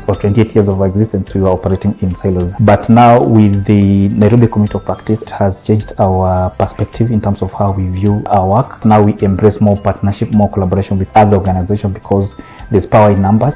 or 28 years of existence, we were operating in silos. But now with the Nairobi Community of Practice, it has changed our perspective in terms of how we view our work. Now we embrace more partnership, more collaboration with other organizations because there's power in numbers.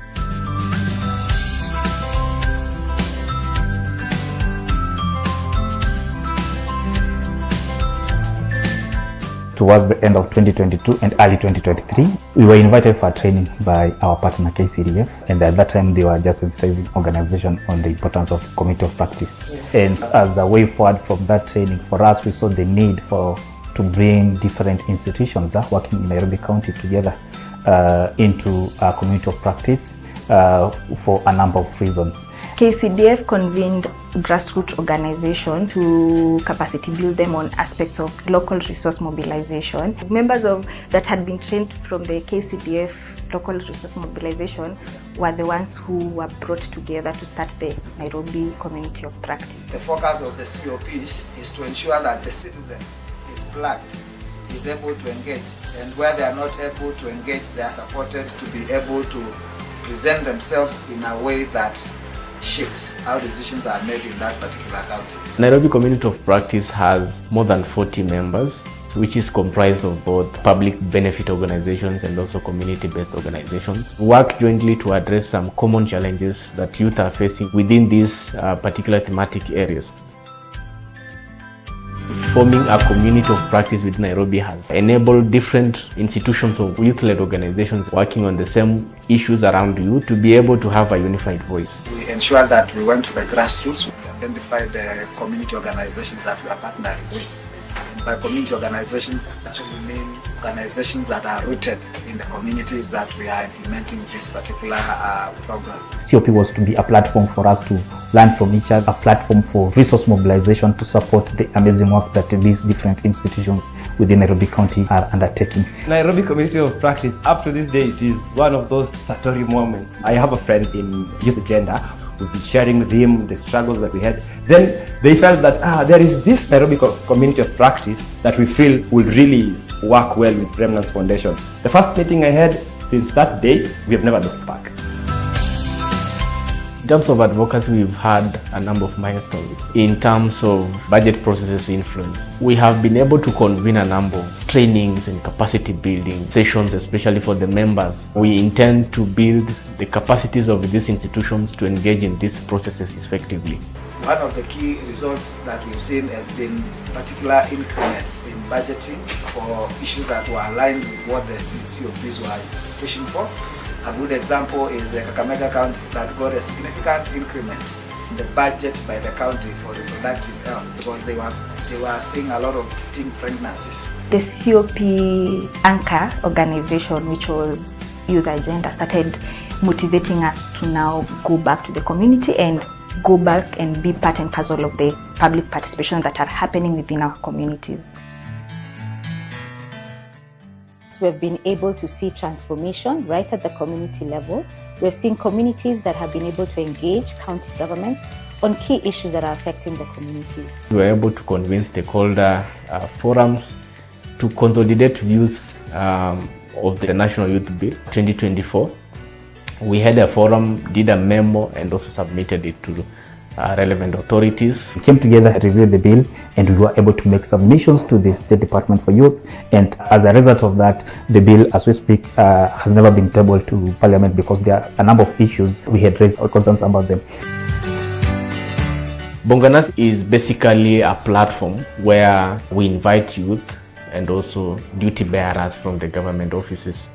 Towards the end of 2022 and early 2023, we were invited for training by our partner Kcdf, and at that time they were just sensitizing organization on the importance of community of practice. And as a way forward from that training, for us we saw the need to bring different institutions working in Nairobi County together into a community of practice for a number of reasons. Kcdf convened grassroots organization to capacity build them on aspects of local resource mobilization. Members that had been trained from the Kcdf local resource mobilization were the ones who were brought together to start the Nairobi Community of Practice. The focus of the COPs is to ensure that the citizen is plugged, is able to engage, and where they are not able to engage, they are supported to be able to present themselves in a way that shapes how decisions are made in that particular county. Nairobi Community of Practice has more than 40 members, which is comprised of both public benefit organizations and also community-based organizations. We work jointly to address some common challenges that youth are facing within these particular thematic areas. Forming a community of practice with Nairobi has enabled different institutions of youth-led organizations working on the same issues around youth to be able to have a unified voice. We ensured that we went to the grassroots, we identified the community organizations that we are partnering with. And by community organizations, that actually mean organizations that are rooted in the communities that we are implementing this particular program. COP was to be a platform for us to learn from each other, a platform for resource mobilization to support the amazing work that these different institutions within Nairobi County are undertaking. Nairobi Community of Practice, up to this day, it is one of those Satori moments. I have a friend in Youth Agenda. We've been sharing with him the struggles that we had. Then they felt that there is this Nairobi Community of Practice that we feel will really work well with Remnants Foundation. The first meeting I had, since that day, we have never looked back. In terms of advocacy, we've had a number of milestones. In terms of budget processes influence, we have been able to convene a number of trainings and capacity building sessions, especially for the members. We intend to build the capacities of these institutions to engage in these processes effectively. One of the key results that we've seen has been particular increments in budgeting for issues that were aligned with what the COPs were pushing for. A good example is the Kakamega County that got a significant increment in the budget by the county for reproductive health because they were seeing a lot of teen pregnancies. The COP anchor organization, which was Youth Agenda, started motivating us to now go back to the community and go back and be part and parcel of the public participation that are happening within our communities. We've been able to see transformation right at the community level. We've seen communities that have been able to engage county governments on key issues that are affecting the communities. We were able to convince stakeholder forums to consolidate views of the National Youth Bill 2024. We had a forum, did a memo, and also submitted it to relevant authorities. We came together, reviewed the bill, and we were able to make submissions to the State Department for Youth. And as a result of that, the bill, as we speak, has never been tabled to Parliament because there are a number of issues we had raised our concerns about them. Bonganas is basically a platform where we invite youth and also duty bearers from the government offices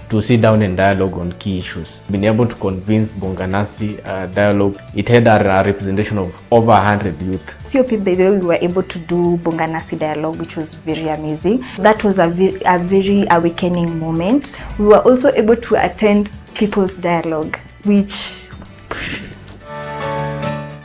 to sit down and dialogue on key issues. Been able to convince Bonganasi dialogue. It had a representation of over 100 youth. COP, by the way, we were able to do Bonganasi dialogue, which was very amazing. That was a very awakening moment. We were also able to attend people's dialogue, which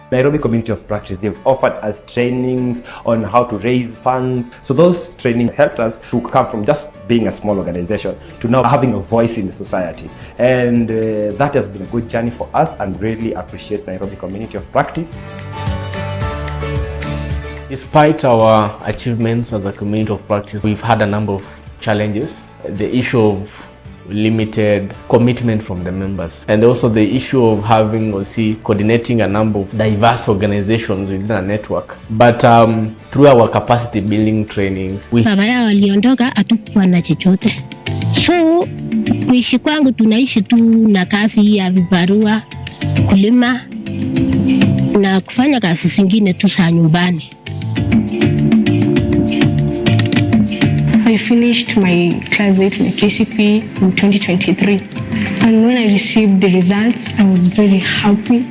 Nairobi Community of Practice, they've offered us trainings on how to raise funds. So those trainings helped us to come from just being a small organization to now having a voice in the society. And that has been a good journey for us, and really appreciate Nairobi Community of Practice. Despite our achievements as a community of practice, we've had a number of challenges. The issue of limited commitment from the members. And also the issue of having or coordinating a number of diverse organizations within a network. But through our capacity building trainings, baba yao waliondoka, hatukuwa na chochote. So kuishi kwangu tunaishi tu na kazi ya vibarua, kulima na kufanya kazi zingine tu za nyumbani. I finished my class 8 in KCP in 2023, and when I received the results, I was very happy.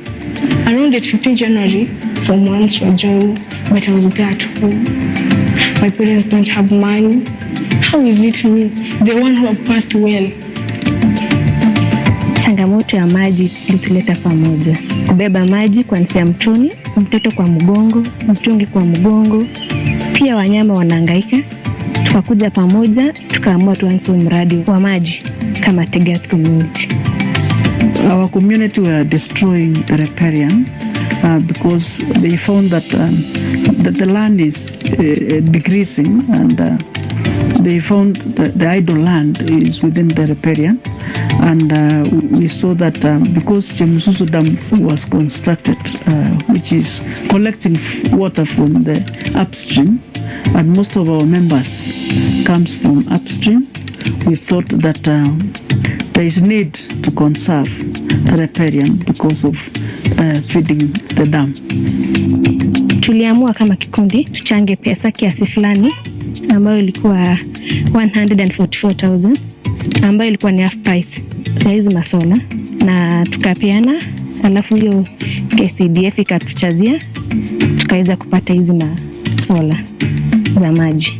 Around the 15th January, some months were joined, but I was there at home. My parents don't have money. How is it me, the one who have passed well? Changamoto ya maji ilituleta pamoja. Kubeba maji kuanzia mtoni, mtoto kwa mgongo, mtungi kwa mgongo. Pia wanyama wanahangaika. Tukakuja pamoja, tukaamua tuanze mradi wa maji kama Kcdf community. Our community were destroying the riparian because they found that the land is decreasing, and they found that the idle land is within the riparian. And we saw that because Chemususu Dam was constructed, which is collecting water from the upstream, and most of our members comes from upstream, we thought that there is need to conserve the riparian because of feeding the dam. Tuliamua kama kikundi tuchange pesa kiasi fulani ambayo ilikuwa 144,000 ambayo ilikuwa ni half price ya hizi masola, na tukapeana, alafu hiyo Kcdf ikatuchazia tukaweza kupata hizi masola za maji.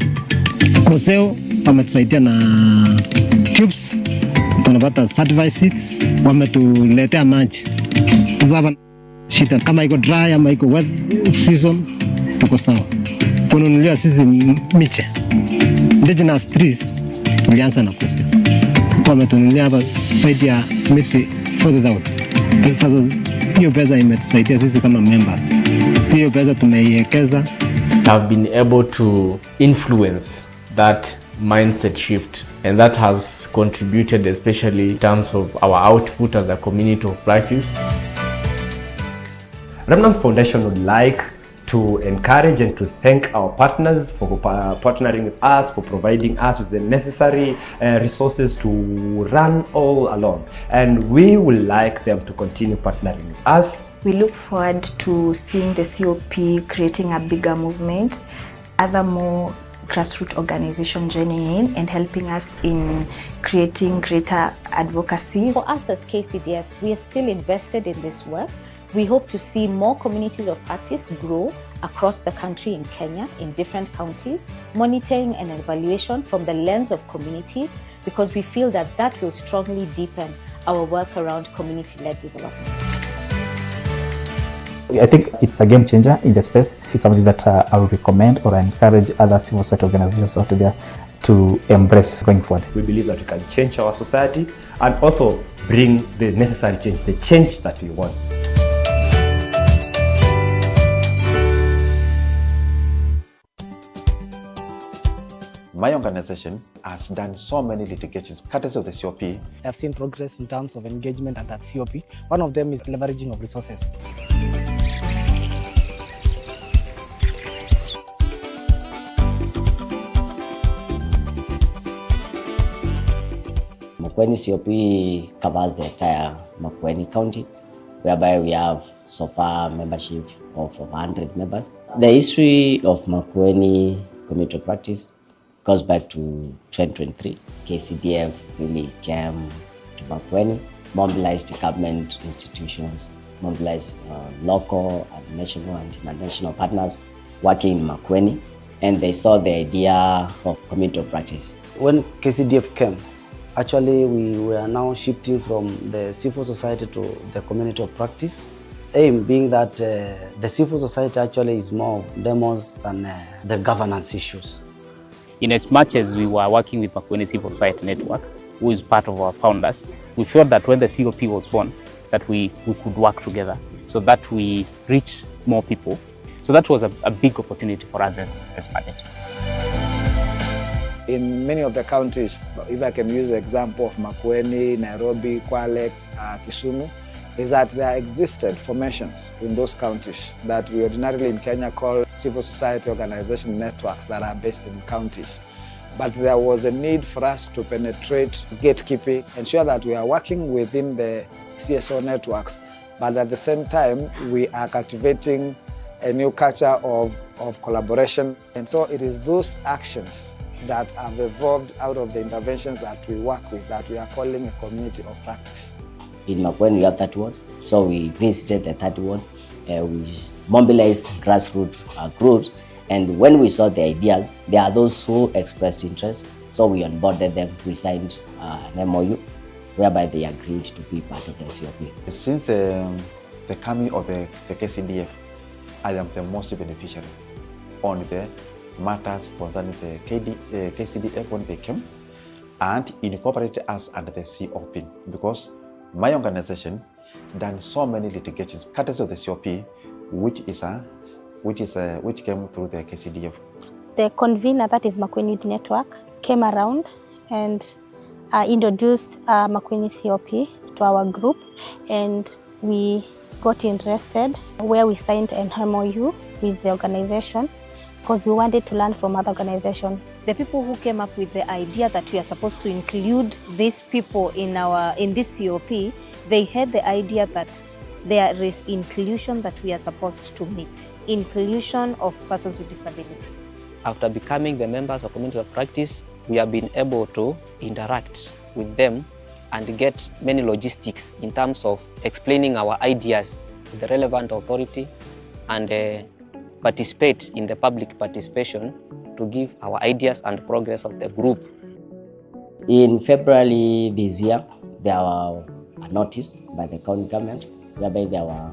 Koseo wametusaidia na tubes, tunapata certified seeds, wametuletea maji. Sasa shida kama iko dry ama iko wet season tuko sawa. Kununulia sisi miche indigenous trees tulianza na Koseo, wametununulia hapa zaidi ya miti 40,000. Sasa hiyo pesa imetusaidia sisi kama members. Hiyo pesa tumeiwekeza. Have been able to influence that mindset shift, and that has contributed especially in terms of our output as a community of practice. Remnants Foundation would like to encourage and to thank our partners for partnering with us, for providing us with the necessary resources to run all along, and we would like them to continue partnering with us. We look forward to seeing the COP creating a bigger movement, other more grassroots organizations joining in and helping us in creating greater advocacy. For us as Kcdf, we are still invested in this work. We hope to see more communities of practice grow across the country in Kenya, in different counties, monitoring and evaluation from the lens of communities, because we feel that that will strongly deepen our work around community-led development. I think it's a game changer in the space. It's something that I would recommend or encourage other civil society organizations out there to embrace going forward. We believe that we can change our society and also bring the necessary change, the change that we want. My organization has done so many litigations courtesy of the COP. I've seen progress in terms of engagement at that COP. One of them is leveraging of resources. Makueni COP covers the entire Makueni County, whereby we have so far membership of 100 members. The history of Makueni community practice goes back to 2023. Kcdf really came to Makueni, mobilized government institutions, mobilized local and national and international partners working in Makueni, and they saw the idea of community practice. When Kcdf came, actually we were now shifting from the civil society to the community of practice. Aim being that the civil society actually is more demos than the governance issues. In as much as we were working with Makueni Civil Society Network, who is part of our founders, we felt that when the COP was born, that we could work together so that we reach more people. So that was a big opportunity for us as Budget. In many of the counties, if I can use the example of Makueni, Nairobi, Kwale, Kisumu, is that there existed formations in those counties that we ordinarily in Kenya call civil society organization networks that are based in counties. But there was a need for us to penetrate gatekeeping, ensure that we are working within the CSO networks, but at the same time, we are cultivating a new culture of collaboration. And so it is those actions that have evolved out of the interventions that we work with that we are calling a community of practice. In Makueni, we have 30 wards, so we visited the 30 wards. We mobilized grassroots groups, and when we saw the ideas, there are those who expressed interest, so we onboarded them. We signed an MOU, whereby they agreed to be part of the COP. Since the coming of the Kcdf, I am the most beneficiary on the matters concerning the Kcdf when they came, and incorporated us under the COP, because my organization has done so many litigations, courtesy of the COP, which came through the Kcdf. The convener, that is Makueni Youth Network, came around and introduced Makueni COP to our group, and we got interested, where we signed an MOU with the organization because we wanted to learn from other organizations. The people who came up with the idea that we are supposed to include these people in this COP, they had the idea that there is inclusion that we are supposed to meet, inclusion of persons with disabilities. After becoming the members of community of practice, we have been able to interact with them and get many logistics in terms of explaining our ideas to the relevant authority and participate in the public participation to give our ideas and progress of the group. In February this year, there were a notice by the county government whereby there were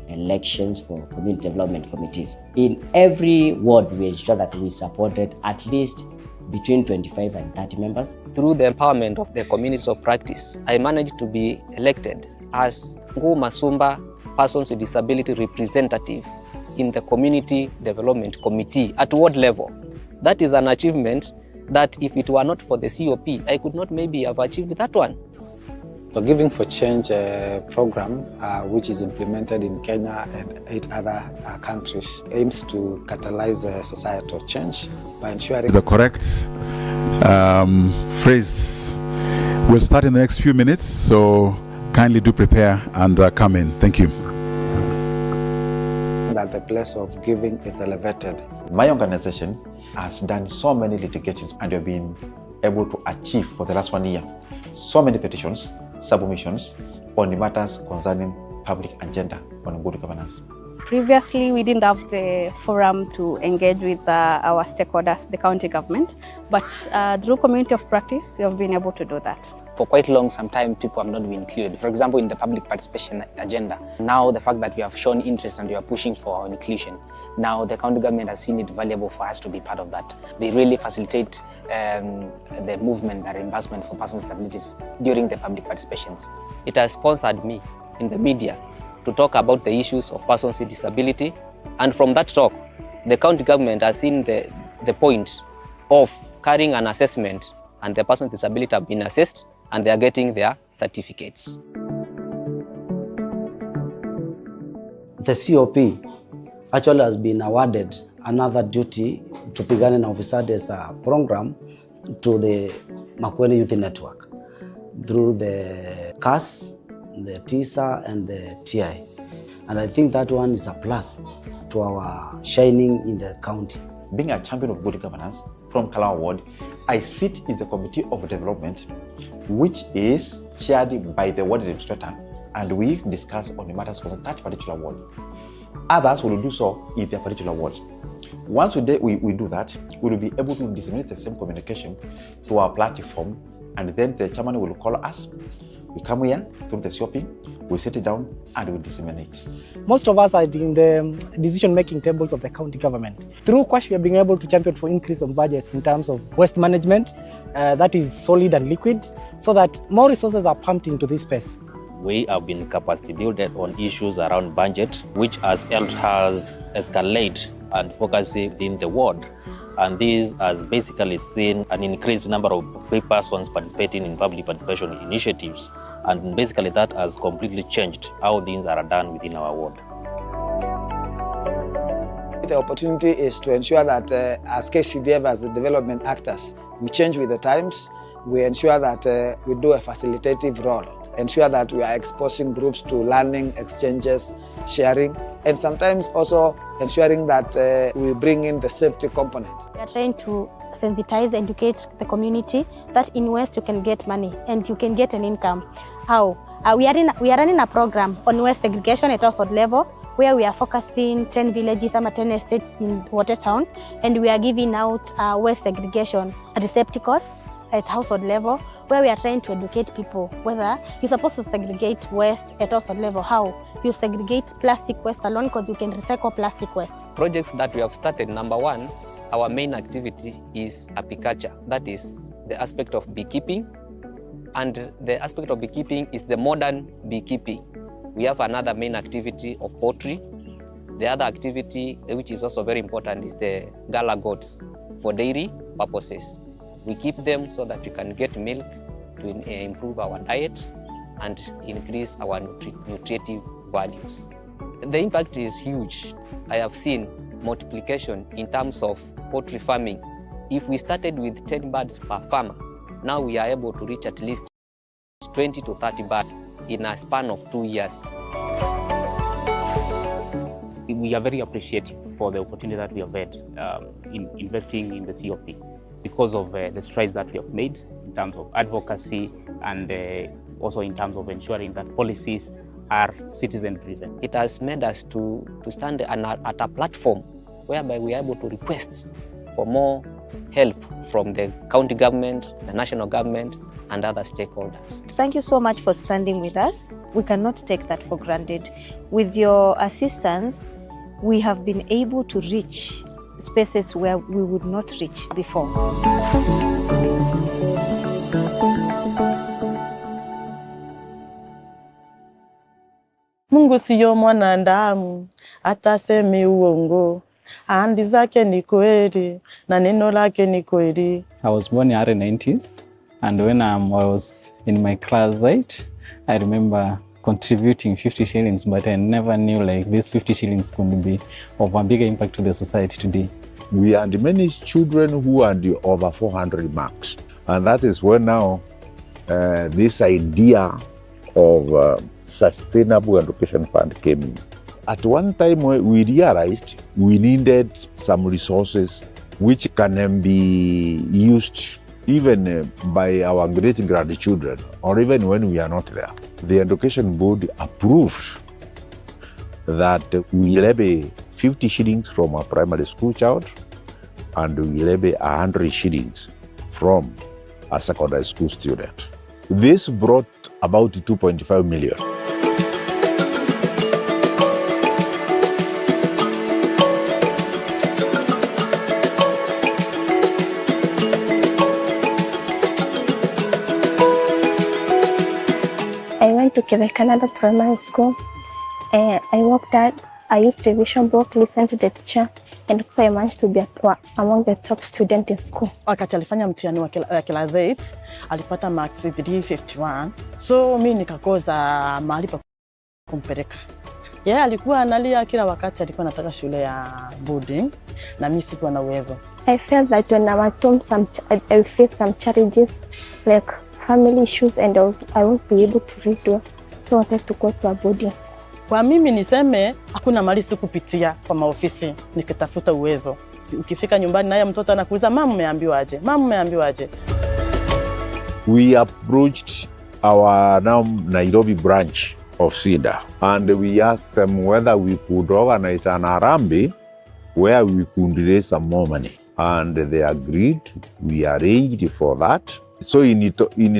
elections for community development committees. In every ward, we ensured that we supported at least between 25 and 30 members. Through the empowerment of the communities of practice, I managed to be elected as Ngu Masumba Persons with Disability Representative in the Community Development Committee at ward level. That is an achievement that if it were not for the COP, I could not maybe have achieved that one. The Giving for Change program, which is implemented in Kenya and 8 other countries, aims to catalyze societal change by ensuring the correct phrase. We'll start in the next few minutes, so kindly do prepare and come in. Thank you. That the place of giving is elevated. My organization has done so many litigations, and we have been able to achieve for the last 1 year so many petitions, submissions on the matters concerning public agenda on good governance. Previously, we didn't have the forum to engage with our stakeholders, the county government, but through community of practice, we have been able to do that. For quite long, sometimes people have not been included. For example, in the public participation agenda. Now, the fact that we have shown interest and we are pushing for our inclusion, now the county government has seen it valuable for us to be part of that. They really facilitate the movement and reimbursement for persons with disabilities during the public participations. It has sponsored me in the media to talk about the issues of persons with disability, and from that talk, the county government has seen the point of carrying an assessment, and the persons with disability have been assessed and they are getting their certificates. The COP actually has been awarded another duty to begin an officers program to the Makueni Youth Network through the CAS, the TISA and the TI. And I think that one is a plus to our shining in the county. Being a champion of good governance from Kalawa Ward, I sit in the Committee of Development, which is chaired by the ward administrator, and we discuss on the matters of that particular ward. Others will do so in their particular wards. Once we do that, we will be able to disseminate the same communication to our platform, and then the chairman will call us. We come here through the COP, we sit it down and we disseminate. Most of us are in the decision-making tables of the county government. Through Kwash, we have been able to champion for increase of budgets in terms of waste management, that is solid and liquid, so that more resources are pumped into this space. We have been capacity building on issues around budget, which has helped us escalate and focus in the ward and this has basically seen an increased number of persons participating in public participation initiatives, and basically that has completely changed how things are done within our ward. The opportunity is to ensure that as Kcdf, as the development actors, we change with the times. We ensure that we do a facilitative role, ensure that we are exposing groups to learning, exchanges, sharing, and sometimes also ensuring that we bring in the safety component. We are trying to sensitize, educate the community that in West you can get money and you can get an income. How? We are running a program on West segregation at household level, where we are focusing 10 villages, 10 estates in Watertown, and we are giving out waste segregation receptacles at household level, where we are trying to educate people whether you're supposed to segregate waste at household level. How? You segregate plastic waste alone because you can recycle plastic waste. Projects that we have started, number one, our main activity is apiculture. That is the aspect of beekeeping, and the aspect of beekeeping is the modern beekeeping. We have another main activity of poultry. The other activity, which is also very important, is the gala goats for dairy purposes. We keep them so that we can get milk to improve our diet and increase our nutritive values. The impact is huge. I have seen multiplication in terms of poultry farming. If we started with 10 birds per farmer, now we are able to reach at least 20 to 30 birds in a span of 2 years. We are very appreciative for the opportunity that we have had in investing in the COP, because of the strides that we have made in terms of advocacy and also in terms of ensuring that policies are citizen-driven. It has made us to stand at a platform whereby we are able to request for more help from the county government, the national government, and other stakeholders. Thank you so much for standing with us. We cannot take that for granted. With your assistance, we have been able to reach spaces where we would not reach before. Mungu siyo mwanadamu, ataseme uongo. Ahadi zake ni kweli na neno lake ni kweli. I was born in the early 90s, and when I was in my class 8, I remember contributing 50 shillings, but I never knew like these 50 shillings could be of a bigger impact to the society today. We had many children who had over 400 marks, and that is when now this idea of Sustainable Education Fund came in. At one time we realized we needed some resources which can be used even by our great-grandchildren, or even when we are not there. The Education Board approved that we levy 50 shillings from a primary school child and we levy 100 shillings from a secondary school student. This brought about 2.5 million. I went to Kcdf Primary School. I worked at, I used revision book, listened to the teacher, and also I managed to be among the top students in school. Wakati alifanya mtihani wa class 8, alipata marks 351. So mimi nikakosa mahali pa kumpeleka. Yeye alikuwa analia kila wakati, alikuwa anataka shule ya boarding na mimi sikuwa na uwezo. I felt that when I was home, I faced some challenges like family issues, and I won't be able to read well. So I wanted to go to a boarding school. Kwa mimi niseme hakuna mali sikupitia kwa maofisi nikitafuta uwezo. Ukifika nyumbani naye mtoto anakuuliza mama umeambiwa aje? Mama umeambiwa aje? We approached our now Nairobi branch of SIDA and we asked them whether we could organize an Harambee where we could raise some more money, and they agreed. We arranged for that. So in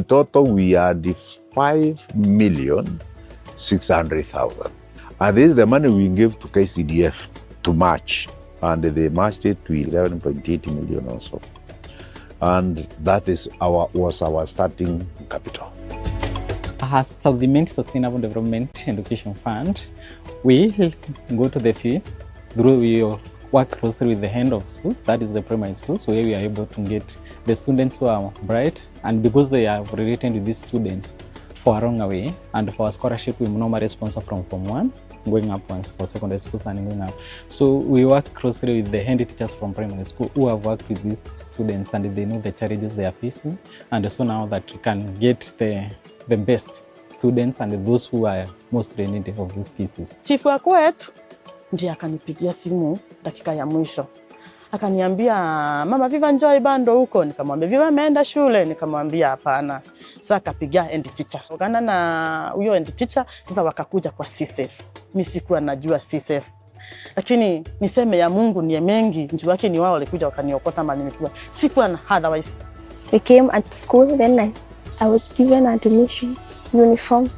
total we had 5,600,000. And this is the money we gave to Kcdf to match, and they matched it to 11.8 million also. And that is was our starting capital. As Supplement Sustainable Development Education Fund, we go to the field through your work closely with the head of schools, that is the primary schools, where we are able to get the students who are bright, and because they are related with these students for a longer way, and for a scholarship we normally sponsor from Form 1 going up once for secondary schools and going up. So we work closely with the head teachers from primary school who have worked with these students, and they know the challenges they are facing, and so now that we can get the best students and those who are most in need of these cases. Chifu wa kwetu ndiye akanipigia simu dakika ya mwisho. Akaniambia, mama Viva njoo bando huko. Nikamwambia Viva ameenda shule. Nikamwambia hapana. Sasa akapigia end teacher. Wakana na huyo end teacher sasa wakakuja kwa Kcdf. Mimi sikuwa najua Kcdf. Lakini niseme ya Mungu ni mengi. Njoo wake ni wao walikuja wakaniokota mali nilikuwa. Sikuwa na otherwise. We came at school, then I was given admission, uniform.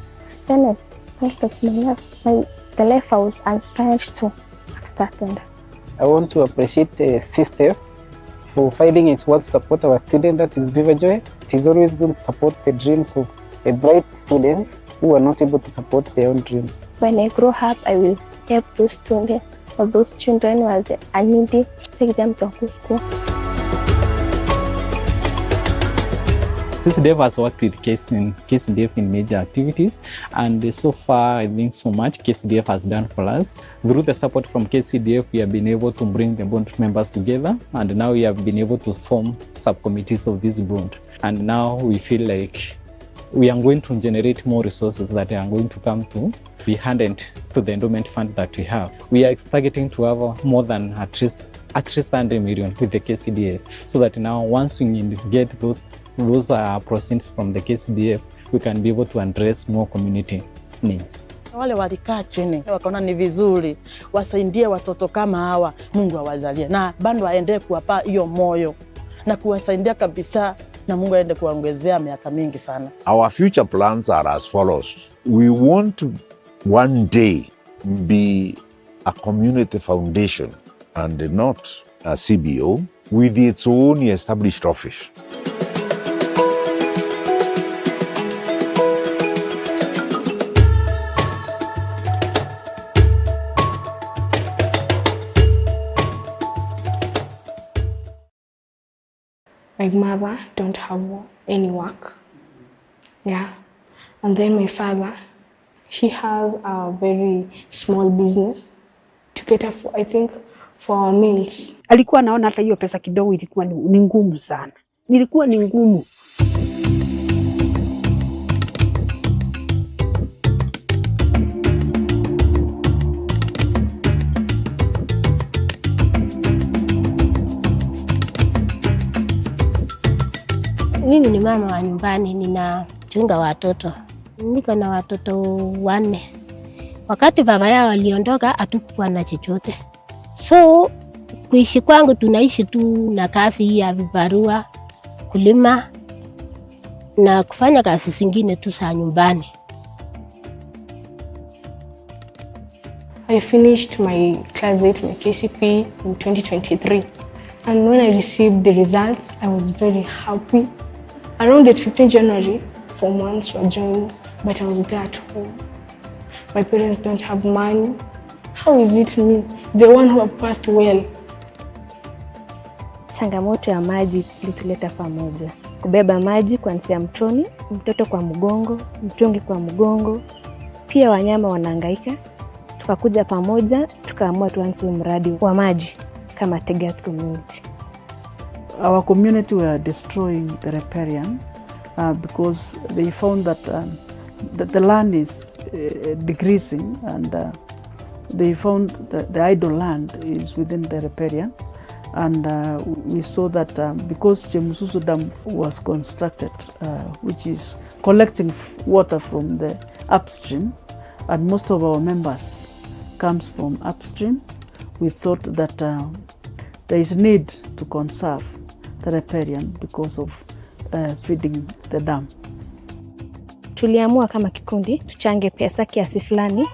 Then I felt like the life I was inspired to have started. I want to appreciate Kcdf for finding its work to support our student, that is Viva Joy. It is always good to support the dreams of the bright students who are not able to support their own dreams. When I grow up, I will help those students or those children who are needy, take them to good school. Kcdf has worked with Kcdf in major activities, and so far I think so much Kcdf has done for us. Through the support from Kcdf, we have been able to bring the bond members together, and now we have been able to form subcommittees of this bond. And now we feel like we are going to generate more resources that are going to come to be handed to the endowment fund that we have. We are targeting to have more than at least 100 million with the Kcdf, so that now once we get those proceeds from the Kcdf, we can be able to address more community needs. Wale walikaa chini wakaona ni vizuri wasaidie watoto kama hawa, Mungu awajalie na bado aendelee kuwapa hiyo moyo na kuwasaidia kabisa, na Mungu aende kuongezea miaka mingi sana. Our future plans are as follows. We want to one day be a community foundation and not a CBO with its own established office. My mother don't have any work, yeah, and then my father, he has a very small business to cater for, I think, for our meals. Alikuwa naona hata hiyo pesa kidogo ilikuwa ni ngumu sana, nilikuwa ni ngumu. Mimi ni mama wa nyumbani, ninachunga watoto. Niko na watoto 4. Wakati baba yao aliondoka, hatukuwa na chochote. So kuishi kwangu tunaishi tu na kazi ya vibarua, kulima na kufanya kazi zingine tu za nyumbani. I finished my class 8, my KCP in 2023. And when I received the results, I was very happy. Around the 15th January, Form 1 were joining, but I was there at home. My parents don't have money. How is it me, the one who have passed well? Changamoto ya maji ilituleta pamoja. Kubeba maji kuanzia mtoni, mtoto kwa mgongo, mtungi kwa mgongo. Pia wanyama wanahangaika. Tukakuja pamoja, tukaamua tuanze mradi wa maji kama Kcdf community. Our community were destroying the riparian because they found that the land is decreasing, and they found that the idle land is within the riparian. And we saw that because Chemususu Dam was constructed, which is collecting water from the upstream, and most of our members comes from upstream, we thought that there is need to conserve the riparian because of feeding the dam. Tuliamua kama kikundi tuchange pesa kiasi fulani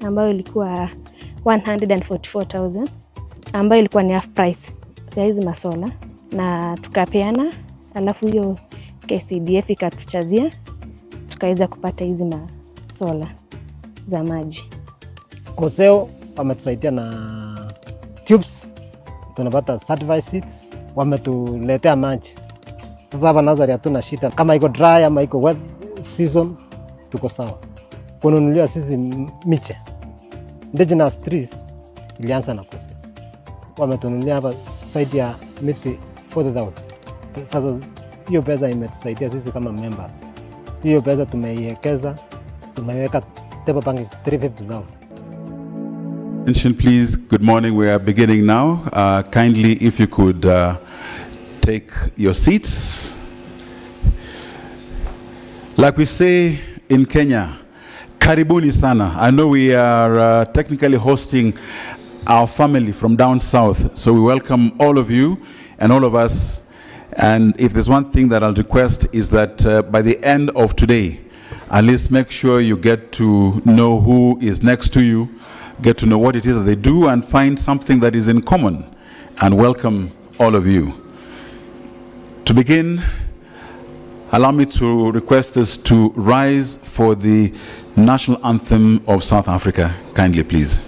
ambayo ilikuwa 144,000 ambayo ilikuwa ni half price ya hizi masola, na tukapeana, alafu hiyo Kcdf ikatuchazia tukaweza kupata hizi masola za maji. Koseo wametusaidia na tubes tunapata certified seats, wametuletea maji. Sasa hapa Nazari hatuna shida, kama iko dry ama iko wet season tuko sawa. Kununulia sisi miche, indigenous trees ilianza na kosa, wametununulia hapa zaidi ya miti 40,000. Sasa hiyo pesa imetusaidia sisi kama members. Hiyo pesa tumeiwekeza, tumeweka table bank 350,000. Attention please, good morning, we are beginning now. Kindly if you could take your seats. Like we say in Kenya, karibuni sana. I know we are technically hosting our family from down south, so we welcome all of you and all of us. And if there's one thing that I'll request is that by the end of today, at least make sure you get to know who is next to you, get to know what it is that they do, and find something that is in common, and welcome all of you. To begin, allow me to request us to rise for the national anthem of South Africa. Kindly, please.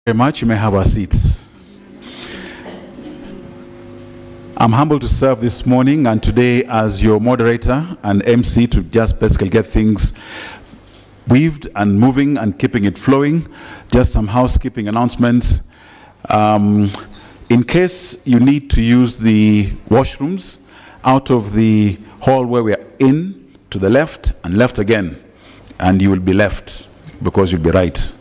Very much. You may have our seats. I'm humbled to serve this morning and today as your moderator and MC to just basically get things weaved and moving and keeping it flowing. Just some housekeeping announcements. In case you need to use the washrooms out of the hall where we are in, to the left and left again, and you will be left because you'll be right.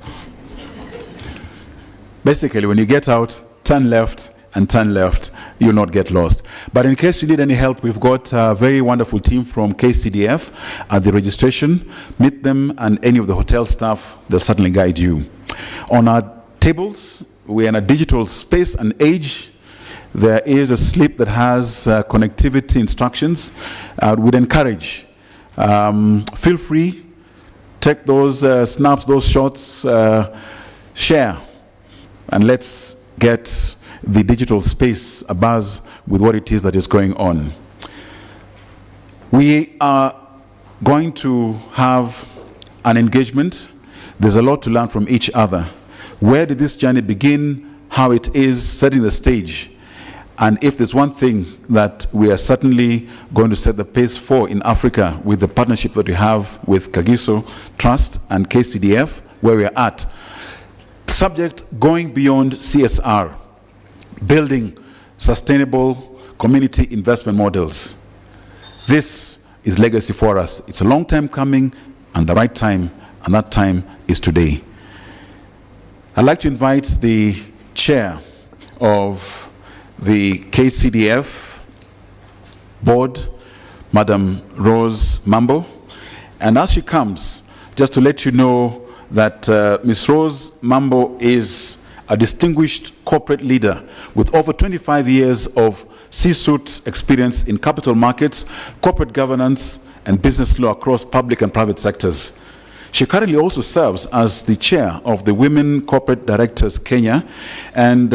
Basically, when you get out, turn left and turn left, you'll not get lost. But in case you need any help, we've got a very wonderful team from Kcdf at the registration. Meet them, and any of the hotel staff, they'll certainly guide you. On our tables, we're in a digital space and age. There is a slip that has connectivity instructions. We'd encourage, feel free, take those snaps, those shots, share, and let's get the digital space abuzz with what it is that is going on. We are going to have an engagement. There's a lot to learn from each other. Where did this journey begin? How it is, setting the stage. And if there's one thing that we are certainly going to set the pace for in Africa with the partnership that we have with Kagiso Trust and Kcdf, where we are at, subject going beyond CSR, building sustainable community investment models. This is legacy for us. It's a long time coming and the right time, and that time is today. I'd like to invite the chair of the Kcdf board, Madam Rose Mambo. And as she comes, just to let you know that Ms. Rose Mambo is a distinguished corporate leader with over 25 years of C-suite experience in capital markets, corporate governance, and business law across public and private sectors. She currently also serves as the chair of the Women Corporate Directors Kenya and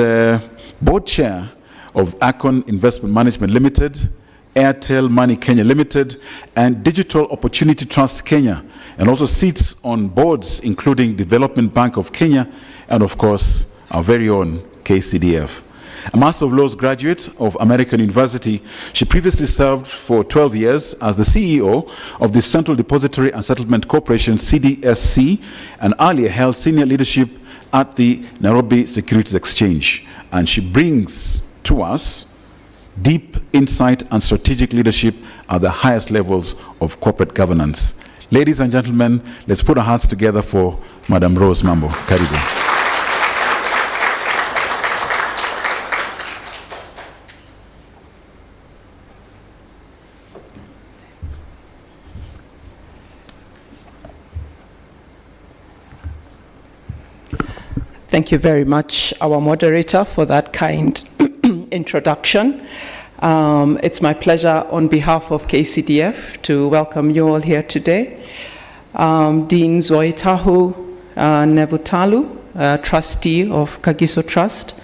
board chair of Akon Investment Management Limited, Airtel Money Kenya Limited, and Digital Opportunity Trust Kenya, and also sits on boards including Development Bank of Kenya and, of course, our very own Kcdf. A Master of Laws graduate of American University, she previously served for 12 years as the CEO of the Central Depository and Settlement Corporation, CDSC, and earlier held senior leadership at the Nairobi Securities Exchange. And she brings to us deep insight and strategic leadership at the highest levels of corporate governance. Ladies and gentlemen, let's put our hearts together for Madam Rose Mambo. Karibu. Thank you very much, our moderator, for that kind introduction. It's my pleasure on behalf of Kcdf to welcome you all here today. Dean Zoitahu Nebutalu, trustee of Kagiso Trust,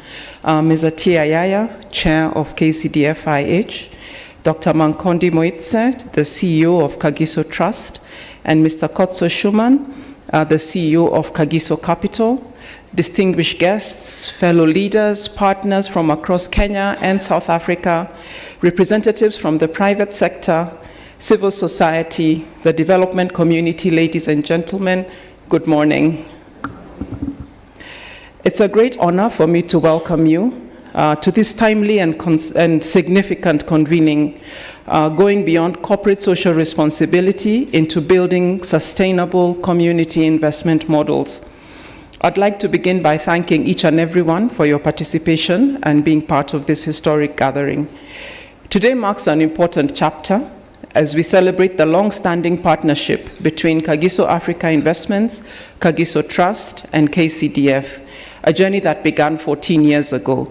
Ms. Atia Yaya, chair of Kcdf IH, Dr. Mankondi Moitse, the CEO of Kagiso Trust, and Mr. Kotso Schumann, the CEO of Kagiso Capital, distinguished guests, fellow leaders, partners from across Kenya and South Africa, representatives from the private sector, civil society, the development community, ladies and gentlemen, good morning. It's a great honor for me to welcome you to this timely and significant convening, going beyond corporate social responsibility into building sustainable community investment models. I'd like to begin by thanking each and everyone for your participation and being part of this historic gathering. Today marks an important chapter as we celebrate the long-standing partnership between Kagiso Africa Investments, Kagiso Trust, and Kcdf, a journey that began 14 years ago.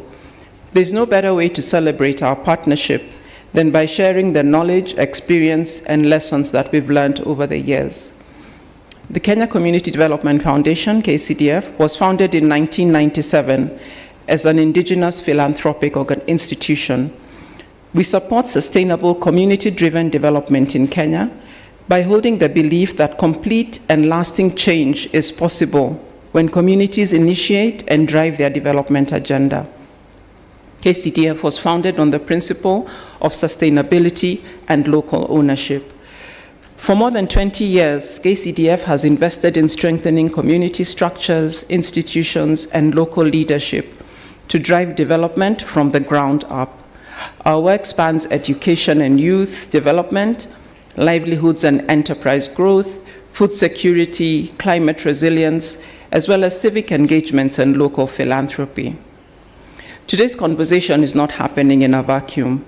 There's no better way to celebrate our partnership than by sharing the knowledge, experience, and lessons that we've learned over the years. The Kenya Community Development Foundation, Kcdf, was founded in 1997 as an indigenous philanthropic institution. We support sustainable community-driven development in Kenya by holding the belief that complete and lasting change is possible when communities initiate and drive their development agenda. Kcdf was founded on the principle of sustainability and local ownership. For more than 20 years, Kcdf has invested in strengthening community structures, institutions, and local leadership to drive development from the ground up. Our work spans education and youth development, livelihoods and enterprise growth, food security, climate resilience, as well as civic engagements and local philanthropy. Today's conversation is not happening in a vacuum.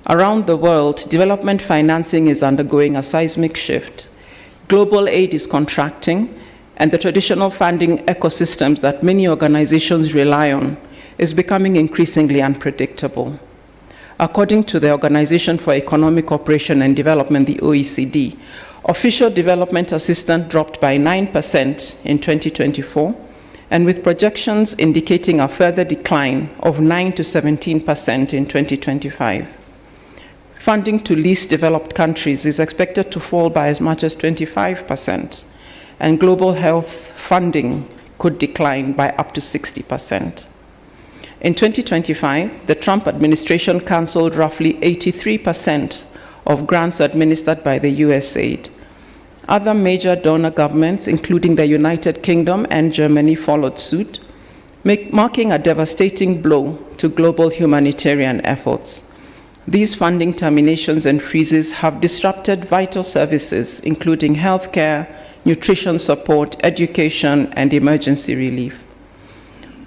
Around the world, development financing is undergoing a seismic shift. Global aid is contracting, and the traditional funding ecosystems that many organizations rely on is becoming increasingly unpredictable. According to the Organization for Economic Cooperation and Development, the OECD, official development assistance dropped by 9% in 2024, and with projections indicating a further decline of 9 to 17% in 2025. Funding to least developed countries is expected to fall by as much as 25%, and global health funding could decline by up to 60%. In 2025, the Trump administration canceled roughly 83% of grants administered by the USAID. Other major donor governments, including the United Kingdom and Germany, followed suit, marking a devastating blow to global humanitarian efforts. These funding terminations and freezes have disrupted vital services, including healthcare, nutrition support, education, and emergency relief.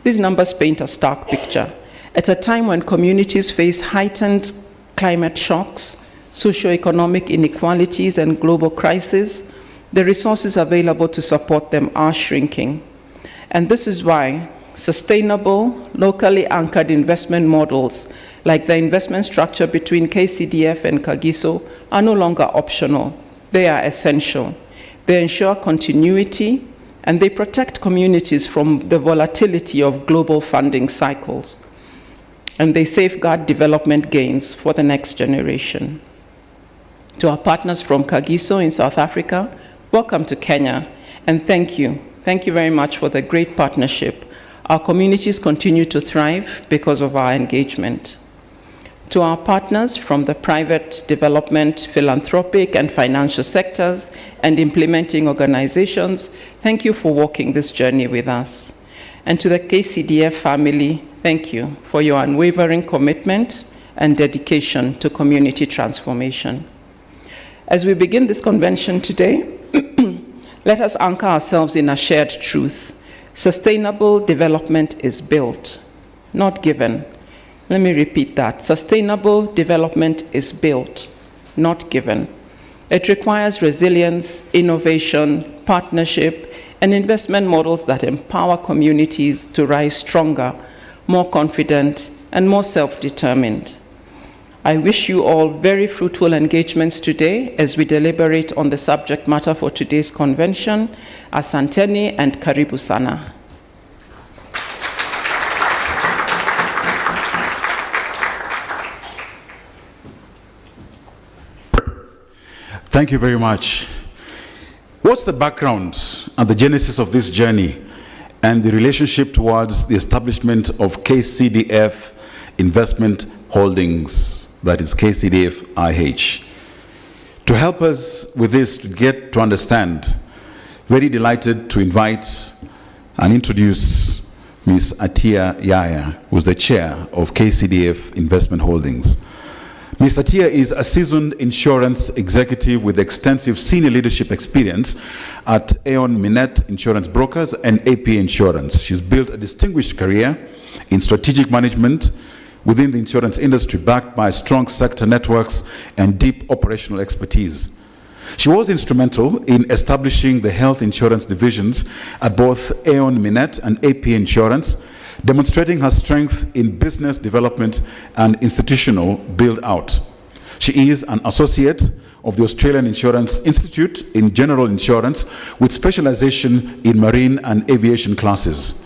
These numbers paint a stark picture. At a time when communities face heightened climate shocks, socioeconomic inequalities, and global crises, the resources available to support them are shrinking. And this is why sustainable, locally anchored investment models like the investment structure between Kcdf and Kagiso are no longer optional. They are essential. They ensure continuity, and they protect communities from the volatility of global funding cycles. And they safeguard development gains for the next generation. To our partners from Kagiso in South Africa, welcome to Kenya, and thank you. Thank you very much for the great partnership. Our communities continue to thrive because of our engagement. To our partners from the private, development, philanthropic, and financial sectors and implementing organizations, thank you for walking this journey with us. And to the Kcdf family, thank you for your unwavering commitment and dedication to community transformation. As we begin this convention today, let us anchor ourselves in a shared truth. Sustainable development is built, not given. Let me repeat that. Sustainable development is built, not given. It requires resilience, innovation, partnership, and investment models that empower communities to rise stronger, more confident, and more self-determined. I wish you all very fruitful engagements today as we deliberate on the subject matter for today's convention. Asanteni and karibu sana. Thank you very much. What's the background and the genesis of this journey and the relationship towards the establishment of Kcdf Investment Holdings, that is Kcdf IH? To help us with this, to get to understand, very delighted to invite and introduce Ms. Atia Yaya, who's the chair of Kcdf Investment Holdings. Ms. Atia is a seasoned insurance executive with extensive senior leadership experience at Aon Minette Insurance Brokers and AP Insurance. She's built a distinguished career in strategic management within the insurance industry, backed by strong sector networks and deep operational expertise. She was instrumental in establishing the health insurance divisions at both Aon Minette and AP Insurance, demonstrating her strength in business development and institutional build-out. She is an associate of the Australian Insurance Institute in General Insurance with specialization in marine and aviation classes.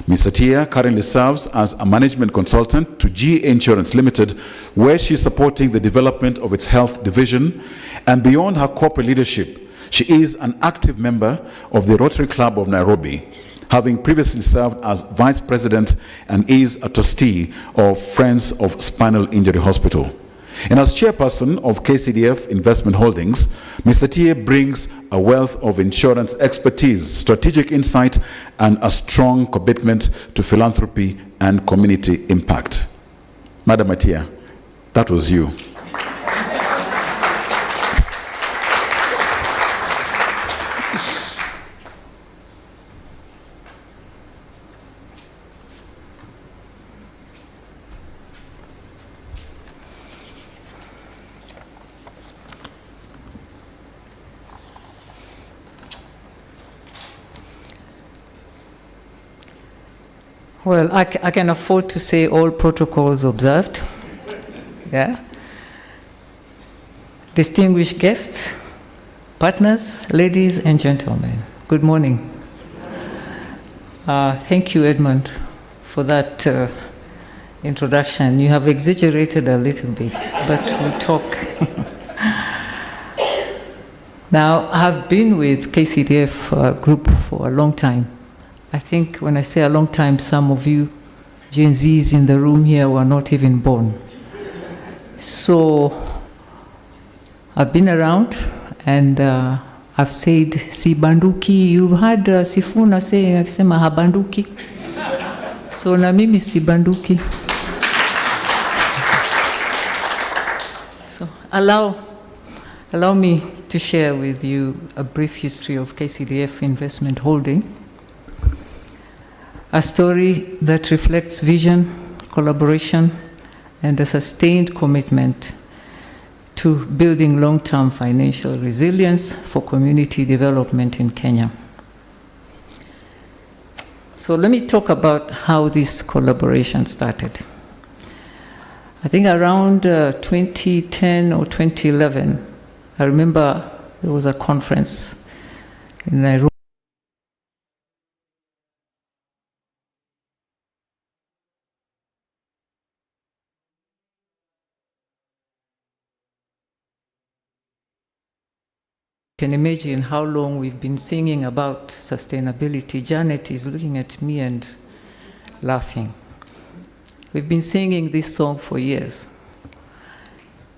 Ms. Atia currently serves as a management consultant to GA Insurance Limited, where she's supporting the development of its health division. And beyond her corporate leadership, she is an active member of the Rotary Club of Nairobi, having previously served as vice president and is a trustee of Friends of Spinal Injury Hospital. And as chairperson of Kcdf Investment Holdings, Mr. Atia brings a wealth of insurance expertise, strategic insight, and a strong commitment to philanthropy and community impact. Madam Atia, that was you. Well, I can afford to say all protocols observed. Yeah. Distinguished guests, partners, ladies and gentlemen, good morning. Thank you, Edmund, for that introduction. You have exaggerated a little bit, but we'll talk. Now, I've been with Kcdf group for a long time. I think when I say a long time, some of you Gen Zs in the room here were not even born. So I've been around, and I've said sibanduki. You've heard Sifuna say akisema habanduki. So na mimi sibanduki. So allow me to share with you a brief history of Kcdf Investment Holding, a story that reflects vision, collaboration, and a sustained commitment to building long-term financial resilience for community development in Kenya. So let me talk about how this collaboration started. I think around 2010 or 2011, I remember there was a conference in Nairobi. You can imagine how long we've been singing about sustainability. Janet is looking at me and laughing. We've been singing this song for years.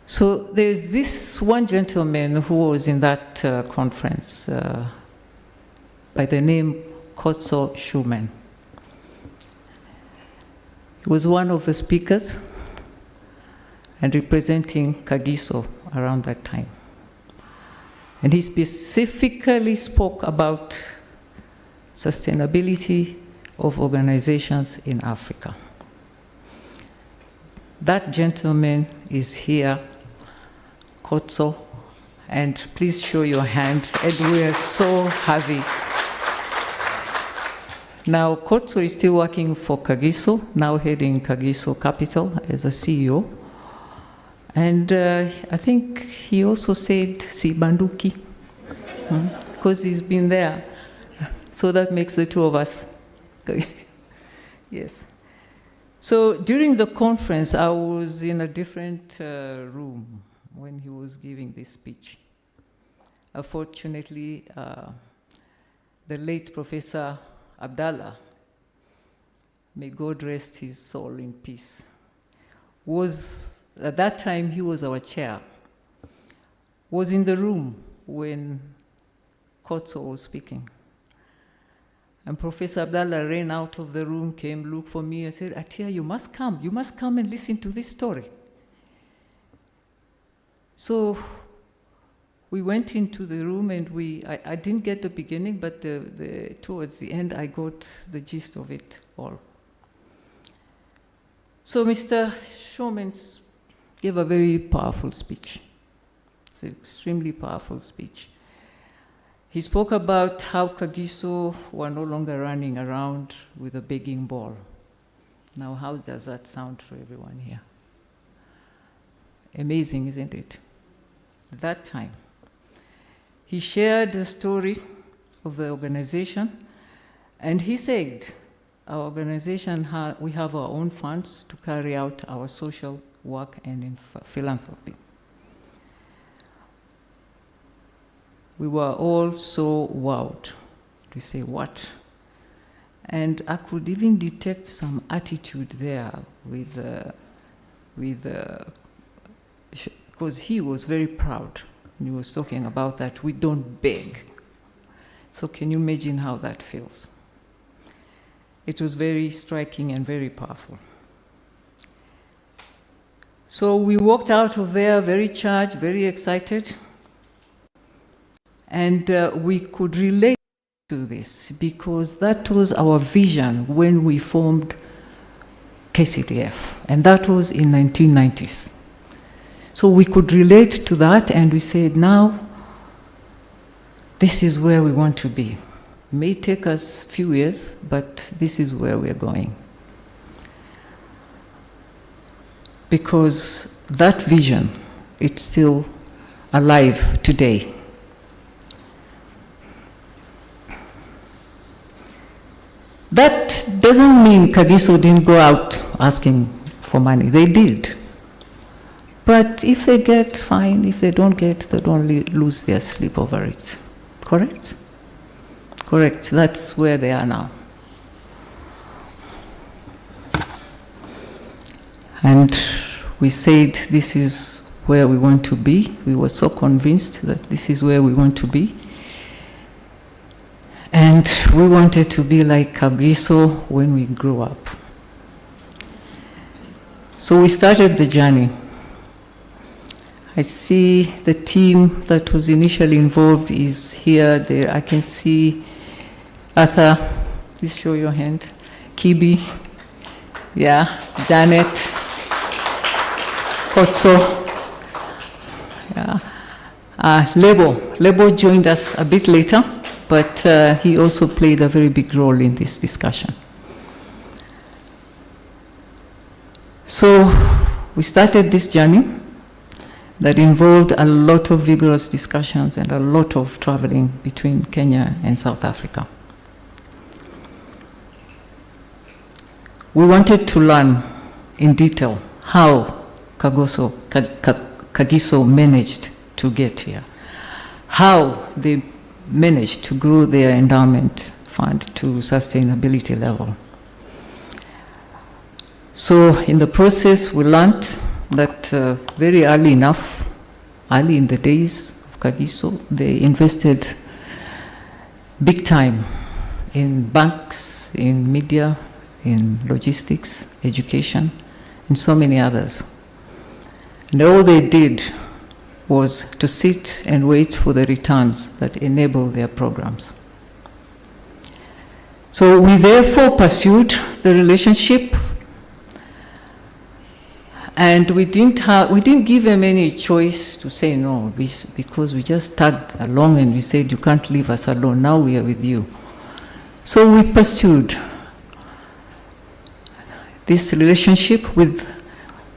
So there's this one gentleman who was in that conference by the name Kotso Schumann. He was one of the speakers and representing Kagiso around that time. And he specifically spoke about sustainability of organizations in Africa. That gentleman is here, Kotso, and please show your hand, and we are so happy. Now, Kotso is still working for Kagiso, now heading Kagiso Capital as a CEO. And I think he also said Sibanduki, because he's been there. So that makes the two of us. Yes. So during the conference, I was in a different room when he was giving this speech. Unfortunately, the late Professor Abdallah, may God rest his soul in peace, at that time he was our chair, was in the room when Kotso was speaking. And Professor Abdallah ran out of the room, came, looked for me, and said, Atia, you must come and listen to this story. So we went into the room, and I didn't get the beginning, but towards the end, I got the gist of it all. So Mr. Schumann gave a very powerful speech. It's an extremely powerful speech. He spoke about how Kagiso were no longer running around with a begging ball. Now, how does that sound to everyone here? Amazing, isn't it? At that time, he shared the story of the organization, and he said, our organization, we have our own funds to carry out our social work and in philanthropy. We were all so wowed. We say, what? And I could even detect some attitude there because he was very proud. And he was talking about that we don't beg. So can you imagine how that feels? It was very striking and very powerful. So we walked out of there very charged, very excited. And we could relate to this because that was our vision when we formed Kcdf, and that was in 1990s. So we could relate to that, and we said, now, this is where we want to be. It may take us a few years, but this is where we're going. because that vision, it's still alive today. That doesn't mean Kagiso didn't go out asking for money. They did. But if they get, fine. If they don't get, they don't lose their sleep over it. Correct? Correct. That's where they are now. And we said this is where we want to be. We were so convinced that this is where we want to be. And we wanted to be like Kagiso when we grew up. So we started the journey. I see the team that was initially involved is here, there. I can see Arthur, please show your hand. Kibi, yeah, Janet, Kotso, yeah. Lebo joined us a bit later, but he also played a very big role in this discussion. So we started this journey that involved a lot of vigorous discussions and a lot of traveling between Kenya and South Africa. We wanted to learn in detail how Kagiso managed to get here, how they managed to grow their endowment fund to sustainability level. So in the process, we learned that very early enough, early in the days of Kagiso, they invested big time in banks, in media, in logistics, education, and so many others. And all they did was to sit and wait for the returns that enable their programs. So we therefore pursued the relationship, and we didn't give them any choice to say no, because we just tagged along and we said, you can't leave us alone, now we are with you. So we pursued this relationship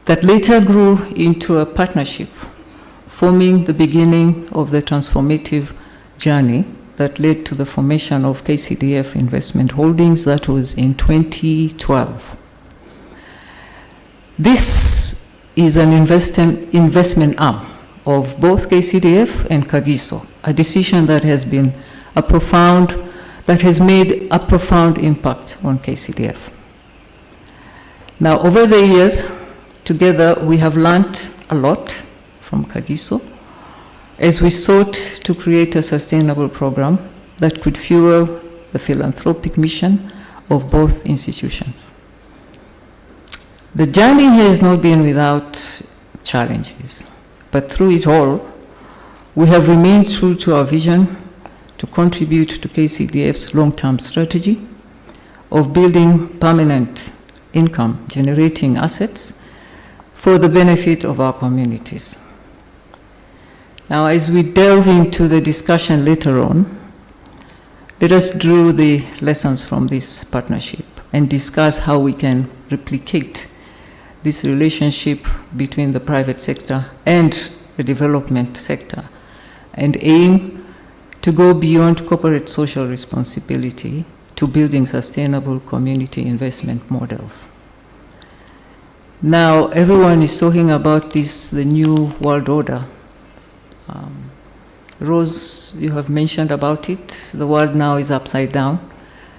that later grew into a partnership, forming the beginning of the transformative journey that led to the formation of Kcdf Investment Holdings. That was in 2012. This is an investment arm of both Kcdf and Kagiso, a decision that has made a profound impact on Kcdf. Now, over the years, together we have learned a lot from Kagiso as we sought to create a sustainable program that could fuel the philanthropic mission of both institutions. The journey has not been without challenges, but through it all, we have remained true to our vision to contribute to Kcdf's long-term strategy of building permanent income-generating assets for the benefit of our communities. Now, as we delve into the discussion later on, let us draw the lessons from this partnership and discuss how we can replicate this relationship between the private sector and the development sector, and aim to go beyond corporate social responsibility to building sustainable community investment models. Now, everyone is talking about this, the new world order. Rose, you have mentioned about it. The world now is upside down,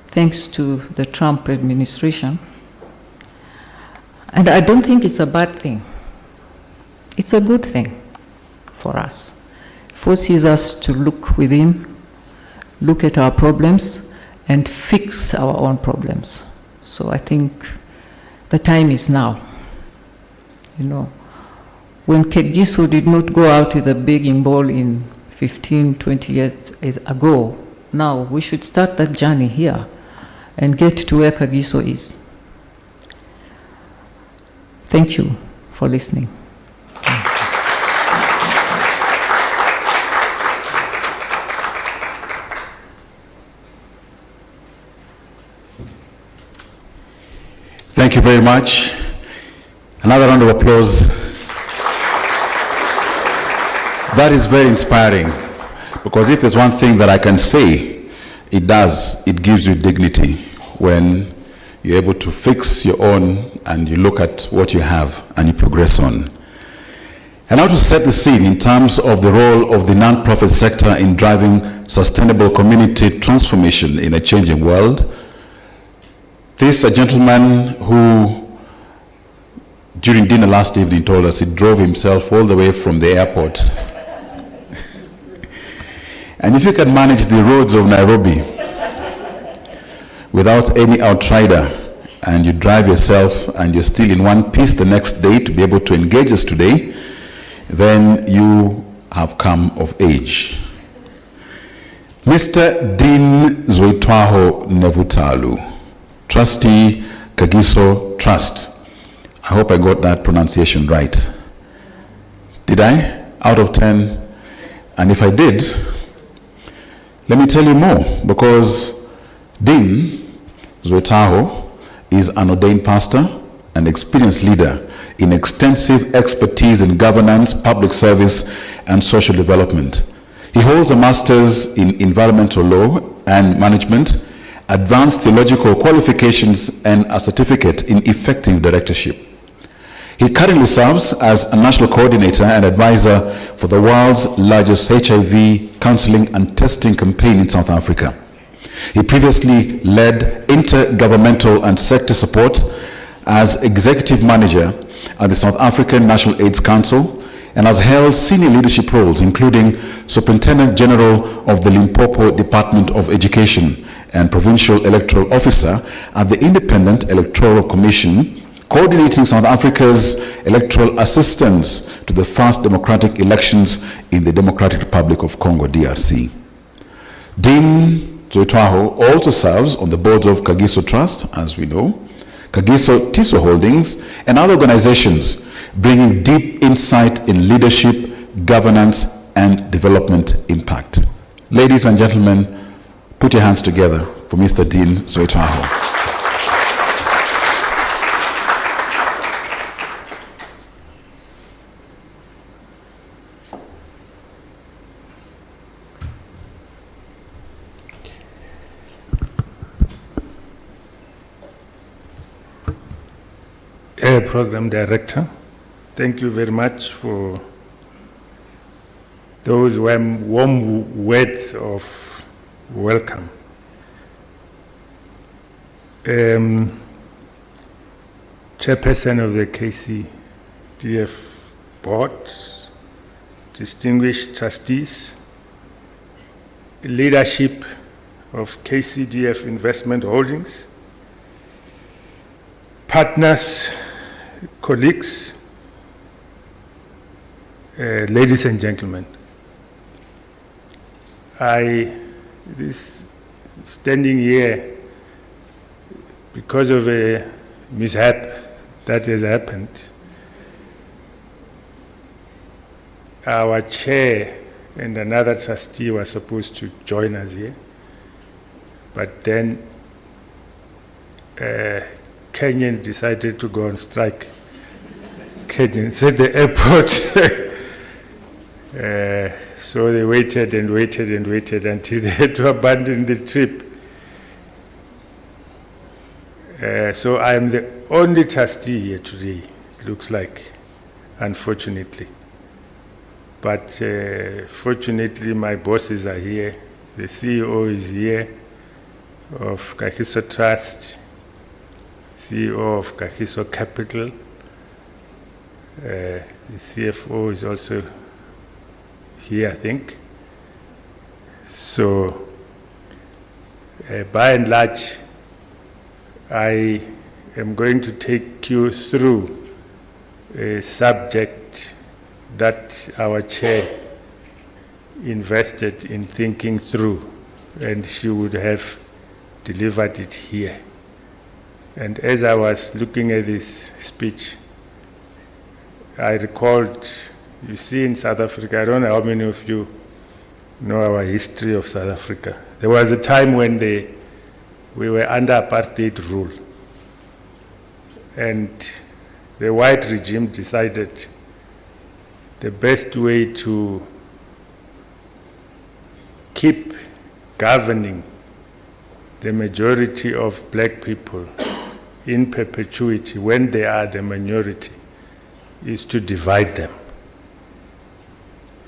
thanks to the Trump administration. And I don't think it's a bad thing. It's a good thing for us. It forces us to look within, look at our problems, and fix our own problems. So I think the time is now. You know, when Kagiso did not go out with a begging bowl in 15, 20 years ago, now we should start that journey here and get to where Kagiso is. Thank you for listening. Thank you very much. Another round of applause. That is very inspiring, because if there's one thing that I can say, it gives you dignity when you're able to fix your own and you look at what you have and you progress on. And now to set the scene in terms of the role of the non-profit sector in driving sustainable community transformation in a changing world, this is a gentleman who, during dinner last evening, told us he drove himself all the way from the airport. And if you can manage the roads of Nairobi without any outsider, and you drive yourself and you're still in one piece the next day to be able to engage us today, then you have come of age. Mr. Dean Zoitwaho Nevutalu, Trustee, Kagiso Trust. I hope I got that pronunciation right. Did I? Out of 10? And if I did, let me tell you more, because Dean Zoitwaho is an ordained pastor, an experienced leader in extensive expertise in governance, public service, and social development. He holds a master's in environmental law and management, advanced theological qualifications, and a certificate in effective directorship. He currently serves as a national coordinator and advisor for the world's largest HIV counseling and testing campaign in South Africa. He previously led intergovernmental and sector support as executive manager at the South African National AIDS Council, and has held senior leadership roles, including Superintendent General of the Limpopo Department of Education and Provincial Electoral Officer at the Independent Electoral Commission, coordinating South Africa's electoral assistance to the first democratic elections in the Democratic Republic of Congo, DRC. Dean Zoitwaho also serves on the boards of Kagiso Trust, as we know, Kagiso Tiso Holdings, and other organizations, bringing deep insight in leadership, governance, and development impact. Ladies and gentlemen, put your hands together for Mr. Dean Zoitwaho. Program Director, thank you very much for those warm words of welcome. Chairperson of the Kcdf board, distinguished trustees, leadership of Kcdf Investment Holdings, partners, colleagues, ladies and gentlemen, standing here because of a mishap that has happened. Our chair and another trustee were supposed to join us here, but then Kenyan decided to go on strike. Kenyans at the airport. So they waited and waited and waited until they had to abandon the trip. So I am the only trustee here today, it looks like, unfortunately. But fortunately, my bosses are here. The CEO is here of Kagiso Trust, CEO of Kagiso Capital. The CFO is also here, I think. So, by and large, I am going to take you through a subject that our chair invested in thinking through, and she would have delivered it here. And as I was looking at this speech, I recalled, you see, in South Africa, I don't know how many of you know our history of South Africa. There was a time when we were under apartheid rule. And the white regime decided the best way to keep governing the majority of black people in perpetuity when they are the minority is to divide them.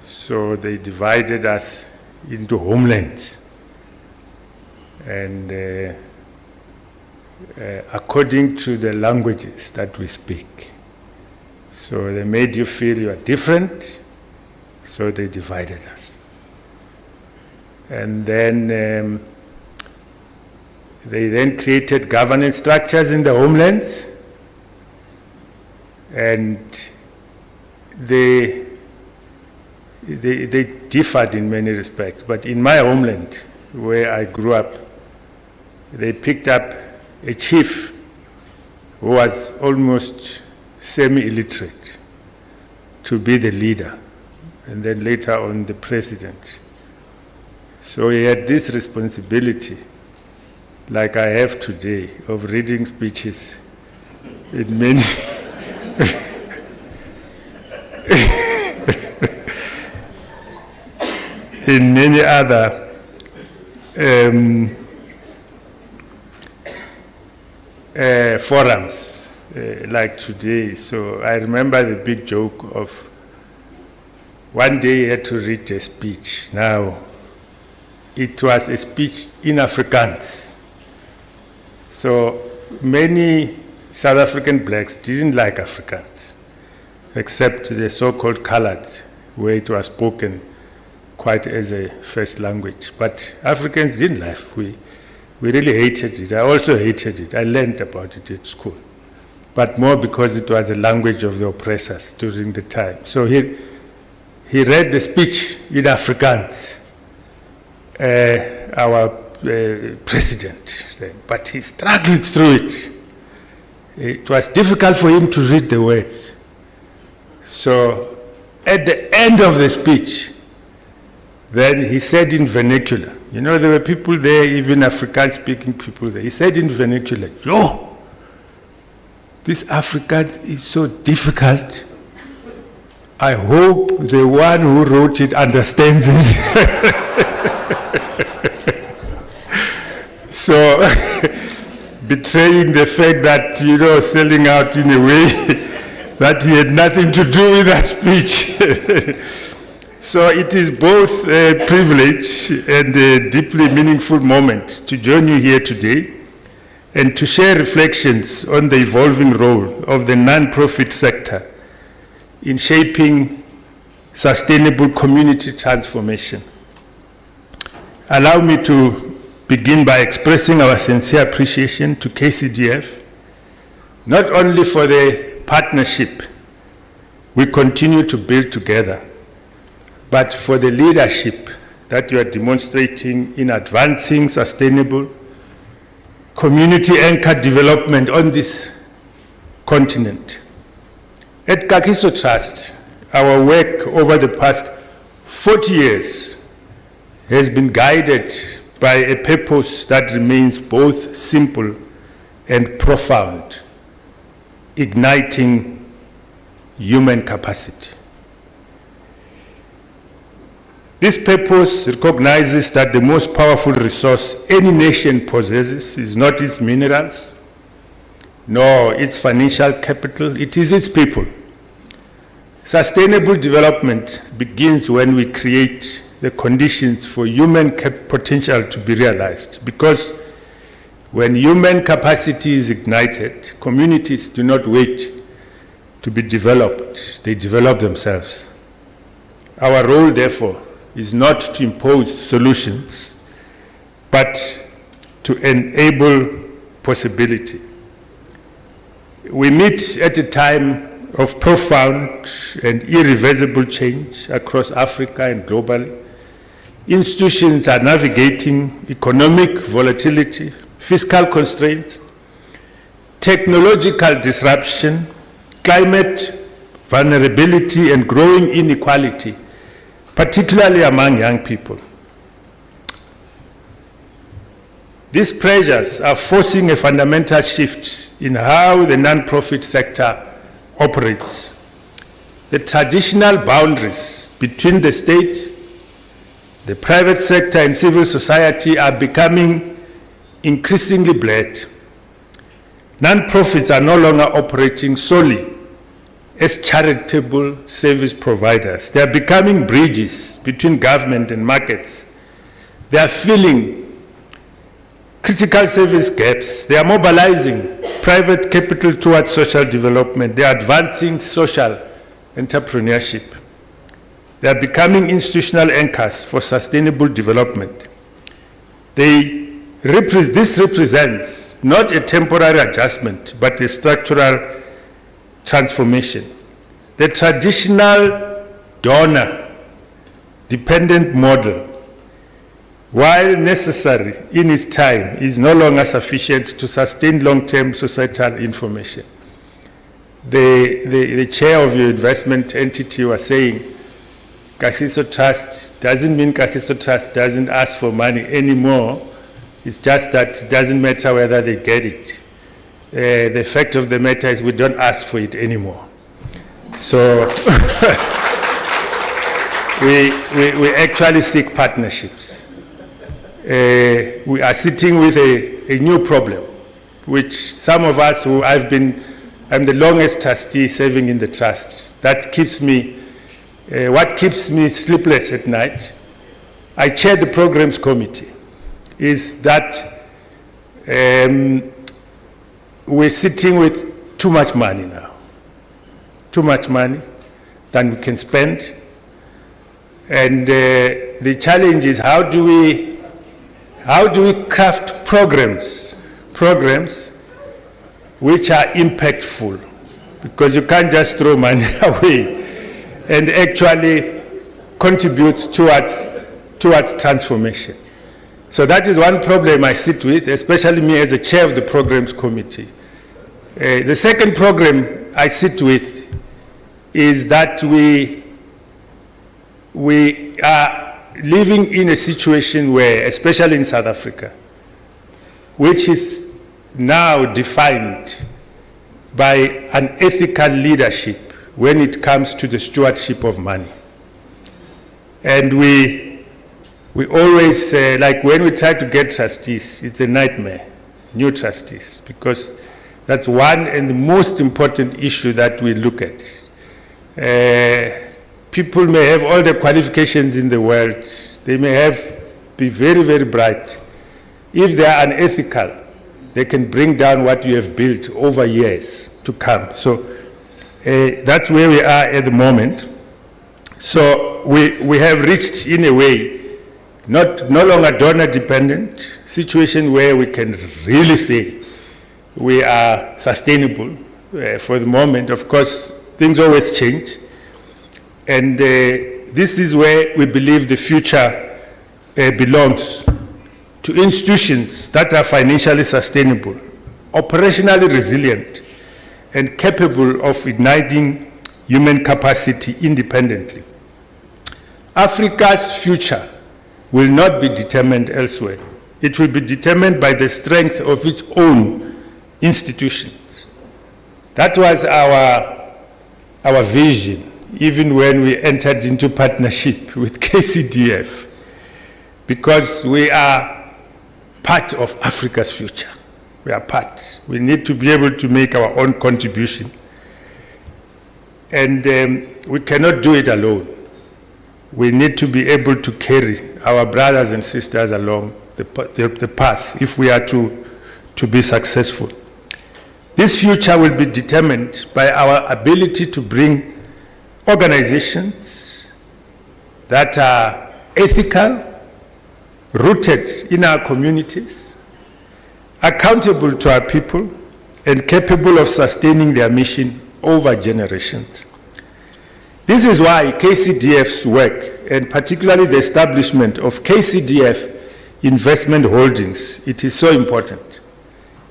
So they divided us into homelands. And according to the languages that we speak. So they made you feel you are different, so they divided us. And then they then created governance structures in the homelands, and they differed in many respects. But in my homeland, where I grew up, they picked up a chief who was almost semi-illiterate to be the leader, and then later on the president. So he had this responsibility, like I have today, of reading speeches in many in many other forums like today. So I remember the big joke of one day he had to read a speech. Now, it was a speech in Afrikaans. So many South African blacks didn't like Afrikaans, except the so-called coloureds, where it was spoken quite as a first language. But Africans didn't like it. We really hated it. I also hated it. I learned about it at school, but more because it was a language of the oppressors during the time. So he read the speech in Afrikaans, our president, but he struggled through it. It was difficult for him to read the words. So at the end of the speech, then he said in vernacular, you know, there were people there, even Afrikaans-speaking people there. He said in vernacular, yo, this Afrikaans is so difficult. I hope the one who wrote it understands it. So, betraying the fact that, you know, selling out in a way that he had nothing to do with that speech. So it is both a privilege and a deeply meaningful moment to join you here today and to share reflections on the evolving role of the non-profit sector in shaping sustainable community transformation. Allow me to begin by expressing our sincere appreciation to Kcdf, not only for the partnership we continue to build together, but for the leadership that you are demonstrating in advancing sustainable community-anchored development on this continent. At Kagiso Trust, our work over the past 40 years has been guided by a purpose that remains both simple and profound, igniting human capacity. This purpose recognizes that the most powerful resource any nation possesses is not its minerals, nor its financial capital, it is its people. Sustainable development begins when we create the conditions for human potential to be realized, because when human capacity is ignited, communities do not wait to be developed, they develop themselves. Our role, therefore, is not to impose solutions, but to enable possibility. We meet at a time of profound and irreversible change across Africa and globally. Institutions are navigating economic volatility, fiscal constraints, technological disruption, climate vulnerability, and growing inequality, particularly among young people. These pressures are forcing a fundamental shift in how the non-profit sector operates. The traditional boundaries between the state, the private sector, and civil society are becoming increasingly blurred. Non-profits are no longer operating solely as charitable service providers. They are becoming bridges between government and markets. They are filling critical service gaps. They are mobilizing private capital towards social development. They are advancing social entrepreneurship. They are becoming institutional anchors for sustainable development. This represents not a temporary adjustment, but a structural transformation. The traditional donor-dependent model, while necessary in its time, is no longer sufficient to sustain long-term societal information. The chair of your investment entity was saying, Kagiso Trust doesn't mean Kagiso Trust doesn't ask for money anymore. It's just that it doesn't matter whether they get it. The fact of the matter is we don't ask for it anymore. So we actually seek partnerships. We are sitting with a new problem, which some of us who I'm the longest trustee serving in the trust. That keeps me, what keeps me sleepless at night. I chair the programs committee, is that we're sitting with too much money now. Too much money than we can spend. And the challenge is how do we craft programs which are impactful, because you can't just throw money away, and actually contribute towards transformation. So that is one problem I sit with, especially me as a chair of the programs committee. The second problem I sit with is that we are living in a situation where, especially in South Africa, which is now defined by an ethical leadership when it comes to the stewardship of money. And we always, like when we try to get trustees, it's a nightmare, new trustees, because that's one and the most important issue that we look at. People may have all the qualifications in the world. They may be very, very bright. If they are unethical, they can bring down what you have built over years to come. So that's where we are at the moment. So we have reached, in a way, no longer donor-dependent situation where we can really say we are sustainable for the moment. Of course, things always change. And this is where we believe the future belongs to institutions that are financially sustainable, operationally resilient, and capable of igniting human capacity independently. Africa's future will not be determined elsewhere. It will be determined by the strength of its own institutions. That was our vision, even when we entered into partnership with Kcdf, because we are part of Africa's future. We are part. We need to be able to make our own contribution. And we cannot do it alone. We need to be able to carry our brothers and sisters along the path if we are to be successful. This future will be determined by our ability to bring organizations that are ethical, rooted in our communities, accountable to our people, and capable of sustaining their mission over generations. This is why Kcdf's work, and particularly the establishment of Kcdf Investment Holdings, it is so important.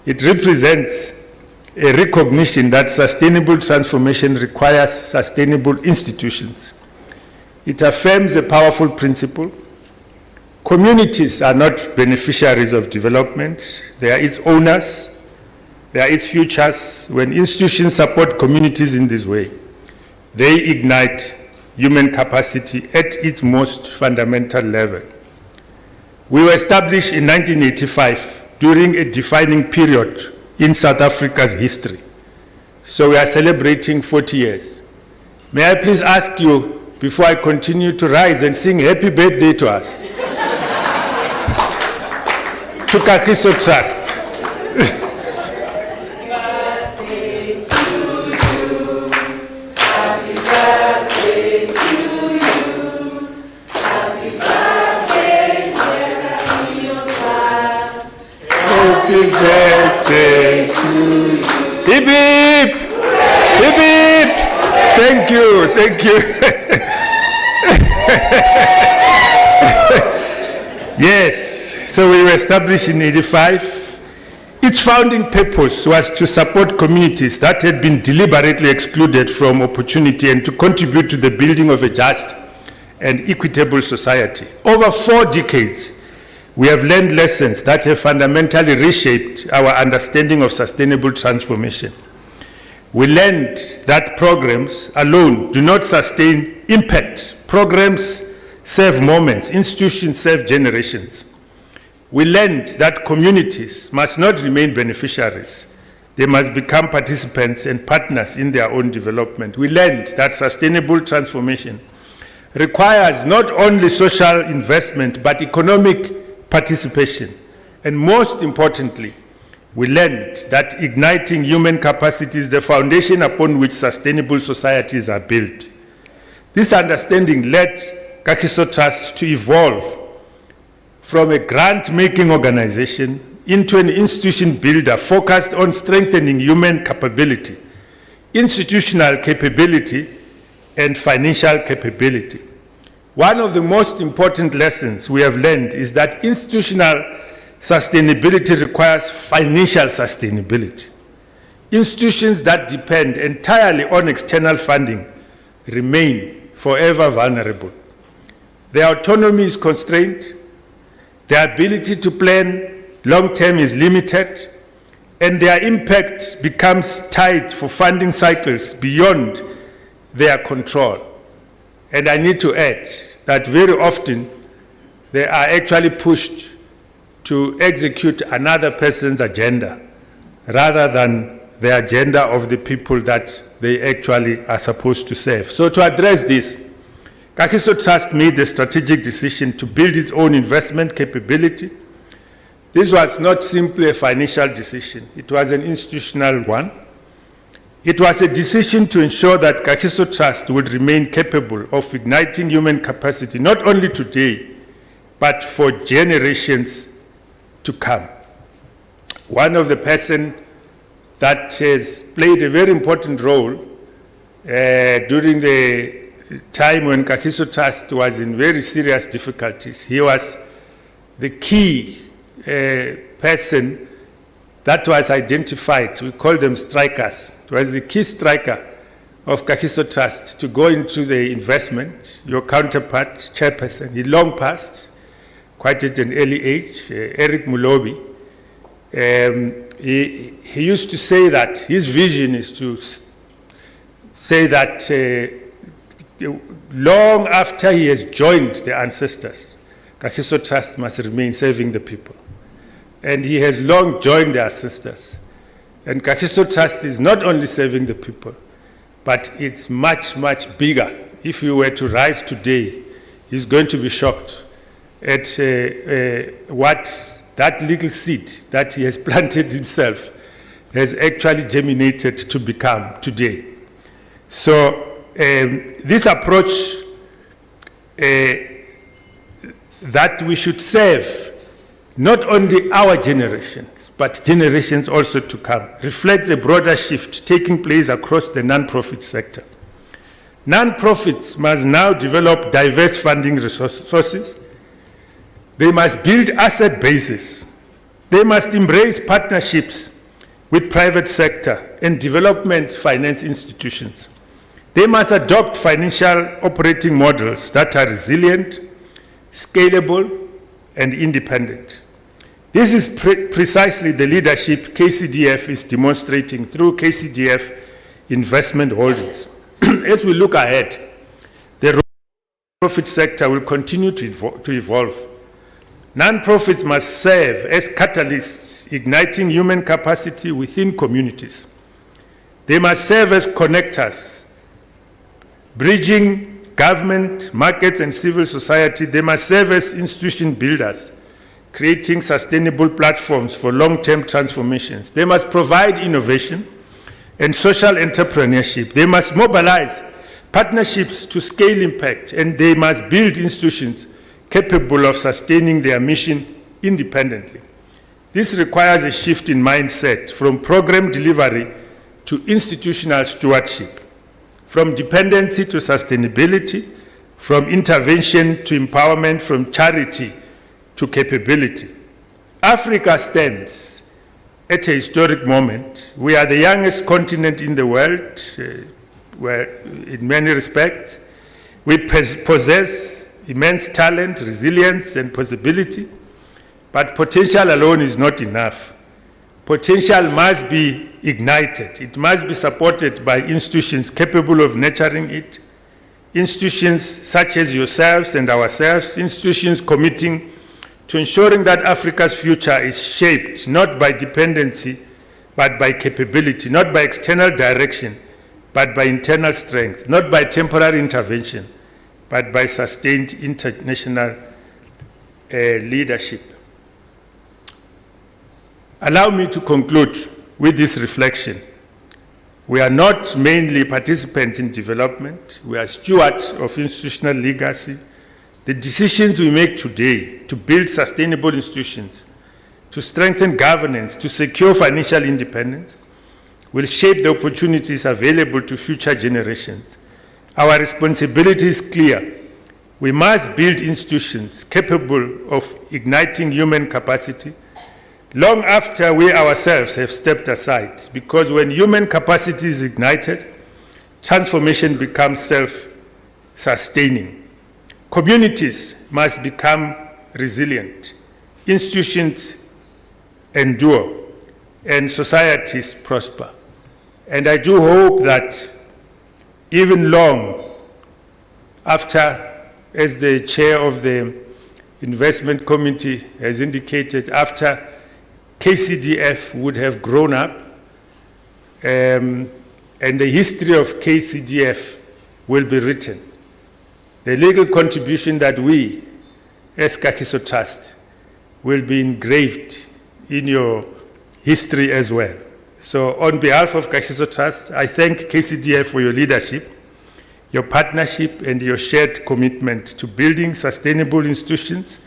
It represents a recognition that sustainable transformation requires sustainable institutions. It affirms a powerful principle. Communities are not beneficiaries of development. They are its owners. They are its futures. When institutions support communities in this way, they ignite human capacity at its most fundamental level. We were established in 1985 during a defining period in South Africa's history. So we are celebrating 40 years. May I please ask you, before I continue, to rise and sing happy birthday to us? To Kagiso Trust. Happy birthday to you. Hip hip! Hip hip! Thank you, thank you. Yes, so we were established in 85. Its founding purpose was to support communities that had been deliberately excluded from opportunity and to contribute to the building of a just and equitable society. Over 4 decades, we have learned lessons that have fundamentally reshaped our understanding of sustainable transformation. We learned that programs alone do not sustain impact. Programs serve moments, institutions serve generations. We learned that communities must not remain beneficiaries. They must become participants and partners in their own development. We learned that sustainable transformation requires not only social investment, but economic participation. And most importantly, we learned that igniting human capacity is the foundation upon which sustainable societies are built. This understanding led Kagiso Trust to evolve from a grant-making organization into an institution builder focused on strengthening human capability, institutional capability, and financial capability. One of the most important lessons we have learned is that institutional sustainability requires financial sustainability. Institutions that depend entirely on external funding remain forever vulnerable. Their autonomy is constrained, their ability to plan long-term is limited, and their impact becomes tied for funding cycles beyond their control. And I need to add that very often they are actually pushed to execute another person's agenda rather than the agenda of the people that they actually are supposed to serve. So to address this, Kagiso Trust made the strategic decision to build its own investment capability. This was not simply a financial decision, it was an institutional one. It was a decision to ensure that Kagiso Trust would remain capable of igniting human capacity, not only today, but for generations to come. One of the persons that has played a very important role during the time when Kagiso Trust was in very serious difficulties, he was the key person that was identified. We call them strikers. It was the key striker of Kagiso Trust to go into the investment. Your counterpart, chairperson, he long passed, quite at an early age, Eric Mulobi. He used to say that his vision is to say that long after he has joined the ancestors, Kagiso Trust must remain serving the people. And he has long joined the ancestors. And Kagiso Trust is not only serving the people, but it's much, much bigger. If you were to rise today, he's going to be shocked at what that little seed that he has planted himself has actually germinated to become today. So this approach that we should serve not only our generations, but generations also to come, reflects a broader shift taking place across the non-profit sector. Non-profits must now develop diverse funding sources. They must build asset bases. They must embrace partnerships with private sector and development finance institutions. They must adopt financial operating models that are resilient, scalable, and independent. This is precisely the leadership Kcdf is demonstrating through Kcdf Investment Holdings. As we look ahead, the non-profit sector will continue to evolve. Non-profits must serve as catalysts, igniting human capacity within communities. They must serve as connectors, bridging government, markets, and civil society. They must serve as institution builders, creating sustainable platforms for long-term transformations. They must provide innovation and social entrepreneurship. They must mobilize partnerships to scale impact, and they must build institutions capable of sustaining their mission independently. This requires a shift in mindset from program delivery to institutional stewardship, from dependency to sustainability, from intervention to empowerment, from charity to capability. Africa stands at a historic moment. We are the youngest continent in the world, where, in many respects, we possess immense talent, resilience, and possibility, but potential alone is not enough. Potential must be ignited. It must be supported by institutions capable of nurturing it, institutions such as yourselves and ourselves, institutions committing to ensuring that Africa's future is shaped not by dependency, but by capability, not by external direction, but by internal strength, not by temporary intervention, but by sustained international leadership. Allow me to conclude with this reflection. We are not mainly participants in development. We are stewards of institutional legacy. The decisions we make today to build sustainable institutions, to strengthen governance, to secure financial independence, will shape the opportunities available to future generations. Our responsibility is clear. We must build institutions capable of igniting human capacity long after we ourselves have stepped aside, because when human capacity is ignited, transformation becomes self-sustaining. Communities must become resilient, institutions endure, and societies prosper. And I do hope that even long after, as the chair of the investment committee has indicated, after Kcdf would have grown up, and the history of Kcdf will be written. The legal contribution that we, as Kagiso Trust, will be engraved in your history as well. So on behalf of Kagiso Trust, I thank Kcdf for your leadership, your partnership, and your shared commitment to building sustainable institutions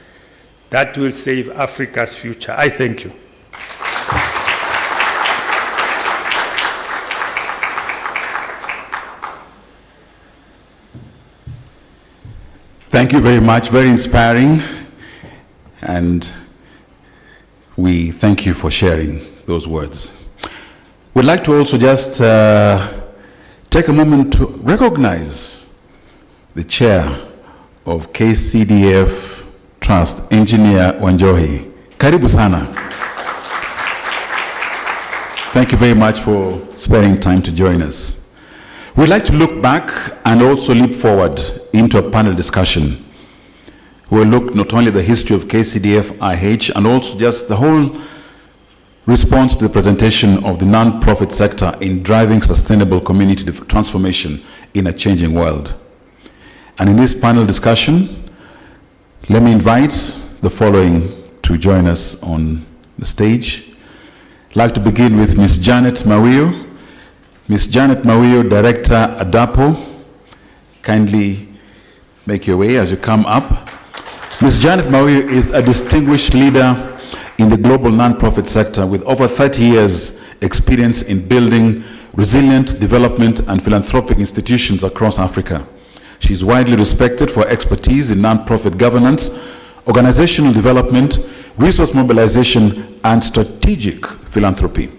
that will save Africa's future. I thank you. Thank you very much, very inspiring, and we thank you for sharing those words. We'd like to also just take a moment to recognize the chair of Kcdf Trust, Engineer Wanjohi. Karibu sana. Thank you very much for sparing time to join us. We'd like to look back and also leap forward into a panel discussion. We'll look not only at the history of Kcdf IH and also just the whole response to the presentation of the non-profit sector in driving sustainable community transformation in a changing world. And in this panel discussion, let me invite the following to join us on the stage. I'd like to begin with Ms. Janet Mawio. Ms. Janet Mawio, Director, ADAPO. Kindly make your way as you come up. Ms. Janet Mawio is a distinguished leader in the global nonprofit sector with over 30 years experience in building resilient development and philanthropic institutions across Africa. She is widely respected for expertise in nonprofit governance, organizational development, resource mobilization, and strategic philanthropy.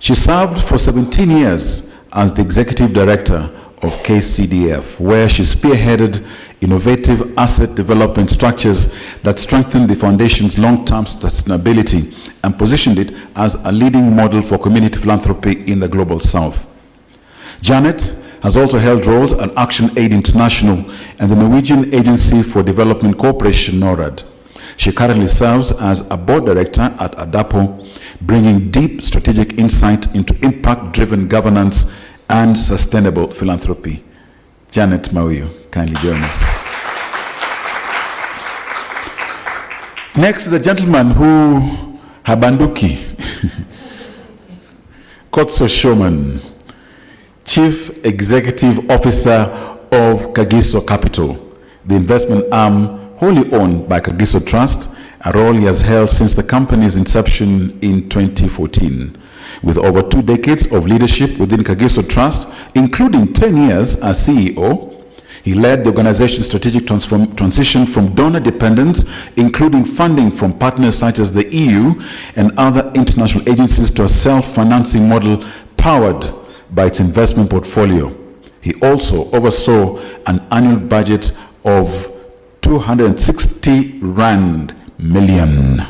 She served for 17 years as the Executive Director of Kcdf, where she spearheaded innovative asset development structures that strengthened the foundation's long-term sustainability and positioned it as a leading model for community philanthropy in the Global South. Janet has also held roles at Action Aid International and the Norwegian Agency for Development Cooperation, NORAD. She currently serves as a board director at ADAPO, bringing deep strategic insight into impact-driven governance and sustainable philanthropy. Janet Mauyo, kindly join us. Next is a gentleman who habanduki, Kotso Showman, Chief Executive Officer of Kagiso Capital, the investment arm wholly owned by Kagiso Trust, a role he has held since the company's inception in 2014. With over 2 decades of leadership within Kagiso Trust, including 10 years as CEO, he led the organization's strategic transition from donor dependence, including funding from partners such as the EU and other international agencies, to a self-financing model powered by its investment portfolio. He also oversaw an annual budget of 260 rand million.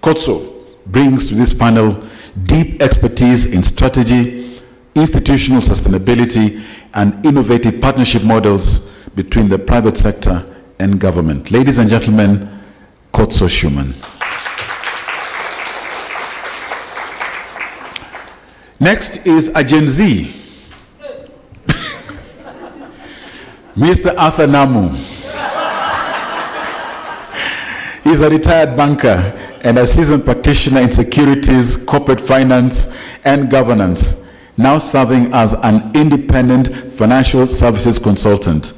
Kotso brings to this panel deep expertise in strategy, institutional sustainability, and innovative partnership models between the private sector and government. Ladies and gentlemen, Kotso Schumann. Next is a Gen Z, Mr. Arthur Namu. He's a retired banker and a seasoned practitioner in securities, corporate finance, and governance, now serving as an independent financial services consultant.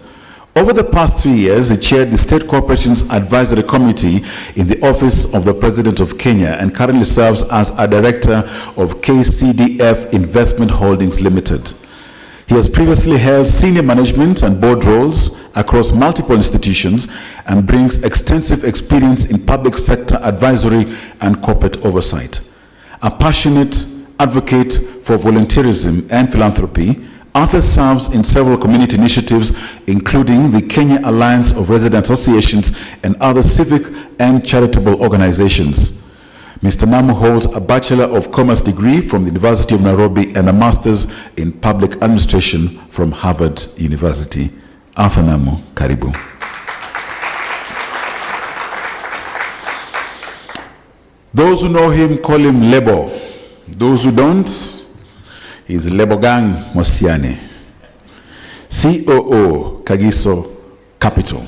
Over the past 3 years, he chaired the State Corporations Advisory Committee in the Office of the President of Kenya and currently serves as a director of Kcdf Investment Holdings Limited. He has previously held senior management and board roles across multiple institutions and brings extensive experience in public sector advisory and corporate oversight. A passionate advocate for volunteerism and philanthropy, Arthur serves in several community initiatives, including the Kenya Alliance of Resident Associations and other civic and charitable organizations. Mr. Namu holds a Bachelor of Commerce degree from the University of Nairobi and a Master's in Public Administration from Harvard University. Arthur Namu, karibu. Those who know him call him Lebo. Those who don't, he's Lebogang Mosiane, COO, Kagiso Capital.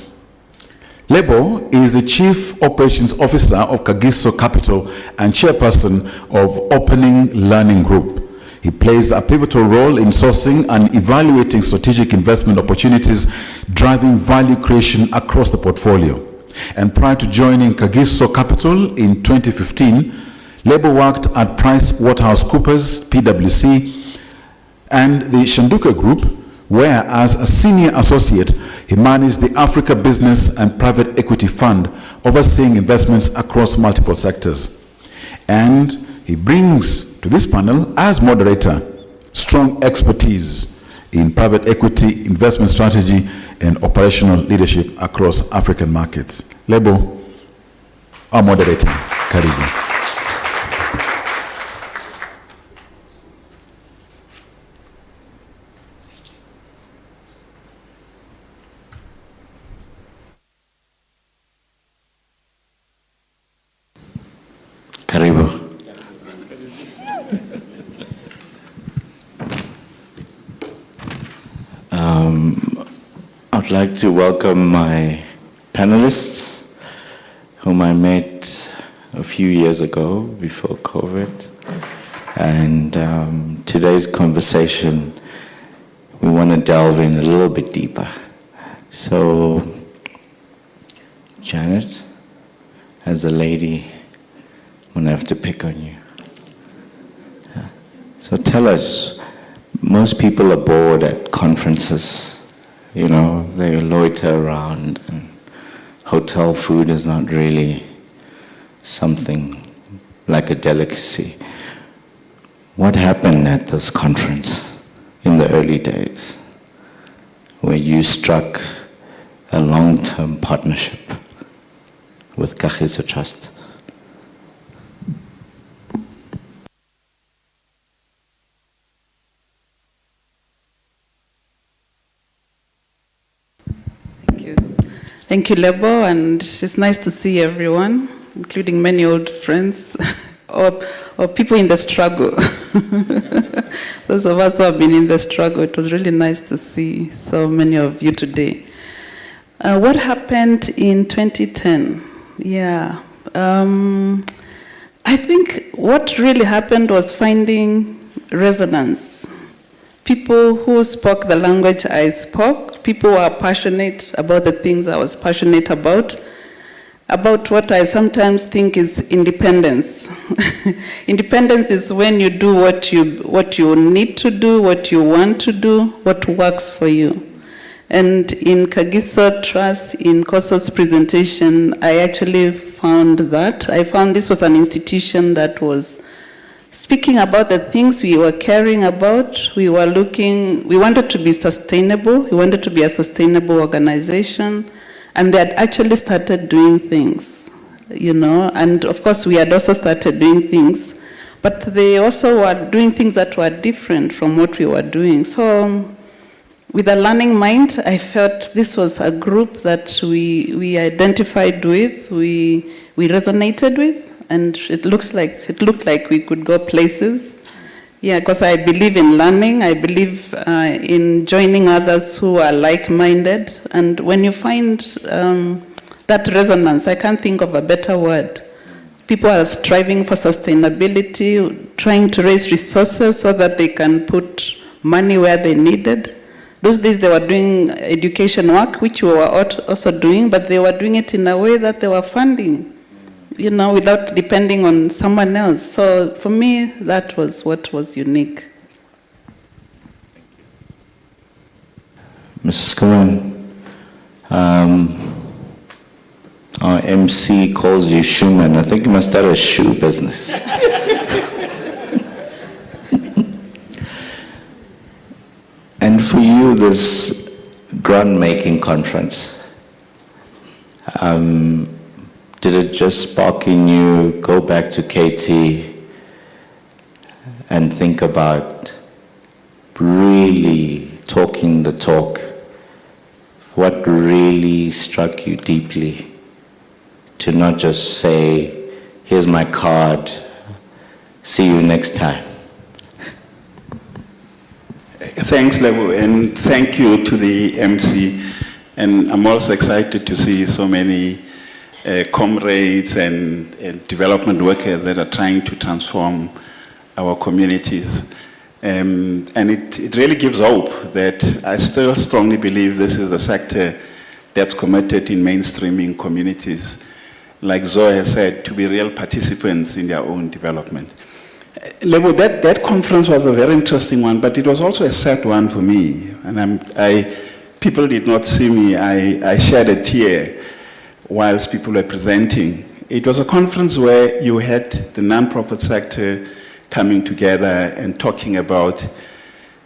Lebo is the Chief Operations Officer of Kagiso Capital and Chairperson of Opening Learning Group. He plays a pivotal role in sourcing and evaluating strategic investment opportunities, driving value creation across the portfolio. And prior to joining Kagiso Capital in 2015, Lebo worked at PricewaterhouseCoopers, PwC, and the Shanduka Group, where as a senior associate, he managed the Africa Business and Private Equity Fund, overseeing investments across multiple sectors. And he brings to this panel, as moderator, strong expertise in private equity, investment strategy, and operational leadership across African markets. Lebo, our moderator, karibu. Karibu. I'd like to welcome my panelists, whom I met a few years ago before COVID. And today's conversation, we want to delve in a little bit deeper. So, Janet, as a lady, I'm going to have to pick on you. So tell us, most people are bored at conferences. You know, they loiter around, and hotel food is not really something like a delicacy. What happened at this conference in the early days where you struck a long-term partnership with Kagiso Trust. Thank you, Lebo, and it's nice to see everyone, including many old friends or people in the struggle. Those of us who have been in the struggle, it was really nice to see so many of you today. What happened in 2010? Yeah, I think what really happened was finding resonance. People who spoke the language I spoke, people who are passionate about the things I was passionate about what I sometimes think is independence. Independence is when you do what you need to do, what you want to do, what works for you. And in Kagiso Trust, in Koso's presentation, I actually found that. I found this was an institution that was speaking about the things we were caring about. We wanted to be sustainable. We wanted to be a sustainable organization. And they had actually started doing things, and of course we had also started doing things, but they also were doing things that were different from what we were doing. So with a learning mind, I felt this was a group that we identified with, we resonated with, and it looked like we could go places. Yeah, because I believe in learning, I believe in joining others who are like-minded, and when you find that resonance, I can't think of a better word. People are striving for sustainability, trying to raise resources so that they can put money where they needed. Those days they were doing education work, which we were also doing, but they were doing it in a way that they were funding, without depending on someone else. So for me, that was what was unique. Mrs. Karan, our MC calls you Shoeman. I think you must start a shoe business. And for you, this grant-making conference, did it just spark in you, go back to KT and think about really talking the talk? What really struck you deeply to not just say, here's my card, see you next time? Thanks, Lebu, and thank you to the MC. And I'm also excited to see so many comrades and development workers that are trying to transform our communities. And it really gives hope that I still strongly believe this is a sector that's committed in mainstreaming communities, like Zoe has said, to be real participants in their own development. Lebo, that conference was a very interesting one, but it was also a sad one for me. And people did not see me. I shed a tear whilst people were presenting. It was a conference where you had the non-profit sector coming together and talking about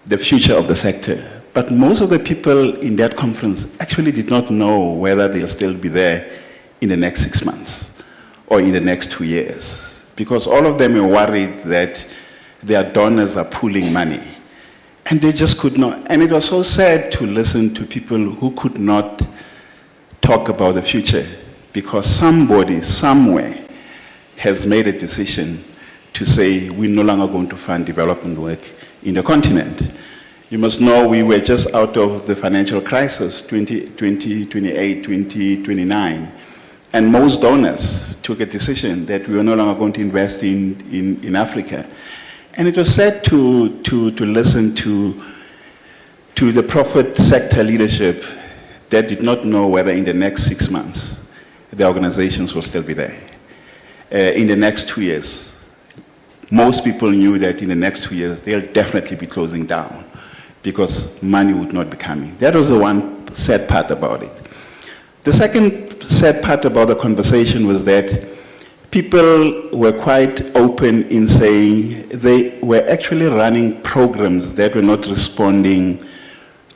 the future of the sector. But most of the people in that conference actually did not know whether they'll still be there in the next 6 months or in the next 2 years, because all of them were worried that their donors are pooling money. And they just could not. And it was so sad to listen to people who could not talk about the future because somebody, somewhere, has made a decision to say we're no longer going to fund development work in the continent. You must know we were just out of the financial crisis, 2028, 2029. And most donors took a decision that we were no longer going to invest in Africa. And it was sad to listen to the profit sector leadership that did not know whether in the next 6 months the organizations will still be there. In the next 2 years, most people knew that in the next 2 years they'll definitely be closing down because money would not be coming. That was the one sad part about it. The second sad part about the conversation was that people were quite open in saying they were actually running programs that were not responding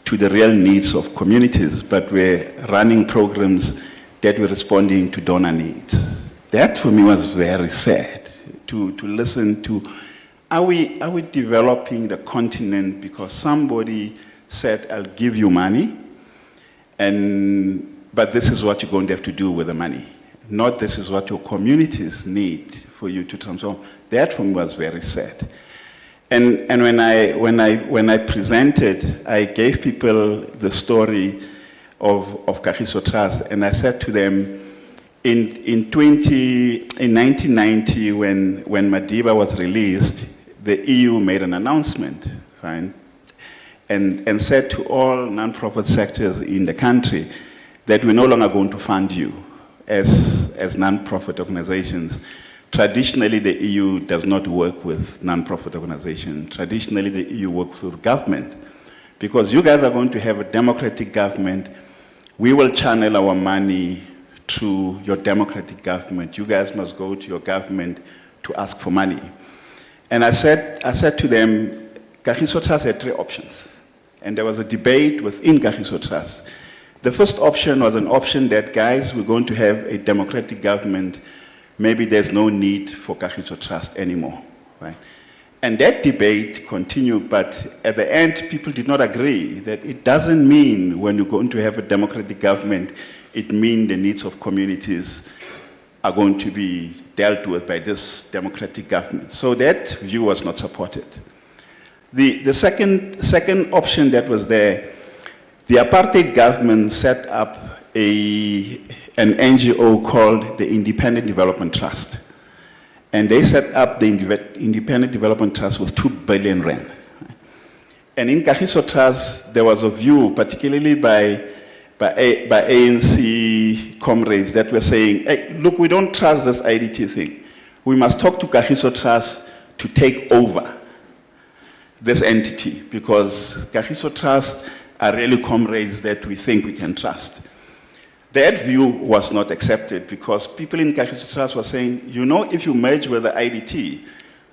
to the real needs of communities, but were running programs that we're responding to donor needs. That for me was very sad to listen to. Are we developing the continent because somebody said, I'll give you money, but this is what you're going to have to do with the money. Not this is what your communities need for you to transform. That for me was very sad. And when I presented, I gave people the story of Kagiso Trust, and I said to them, in 1990, when Madiba was released, the EU made an announcement, right? And said to all non-profit sectors in the country that we're no longer going to fund you as non-profit organizations. Traditionally, the EU does not work with non-profit organizations. Traditionally, the EU works with government. Because you guys are going to have a democratic government, we will channel our money through your democratic government. You guys must go to your government to ask for money. And I said to them, Kagiso Trust had 3 options. And there was a debate within Kagiso Trust. The first option was an option that, guys, we're going to have a democratic government. Maybe there's no need for Kagiso Trust anymore, right? And that debate continued, but at the end, people did not agree that it doesn't mean when you're going to have a democratic government, it means the needs of communities are going to be dealt with by this democratic government. So that view was not supported. The second option that was there, the apartheid government set up an NGO called the Independent Development Trust. And they set up the Independent Development Trust with 2 billion rand. And in Kagiso Trust, there was a view, particularly by ANC comrades, that were saying, hey, look, we don't trust this IDT thing. We must talk to Kagiso Trust to take over this entity, because Kagiso Trust are really comrades that we think we can trust. That view was not accepted because people in Kagiso Trust were saying, you know, if you merge with the IDT,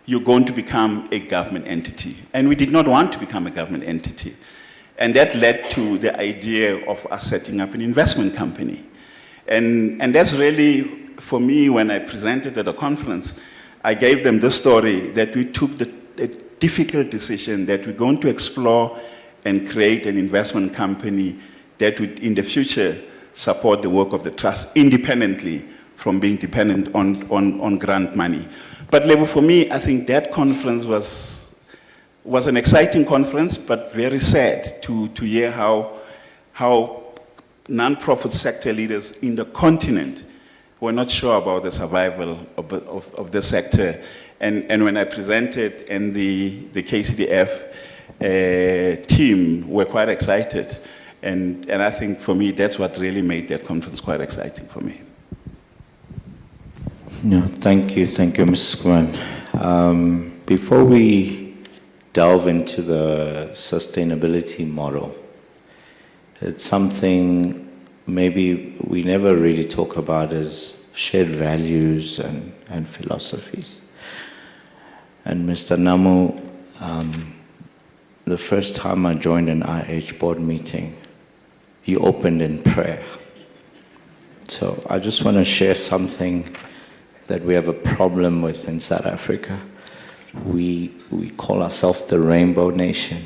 you're going to become a government entity. And we did not want to become a government entity. And that led to the idea of us setting up an investment company. And that's really, for me, when I presented at the conference, I gave them the story that we took the difficult decision that we're going to explore and create an investment company that would, in the future, support the work of the trust independently from being dependent on grant money. But Lebo, for me, I think that conference was an exciting conference, but very sad to hear how non-profit sector leaders in the continent were not sure about the survival of the sector. And when I presented, and the Kcdf team were quite excited. And I think for me, that's what really made that conference quite exciting for me. No, thank you, Mrs. Kwan. Before we delve into the sustainability model, it's something maybe we never really talk about as shared values and philosophies. And Mr. Namu, the first time I joined an IH board meeting, he opened in prayer. So I just want to share something that we have a problem with in South Africa. We call ourselves the Rainbow Nation,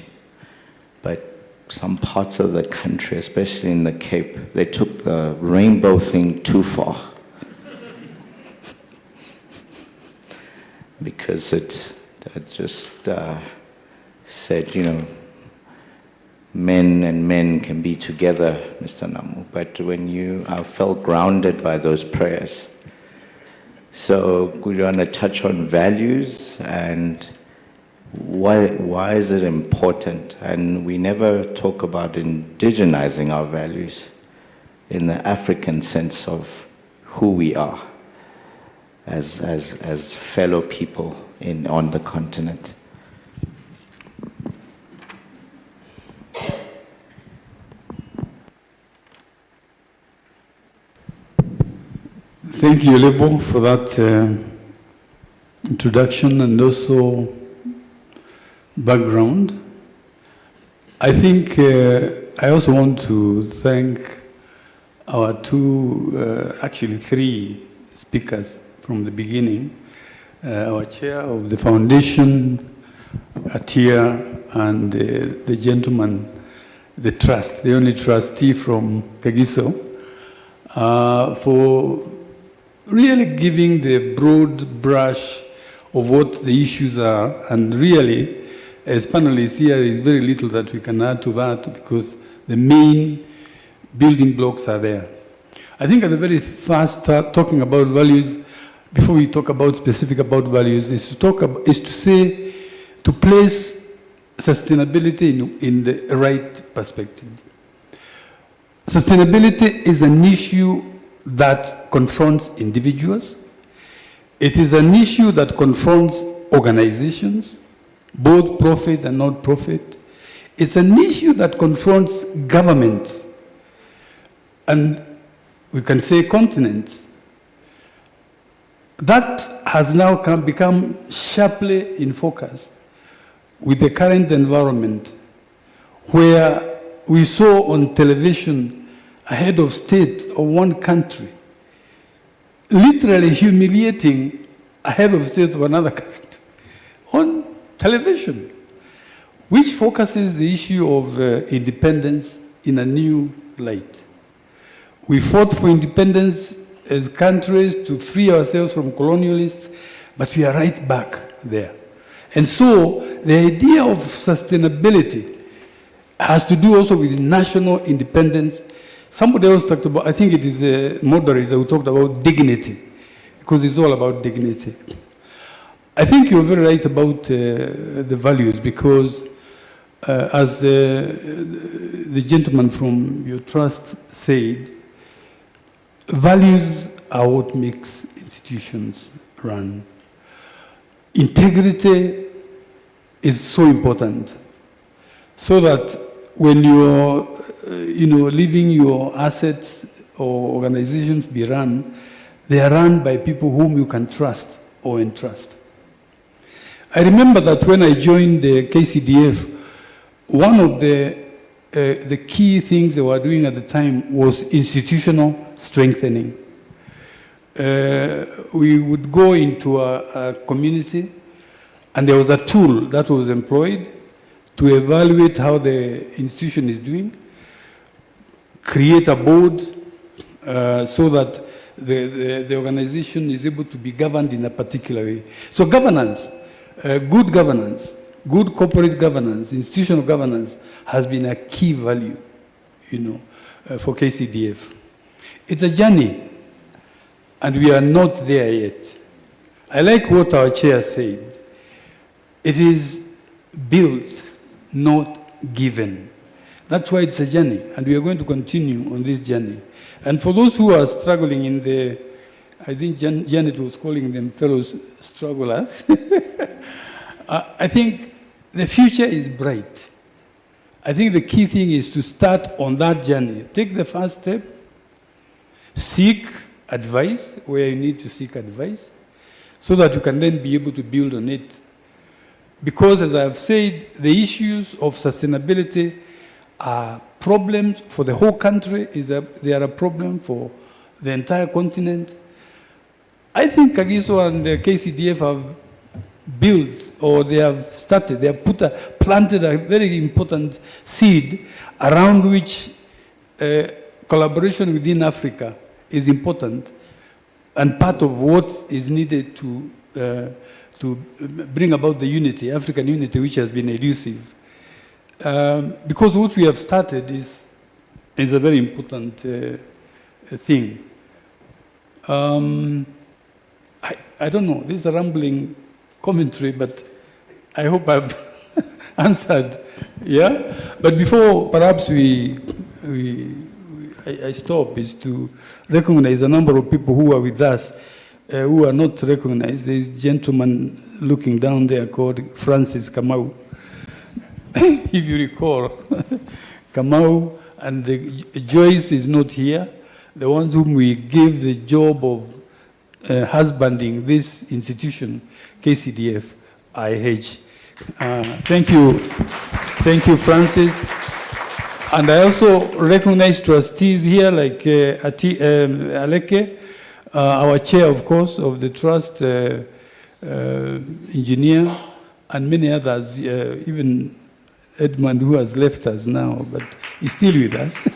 but some parts of the country, especially in the Cape, they took the rainbow thing too far. Because it just said, you know, men and men can be together, Mr. Namu. But I felt grounded by those prayers. So we want to touch on values and why is it important? And we never talk about indigenizing our values in the African sense of who we are as fellow people on the continent. Thank you, Lebo, for that introduction and also background. I think I also want to thank our two, actually three speakers from the beginning. Our chair of the foundation, Atia, and the gentleman, the trust, the only trustee from Kagiso, for really giving the broad brush of what the issues are. And really, as panelists here, there is very little that we can add to that because the main building blocks are there. I think at the very first start talking about values, before we talk about specific about values, is to talk about, is to say, to place sustainability in the right perspective. Sustainability is an issue that confronts individuals. It is an issue that confronts organizations, both profit and not-profit. It's an issue that confronts governments, and we can say continents. That has now become sharply in focus with the current environment, where we saw on television a head of state of one country literally humiliating a head of state of another country on television, which focuses the issue of independence in a new light. We fought for independence as countries to free ourselves from colonialists, but we are right back there. And so the idea of sustainability has to do also with national independence. Somebody else talked about, I think it is a moderator who talked about dignity, because it's all about dignity. I think you're very right about the values, because as the gentleman from your trust said, values are what makes institutions run. Integrity is so important, so that when you're leaving your assets or organizations be run, they are run by people whom you can trust or entrust. I remember that when I joined the Kcdf, one of the key things they were doing at the time was institutional strengthening. We would go into a community, and there was a tool that was employed to evaluate how the institution is doing, create a board so that the organization is able to be governed in a particular way. So governance, good corporate governance, institutional governance has been a key value, for Kcdf. It's a journey, and we are not there yet. I like what our chair said. It is built, not given. That's why it's a journey, and we are going to continue on this journey. And for those who are struggling in the, I think Janet was calling them fellows strugglers, I think the future is bright. I think the key thing is to start on that journey. Take the first step, seek advice where you need to seek advice, so that you can then be able to build on it. Because, as I've said, the issues of sustainability are problems for the whole country, they are a problem for the entire continent. I think Kagiso and the Kcdf have built, or they have started, they have planted a very important seed around which collaboration within Africa is important and part of what is needed to bring about the unity, African unity, which has been elusive. Because what we have started is a very important thing. I don't know, this is a rambling commentary, but I hope I've answered, yeah? But before perhaps I stop, is to recognize a number of people who are with us who are not recognized. There is a gentleman looking down there called Francis Kamau. If you recall, Kamau and Joyce is not here, the ones whom we gave the job of husbanding this institution, Kcdf, IH. Thank you, Francis. And I also recognize trustees here like Aleke, our chair, of course, of the trust, engineer, and many others, even Edmund, who has left us now, but he's still with us.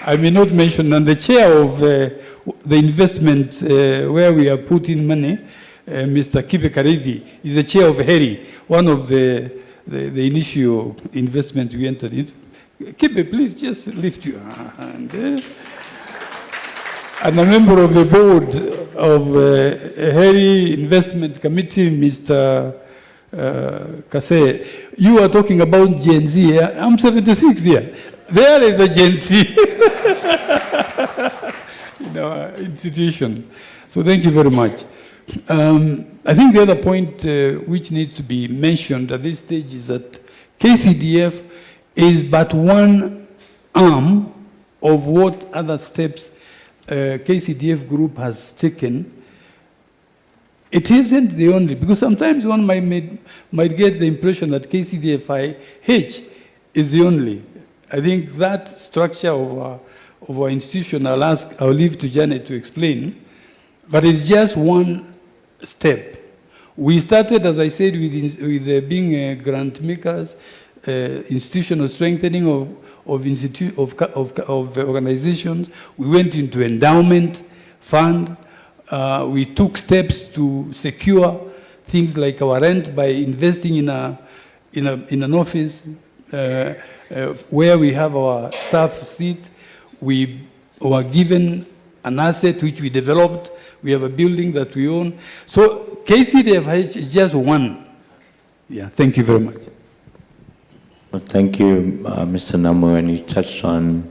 I may not mention, and the chair of the investment where we are putting money, Mr. Kcdf, is the chair of HERI, one of the initial investment we entered into. Kibe, please just lift your hand. And a member of the board of HERI Investment Committee, Mr. Kase. You are talking about Gen Z. I'm 76 here. There is a Gen Z in our institution. So thank you very much. I think the other point which needs to be mentioned at this stage is that Kcdf is but one arm of what other steps Kcdf group has taken. It isn't the only, because sometimes one might get the impression that KCDFIH is the only. I think that structure of our institution, I'll leave to Janet to explain, but it's just one step. We started, as I said, with being grant makers, institutional strengthening of organizations. We went into endowment fund. We took steps to secure things like our rent by investing in an office where we have our staff seat. We were given an asset which we developed. We have a building that we own. So KCDF is just one. Yeah, thank you very much. Well, thank you, Mr. Namu, and you touched on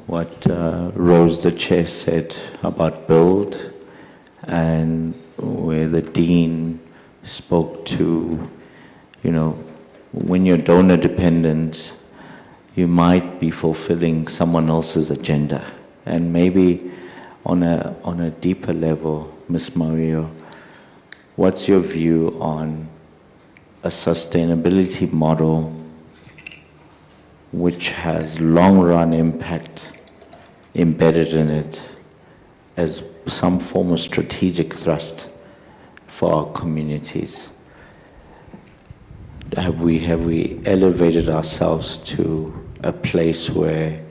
what Rose, the chair, said about build, and where the dean spoke to, when you're donor dependent, you might be fulfilling someone else's agenda. And maybe on a deeper level, Ms. Mario, what's your view on a sustainability model which has long-run impact embedded in it as some form of strategic thrust for our communities? Have we elevated ourselves to a place where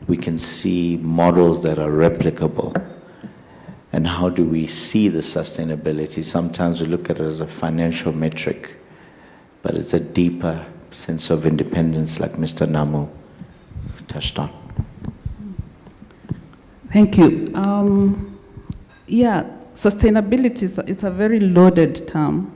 we can see models that are replicable? And how do we see the sustainability? Sometimes we look at it as a financial metric, but it's a deeper sense of independence, like Mr. Namu touched on. Thank you. Yeah, sustainability is a very loaded term.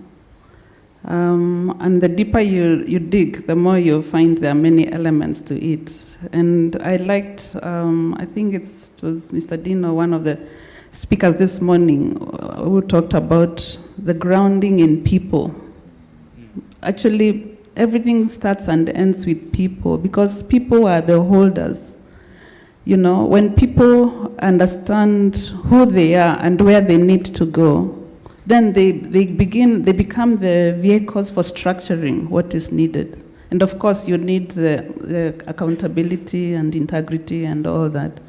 And the deeper you dig, the more you'll find there are many elements to it. And I liked, I think it was Mr. Dino, one of the speakers this morning, who talked about the grounding in people. Actually, everything starts and ends with people, because people are the holders. When people understand who they are and where they need to go, then they become the vehicles for structuring what is needed. And of course, you need the accountability and integrity and all that.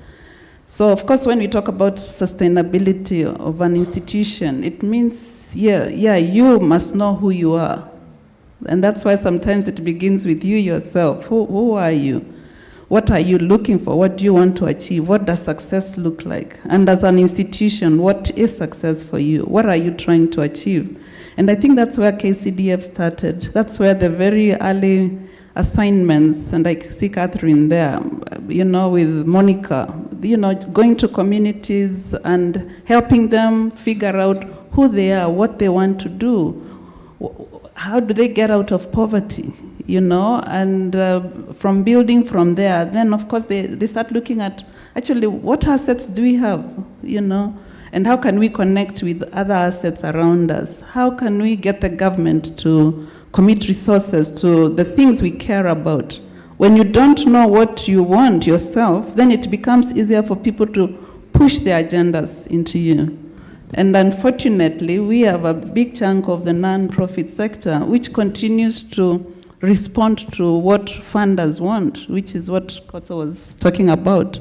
So of course, when we talk about sustainability of an institution, it means, you must know who you are. And that's why sometimes it begins with you yourself. Who are you? What are you looking for? What do you want to achieve? What does success look like? And as an institution, what is success for you? What are you trying to achieve? And I think that's where KCDF started. That's where the very early assignments, and I see Catherine there, with Monica, going to communities and helping them figure out who they are, what they want to do. How do they get out of poverty? And from building from there, then of course they start looking at, actually, what assets do we have, and how can we connect with other assets around us? How can we get the government to commit resources to the things we care about? When you don't know what you want yourself, then it becomes easier for people to push their agendas into you. And unfortunately, we have a big chunk of the non-profit sector which continues to respond to what funders want, which is what Kotso was talking about.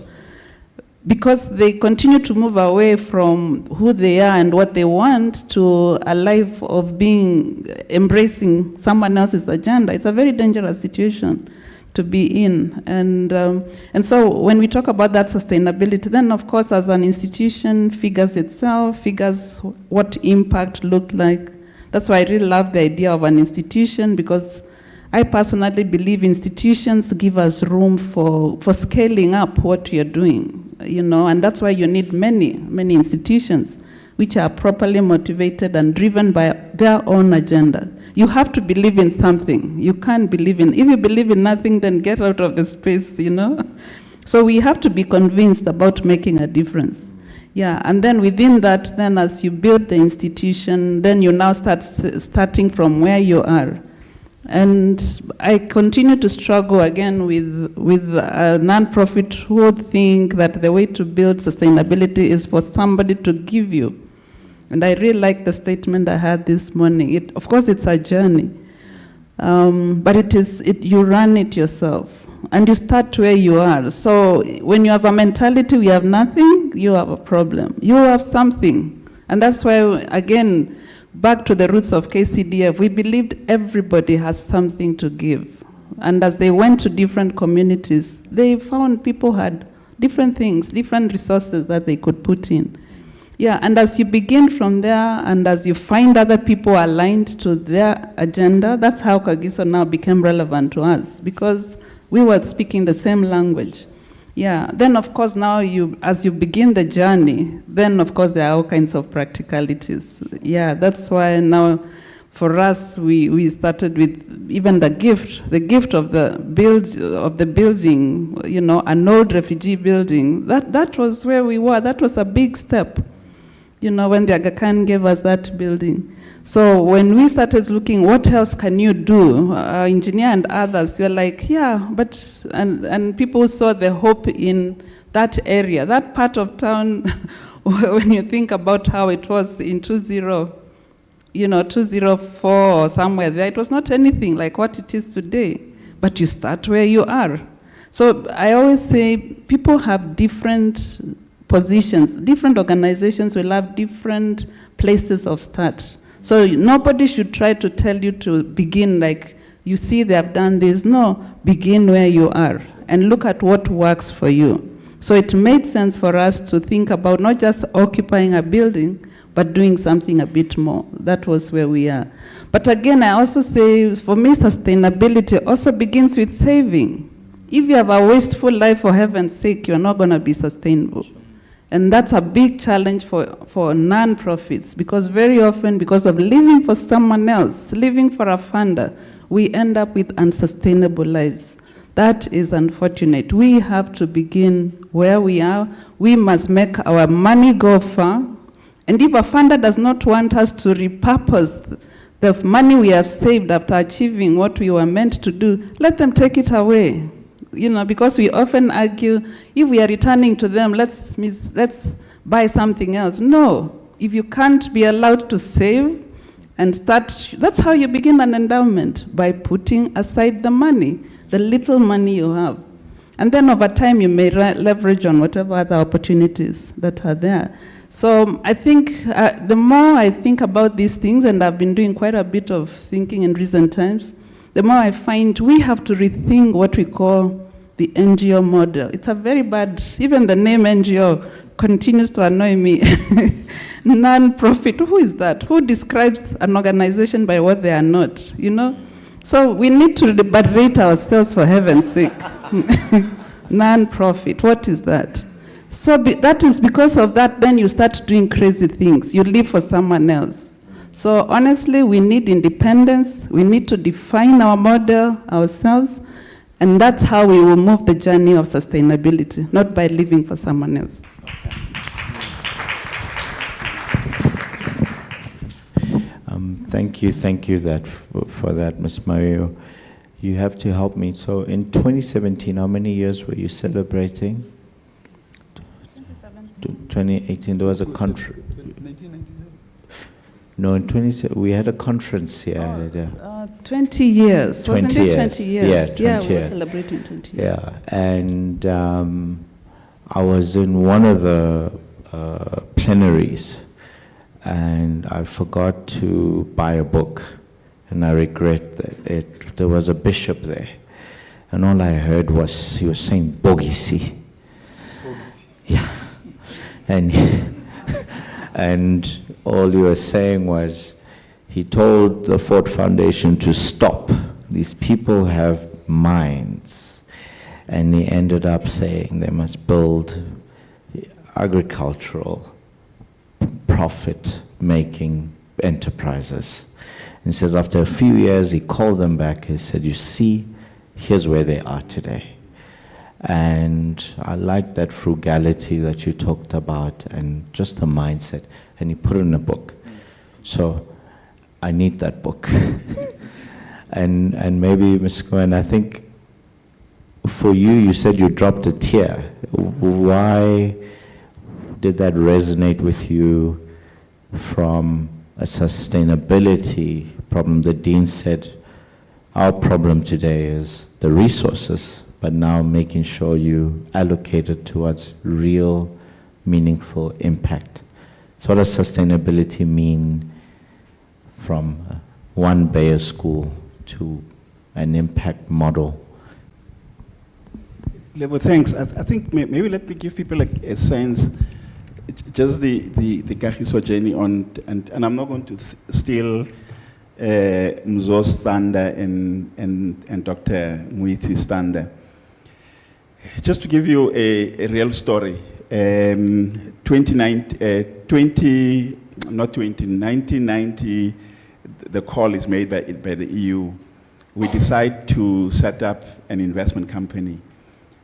Because they continue to move away from who they are and what they want to a life of embracing someone else's agenda. It's a very dangerous situation to be in. And so when we talk about that sustainability, then of course as an institution figures itself, figures what impact looked like. That's why I really love the idea of an institution, because I personally believe institutions give us room for scaling up what we are doing, and that's why you need many institutions which are properly motivated and driven by their own agenda. You have to believe in something. You can't believe if you believe in nothing, then get out of the space, So we have to be convinced about making a difference. Yeah, and then within that, then as you build the institution, then you now starting from where you are. And I continue to struggle again with a nonprofit who think that the way to build sustainability is for somebody to give you. And I really like the statement I had this morning. Of course, it's a journey, but you run it yourself, and you start where you are. So when you have a mentality, we have nothing, you have a problem. You have something, and that's why, again, back to the roots of Kcdf, we believed everybody has something to give. And as they went to different communities, they found people had different things, different resources that they could put in. Yeah, and as you begin from there, and as you find other people aligned to their agenda, that's how Kagiso now became relevant to us, because we were speaking the same language. Yeah, then of course now as you begin the journey, then of course there are all kinds of practicalities. Yeah, that's why now for us we started with even the gift of the building, an old refugee building. That was where we were. That was a big step, when the Aga Khan gave us that building. So when we started looking, what else can you do? Engineer and others, we were like, yeah, but, and people saw the hope in that area, that part of town, when you think about how it was in 204 or somewhere there, it was not anything like what it is today, but you start where you are. So I always say people have different positions, different organizations will have different places of start. So nobody should try to tell you to begin like, you see they have done this. No, begin where you are and look at what works for you. So it made sense for us to think about not just occupying a building, but doing something a bit more. That was where we are. But again, I also say, for me, sustainability also begins with saving. If you have a wasteful life, for heaven's sake, you're not going to be sustainable. And that's a big challenge for non-profits, because very often, because of living for someone else, living for a funder, we end up with unsustainable lives. That is unfortunate. We have to begin where we are. We must make our money go far. And if a funder does not want us to repurpose the money we have saved after achieving what we were meant to do, let them take it away. Because we often argue, if we are returning to them, let's buy something else. No, if you can't be allowed to save and start, that's how you begin an endowment, by putting aside the money, the little money you have. And then over time, you may leverage on whatever other opportunities that are there. So I think the more I think about these things, and I've been doing quite a bit of thinking in recent times, the more I find we have to rethink what we call the NGO model. It's a very bad, even the name NGO continues to annoy me. Non-profit, who is that? Who describes an organization by what they are not, So we need to liberate ourselves, for heaven's sake. Non-profit, what is that? So that is because of that, then you start doing crazy things. You live for someone else. So honestly, we need independence. We need to define our model ourselves. And that's how we will move the journey of sustainability, not by living for someone else. Thank you for that, Ms. Mario. You have to help me. So in 2017, how many years were you celebrating? 2018, there was a conference. 1997. No, in 2017, we had a conference here. 20 years. 20 Wasn't it years. 20 years? Yeah, 20 we were years. celebrating 20 years. Yeah, and I was in one of the plenaries, and I forgot to buy a book, and I regret that there was a bishop there, and all I heard was he was saying Bogisi. Yeah, and and all he was saying was he told the Ford Foundation to stop. These people have minds, and he ended up saying they must build agricultural profit-making enterprises. And he says after a few years, he called them back. He said, you see, here's where they are today. And I like that frugality that you talked about and just the mindset. And he put it in a book. So I need that book. and maybe, Ms. Cohen, I think for you, you said you dropped a tear. Why did that resonate with you from a sustainability problem? The Dean said, our problem today is the resources, but now making sure you allocate it towards real, meaningful impact. So what does sustainability mean from one Bayer school to an impact model? Lebo, thanks. I think maybe let me give people a sense, just the Kagiso journey on, and I'm not going to steal Mzo's thunder and Dr. Muiti's thunder. Just to give you a real story, 1990, the call is made by the EU. We decide to set up an investment company.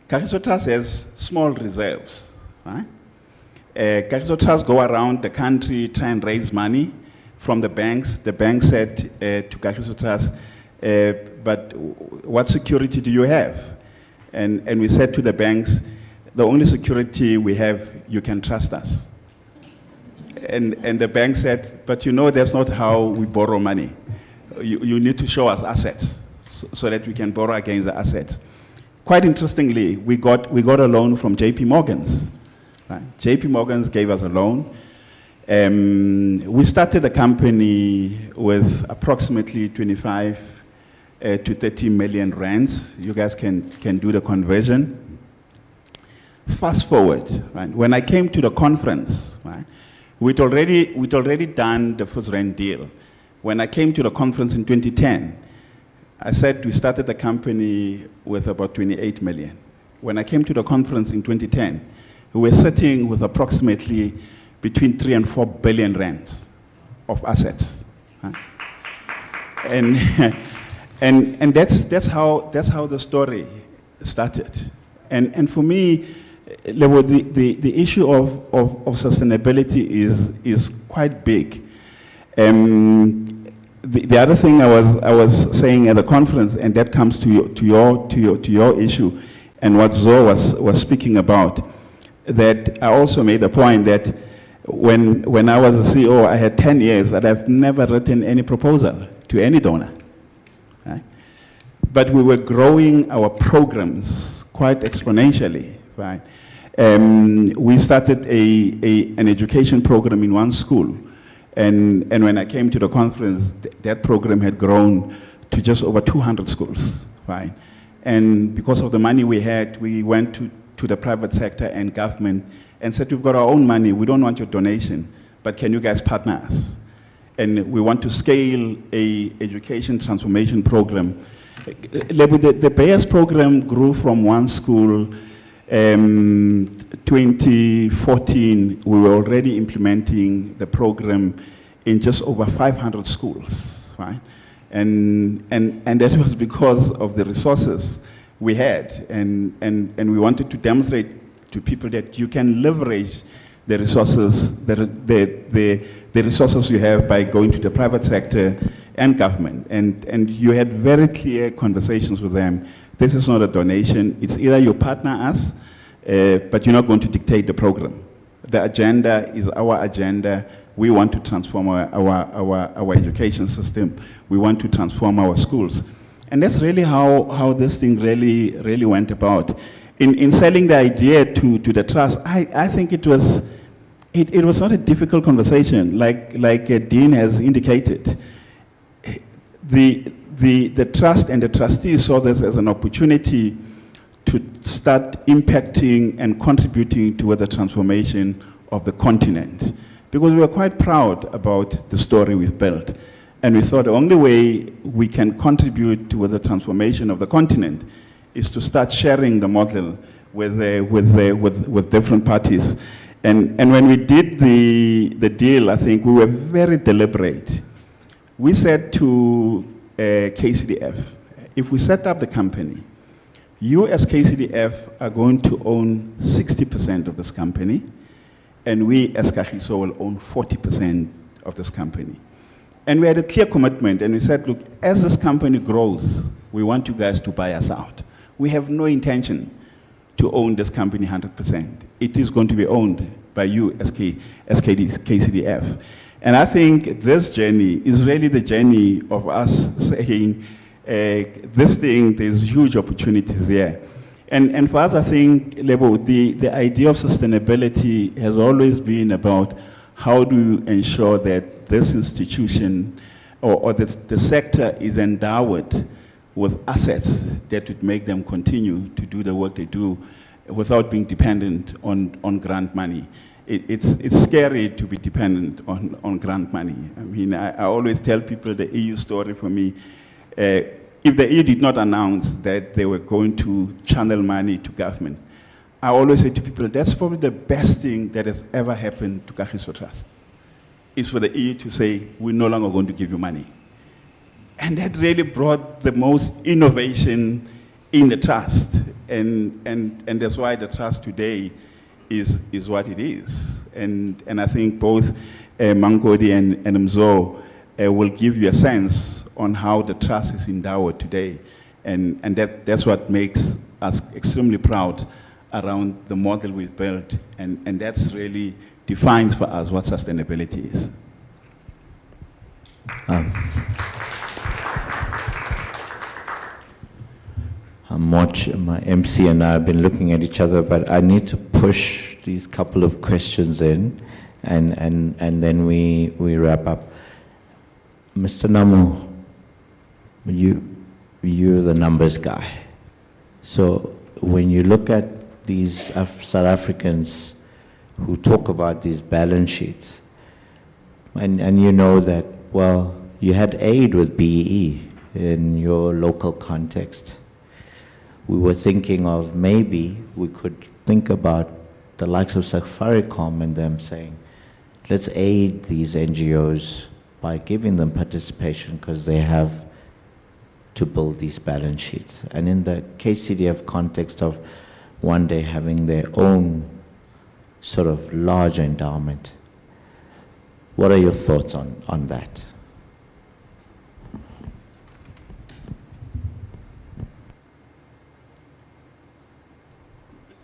Kagiso Trust has small reserves. Right? Kagiso Trust go around the country, try and raise money from the banks. The bank said to Kagiso Trust, but what security do you have? And we said to the banks, the only security we have, you can trust us. And the bank said, but you know that's not how we borrow money. You need to show us assets so that we can borrow against the assets. Quite interestingly, we got a loan from JP Morgan's. Right? JP Morgan's gave us a loan. We started the company with approximately 25 to 30 million rands. You guys can do the conversion. Fast forward, right? When I came to the conference, right, we'd already done the first rand deal. When I came to the conference in 2010, I said we started the company with about 28 million. When I came to the conference in 2010, we were sitting with approximately between 3 and 4 billion rands of assets. Right? And that's how the story started. And for me, the issue of sustainability is quite big. The other thing I was saying at the conference, and that comes to your issue, and what Zoe was speaking about, that I also made the point that when I was a CEO, I had 10 years that I've never written any proposal to any donor. Right? But we were growing our programs quite exponentially. Right? We started an education program in one school. And when I came to the conference, that program had grown to just over 200 schools, right? And because of the money we had, we went to the private sector and government and said, we've got our own money, we don't want your donation, but can you guys partner us? And we want to scale a education transformation program. The Bayers program grew from one school. 2014, we were already implementing the program in just over 500 schools, right? And that was because of the resources we had, and we wanted to demonstrate to people that you can leverage the resources, the resources you have by going to the private sector and government, and you had very clear conversations with them. This is not a donation. It's either you partner us, but you're not going to dictate the program, the agenda is our agenda. We want to transform our education system. We want to transform our schools. And that's really how this thing really went about. In selling the idea to the trust, I think it was not a difficult conversation, like Dean has indicated. The trust and the trustees saw this as an opportunity to start impacting and contributing to the transformation of the continent. Because we were quite proud about the story we've built. And we thought the only way we can contribute to the transformation of the continent is to start sharing the model with different parties. And when we did the deal, I think we were very deliberate. We said to Kcdf, if we set up the company, you as Kcdf are going to own 60% of this company, and we as Kagiso will own 40% of this company. And we had a clear commitment, and we said, look, as this company grows, we want you guys to buy us out. We have no intention to own this company 100%. It is going to be owned by you as Kcdf. And I think this journey is really the journey of us saying, this thing, there's huge opportunities there. And for us, I think, Lebo, the idea of sustainability has always been about how do you ensure that this institution or the sector is endowed with assets that would make them continue to do the work they do without being dependent on grant money. It's scary to be dependent on grant money. I mean, I always tell people the EU story for me. If the EU did not announce that they were going to channel money to government, I always say to people, that's probably the best thing that has ever happened to Kagiso Trust, is for the EU to say, we're no longer going to give you money. And that really brought the most innovation in the trust. And that's why the trust today is what it is. And I think both Mangodi and Mzo will give you a sense on how the trust is endowed today. And that's what makes us extremely proud around the model we've built. And that's really defines for us what sustainability is. My MC and I have been looking at each other, but I need to push these couple of questions in, and then we wrap up. Mr. Namu, you're the numbers guy. So when you look at these South Africans who talk about these balance sheets, and you know that, well, you had aid with BEE in your local context. We were thinking of maybe we could think about the likes of Safaricom and them saying, let's aid these NGOs by giving them participation because they have to build these balance sheets. And in the Kcdf context of one day having their own sort of large endowment, what are your thoughts on that?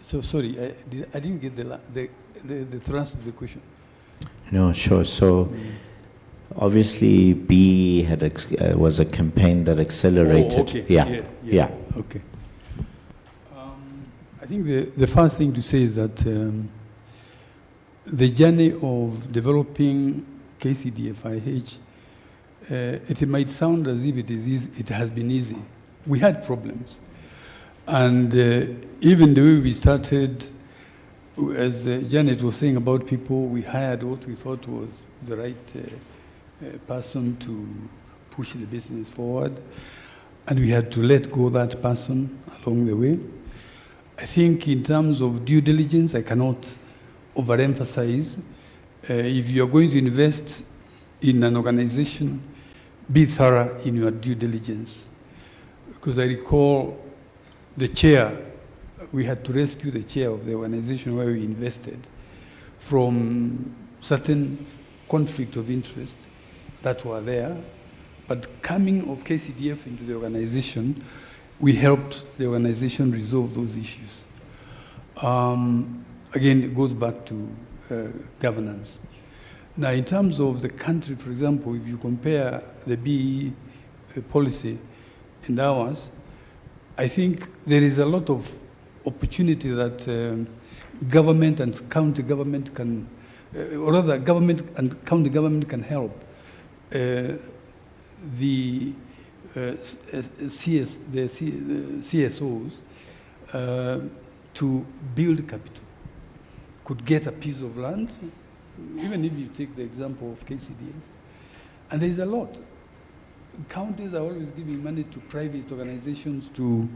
So sorry, I didn't get the thrust of the question. No, sure. So obviously B was a campaign that accelerated. Oh, okay. Yeah. Okay. I think the first thing to say is that the journey of developing KCDFIH, it might sound as if it is easy, it has been easy. We had problems. And even the way we started, as Janet was saying about people, we hired what we thought was the right person to push the business forward. And we had to let go that person along the way. I think in terms of due diligence, I cannot overemphasize. If you're going to invest in an organization, be thorough in your due diligence. Because I recall the chair, we had to rescue the chair of the organization where we invested from certain conflict of interest that were there. But coming of KCDF into the organization, we helped the organization resolve those issues. Again, it goes back to governance. Now, in terms of the country, for example, if you compare the BE policy and ours, I think there is a lot of opportunity that government and county government can, or rather government and county government can help the CSOs to build capital. Could get a piece of land, even if you take the example of Kcdf, and there's a lot. Counties are always giving money to private organizations to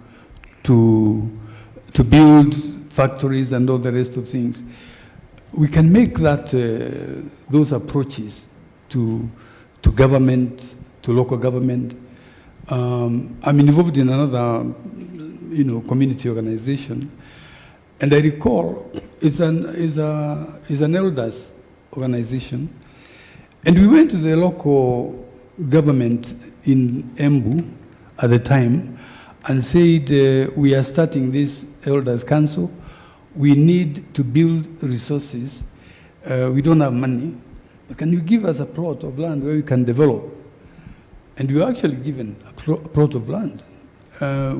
build factories and all the rest of things. We can make that those approaches to government, to local government. I'm involved in another, community organization, and I recall it's an elders organization, and we went to the local government in Embu at the time and said, we are starting this elders council. We need to build resources. We don't have money. Can you give us a plot of land where we can develop? And we were actually given a plot of land.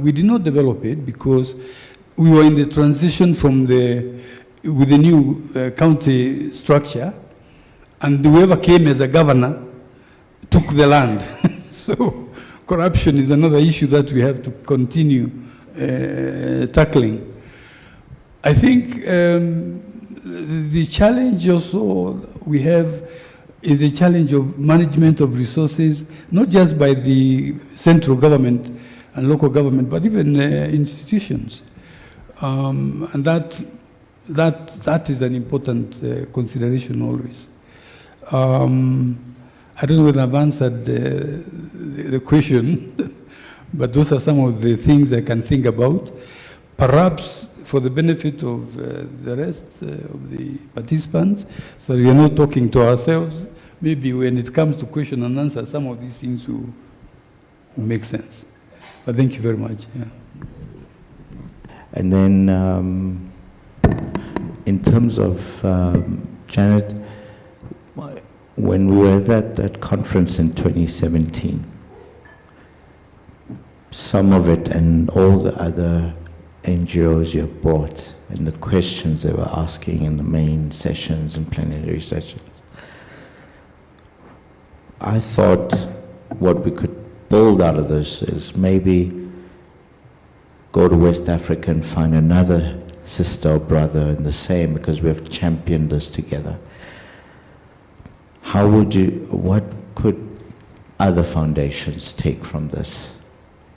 We did not develop it because we were in the transition with the new county structure, and whoever came as a governor took the land. So corruption is another issue that we have to continue tackling. I think the challenge also we have is the challenge of management of resources, not just by the central government and local government, but even institutions. And that is an important consideration always. I don't know whether I've answered the question, but those are some of the things I can think about. Perhaps for the benefit of the rest of the participants, so we are not talking to ourselves, maybe when it comes to question and answer, some of these things will make sense. But thank you very much. Yeah. And then in terms of Janet, when we were at that conference in 2017, some of it and all the other NGOs you brought and the questions they were asking in the main sessions and plenary sessions, I thought what we could build out of this is maybe go to West Africa and find another sister or brother in the same, because we have championed this together. What could other foundations take from this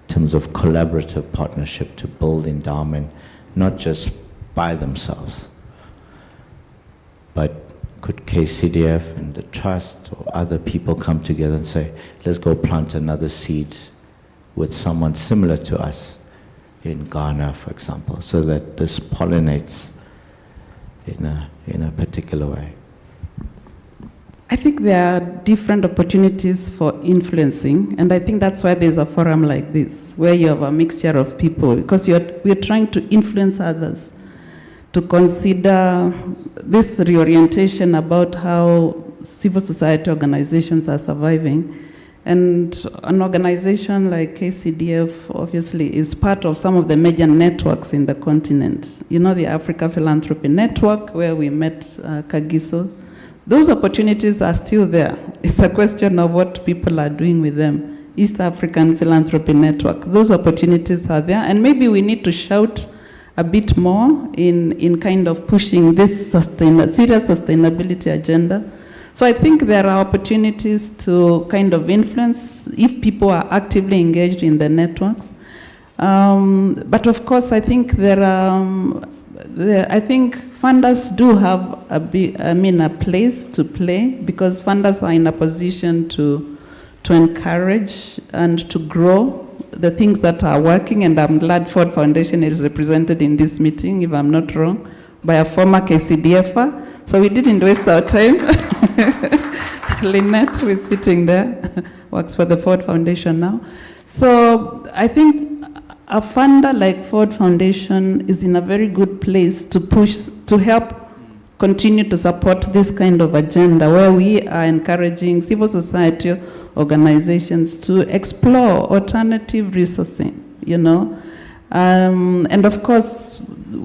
in terms of collaborative partnership to build endowment, not just by themselves, but could Kcdf and the trust or other people come together and say, let's go plant another seed with someone similar to us in Ghana, for example, so that this pollinates in a particular way? I think there are different opportunities for influencing, and I think that's why there's a forum like this, where you have a mixture of people, because we're trying to influence others to consider this reorientation about how civil society organizations are surviving. And an organization like Kcdf obviously is part of some of the major networks in the continent. You know, the Africa Philanthropy Network, where we met Kagiso. Those opportunities are still there. It's a question of what people are doing with them. East African Philanthropy Network, those opportunities are there, and maybe we need to shout a bit more in kind of pushing this serious sustainability agenda. So I think there are opportunities to kind of influence if people are actively engaged in the networks. But of course, I think I think funders do have a place to play, because funders are in a position to encourage and to grow the things that are working, and I'm glad Ford Foundation is represented in this meeting, if I'm not wrong, by a former KCDFer. So we didn't waste our time. Lynette, who is sitting there, works for the Ford Foundation now. So I think a funder like Ford Foundation is in a very good place to push, to help continue to support this kind of agenda where we are encouraging civil society organizations to explore alternative resourcing, you know. And of course,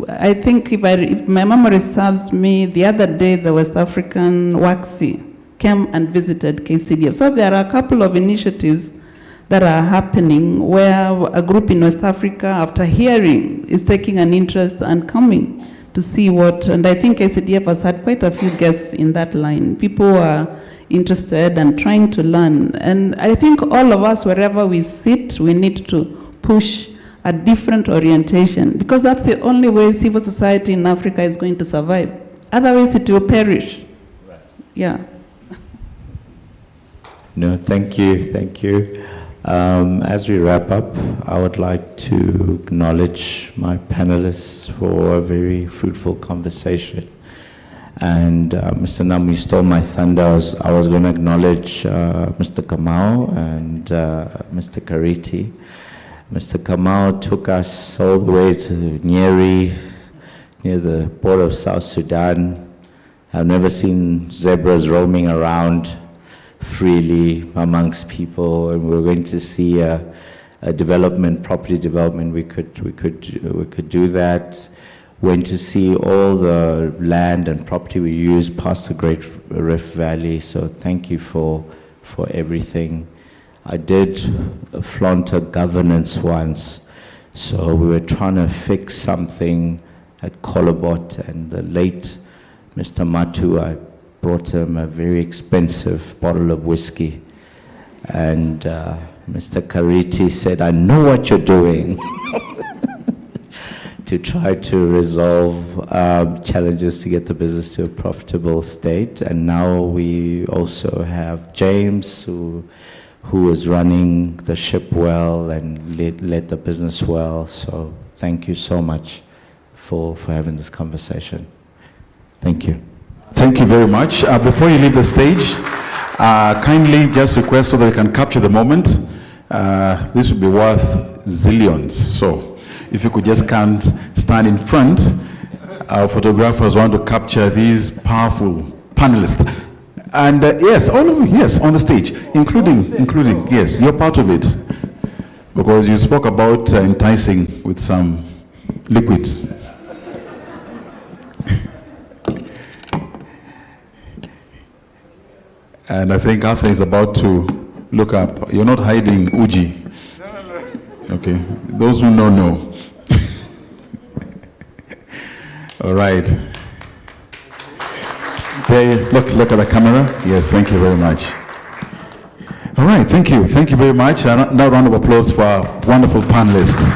I think if my memory serves me, the other day the West African WACSI came and visited Kcdf. So there are a couple of initiatives that are happening where a group in West Africa, after hearing, is taking an interest and coming to see what, and I think Kcdf has had quite a few guests in that line. People are interested and trying to learn. And I think all of us, wherever we sit, we need to push a different orientation, because that's the only way civil society in Africa is going to survive. Otherwise it will perish. Right. Yeah. No, thank you. As we wrap up, I would like to acknowledge my panelists for a very fruitful conversation. And Mr. Nam, you stole my thunder. I was going to acknowledge Mr. Kamau and Mr. Kariti. Mr. Kamau took us all the way to Nyeri, near the border of South Sudan. I've never seen zebras roaming around freely amongst people, and we're going to see a development, property development. We could do that. Went to see all the land and property we use past the Great Rift Valley. So thank you for everything. I did flaunt a governance once. So we were trying to fix something at Kolobot, and the late Mr. Matu, I brought him a very expensive bottle of whiskey. And Mr. Kariti said, I know what you're doing, to try to resolve challenges to get the business to a profitable state. And now we also have James, who is running the ship well and led the business well. So thank you so much for having this conversation. Thank you. Thank you very much. Before you leave the stage, kindly just request so that we can capture the moment. This will be worth zillions. So if you could just stand in front, our photographers want to capture these powerful panelists. And yes, all of you, yes, on the stage, including, yes, you're part of it. Because you spoke about enticing with some liquids. And I think Arthur is about to look up. You're not hiding Uji. No. Okay, those who know. All right. Look at the camera. Yes, thank you very much. All right, thank you very much. Now, round of applause for our wonderful panelists.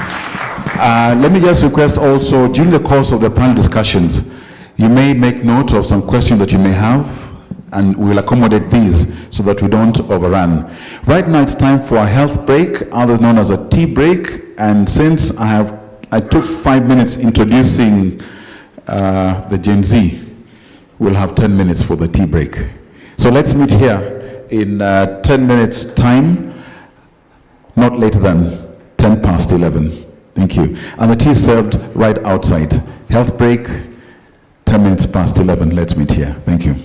Let me just request also, during the course of the panel discussions, you may make note of some questions that you may have, and we'll accommodate these so that we don't overrun. Right now, it's time for a health break, others known as a tea break. And since I took 5 minutes introducing the Gen Z, we'll have 10 minutes for the tea break. So let's meet here in 10 minutes time, not later than 10 past 11. Thank you. And the tea is served right outside. Health break, 10 minutes past 11. Let's meet here. Thank you.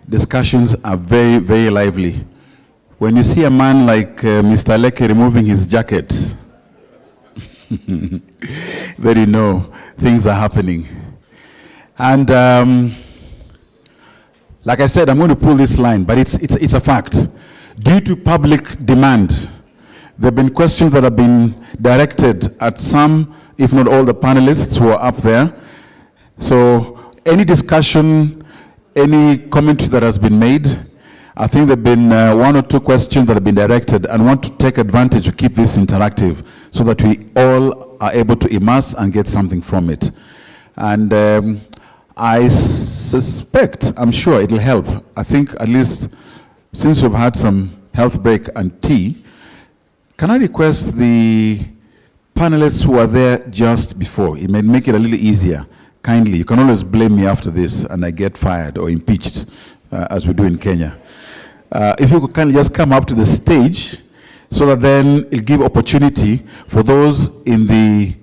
discussions are very, very lively. When you see a man like Mr. Leke removing his jacket, then you know things are happening. And like I said, I'm going to pull this line, but it's a fact. Due to public demand, there have been questions that have been directed at some, if not all, the panelists who are up there. So any discussion, any comment that has been made, I think there have been one or two questions that have been directed, and want to take advantage to keep this interactive so that we all are able to immerse and get something from it. And I suspect, I'm sure it'll help. I think at least since we've had some health break and tea, can I request the panelists who are there just before, it may make it a little easier, kindly, you can always blame me after this and I get fired or impeached, as we do in Kenya. If you could kindly just come up to the stage so that then it'll give opportunity for those in the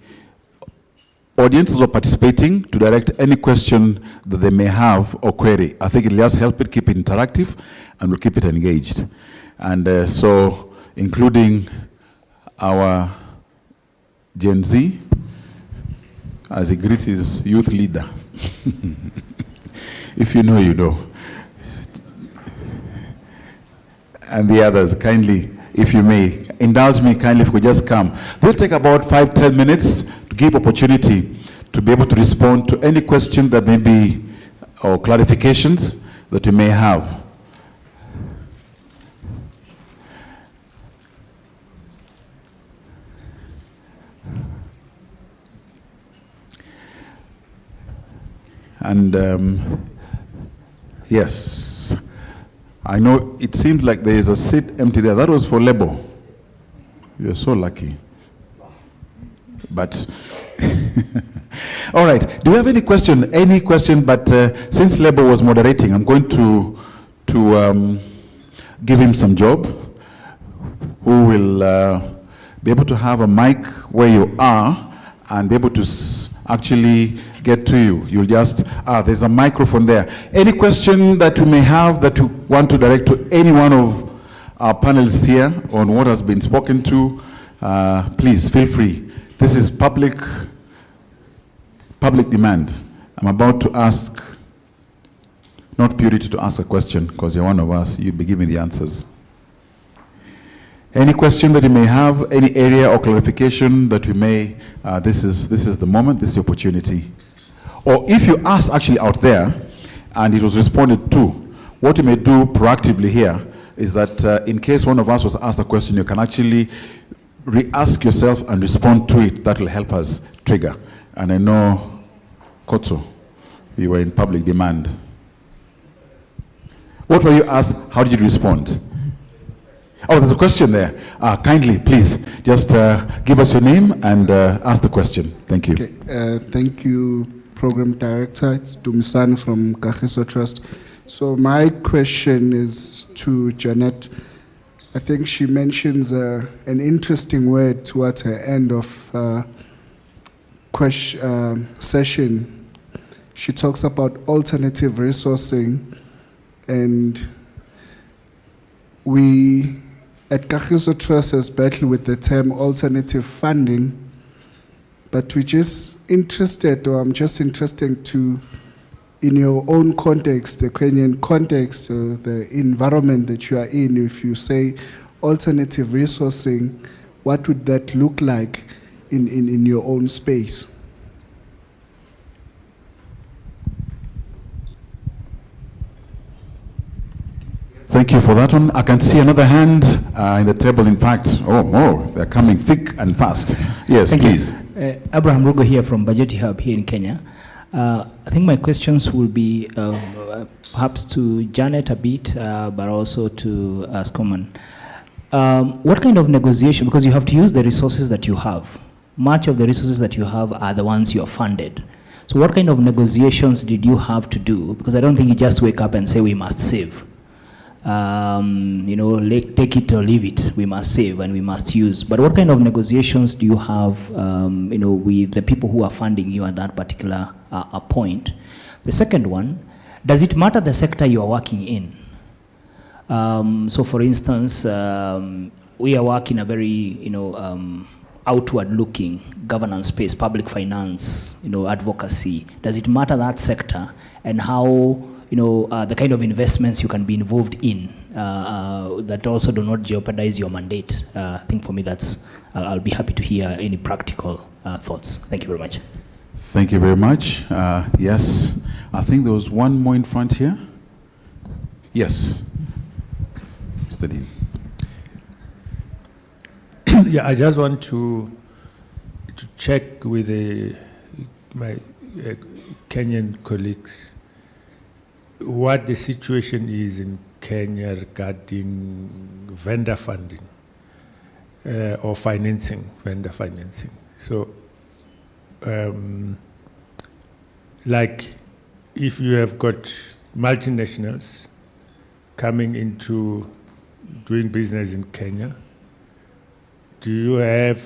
audience who are participating to direct any question that they may have or query. I think it'll just help it keep it interactive and we'll keep it engaged. And so, including our Gen Z, as he greets his youth leader. If you know, you know. And the others, kindly, if you may, indulge me kindly if we could just come. We'll take about 5-10 minutes to give opportunity to be able to respond to any question that may be, or clarifications that you may have. And yes, I know it seems like there is a seat empty there. That was for Lebo. You're so lucky. But, all right. Do you have any question? Any question? But since Lebo was moderating, I'm going to give him some job. Who will be able to have a mic where you are and be able to actually get to you. You'll just, there's a microphone there. Any question that you may have that you want to direct to any one of our panelists here on what has been spoken to, please feel free. This is public demand. I'm about to ask, not Purity to ask a question, because you're one of us, you'll be giving the answers. Any question that you may have, any area or clarification that we may, this is the moment, this is the opportunity. Or if you ask actually out there, and it was responded to, what you may do proactively here is that in case one of us was asked a question, you can actually re-ask yourself and respond to it. That will help us trigger. And I know, Kotso, you were in public demand. What were you asked? How did you respond? Oh, there's a question there. Kindly, please, just give us your name and ask the question. Thank you. Okay, thank you, Program Director. It's Dumisani from Kagiso Trust. So my question is to Janet. I think she mentions an interesting word towards her end of session. She talks about alternative resourcing, and we at Kagiso Trust has battled with the term alternative funding, but we're just interested, or I'm just interested to, in your own context, the Kenyan context, the environment that you are in, if you say alternative resourcing, what would that look like in your own space? Thank you for that one. I can see another hand in the table. In fact, they're coming thick and fast. Yes, Thank please. Abraham Rugo here from Budget Hub here in Kenya. I think my questions will be perhaps to Janet a bit, but also to Skoman. What kind of negotiation, because you have to use the resources that you have. Much of the resources that you have are the ones you are funded. So what kind of negotiations did you have to do? Because I don't think you just wake up and say we must save. Take it or leave it. We must save and we must use. But what kind of negotiations do you have, with the people who are funding you at that particular point? The second one, does it matter the sector you are working in? So for instance, we are working a very, outward-looking governance space, public finance, advocacy. Does it matter that sector and how, the kind of investments you can be involved in that also do not jeopardize your mandate? I think for me that's, I'll be happy to hear any practical thoughts. Thank you very much. Thank you very much. Yes, I think there was one more in front here. Yes, Mr. Dean. Yeah, I just want to check with my Kenyan colleagues what the situation is in Kenya regarding vendor funding or financing, vendor financing. So, like if you have got multinationals coming into doing business in Kenya, do you have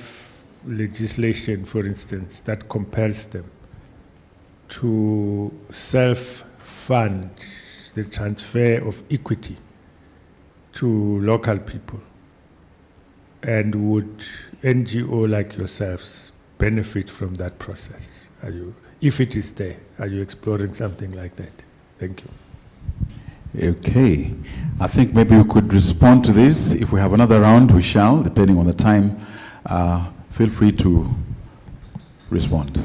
legislation, for instance, that compels them to self-fund the transfer of equity to local people? And would NGO like yourselves benefit from that process? Are you, if it is there, are you exploring something like that? Thank you. Okay, I think maybe we could respond to this. If we have another round, we shall, depending on the time. Feel free to respond.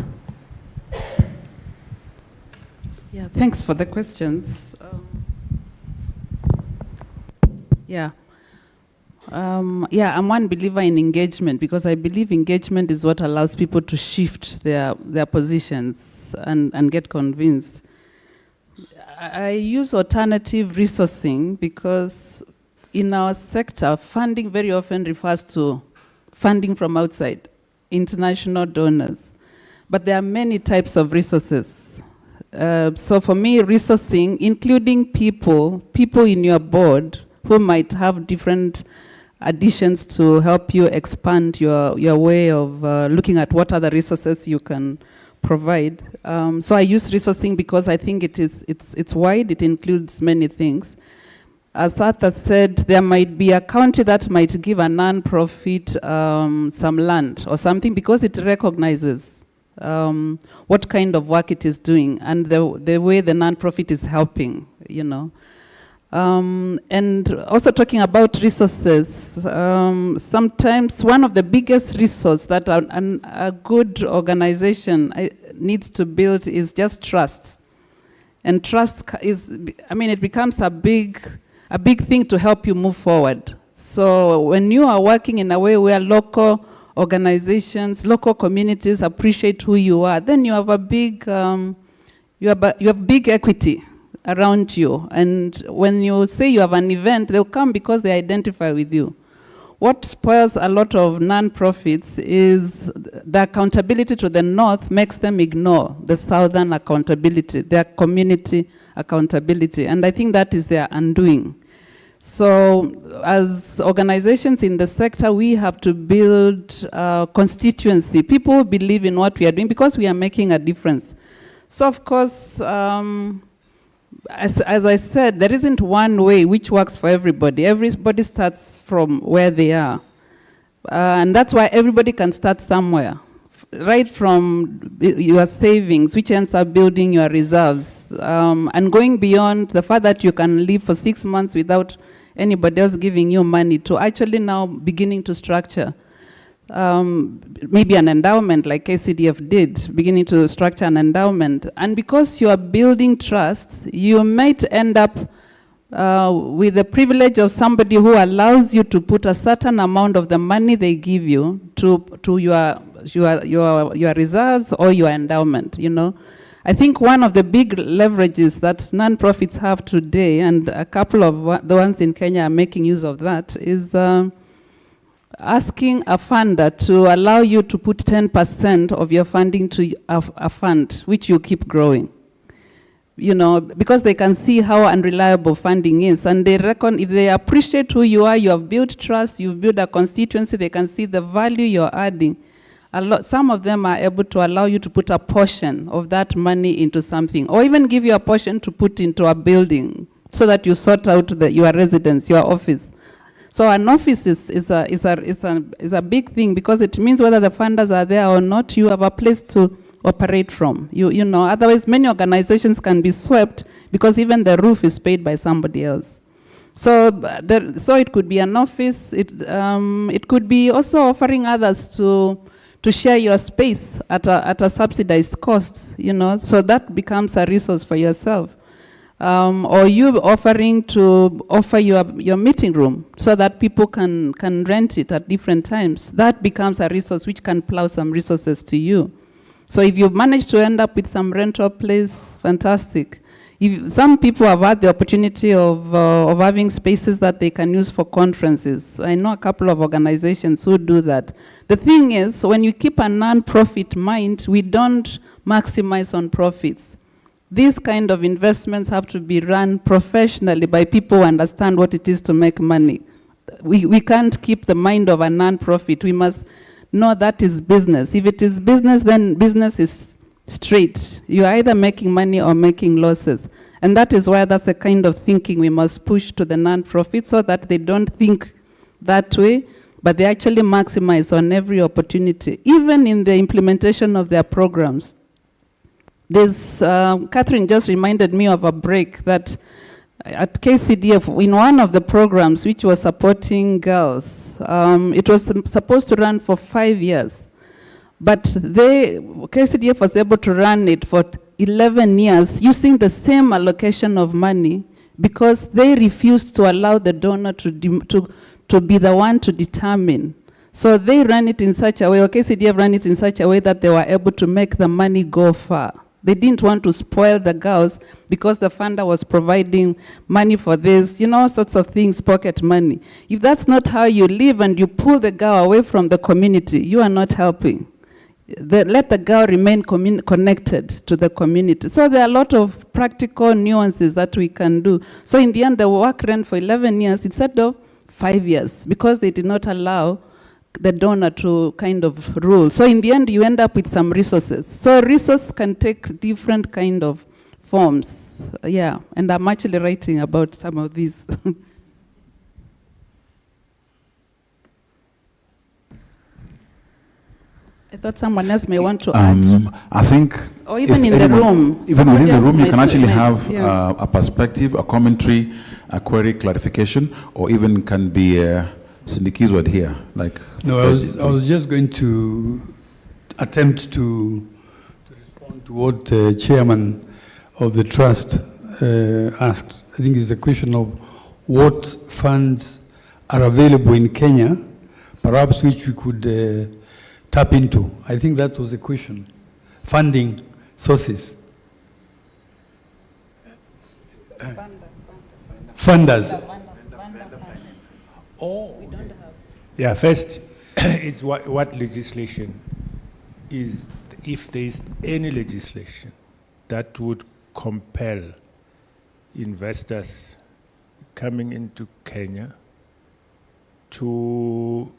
Yeah, thanks for the questions. I'm one believer in engagement because I believe engagement is what allows people to shift their positions and get convinced. I use alternative resourcing because in our sector, funding very often refers to funding from outside, international donors. But there are many types of resources. So for me, resourcing, including people in your board who might have different additions to help you expand your way of looking at what other resources you can provide. So I use resourcing because I think it's wide, it includes many things. As Arthur said, there might be a county that might give a non-profit some land or something because it recognizes what kind of work it is doing and the way the non-profit is helping, And also talking about resources, sometimes one of the biggest resources that a good organization needs to build is just trust. And trust it becomes a big thing to help you move forward. So when you are working in a way where local organizations, local communities appreciate who you are, then you have a big, you have big equity around you. And when you say you have an event, they'll come because they identify with you. What spoils a lot of non-profits is the accountability to the north makes them ignore the southern accountability, their community accountability. And I think that is their undoing. So as organizations in the sector, we have to build constituency. People believe in what we are doing because we are making a difference. So of course, as I said, there isn't one way which works for everybody. Everybody starts from where they are. And that's why everybody can start somewhere. Right from your savings, which ends up building your reserves, and going beyond the fact that you can live for 6 months without anybody else giving you money, to actually now beginning to structure maybe an endowment like Kcdf did, beginning to structure an endowment. And because you are building trust, you might end up with the privilege of somebody who allows you to put a certain amount of the money they give you to your reserves or your endowment, I think one of the big leverages that non-profits have today, and a couple of the ones in Kenya are making use of that, is asking a funder to allow you to put 10% of your funding to a fund, which you keep growing. Because they can see how unreliable funding is, and they reckon if they appreciate who you are, you have built trust, you've built a constituency, they can see the value you're adding. Some of them are able to allow you to put a portion of that money into something, or even give you a portion to put into a building so that you sort out your residence, your office. So an office is a big thing, because it means whether the funders are there or not, you have a place to operate from. You know, otherwise many organizations can be swept because even the roof is paid by somebody else. So it could be an office. It could be also offering others to share your space at a subsidized cost, you know, so that becomes a resource for yourself. Or you offering to offer your meeting room so that people can rent it at different times. That becomes a resource which can plow some resources to you. So if you manage to end up with some rental place, fantastic. Some people have had the opportunity of having spaces that they can use for conferences. I know a couple of organizations who do that. The thing is, when you keep a non-profit mind, we don't maximize on profits. These kind of investments have to be run professionally by people who understand what it is to make money. We can't keep the mind of a non-profit. We must know that is business. If it is business, then business is straight. You're either making money or making losses. And that is why that's the kind of thinking we must push to the non-profit, so that they don't think that way, but they actually maximize on every opportunity, even in the implementation of their programs. There's, Catherine just reminded me of a break that at KCDF, in one of the programs which was supporting girls, it was supposed to run for 5 years. But KCDF was able to run it for 11 years using the same allocation of money, because they refused to allow the donor to be the one to determine. So they ran it in such a way, or KCDF ran it in such a way that they were able to make the money go far. They didn't want to spoil the girls because the funder was providing money for this, you know, sorts of things, pocket money. If that's not how you live and you pull the girl away from the community, you are not helping. Let the girl remain connected to the community. So there are a lot of practical nuances that we can do. So in the end, the work ran for 11 years instead of 5 years, because they did not allow the donor to kind of rule. So in the end, you end up with some resources. So resource can take different kind of forms. Yeah, and I'm actually writing about some of these. I thought someone else may want to add. I think, or even in the room. Even within the room, you can actually have a perspective, a commentary, a query, clarification, or even can be Cindy's word here. Like no, I was just going to attempt to respond to what the chairman of the trust asked. I think it's a question of what funds are available in Kenya, perhaps which we could tap into. I think that was the question. Funding sources. Funders. Oh. Yeah, first, it's what legislation is, if there is any legislation that would compel investors coming into Kenya to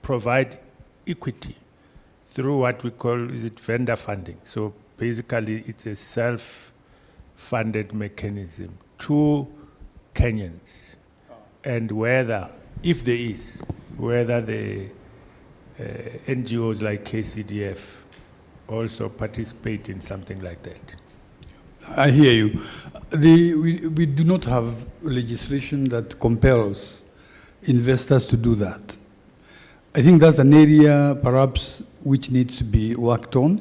provide equity through what we call, vendor funding. So basically it's a self-funded mechanism to Kenyans. And whether, if there is, whether the NGOs like KCDF also participate in something like that. I hear you. We do not have legislation that compels investors to do that. I think that's an area perhaps which needs to be worked on.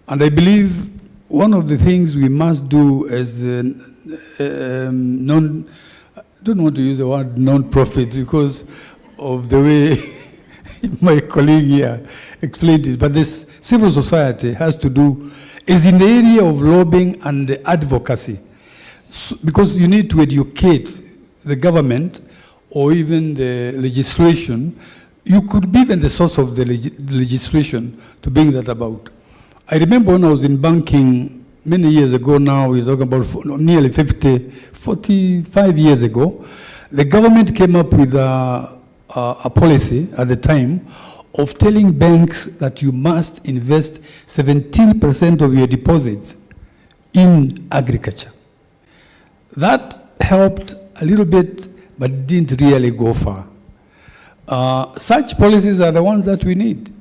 And I believe one of the things we must do as I don't want to use the word non-profit because of the way my colleague here explained it, but this civil society has to do, is in the area of lobbying and advocacy. So, because you need to educate the government or even the legislation. You could be even the source of the legislation to bring that about. I remember when I was in banking many years ago now, we're talking about nearly 45 years ago, the government came up with a policy at the time of telling banks that you must invest 17% of your deposits in agriculture. That helped a little bit, but didn't really go far. Such policies are the ones that we need.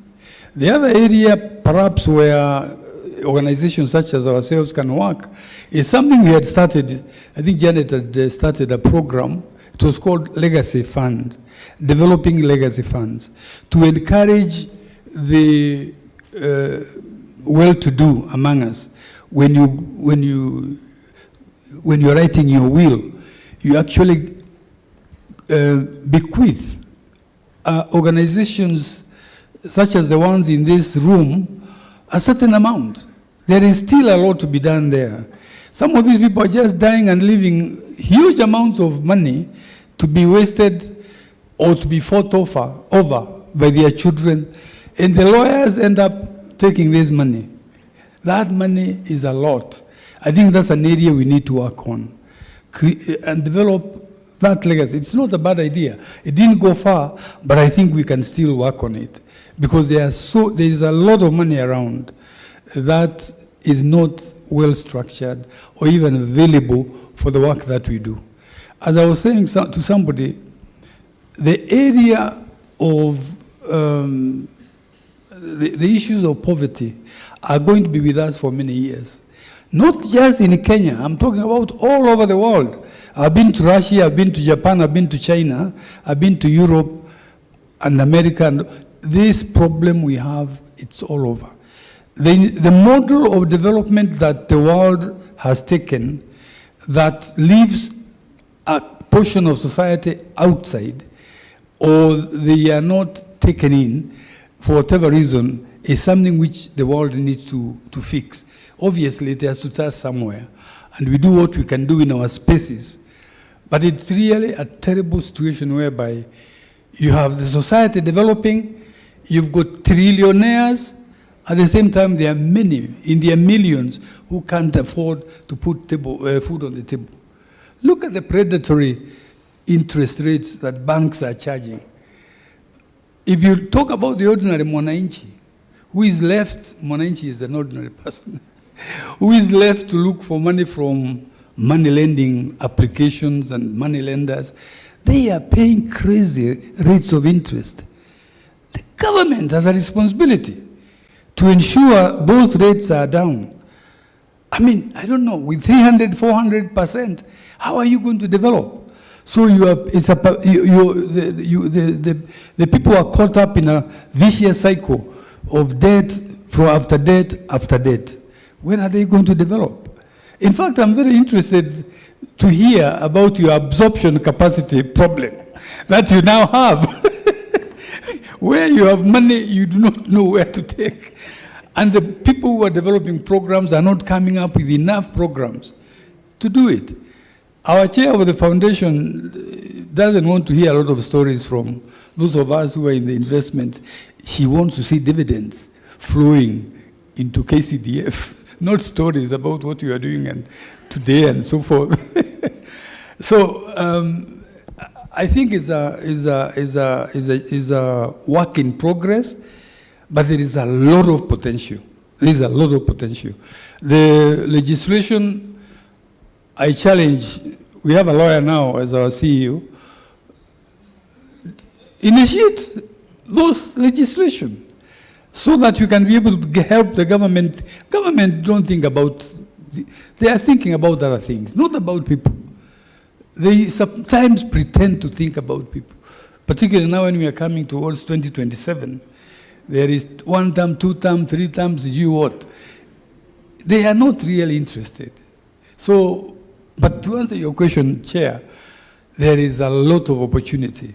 The other area, perhaps, where organizations such as ourselves can work is something we had started. I think Janet had started a program. It was called Legacy Fund, Developing Legacy Funds, to encourage the well-to-do among us. When you're writing your will, you actually bequeath organizations such as the ones in this room a certain amount. There is still a lot to be done there. Some of these people are just dying and leaving huge amounts of money to be wasted or to be fought over by their children, and the lawyers end up taking this money. That money is a lot. I think that's an area we need to work on and develop that legacy. It's not a bad idea. It didn't go far, but I think we can still work on it because there is a lot of money around that is not well structured or even available for the work that we do. As I was saying to somebody, the area of the issues of poverty are going to be with us for many years. Not just in Kenya, I'm talking about all over the world. I've been to Russia, I've been to Japan, I've been to China, I've been to Europe and America. And this problem we have, it's all over. The model of development that the world has taken that leaves a portion of society outside or they are not taken in for whatever reason is something which the world needs to fix. Obviously, it has to start somewhere. And we do what we can do in our spaces. But it's really a terrible situation whereby you have the society developing, you've got trillionaires, at the same time there are many, in their millions, who can't afford to put food on the table. Look at the predatory interest rates that banks are charging. If you talk about the ordinary Mwananchi, who is left, Mwananchi is an ordinary person, who is left to look for money from money lending applications and money lenders, they are paying crazy rates of interest. The government has a responsibility to ensure those rates are down. I mean, I don't know, with 300, 400%, how are you going to develop? So the people are caught up in a vicious cycle of debt after debt after debt. When are they going to develop? In fact, I'm very interested to hear about your absorption capacity problem that you now have. Where you have money, you do not know where to take. And the people who are developing programs are not coming up with enough programs to do it. Our chair of the foundation doesn't want to hear a lot of stories from those of us who are in the investment. She wants to see dividends flowing into Kcdf, not stories about what you are doing and today and so forth. So I think is a work in progress, but there is a lot of potential. There is a lot of potential. The legislation, I challenge, we have a lawyer now as our CEO, initiate those legislation so that you can be able to help the government. Government don't think about, they are thinking about other things, not about people. They sometimes pretend to think about people, particularly now when we are coming towards 2027. There is 1 term, 2 term, 3 terms, you what? They are not really interested. So, but to answer your question, Chair, there is a lot of opportunity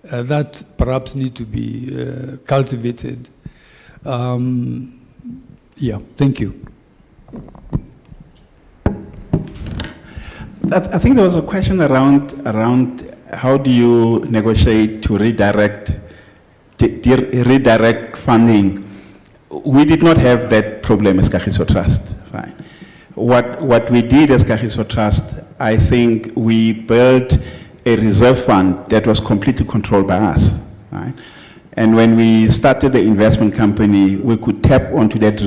that perhaps need to be cultivated. Yeah, thank you. I think there was a question around how do you negotiate to redirect funding. We did not have that problem as Kagiso Trust. Fine. What we did as Kagiso Trust, I think we built a reserve fund that was completely controlled by us. Right? And when we started the investment company, we could tap onto that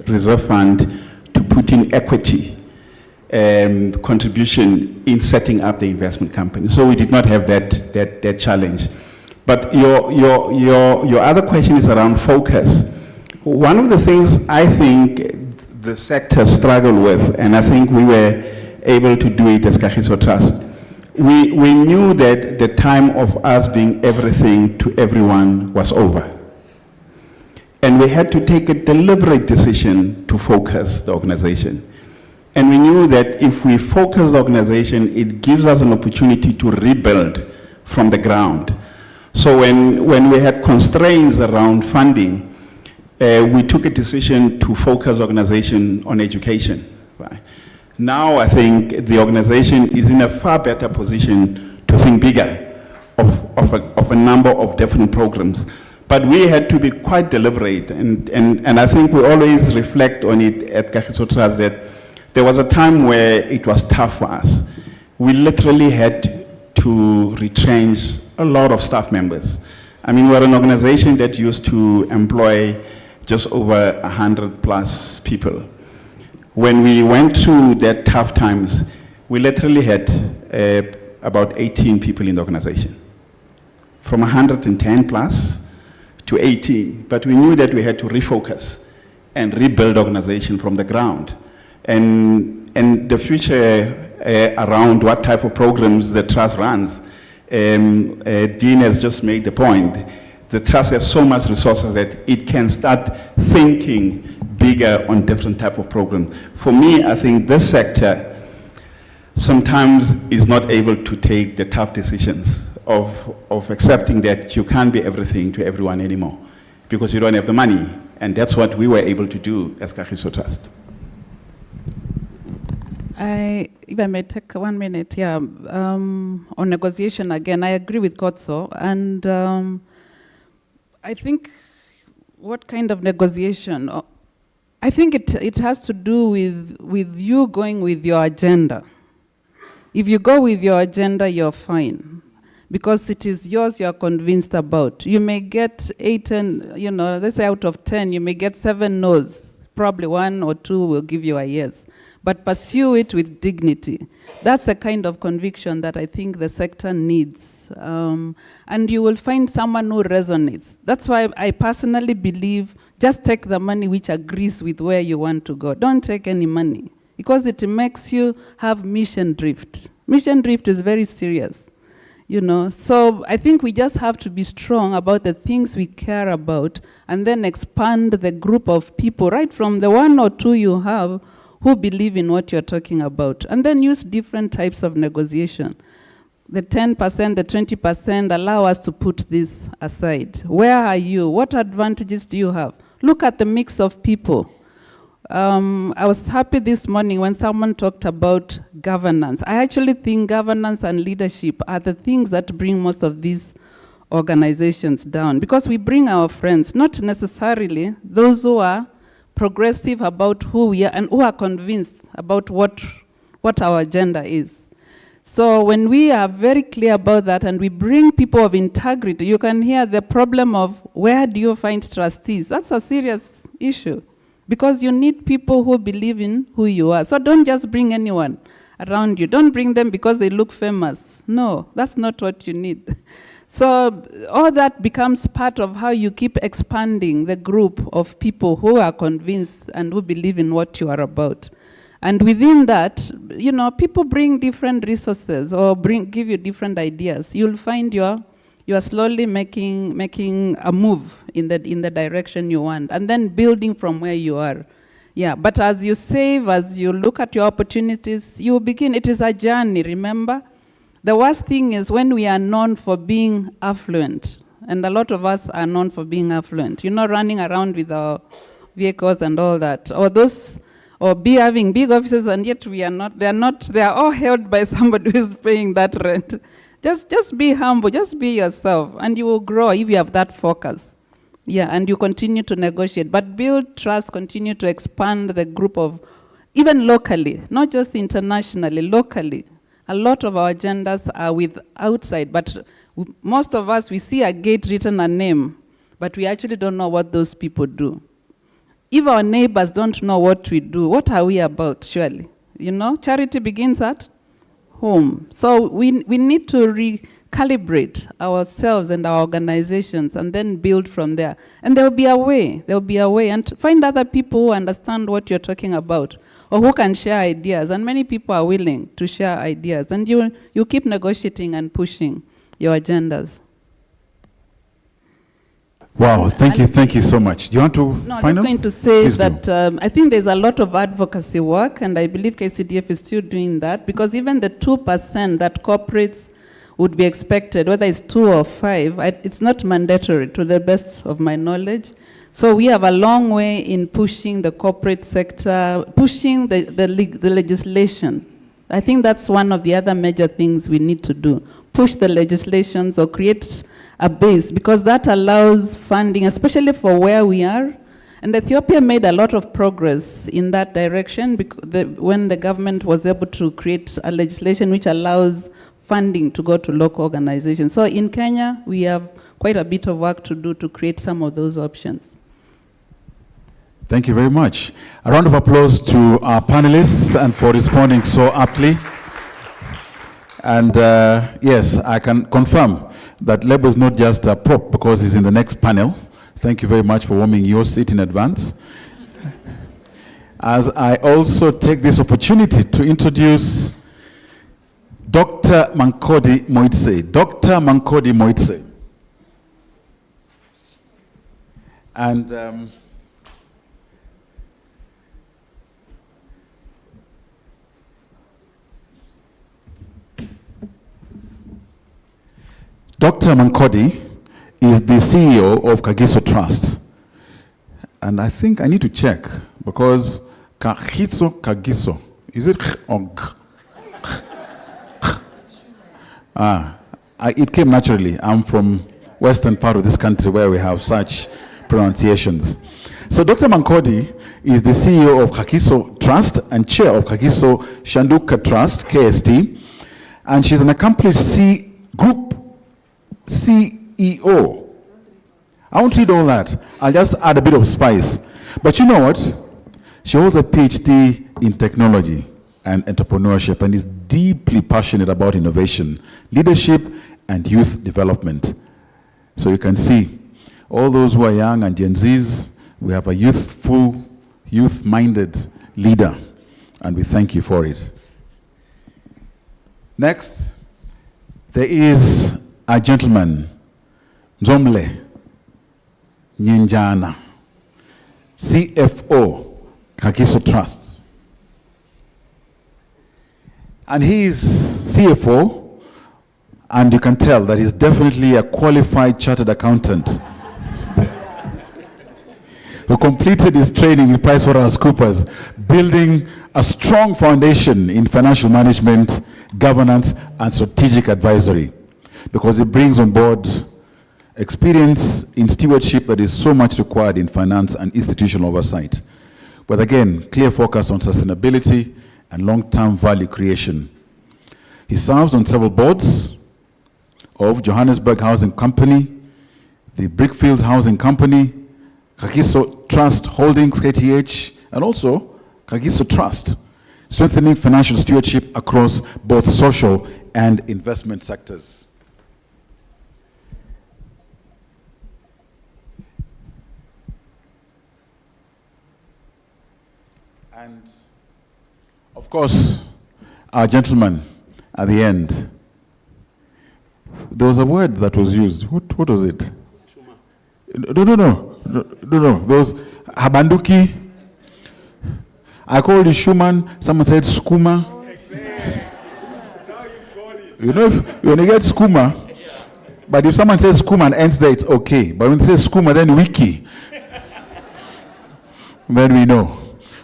reserve fund to put in equity contribution in setting up the investment company. So we did not have that challenge. But your other question is around focus. One of the things I think the sector struggled with, and I think we were able to do it as Kagiso Trust, we knew that the time of us being everything to everyone was over. And we had to take a deliberate decision to focus the organization. And we knew that if we focus the organization, it gives us an opportunity to rebuild from the ground. So when we had constraints around funding, we took a decision to focus the organization on education. Right? Now I think the organization is in a far better position to think bigger of a number of different programs. But we had to be quite deliberate, and I think we always reflect on it at Kagiso Trust that there was a time where it was tough for us. We literally had to retrench a lot of staff members. I mean, we're an organization that used to employ just over 100 plus people. When we went through that tough times, we literally had about 18 people in the organization. From 110 plus to 18. But we knew that we had to refocus and rebuild the organization from the ground. And the future around what type of programs the trust runs, Dean has just made the point. The trust has so much resources that it can start thinking bigger on different type of programs. For me, I think this sector sometimes is not able to take the tough decisions of accepting that you can't be everything to everyone anymore because you don't have the money. And that's what we were able to do as Kagiso Trust. If I may take 1 minute, yeah. On negotiation again, I agree with Kotso, and I think what kind of negotiation? I think it has to do with you going with your agenda. If you go with your agenda, you're fine, because it is yours you're convinced about. You may get 8 and, let's say out of 10, you may get 7 no's. Probably 1 or 2 will give you a yes. But pursue it with dignity. That's a kind of conviction that I think the sector needs. And you will find someone who resonates. That's why I personally believe just take the money which agrees with where you want to go. Don't take any money, because it makes you have mission drift. Mission drift is very serious. So I think we just have to be strong about the things we care about and then expand the group of people, right from the 1 or 2 you have who believe in what you're talking about, and then use different types of negotiation. The 10%, the 20%, allow us to put this aside. Where are you? What advantages do you have? Look at the mix of people. I was happy this morning when someone talked about governance. I actually think governance and leadership are the things that bring most of these organizations down, because we bring our friends, not necessarily those who are progressive about who we are and who are convinced about what our agenda is. So when we are very clear about that and we bring people of integrity, you can hear the problem of where do you find trustees? That's a serious issue, because you need people who believe in who you are. So don't just bring anyone around you. Don't bring them because they look famous. No, that's not what you need. So all that becomes part of how you keep expanding the group of people who are convinced and who believe in what you are about. And within that, people bring different resources or give you different ideas. You'll find you are slowly making a move in the direction you want, and then building from where you are. Yeah, but as you save, as you look at your opportunities, you begin. It is a journey, remember? The worst thing is when we are known for being affluent, and a lot of us are known for being affluent. Running around with our vehicles and all that, or having big offices, and yet we are not. They are all held by somebody who is paying that rent. Just be humble. Just be yourself, and you will grow if you have that focus. Yeah, and you continue to negotiate, but build trust. Continue to expand the group of, even locally, not just internationally, locally. A lot of our agendas are with outside, but most of us, we see a gate written a name. but we actually don't know what those people do. If our neighbors don't know what we do, what are we about, surely? You know, charity begins at home. So we need to recalibrate ourselves and our organizations and then build from there. And there'll be a way, and find other people who understand what you're talking about or who can share ideas. And many people are willing to share ideas. And you keep negotiating and pushing your agendas. Wow, thank you so much. Do you want to No, I'm find just out? going to say Please that I think there's a lot of advocacy work, and I believe Kcdf is still doing that, because even the 2% that corporates would be expected, whether it's 2 or 5, it's not mandatory to the best of my knowledge. So we have a long way in pushing the corporate sector, pushing the legislation. I think that's one of the other major things we need to do. Push the legislations or create a base, because that allows funding, especially for where we are. And Ethiopia made a lot of progress in that direction when the government was able to create a legislation which allows funding to go to local organizations. So in Kenya, we have quite a bit of work to do to create some of those options. Thank you very much. A round of applause to our panelists and for responding so aptly. And yes, I can confirm that Lebo is not just a prop because he's in the next panel. Thank you very much for warming your seat in advance. As I also take this opportunity to introduce Dr. Mankodi Moitse. Dr. Mankodi Moitse. And Dr. Mankodi is the CEO of Kagiso Trust. And I think I need to check, because Kagiso, is it or it came naturally. I'm from western part of this country where we have such pronunciations. So Dr. Mankodi is the CEO of Kagiso Trust and chair of Kagiso Shanduka Trust, KST. And she's an accomplished group CEO. I won't read all that. I'll just add a bit of spice. But you know what? She holds a PhD in technology and entrepreneurship and is deeply passionate about innovation, leadership, and youth development. So you can see, all those who are young and Gen Zs, we have a youth-minded leader, and we thank you for it. Next, there is a gentleman, Mzomle Nyenjana, CFO, Kagiso Trust. And he is CFO, and you can tell that he's definitely a qualified chartered accountant who completed his training in PricewaterhouseCoopers, building a strong foundation in financial management, governance, and strategic advisory, because he brings on board experience in stewardship that is so much required in finance and institutional oversight. But again, clear focus on sustainability and long-term value creation. He serves on several boards of Johannesburg Housing Company, the Brickfields Housing Company, Kagiso Trust Holdings, KTH, and also Kagiso Trust, strengthening financial stewardship across both social and investment sectors. And of course, our gentleman at the end, there was a word that was used. What was it? No. Those Habanduki. I called it Schumann. Someone said Skuma. You know, when you get Skuma, but if someone says Skuma and ends there, it's okay. But when they say Skuma, then Wiki. Then we know.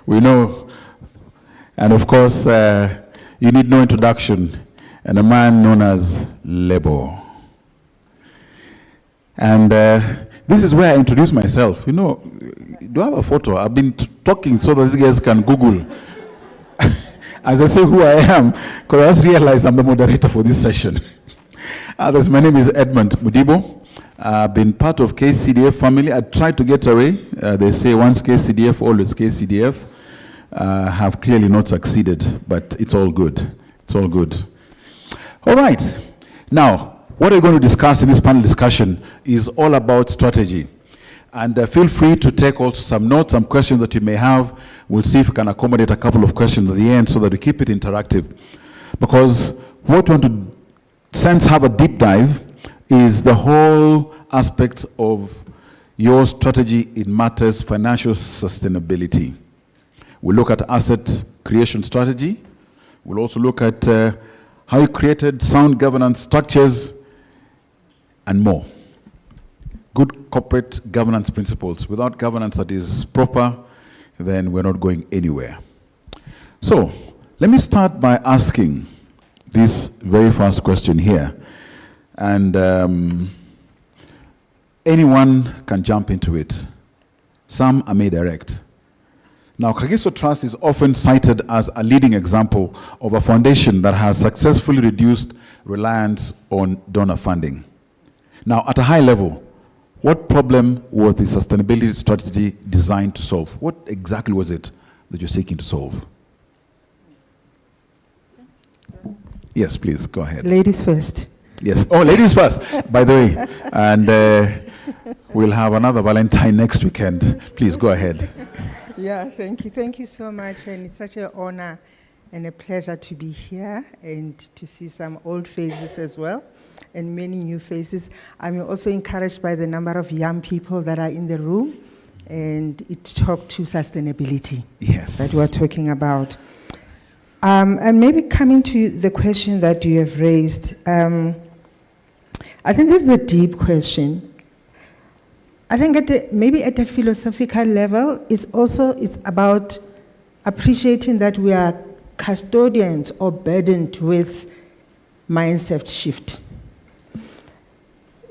We know. And of course, you need no introduction. And a man known as Lebo. And this is where I introduce myself. You know, do I have a photo? I've been talking so that these guys can Google. As I say who I am, because I just realized I'm the moderator for this session. My name is Edmund Mudibo. I've been part of Kcdf family. I tried to get away. They say once Kcdf, always Kcdf. Have clearly not succeeded, but it's all good. It's all good. All right. Now, what we're going to discuss in this panel discussion is all about strategy. And feel free to take also some notes, some questions that you may have. We'll see if we can accommodate a couple of questions at the end so that we keep it interactive. Because what we want to have a deep dive is the whole aspect of your strategy in matters financial sustainability. We'll look at asset creation strategy. We'll also look at how you created sound governance structures and more. Good corporate governance principles. Without governance that is proper, then we're not going anywhere. So, let me start by asking this very first question here. And anyone can jump into it. Some I may direct. Now, Kagiso Trust is often cited as a leading example of a foundation that has successfully reduced reliance on donor funding. Now, at a high level, what problem was the sustainability strategy designed to solve? What exactly was it that you're seeking to solve? Yes, please, go ahead. Ladies first. Yes. Oh, ladies first, by the way. And we'll have another Valentine next weekend. Please, go ahead. Yeah, thank you. Thank you so much. And it's such an honor and a pleasure to be here and to see some old faces as well and many new faces. I'm also encouraged by the number of young people that are in the room, and it talked to sustainability. Yes. That we're talking about. And maybe coming to the question that you have raised, I think this is a deep question. I think maybe at a philosophical level, it's about appreciating that we are custodians or burdened with mindset shift.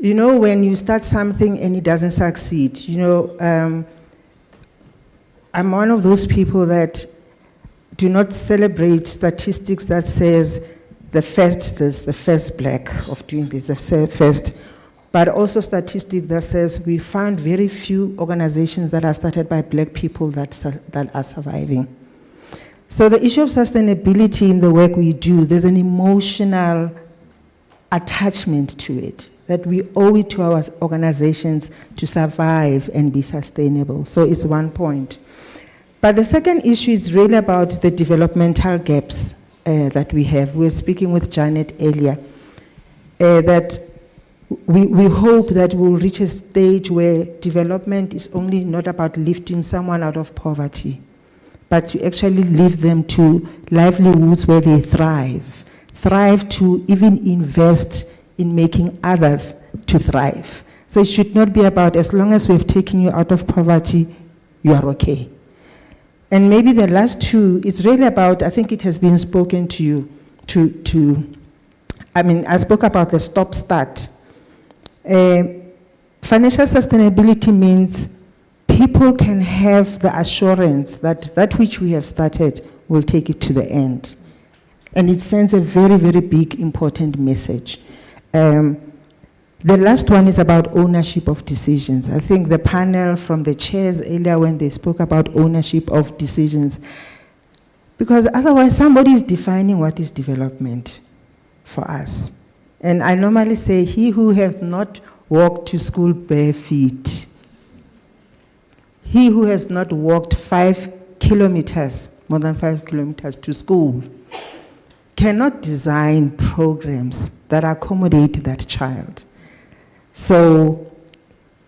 You know, when you start something and it doesn't succeed, you know, I'm one of those people that do not celebrate statistics that says the first black of doing this, the first, but also statistics that says we found very few organizations that are started by black people that are surviving. So the issue of sustainability in the work we do, there's an emotional attachment to it, that we owe it to our organizations to survive and be sustainable. So it's one point. But the second issue is really about the developmental gaps that we have. We were speaking with Janet earlier, that we hope that we'll reach a stage where development is only not about lifting someone out of poverty, but to actually lift them to livelihoods where they thrive to even invest in making others to thrive. So it should not be about, as long as we've taken you out of poverty, you are okay. And maybe the last two, it's really about, I think it has been spoken to you, I spoke about the stop-start. Financial sustainability means people can have the assurance that that which we have started will take it to the end. And it sends a very, very big, important message. The last one is about ownership of decisions. I think the panel from the chairs earlier when they spoke about ownership of decisions, because otherwise somebody is defining what is development for us. And I normally say, he who has not walked to school bare feet, he who has not walked 5 kilometers, more than 5 kilometers to school, cannot design programs that accommodate that child. So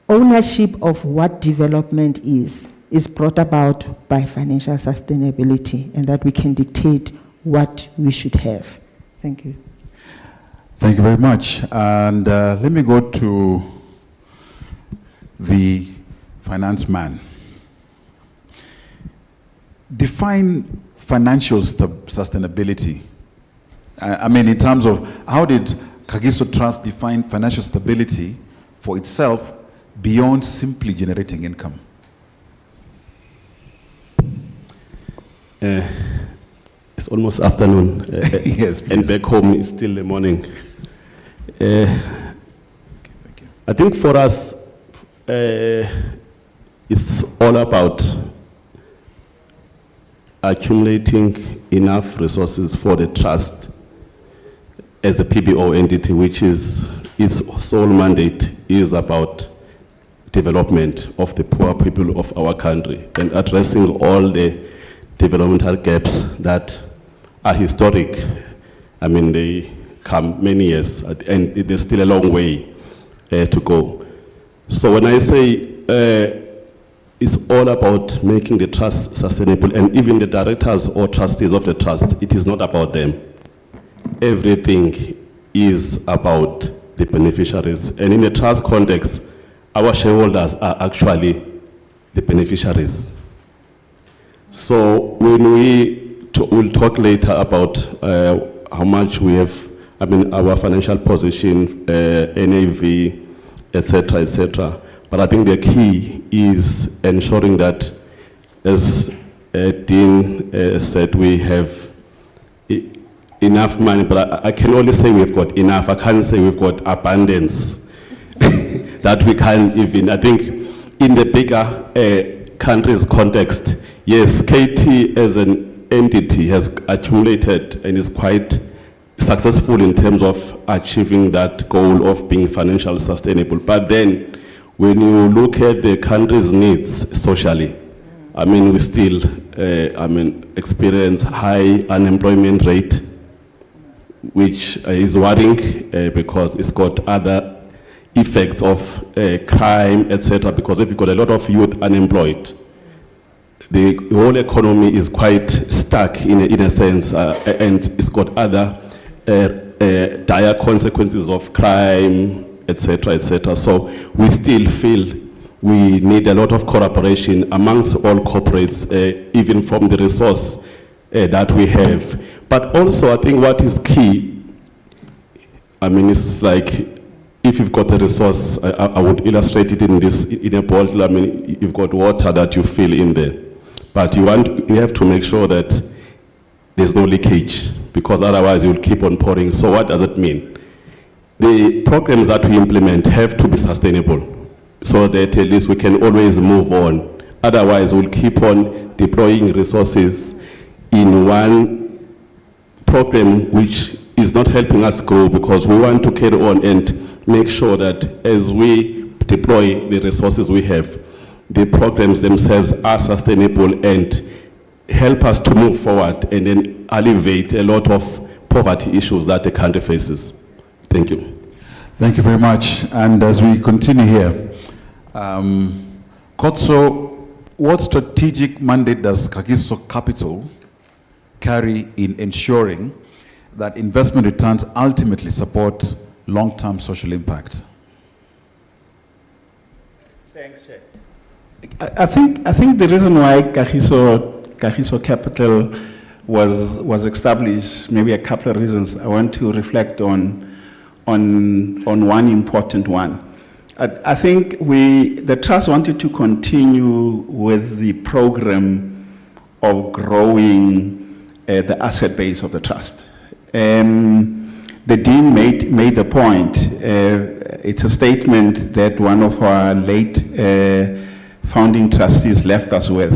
ownership of what development is brought about by financial sustainability, and that we can dictate what we should have. Thank you. Thank you very much. And let me go to the finance man. Define financial sustainability. I mean, in terms of how did Kagiso Trust define financial stability for itself beyond simply generating income? It's almost afternoon. Yes, please. And back home it's still the morning. I think for us, it's all about accumulating enough resources for the trust as a PBO entity, which is its sole mandate is about development of the poor people of our country and addressing all the developmental gaps that are historic. I mean, they come many years and there's still a long way to go. So when I say it's all about making the trust sustainable, and even the directors or trustees of the trust, it is not about them. Everything is about the beneficiaries. And in the trust context, our shareholders are actually the beneficiaries. So when we'll talk later about how much we have, I mean, our financial position, NAV, etc., etc. But I think the key is ensuring that, as Dean said, we have enough money, but I can only say we've got enough. I can't say we've got abundance that we can even, I think in the bigger country's context, yes, KT as an entity has accumulated and is quite successful in terms of achieving that goal of being financially sustainable. But then when you look at the country's needs socially, I mean, we still, experience high unemployment rate, which is worrying because it's got other effects of crime, etc. Because if you've got a lot of youth unemployed, the whole economy is quite stuck in a sense, and it's got other dire consequences of crime, etc., etc. So we still feel we need a lot of collaboration amongst all corporates, even from the resource that we have. But also, I think what is key, I mean, it's like if you've got a resource, I would illustrate it in a bottle. I mean, you've got water that you fill in there, but you have to make sure that there's no leakage, because otherwise you'll keep on pouring. So what does it mean? The programs that we implement have to be sustainable, so that at least we can always move on. Otherwise, we'll keep on deploying resources in one program which is not helping us grow, because we want to carry on and make sure that as we deploy the resources we have, the programs themselves are sustainable and help us to move forward and then alleviate a lot of poverty issues that the country faces. Thank you. Thank you very much. And as we continue here, Kotso, what strategic mandate does Kagiso Capital carry in ensuring that investment returns ultimately support long-term social impact? Thanks, Chair. I think the reason why Kagiso Capital was established, maybe a couple of reasons. I want to reflect on one important one. I think the trust wanted to continue with the program of growing the asset base of the trust. The Dean made the point. It's a statement that one of our late founding trustees left us with.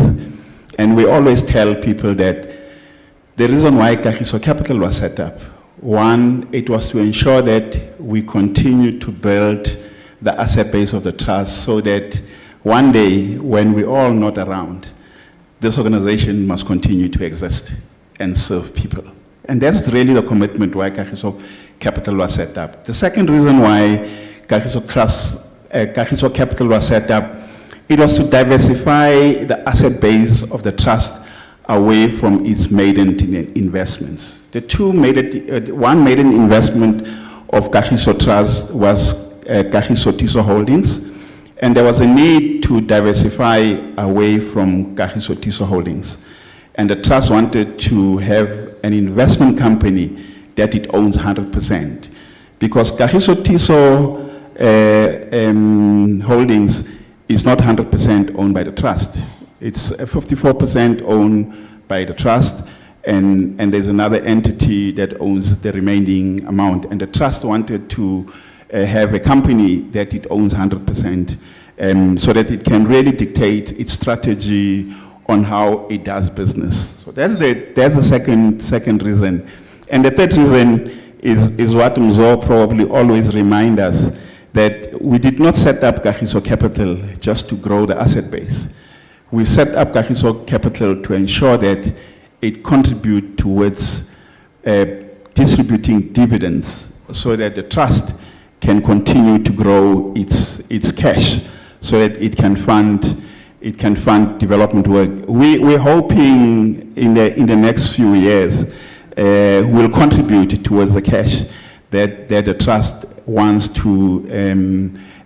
And we always tell people that the reason why Kagiso Capital was set up, one, it was to ensure that we continue to build the asset base of the trust so that one day when we're all not around, this organization must continue to exist and serve people. And that's really the commitment why Kagiso Capital was set up. The second reason why Kagiso Capital was set up, it was to diversify the asset base of the trust away from its maiden investments. One maiden investment of Kagiso Trust was Kagiso Tiso Holdings, and there was a need to diversify away from Kagiso Tiso Holdings. And the trust wanted to have an investment company that it owns 100%. Because Kagiso Tiso Holdings is not 100% owned by the trust. It's 54% owned by the trust, and there's another entity that owns the remaining amount. And the trust wanted to have a company that it owns 100%, so that it can really dictate its strategy on how it does business. So that's the second reason. And the third reason is what Mzo probably always remind us, that we did not set up Kagiso Capital just to grow the asset base. We set up Kagiso Capital to ensure that it contribute towards distributing dividends, so that the trust can continue to grow its cash, so that it can fund development work. We're hoping in the next few years will contribute towards the cash that the trust wants to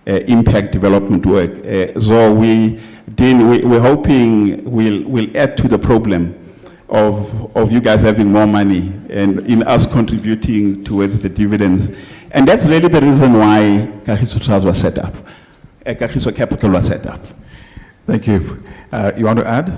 impact development work. So we're hoping we'll add to the problem of you guys having more money and in us contributing towards the dividends. And that's really the reason why Kagiso Trust was set up. Kagiso Capital was set up. Thank you. You want to add?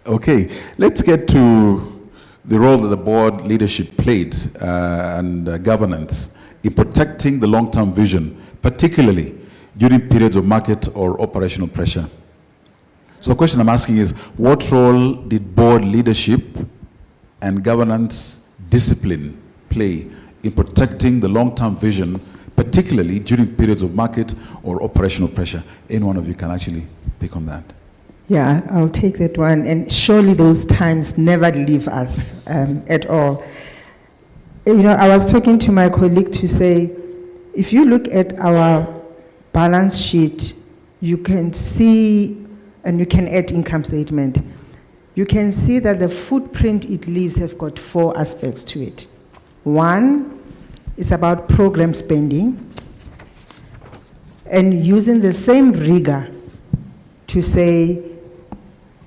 Okay, let's get to the role that the board leadership played and governance in protecting the long-term vision, particularly during periods of market or operational pressure. So the question I'm asking is, what role did board leadership and governance discipline play in protecting the long-term vision, particularly during periods of market or operational pressure? Any one of you can actually pick on that. Yeah, I'll take that one. And surely those times never leave us at all. You know, I was talking to my colleague to say, if you look at our balance sheet, you can see, and you can add income statement, you can see that the footprint it leaves have got 4 aspects to it. One is about program spending and using the same rigor to say,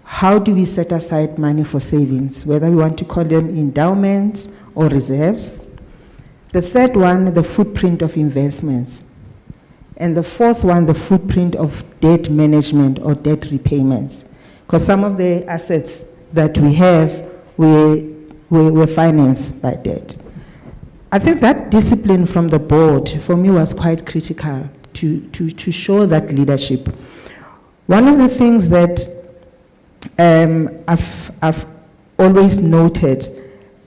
how do we set aside money for savings, whether we want to call them endowments or reserves. The third one, the footprint of investments. And the fourth one, the footprint of debt management or debt repayments. Because some of the assets that we have were financed by debt. I think that discipline from the board, for me, was quite critical to show that leadership. One of the things that I've always noted,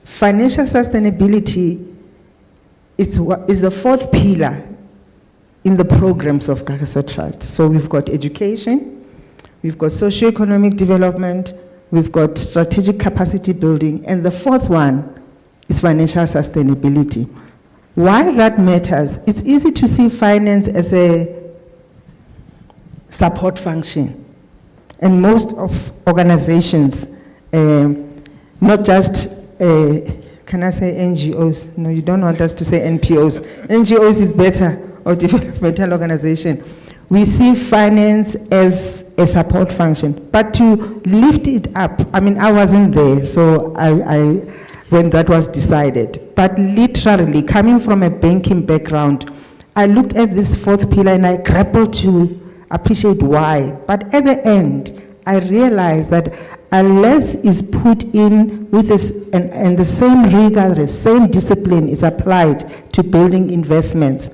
financial sustainability is the 4th pillar in the programs of Kagiso Trust. So we've got education, we've got socio-economic development, we've got strategic capacity building, and the 4th one is financial sustainability. Why that matters, it's easy to see finance as a support function. And most of organizations, not just, can I say NGOs? No, you don't want us to say NPOs. NGOs is better, or developmental organization. We see finance as a support function, but to lift it up, I mean, I wasn't there, so when that was decided, but literally coming from a banking background, I looked at this 4th pillar and I grappled to appreciate why. But at the end, I realized that unless it's put in with this, and the same rigor, the same discipline is applied to building investments,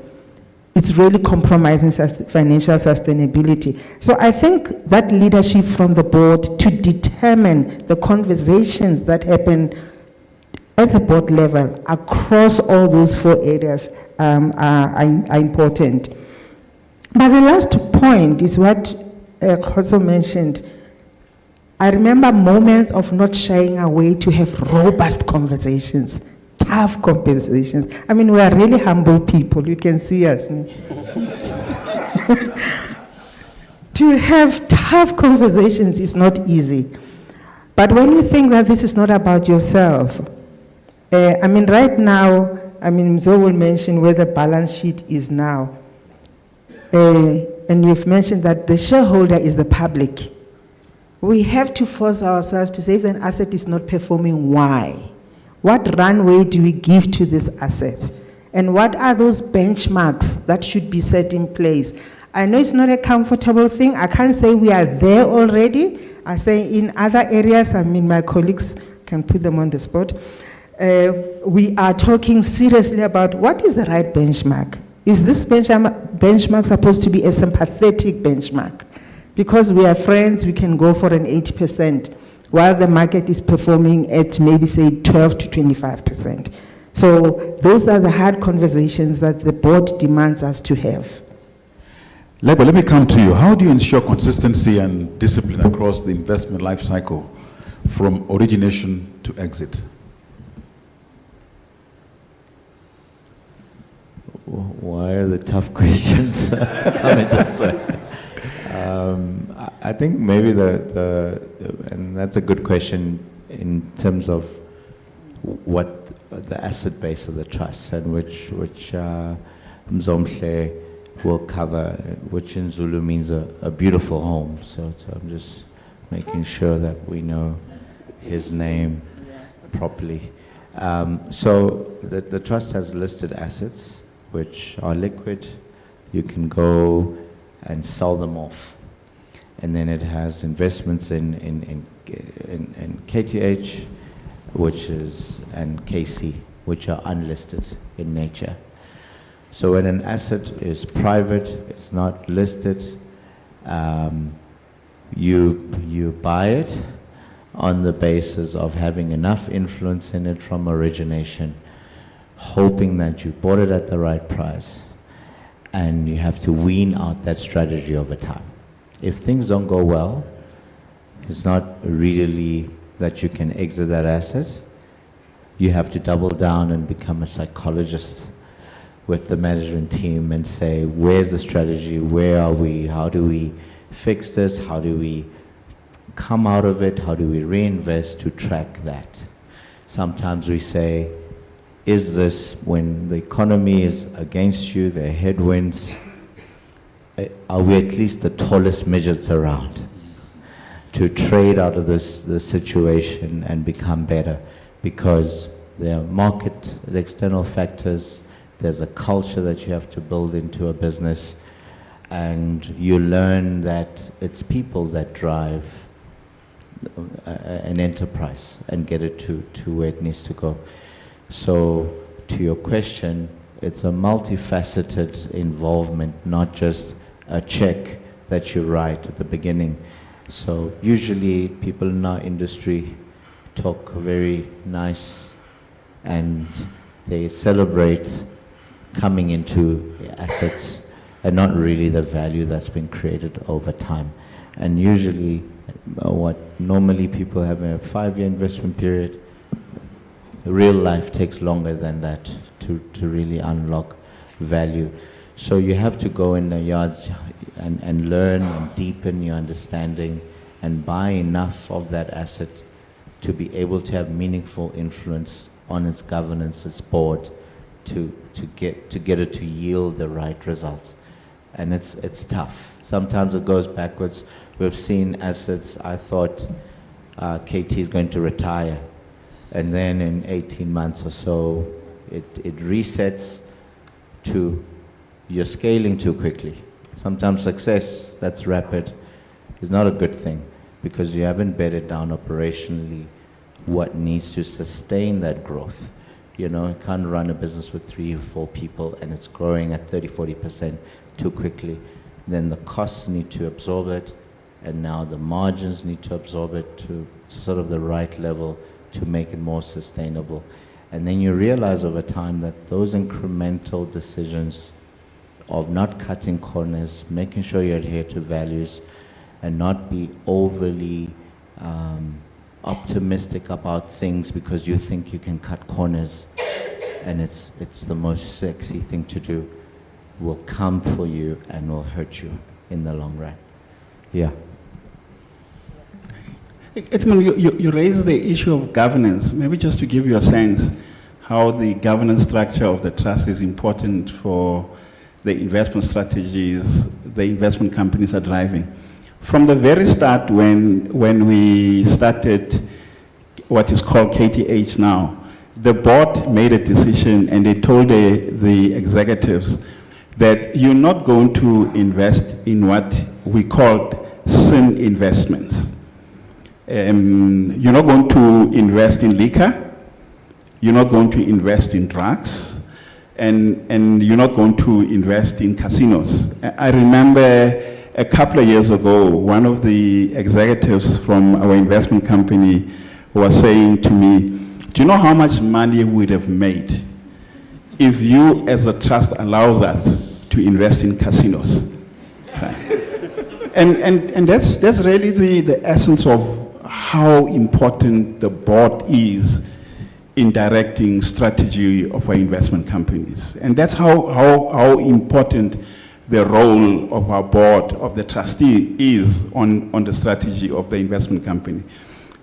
it's really compromising financial sustainability. So I think that leadership from the board to determine the conversations that happen at the board level across all those 4 areas are important. But the last point is what also mentioned. I remember moments of not shying away to have robust conversations, tough conversations. I mean, we are really humble people. You can see us. To have tough conversations is not easy. But when you think that this is not about yourself, I mean, right now, I mean, Mzo will mention where the balance sheet is now. And you've mentioned that the shareholder is the public. We have to force ourselves to say if an asset is not performing, why? What runway do we give to this asset? And what are those benchmarks that should be set in place? I know it's not a comfortable thing. I can't say we are there already. I say in other areas, I mean, my colleagues can put them on the spot. We are talking seriously about what is the right benchmark. Is this benchmark supposed to be a sympathetic benchmark? Because we are friends, we can go for an 80%, while the market is performing at maybe say 12 to 25%. So those are the hard conversations that the board demands us to have. Lebo, let me come to you. How do you ensure consistency and discipline across the investment life cycle from origination to exit? Why are the tough questions? I mean, that's I think maybe and that's a good question in terms of what the asset base of the trust, and which Mzomhle will cover, which in Zulu means a beautiful home. So I'm just making sure that we know his name properly. So the trust has listed assets which are liquid. You can go and sell them off. And then it has investments in KTH, and KC, which are unlisted in nature. So when an asset is private, it's not listed, you buy it on the basis of having enough influence in it from origination, hoping that you bought it at the right price, and you have to wean out that strategy over time. If things don't go well, it's not really that you can exit that asset. You have to double down and become a psychologist with the management team and say, where's the strategy? Where are we? How do we fix this? How do we come out of it? How do we reinvest to track that? Sometimes we say, is this when the economy is against you, there are headwinds, are we at least the tallest midgets around to trade out of this situation and become better? Because there are the external factors, there's a culture that you have to build into a business, and you learn that it's people that drive an enterprise and get it to where it needs to go. So to your question, it's a multifaceted involvement, not just a check that you write at the beginning. So usually people in our industry talk very nice and they celebrate coming into assets and not really the value that's been created over time. And usually what normally people have a 5-year investment period, real life takes longer than that to really unlock value. So you have to go in the yards and learn and deepen your understanding and buy enough of that asset to be able to have meaningful influence on its governance, its board, to get it to yield the right results. And it's tough. Sometimes it goes backwards. We've seen assets, I thought KT is going to retire, and then in 18 months or so, it resets to you're scaling too quickly. Sometimes success that's rapid is not a good thing because you haven't bedded down operationally what needs to sustain that growth. You know, you can't run a business with 3 or 4 people and it's growing at 30-40% too quickly. Then the costs need to absorb it, and now the margins need to absorb it to sort of the right level to make it more sustainable. And then you realize over time that those incremental decisions of not cutting corners, making sure you adhere to values, and not be overly optimistic about things because you think you can cut corners and it's the most sexy thing to do, will come for you and will hurt you in the long run. Yeah. Edmund, you raised the issue of governance. Maybe just to give you a sense how the governance structure of the trust is important for the investment strategies the investment companies are driving. From the very start, when we started what is called KTH now, the board made a decision and they told the executives that you're not going to invest in what we called sin investments. You're not going to invest in liquor. You're not going to invest in drugs. and you're not going to invest in casinos. I remember a couple of years ago, one of the executives from our investment company was saying to me, do you know how much money we'd have made if you as a trust allows us to invest in casinos? And that's really the essence of how important the board is in directing strategy of our investment companies. And that's how important the role of our board of the trustee is on the strategy of the investment company.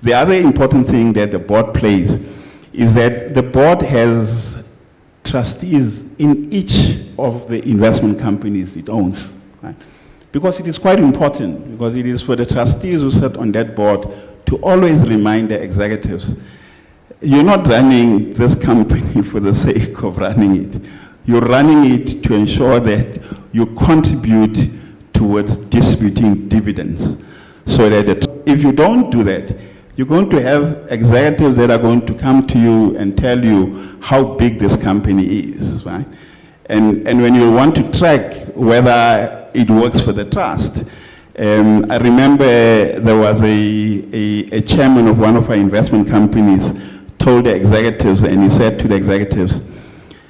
The other important thing that the board plays is that the board has trustees in each of the investment companies it owns, right? Because it is quite important, because it is for the trustees who sit on that board to always remind the executives, you're not running this company for the sake of running it. You're running it to ensure that you contribute towards distributing dividends. So that if you don't do that, you're going to have executives that are going to come to you and tell you how big this company is, right? And when you want to track whether it works for the trust, I remember there was a chairman of one of our investment companies told the executives, and he said to the executives,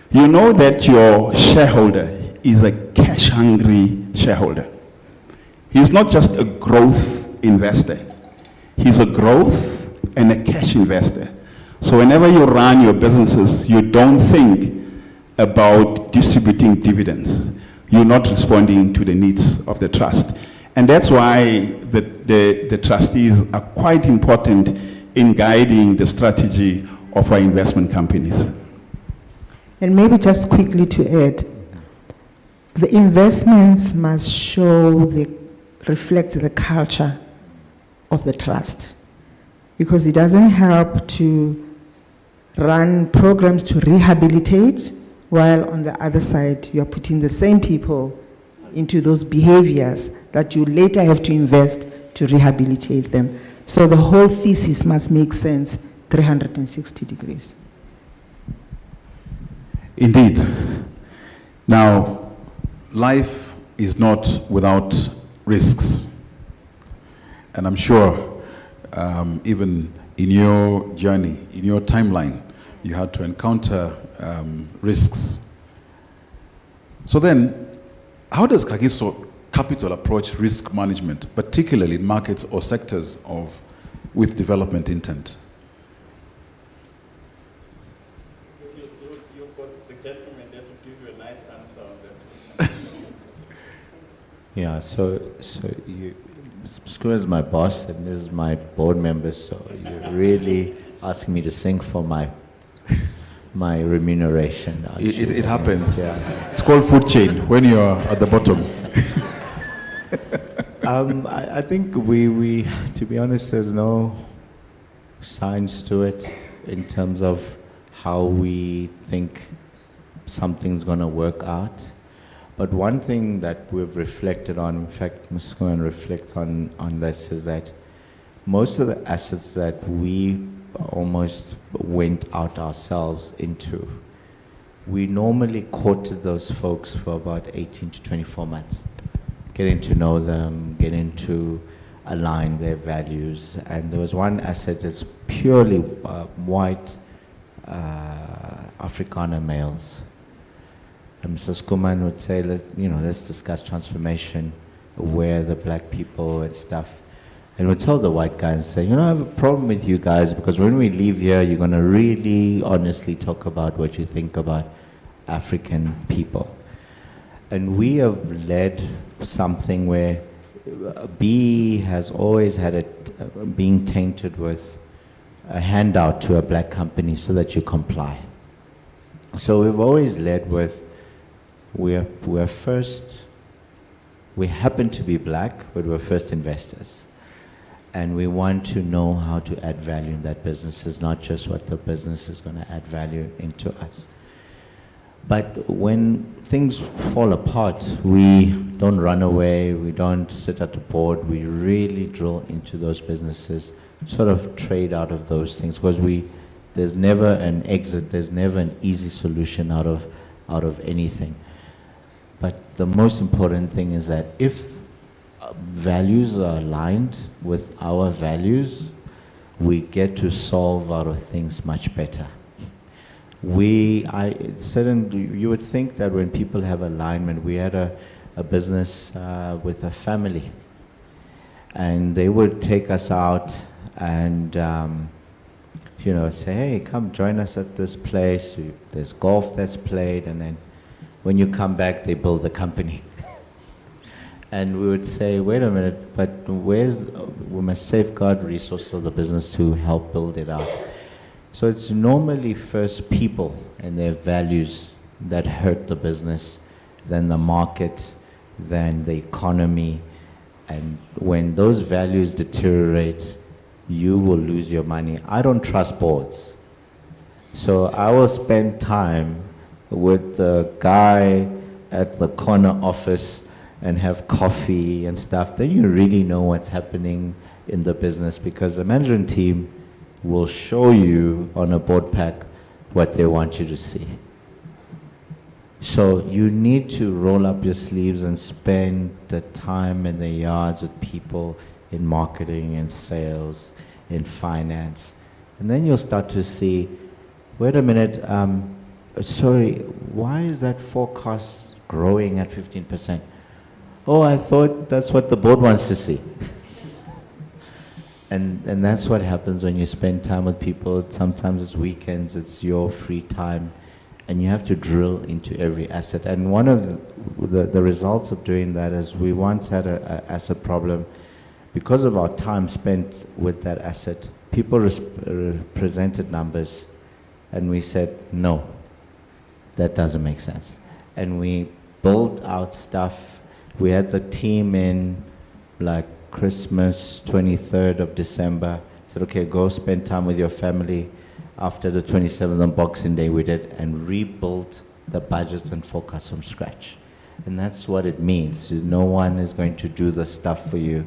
you know that your shareholder is a cash-hungry shareholder. He's not just a growth investor. He's a growth and a cash investor. So whenever you run your businesses, you don't think about distributing dividends. You're not responding to the needs of the trust. And that's why the trustees are quite important in guiding the strategy of our investment companies. And maybe just quickly to add, the investments must reflect the culture of the trust, because it doesn't help to run programs to rehabilitate while on the other side you are putting the same people into those behaviors that you later have to invest to rehabilitate them. So the whole thesis must make sense 360 degrees. Indeed. Now, life is not without risks. And I'm sure even in your journey, in your timeline, you had to encounter risks. So then, how does Kagiso Capital approach risk management, particularly in markets or sectors with development intent? You've got the gentleman there to give you a nice answer on that. Yeah, so Skua is my boss and this is my board member, so you're really asking me to sing for my remuneration. It happens. Yeah. It's called food chain when you're at the bottom. I think we, to be honest, there's no science to it in terms of how we think something's going to work out. But one thing that we've reflected on, in fact, Ms. Cohen reflects on this, is that most of the assets that we almost went out ourselves into, we normally courted those folks for about 18 to 24 months. Getting to know them, getting to align their values. And there was one asset that's purely white Afrikaner males. And Mrs. Kuman would say, let's discuss transformation, where the black people and stuff. And we'd tell the white guys, say, I have a problem with you guys, because when we leave here, you're going to really honestly talk about what you think about African people. And we have led something where B has always had it being tainted with a handout to a black company so that you comply. So we've always led with, we're first, we happen to be black, but we're first investors. And we want to know how to add value in that business. It's not just what the business is going to add value into us. But when things fall apart, we don't run away, we don't sit at the board, we really drill into those businesses, sort of trade out of those things, because there's never an exit, there's never an easy solution out out of anything. But the most important thing is that if values are aligned with our values, we get to solve out of things much better. You would think that when people have alignment, we had a business with a family, and they would take us out and say, hey, come join us at this place. There's golf that's played, and then when you come back, they build the company. And we would say, wait a minute, but we must safeguard resources of the business to help build it out. So it's normally first people and their values that hurt the business, then the market, then the economy. And when those values deteriorate, you will lose your money. I don't trust boards. So I will spend time with the guy at the corner office and have coffee and stuff. Then you really know what's happening in the business, because the management team will show you on a board pack what they want you to see. So you need to roll up your sleeves and spend the time in the yards with people in marketing and sales, in finance. And then you'll start to see, wait a minute, sorry, why is that forecast growing at 15%? Oh, I thought that's what the board wants to see. And that's what happens when you spend time with people. Sometimes it's weekends, it's your free time, and you have to drill into every asset. And one of the results of doing that is we once had an asset problem. Because of our time spent with that asset, people presented numbers, and we said, no, that doesn't make sense. And we built out stuff. We had the team in like Christmas, 23rd of December. Said, okay, go spend time with your family. After the 27th on Boxing Day, we did, and rebuilt the budgets and forecasts from scratch. And that's what it means. No one is going to do the stuff for you.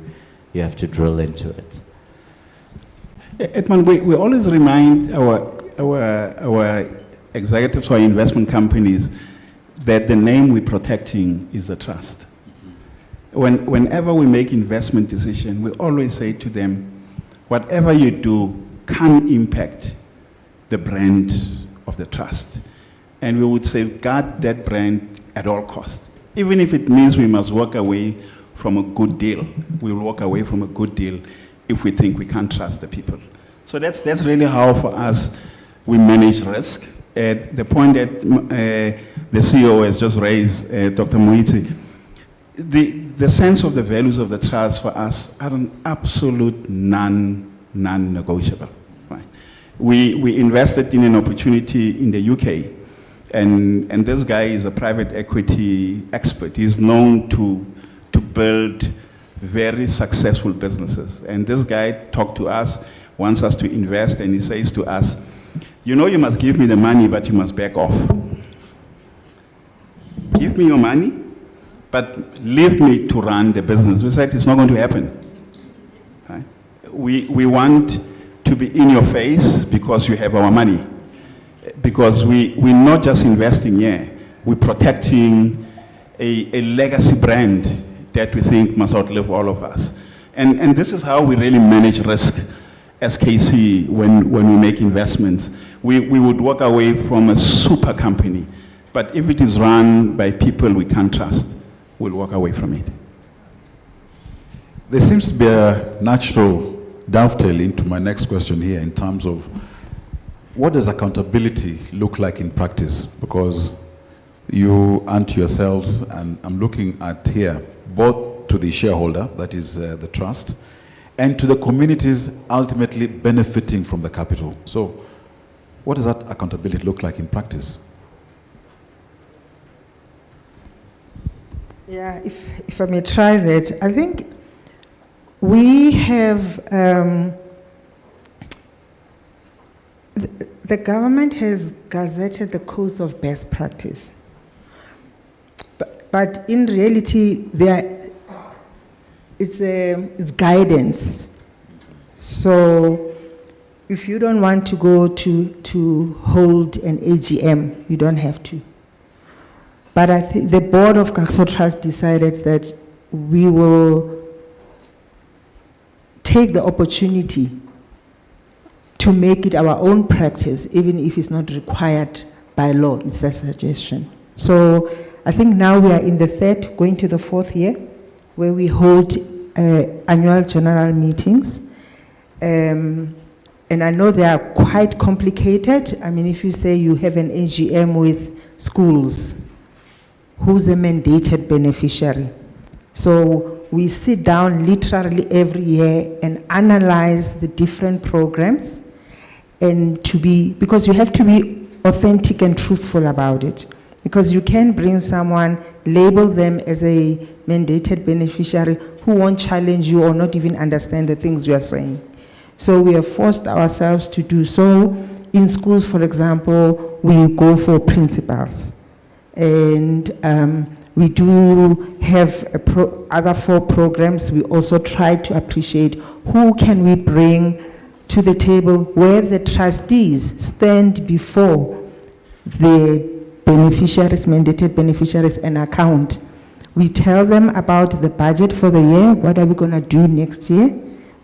You have to drill into it. Edmund, we always remind our executives or investment companies that the name we're protecting is the trust. Whenever we make investment decisions, we always say to them, whatever you do can impact the brand of the trust. And we would safeguard that brand at all costs. Even if it means we must walk away from a good deal, we'll walk away from a good deal if we think we can't trust the people. So that's really how, for us, we manage risk. At the point that the CEO has just raised, Dr. Moiti, the sense of the values of the trust for us are an absolute non-negotiable. Right? We invested in an opportunity in the UK, and this guy is a private equity expert. He's known to build very successful businesses. And this guy talked to us, wants us to invest, and he says to us, you know, you must give me the money, but you must back off. Give me your money, but leave me to run the business. We said it's not going to happen. Right? We want to be in your face because you have our money. Because we're not just investing here, we're protecting a legacy brand that we think must outlive all of us. And this is how we really manage risk as KC when we make investments. We would walk away from a super company, but if it is run by people we can't trust, we'll walk away from it. There seems to be a natural dovetail into my next question here in terms of what does accountability look like in practice? Because you and yourselves, and I'm looking at here, both to the shareholder, that is the trust, and to the communities ultimately benefiting from the capital. So what does that accountability look like in practice? Yeah, if I may try that, I think we have, the government has gazetted the codes of best practice. But in reality, it's guidance. So if you don't want to go to hold an AGM, you don't have to. But I think the board of Kagiso Trust decided that we will take the opportunity to make it our own practice, even if it's not required by law. It's a suggestion. So I think now we are in the third, going to the fourth year, where we hold annual general meetings. And I know they are quite complicated. I mean, if you say you have an AGM with schools, who's the mandated beneficiary? So we sit down literally every year and analyze the different programs, and because you have to be authentic and truthful about it. Because you can bring someone, label them as a mandated beneficiary who won't challenge you or not even understand the things you are saying. So we have forced ourselves to do so. In schools, for example, we go for principals. And we do have other 4 programs. We also try to appreciate who can we bring to the table where the trustees stand before the beneficiaries, mandated beneficiaries, and account. We tell them about the budget for the year, what are we going to do next year.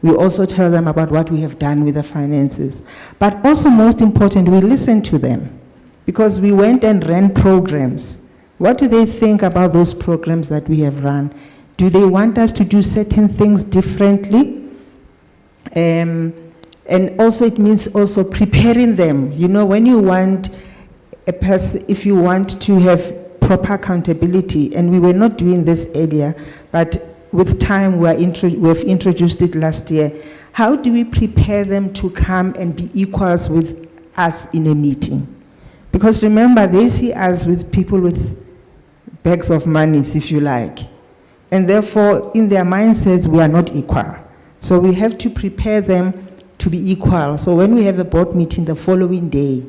We also tell them about what we have done with the finances. But also, most important, we listen to them, because we went and ran programs. What do they think about those programs that we have run? Do they want us to do certain things differently? And also, it means also preparing them. You know, when you want a person, if you want to have proper accountability, and we were not doing this earlier, but with time we have introduced it last year. How do we prepare them to come and be equals with us in a meeting? Because remember, they see us with people with bags of monies, if you like. And therefore, in their mindsets, we are not equal. So we have to prepare them to be equal. So when we have a board meeting the following day,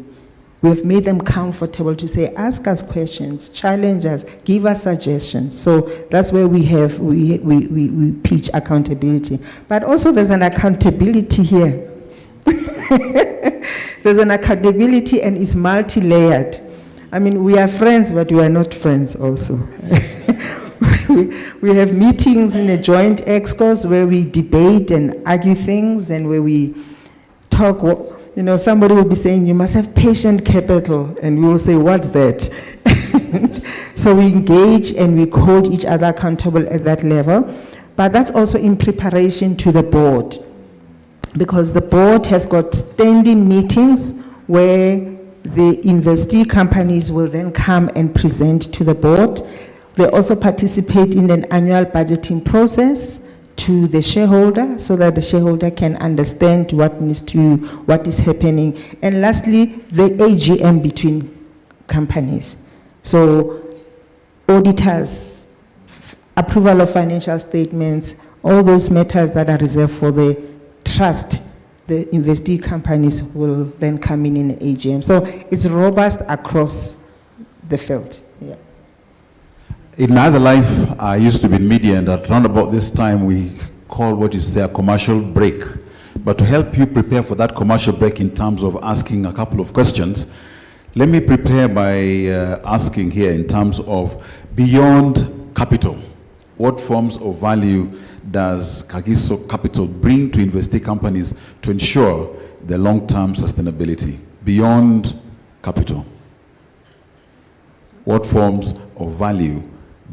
we have made them comfortable to say, ask us questions, challenge us, give us suggestions. So that's where we pitch accountability. But also there's an accountability here. There's an accountability, and it's multi-layered. I mean, we are friends, but we are not friends also. We have meetings in a joint excos where we debate and argue things, and where we talk. You know, somebody will be saying, you must have patient capital, and we will say, what's that? So we engage and we hold each other accountable at that level. But that's also in preparation to the board, because the board has got standing meetings where the investee companies will then come and present to the board. They also participate in an annual budgeting process to the shareholder, so that the shareholder can understand what is happening. And lastly, the AGM between companies. So auditors, approval of financial statements, all those matters that are reserved for the trust, the investee companies will then come in an AGM. So it's robust across the field. Yeah. In my other life, I used to be in media, and at around about this time, we call what is a commercial break. But to help you prepare for that commercial break in terms of asking a couple of questions, let me prepare by asking here in terms of beyond capital. What forms of value does Kagiso Capital bring to investee companies to ensure their long-term sustainability? Beyond capital. What forms of value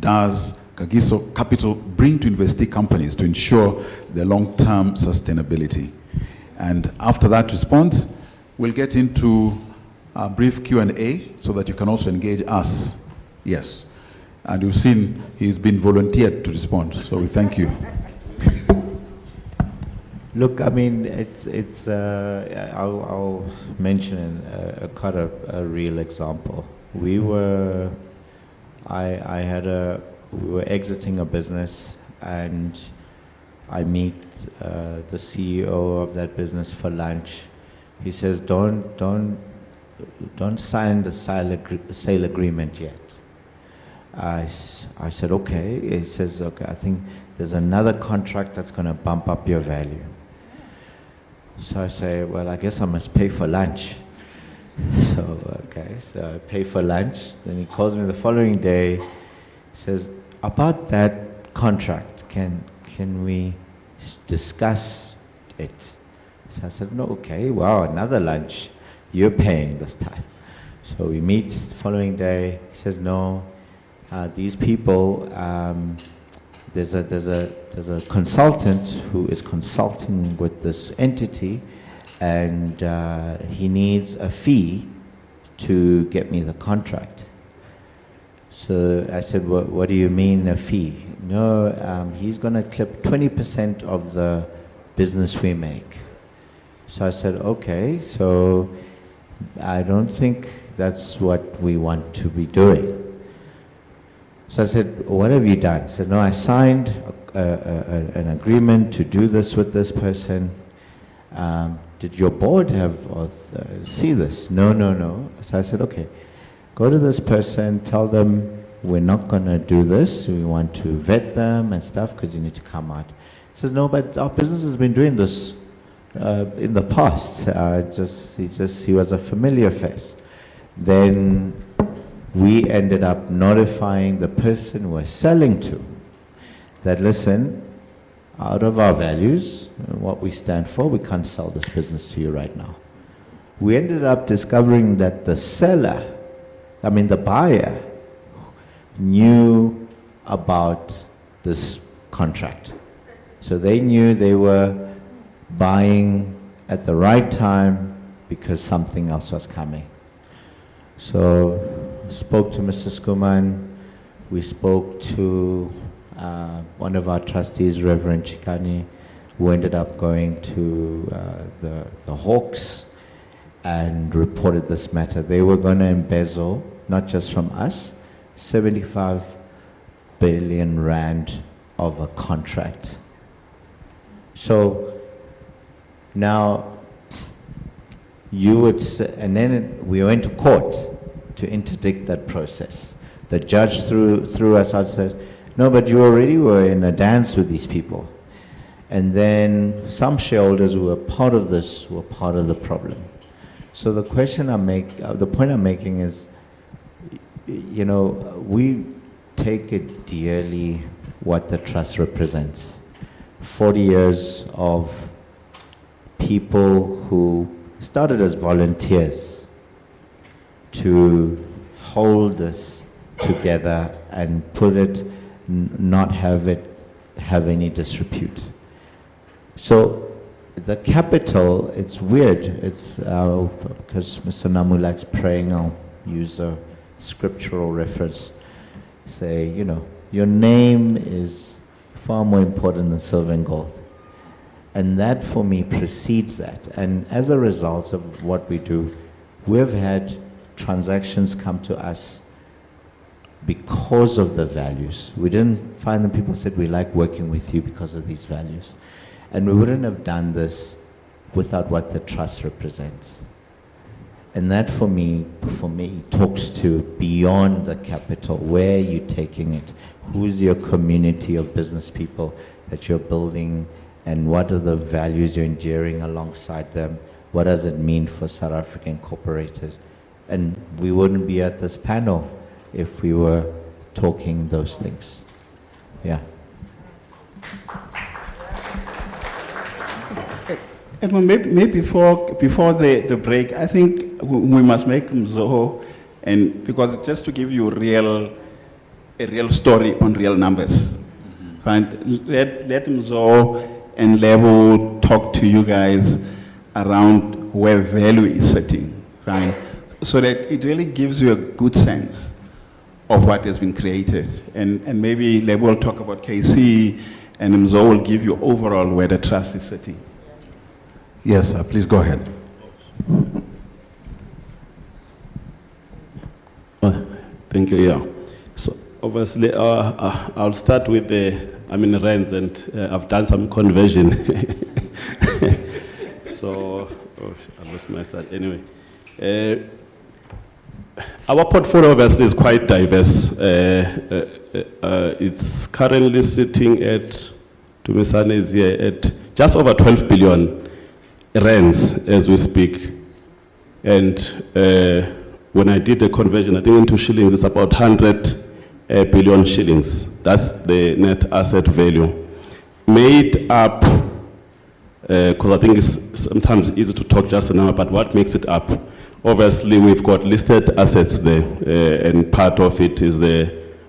does Kagiso Capital bring to investee companies to ensure their long-term sustainability? And after that response, we'll get into a brief Q&A so that you can also engage us. Yes. And you've seen he's been volunteered to respond, so we thank you. Look, I mean, I'll mention quite a real example. We were exiting a business, and I meet the CEO of that business for lunch. He says, don't sign the sale agreement yet. I said, okay. He says, okay, I think there's another contract that's going to bump up your value. So I say, well, I guess I must pay for lunch. So So, okay, so I pay for lunch. Then he calls me the following day. He says, about that contract, can we discuss it? So I said, no, okay, wow, another lunch. You're paying this time. So we meet the following day. He says, no, these people, there's a consultant who is consulting with this entity, and he needs a fee to get me the contract. So I said, what do you mean a fee? No, he's going to clip 20% of the business we make. So I said, okay, so I don't think that's what we want to be doing. So I said, what have you done? He said, no, I signed an agreement to do this with this person. Did your board see this? No. So I said, okay, go to this person, tell them we're not going to do this. We want to vet them and stuff because you need to come out. He says, no, but our business has been doing this in the past. He was a familiar face. Then we ended up notifying the person we're selling to that, listen, out of our values and what we stand for, we can't sell this business to you right now. We ended up discovering that the buyer, knew about this contract. So they knew they were buying at the right time because something else was coming. So spoke to Mr. Skuman, we spoke to one of our trustees, Reverend Chikani, who ended up going to the Hawks and reported this matter. They were going to embezzle, not just from us, 75 billion rand of a contract. So now you would say, and then we went to court to interdict that process. The judge threw us out and said, no, but you already were in a dance with these people. And then some shareholders who were part of this were part of the problem. So the point I'm making is, we take it dearly what the trust represents. 40 years of people who started as volunteers to hold this together and put it, not have any disrepute. So the capital, it's weird. It's because Mr. Namu likes praying, I'll use a scriptural reference. Say, your name is far more important than silver and gold. And that for me precedes that. And as a result of what we do, we've had transactions come to us because of the values. We didn't find them, people said, we like working with you because of these values. And we wouldn't have done this without what the trust represents. And that for me talks to beyond the capital. Where are you taking it? Who's your community of business people that you're building, and what are the values you're enduring alongside them? What does it mean for South Africa Incorporated? And we wouldn't be at this panel if we were talking those things. Yeah. Maybe before the break, I think we must make Mzoho, and because just to give you a real story on real numbers. Fine. Let Mzoho and Lebo talk to you guys around where value is sitting, fine, so that it really gives you a good sense of what has been created. And maybe Lebo will talk about KC, and Mzoho will give you overall where the trust is sitting. Yes, sir, please go ahead. Thank you, yeah. So obviously, I'll start with rents, and I've done some conversion. So, I lost my side. Anyway, our portfolio obviously is quite diverse. It's currently sitting at, Tumisane is here, at just over 12 billion rands as we speak. And when I did the conversion, I think into shillings, it's about 100 billion shillings. That's the net asset value. Made up, because I think it's sometimes easy to talk just a number, but what makes it up? Obviously, we've got listed assets there, and part of it is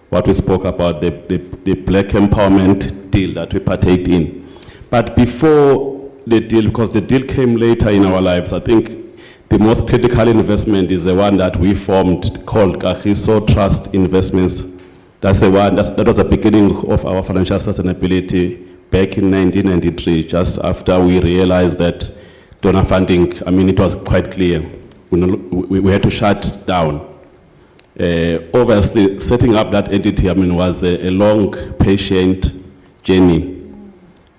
what we spoke about, the black empowerment deal that we partake in. But before the deal, because the deal came later in our lives, I think the most critical investment is the one that we formed called Kcdf Trust Investments. That's the one, that was the beginning of our financial sustainability back in 1993, just after we realized that donor funding, I mean, it was quite clear. We had to shut down. Obviously, setting up that entity, I mean, was a long, patient journey.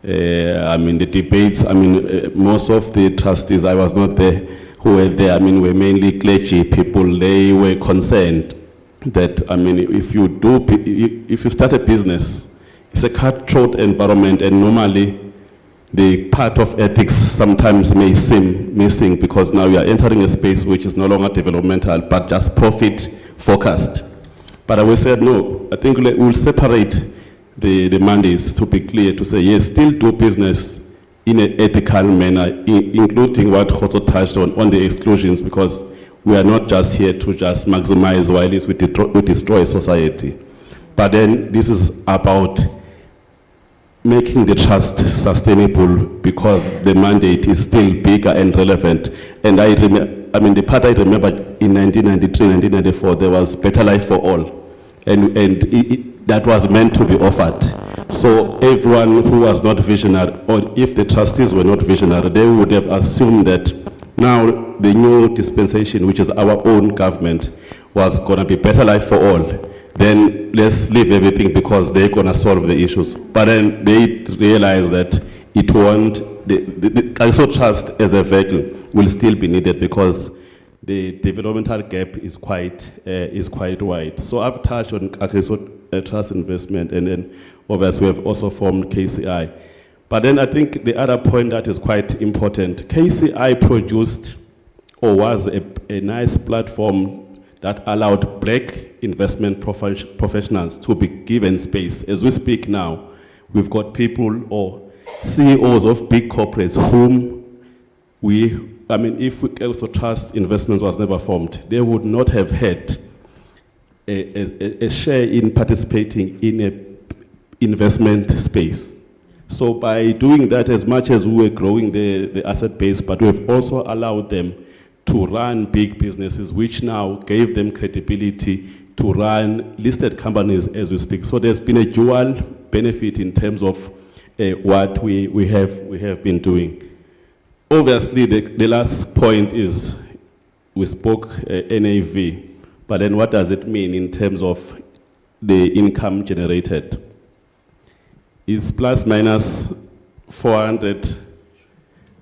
I mean, the debates, I mean, most of the trustees, I was not there, who were there, I mean, were mainly clergy people. They were concerned that, I mean, if you start a business, it's a cutthroat environment, and normally the part of ethics sometimes may seem missing, because now you are entering a space which is no longer developmental, but just profit focused. But we said, no, I think we'll separate the mandates, to be clear, to say, yes, still do business in an ethical manner, including what also touched on the exclusions, because we are not just here to just maximize while we destroy society. But then this is about making the trust sustainable, because the mandate is still bigger and relevant. And I mean, the part I remember in 1993, 1994, there was Better Life for All. And that was meant to be offered. So everyone who was not visionary, or if the trustees were not visionary, they would have assumed that now the new dispensation, which is our own government, was going to be Better Life for All. Then let's leave everything because they're going to solve the issues. But then they realize that it won't, the Kcdf Trust as a vehicle will still be needed, because the developmental gap is quite wide. So I've touched on Kcdf Trust investment, and then obviously we have also formed KCI. But then I think the other point that is quite important, KCI produced, or was a nice platform that allowed black investment professionals to be given space. As we speak now, we've got people or CEOs of big corporates whom I mean, if Kcdf Trust Investments was never formed, they would not have had a share in participating in an investment space. So by doing that, as much as we were growing the asset base, but we've also allowed them to run big businesses, which now gave them credibility to run listed companies as we speak. So there's been a dual benefit in terms of what we have been doing. Obviously, the last point is we spoke NAV, but then what does it mean in terms of the income generated? It's plus minus 400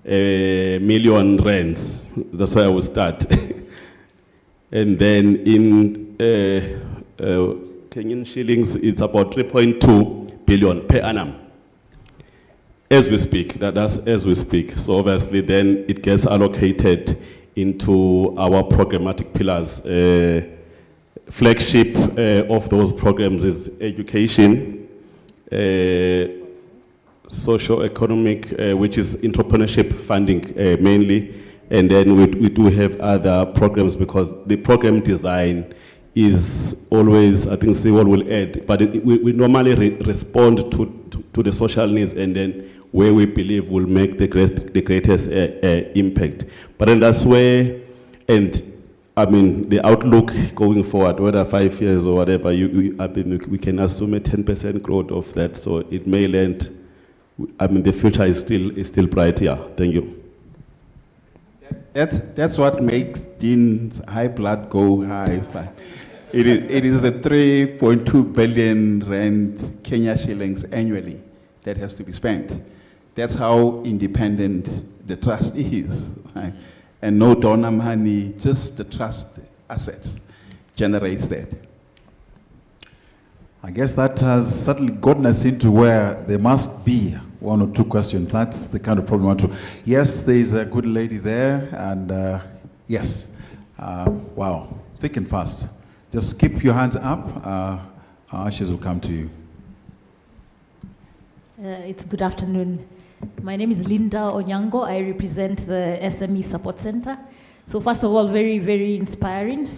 million rands. That's where I will start. And then in Kenyan shillings, it's about 3.2 billion per annum. As we speak, that's as we speak. So obviously then it gets allocated into our programmatic pillars. Flagship of those programs is education, socio-economic, which is entrepreneurship funding mainly, and then we do have other programs, because the program design is always, I think Sewell will add, but we normally respond to the social needs, and then where we believe will make the greatest impact. But then that's where, and I mean, the outlook going forward, whether 5 years or whatever, I mean, we can assume a 10% growth of that, so it may land. I mean, the future is still bright here. Thank you. That's what makes Dean's high blood go high. It is a 3.2 billion rand Kenya shillings annually that has to be spent. That's how independent the trust is. Right? And no donor money, just the trust assets generates that. I guess that has certainly gotten us into where there must be one or two questions. That's the kind of problem I want to. Yes, there is a good lady there, and Yes. Wow, thick and fast. Just keep your hands up. Our ashes will come to you. It's good afternoon. My name is Linda Onyango. I represent the SME Support Center. So first of all, very, very inspiring.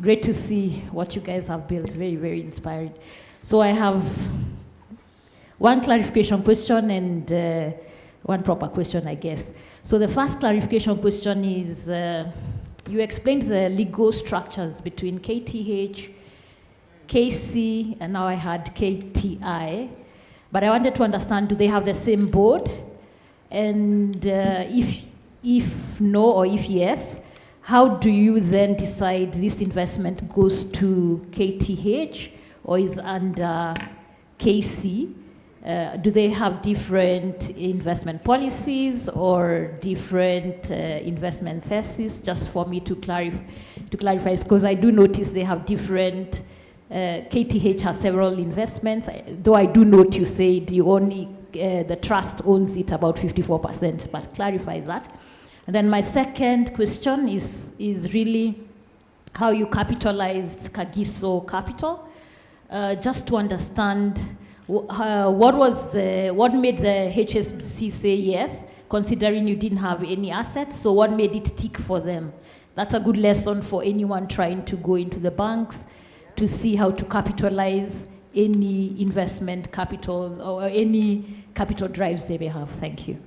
Great to see what you guys have built. Very, very inspiring. So I have one clarification question and one proper question, I guess. So the first clarification question is, you explained the legal structures between KTH, KC, and now I had KTI. But I wanted to understand, do they have the same board? And if no or if yes, how do you then decide this investment goes to KTH or is under KC? Do they have different investment policies or different investment theses? Just for me to clarify, because I do notice they have different. KTH has several investments, though I do note you said you only the trust owns it about 54%, but clarify that. And then my second question is really how you capitalized Kagiso Capital, just to understand. What made the HSBC say yes, considering you didn't have any assets? So what made it tick for them? That's a good lesson for anyone trying to go into the banks to see how to capitalize any investment capital or any capital drives they may have. Thank you.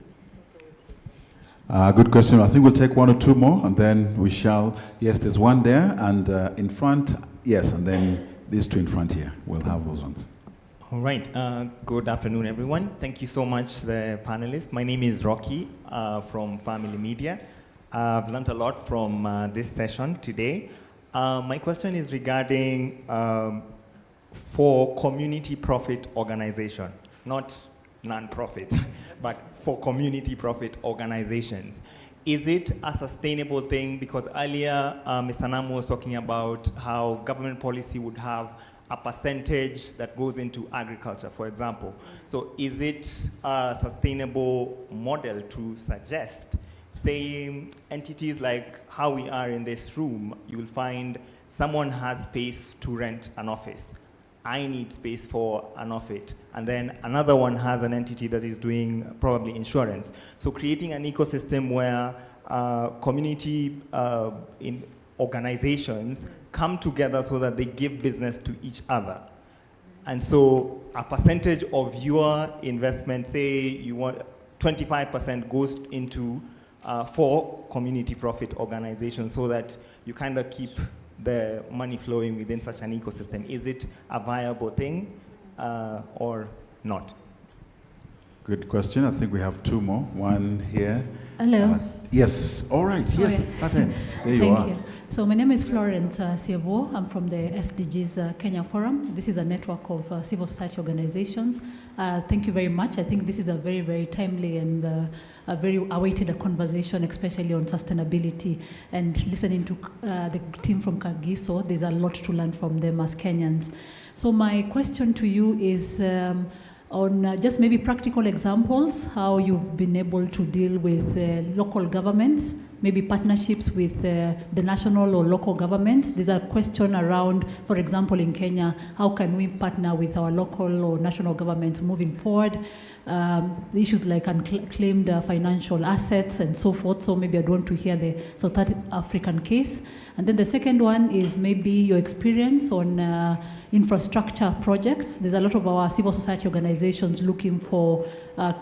Good question. I think we'll take one or two more and then we shall. Yes, there's one there and in front. Yes, and then these two in front here. We'll have those ones. All right. Good afternoon, everyone. Thank you so much, the panelists. My name is Rocky from Family Media. I've learned a lot from this session today. My question is regarding for community profit organization, not non-profit, but for community profit organizations. Is it a sustainable thing? Because earlier, Mr. Namu was talking about how government policy would have a percentage that goes into agriculture, for example. So is it a sustainable model to suggest, say, entities like how we are in this room, you will find someone has space to rent an office. I need space for an office. And then another one has an entity that is doing probably insurance. So creating an ecosystem where community organizations come together so that they give business to each other. And so a percentage of your investment, say you want 25% goes into for community profit organizations so that you kind of keep the money flowing within such an ecosystem. Is it a viable thing or not? Good question. I think we have two more. One here. Hello. Yes. All right. Yes. Okay. That ends. There you Thank are. you. So my name is Florence Siebo. I'm from the SDGs Kenya Forum. This is a network of civil society organizations. Thank you very much. I think this is a very, very timely and a very awaited conversation, especially on sustainability. And listening to the team from Kagiso, there's a lot to learn from them as Kenyans. So my question to you is on just maybe practical examples, how you've been able to deal with local governments, maybe partnerships with the national or local governments. There's a question around, for example, in Kenya, how can we partner with our local or national governments moving forward? Issues like unclaimed financial assets and so forth. So maybe I'd want to hear the South African case. And then the second one is maybe your experience on infrastructure projects. There's a lot of our civil society organizations looking for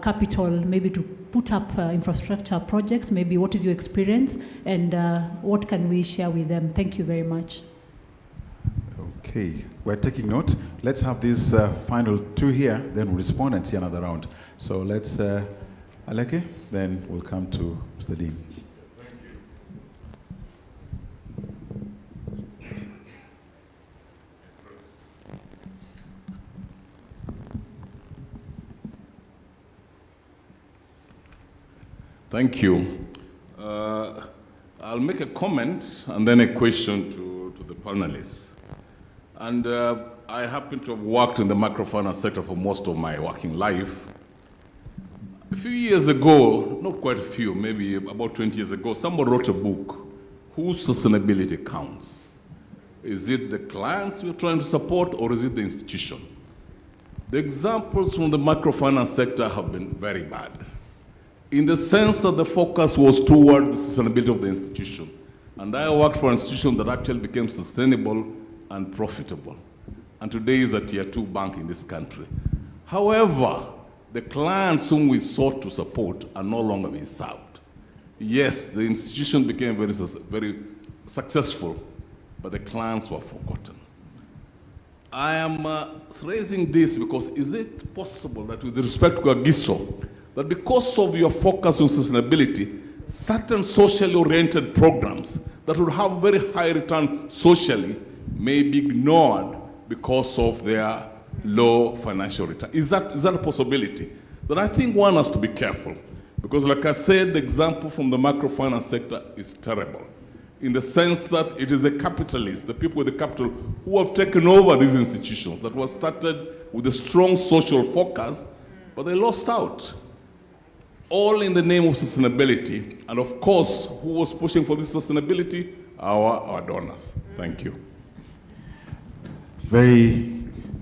capital, maybe to put up infrastructure projects. Maybe what is your experience and what can we share with them? Thank you very much. Okay, we're taking note. Let's have these final two here, then we'll respond and see another round. So let's, Aleke, then we'll come to Mr. Dean. Thank you. I'll make a comment and then a question to the panelists. And I happen to have worked in the microfinance sector for most of my working life. A few years ago, not quite a few, maybe about 20 years ago, someone wrote a book, Whose Sustainability Counts? Is it the clients we're trying to support, or is it the institution? The examples from the microfinance sector have been very bad, in the sense that the focus was toward the sustainability of the institution. And I worked for an institution that actually became sustainable and profitable, and today is a tier 2 bank in this country. However, the clients whom we sought to support are no longer being served. Yes, the institution became very successful, but the clients were forgotten. I am raising this because is it possible that with respect to Agiso, that because of your focus on sustainability, certain socially oriented programs that would have very high return socially may be ignored because of their low financial return? Is that a possibility? Then I think one has to be careful, because like I said, the example from the microfinance sector is terrible, in the sense that it is the capitalists, the people with the capital, who have taken over these institutions that were started with a strong social focus, but they lost out. All in the name of sustainability. And of course, who was pushing for this sustainability? Our donors. Thank you. Very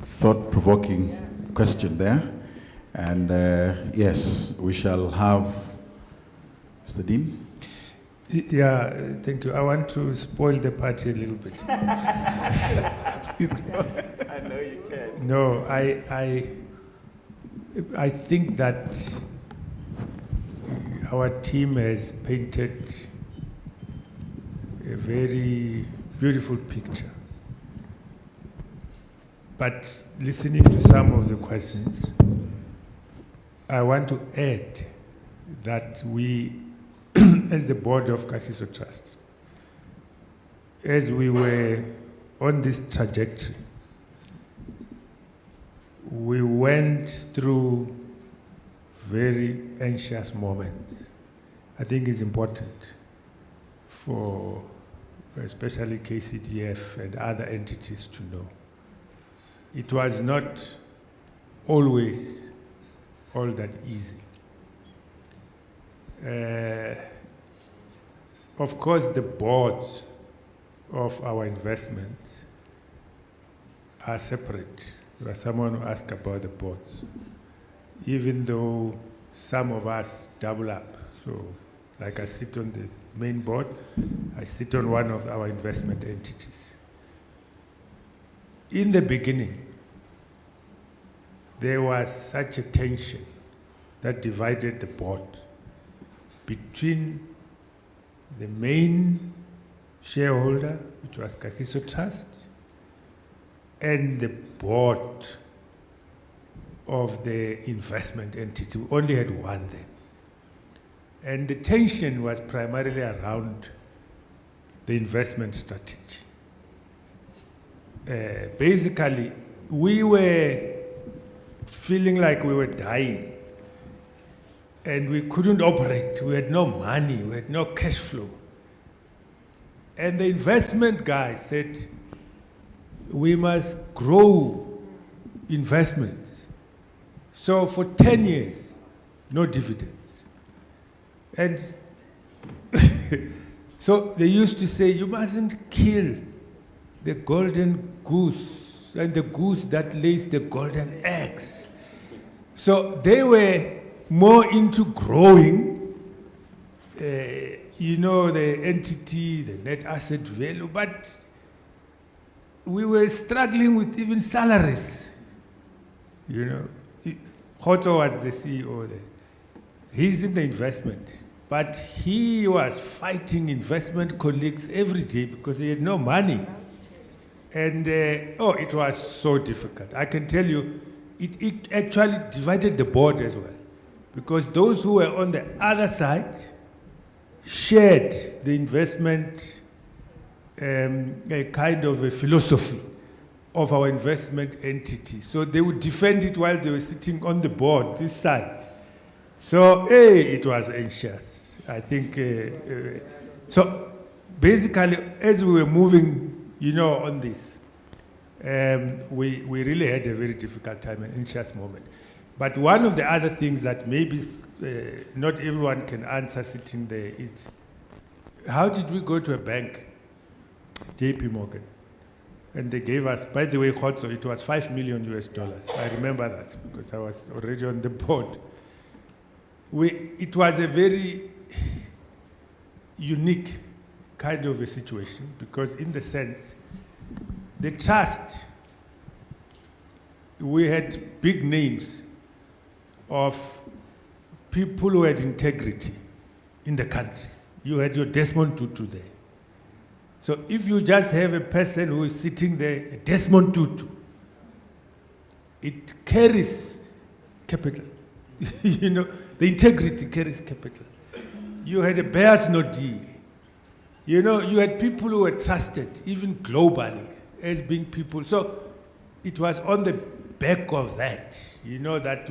thought-provoking question there. And yes, we shall have Mr. Dean. Yeah, thank you. I want to spoil the party a little bit. I know you can. No, I think that our team has painted a very beautiful picture. But listening to some of the questions, I want to add that we, as the board of Kagiso Trust, as we were on this trajectory, we went through very anxious moments. I think it's important for especially Kcdf and other entities to know. It was not always all that easy. Of course, the boards of our investments are separate. There was someone who asked about the boards. Even though some of us double up. So, like I sit on the main board, I sit on one of our investment entities. In the beginning, there was such a tension that divided the board between the main shareholder, which was Kagiso Trust, and the board of the investment entity. We only had one then. And the tension was primarily around the investment strategy. Basically, we were feeling like we were dying and we couldn't operate. We had no money, we had no cash flow. And the investment guy said, we must grow investments. So for 10 years, no dividends. And so they used to say, you mustn't kill the golden goose and the goose that lays the golden eggs. So they were more into growing, the entity, the net asset value, but we were struggling with even salaries. Hoto was the CEO there. He's in the investment, but he was fighting investment colleagues every day because he had no money. And, it was so difficult. I can tell you, it actually divided the board as well, because those who were on the other side shared the investment, a kind of a philosophy of our investment entity. So they would defend it while they were sitting on the board, this side. So, it was anxious. I think, so basically, as we were moving, on this, we really had a very difficult time, an anxious moment. But one of the other things that maybe not everyone can answer sitting there is, how did we go to a bank, JP Morgan, and they gave us, by the way, Khotso, it was $5 million US. I remember that because I was already on the board. It was a very unique kind of a situation because in the sense, the trust, we had big names of people who had integrity in the country. You had your Desmond Tutu there. So if you just have a person who is sitting there, a Desmond Tutu, it carries capital. You know, the integrity carries capital. You had a Bears Nodi. You know, you had people who were trusted, even globally, as being people. So it was on the back of that, you know, that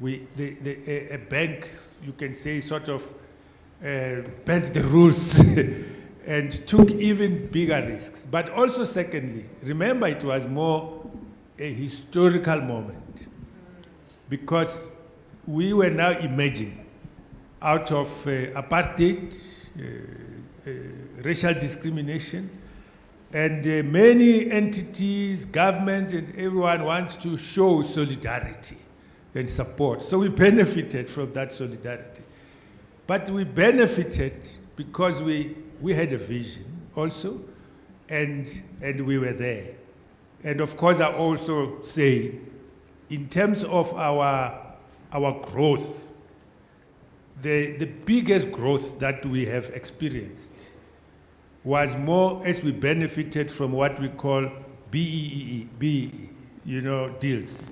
a bank, you can say, sort of bent the rules and took even bigger risks. But also, secondly, remember it was more a historical moment because we were now emerging out of apartheid, racial discrimination, and many entities, government, and everyone wants to show solidarity and support. So we benefited from that solidarity. But we benefited because we had a vision also, and we were there. And of course, I also say, in terms of our growth, the biggest growth that we have experienced was more as we benefited from what we call BEE, you know, deals.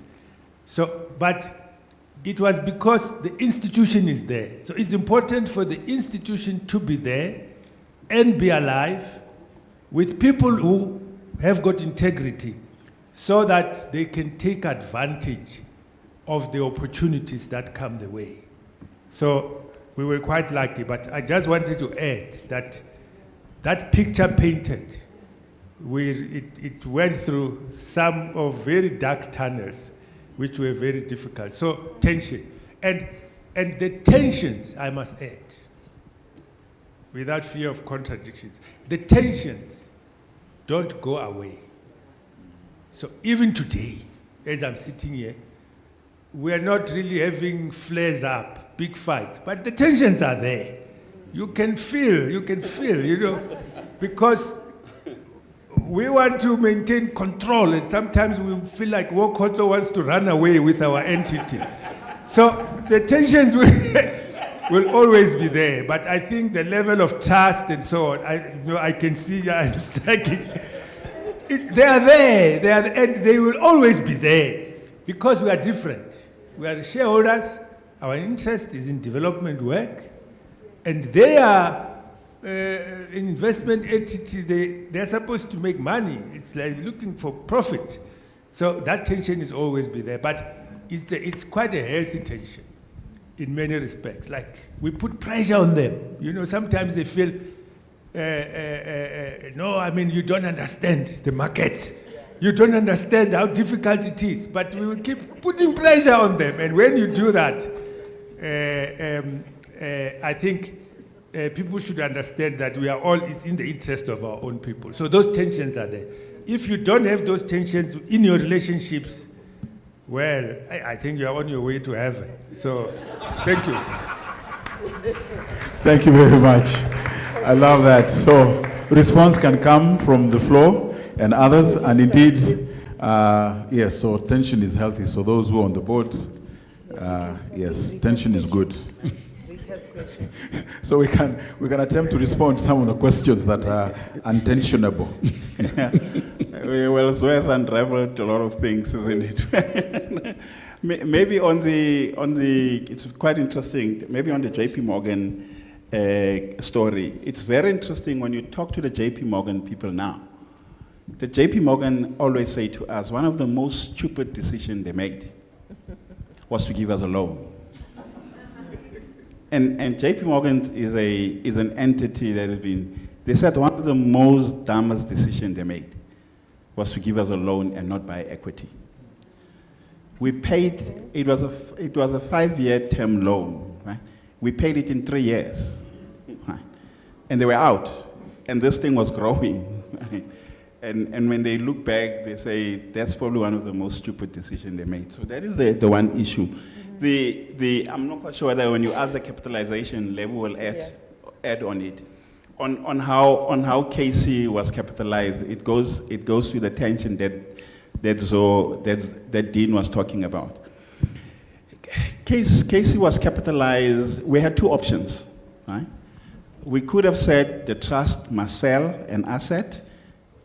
So, but it was because the institution is there. So it's important for the institution to be there and be alive with people who have got integrity so that they can take advantage of the opportunities that come the way. So we were quite lucky, but I just wanted to add that that picture painted, it went through some of very dark tunnels, which were very difficult. So tension. And the tensions, I must add, without fear of contradictions, the tensions don't go away. So even today, as I'm sitting here, we're not really having flares up, big fights, but the tensions are there. You can feel, you know, because we want to maintain control, and sometimes we feel like Wokoto wants to run away with our entity. So the tensions will always be there, but I think the level of trust and so on, I can see, I'm stacking. They are there, and they will always be there, because we are different. We are shareholders, our interest is in development work, and they are investment entity, they are supposed to make money. It's like looking for profit. So that tension is always be there, but it's quite a healthy tension in many respects. Like we put pressure on them. You know, sometimes they feel, no, I mean, you don't understand the markets. You don't understand how difficult it is, but we will keep putting pressure on them. And when you do that, I think people should understand that we are all, it's in the interest of our own people. So those tensions are there. If you don't have those tensions in your relationships, well, I think you're on your way to heaven. So, thank you. Thank you very much. I love that. So, response can come from the floor and others, and indeed, yes, so tension is healthy. So those who are on the board, yes, tension is good. So we can attempt to respond to some of the questions that are untensionable. Well, Zoe's unraveled a lot of things, isn't it? Maybe on the, it's quite interesting, maybe on the JP Morgan story, it's very interesting when you talk to the JP Morgan people now. The JP Morgan always say to us, one of the most stupid decisions they made was to give us a loan. And JP Morgan is an entity that has been, they said one of the most dumbest decisions they made was to give us a loan and not buy equity. We paid, it was a 5-year term loan, right? We paid it in 3 years, right? And they were out, and this thing was growing. Right? And when they look back, they say that's probably one of the most stupid decisions they made. So that is the one issue. I'm not quite sure whether when you ask the capitalization level will add on it. On how KC was capitalized, it goes to the tension that Dean was talking about. KC was capitalized. We had two options, right? We could have said the trust must sell an asset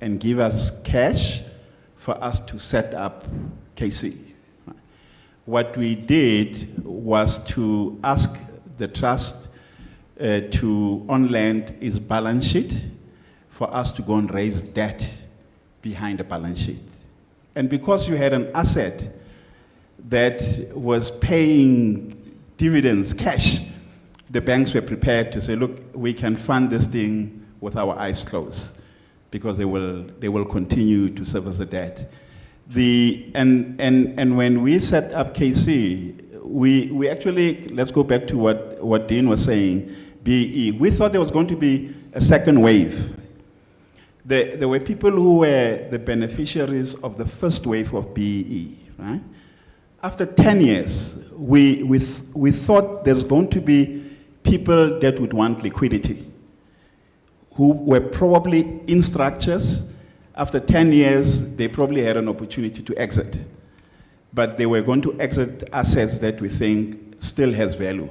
and give us cash for us to set up KC. What we did was to ask the trust to on-lend its balance sheet for us to go and raise debt behind the balance sheet. And because you had an asset that was paying dividends, cash, the banks were prepared to say, look, we can fund this thing with our eyes closed because they will continue to service the debt. And when we set up KC, we actually, let's go back to what Dean was saying, BE. We thought there was going to be a second wave. There were people who were the beneficiaries of the first wave of BE, right? After 10 years, we thought there's going to be people that would want liquidity, who were probably in structures. After 10 years, they probably had an opportunity to exit. But they were going to exit assets that we think still has value.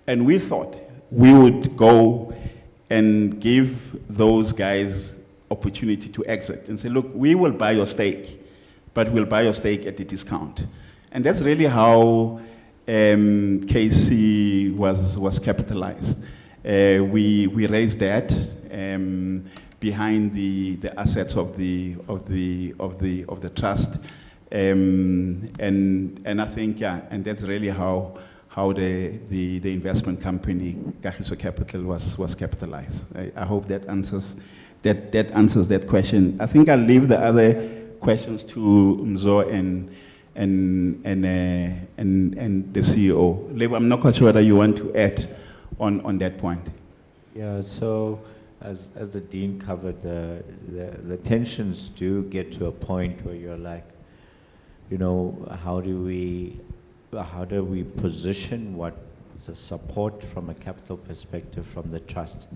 And we thought we would go and give those guys opportunity to exit and say, look, we will buy your stake, but we'll buy your stake at a discount. And that's really how KC was capitalized. We raised that behind the assets of the trust, and I think and that's really how the investment company Kagiso Capital was capitalized. I hope that answers that question. I think I'll leave the other questions to Mzo and the CEO. Lebo, I'm not quite sure whether you want to add on that point. Yeah, so as the Dean covered, the tensions do get to a point where you're like, you know, how do we position what the support from a capital perspective from the trust?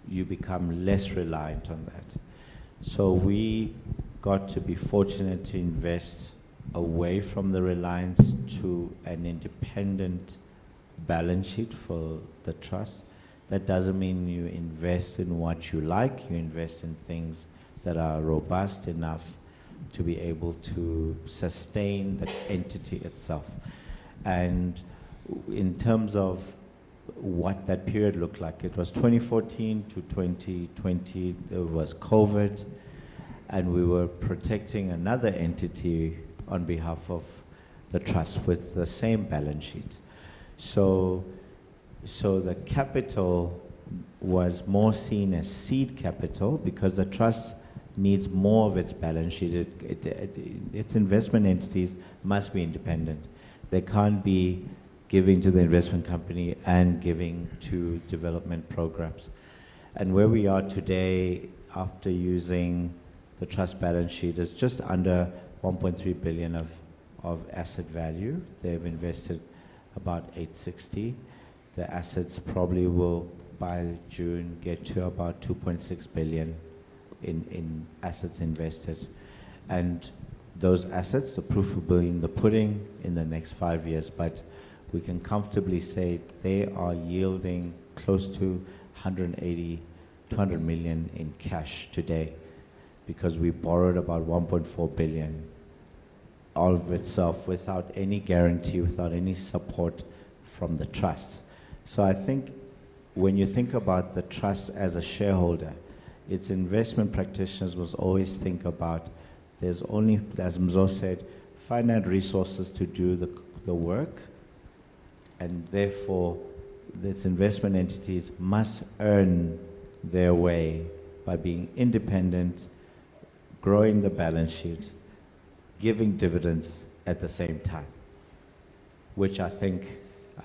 You become less reliant on that. So we got to be fortunate to invest away from the reliance to an independent balance sheet for the trust. That doesn't mean you invest in what you like, you invest in things that are robust enough to be able to sustain the entity itself. And in terms of what that period looked like, it was 2014 to 2020, there was COVID, and we were protecting another entity on behalf of the trust with the same balance sheet. So the capital was more seen as seed capital because the trust needs more of its balance sheet. Its investment entities must be independent. They can't be giving to the investment company and giving to development programs. And where we are today, after using the trust balance sheet, is just under 1.3 billion of asset value. They've invested about 860. The assets probably will, by June, get to about 2.6 billion in assets invested. And those assets, the proof will be in the pudding in the next 5 years, but we can comfortably say they are yielding close to 180, 200 million in cash today, because we borrowed about 1.4 billion all of itself without any guarantee, without any support from the trust. So I think when you think about the trust as a shareholder, its investment practitioners must always think about there's only, as Mzo said, finite resources to do the work, and therefore its investment entities must earn their way by being independent, growing the balance sheet, giving dividends at the same time, which I think,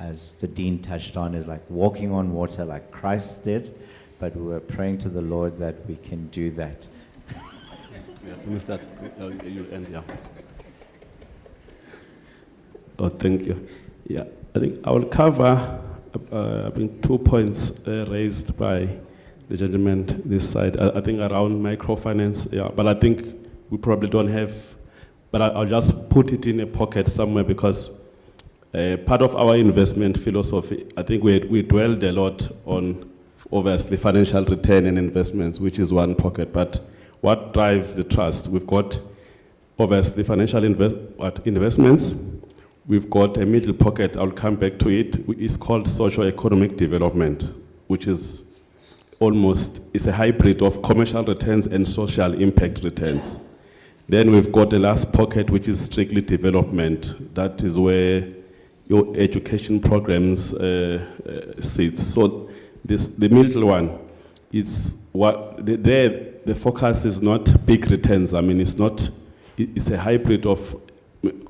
as the Dean touched on, is like walking on water like Christ did, but we were praying to the Lord that we can do that. You end, yeah. Oh, thank you. Yeah, I think I will cover 2 points raised by the gentleman this side. I think around microfinance, yeah, but I think we probably don't have, but I'll just put it in a pocket somewhere because part of our investment philosophy, I think we dwelled a lot on, obviously, financial return and investments, which is one pocket, but what drives the trust? We've got, obviously, financial investments. We've got a middle pocket, I'll come back to it. It's called socio-economic development, which is it's a hybrid of commercial returns and social impact returns. Then we've got the last pocket, which is strictly development. That is where your education programs sits. So the middle one is the focus is not big returns. I mean, it's a hybrid of